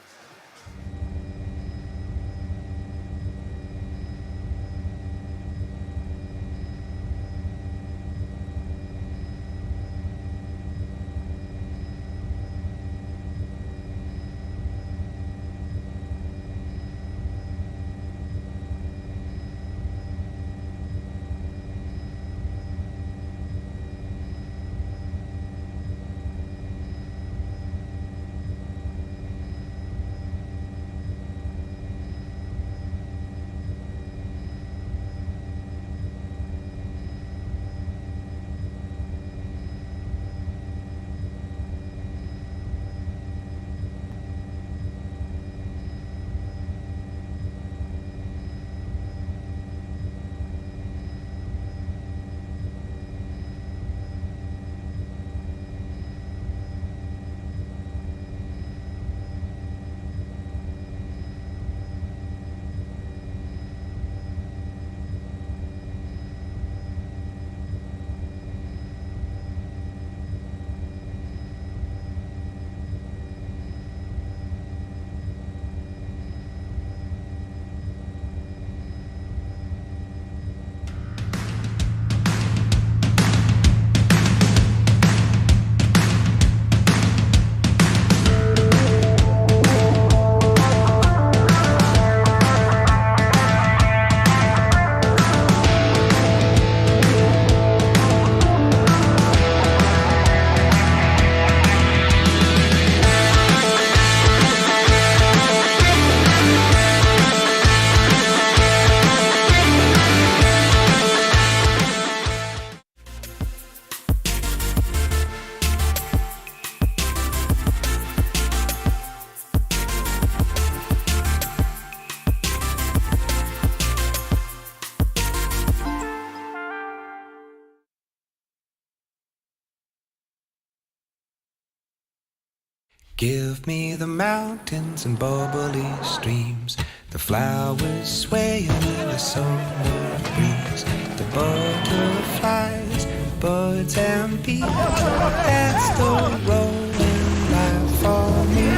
Speaker 1: Give me the mountains and bubbly streams, the flowers swaying in the summer breeze, the butterflies, birds and bees. That's the rolling life for me.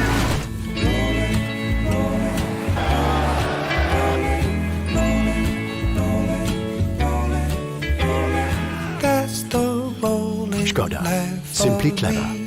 Speaker 1: That's the rolling
Speaker 12: Skoda.
Speaker 1: life for
Speaker 12: Simply
Speaker 1: me.
Speaker 12: clever.